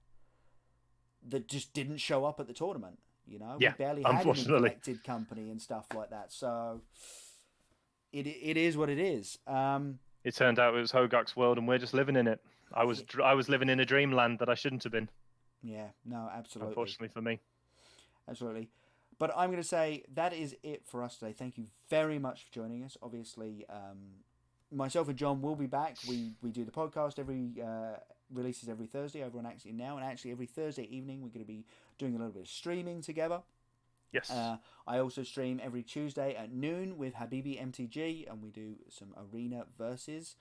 just didn't show up at the tournament. You know, we barely had any collected company and stuff like that. So it is what it is. It turned out it was Hogak's world, and we're just living in it. I was living in a dreamland that I shouldn't have been. Yeah, no, absolutely. Unfortunately for me. Absolutely. But I'm going to say that is it for us today. Thank you very much for joining us. Obviously, myself and John will be back. We do the podcast releases every Thursday over on Axiom Now, and actually every Thursday evening we're going to be doing a little bit of streaming together. Yes. I also stream every Tuesday at noon with Habibi MTG, and we do some arena versus.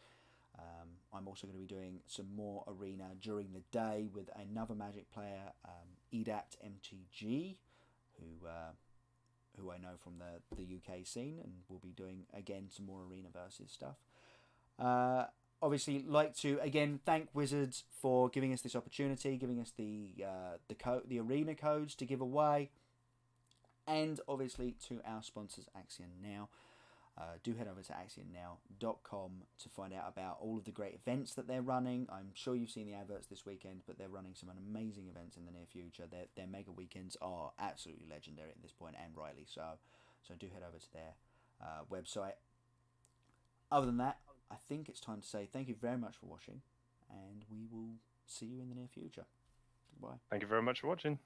I'm also going to be doing some more arena during the day with another Magic player, Edapt MTG, who I know from the UK scene, and we'll be doing again some more arena versus stuff. Obviously, like to again thank Wizards for giving us this opportunity, giving us the arena codes to give away, and obviously to our sponsors Axiom Now. Do head over to axiomnow.com to find out about all of the great events that they're running. I'm sure you've seen the adverts this weekend, but they're running some amazing events in the near future. Their mega weekends are absolutely legendary at this point, and rightly so. So do head over to their website. Other than that, I think it's time to say thank you very much for watching, and we will see you in the near future. Goodbye. Thank you very much for watching.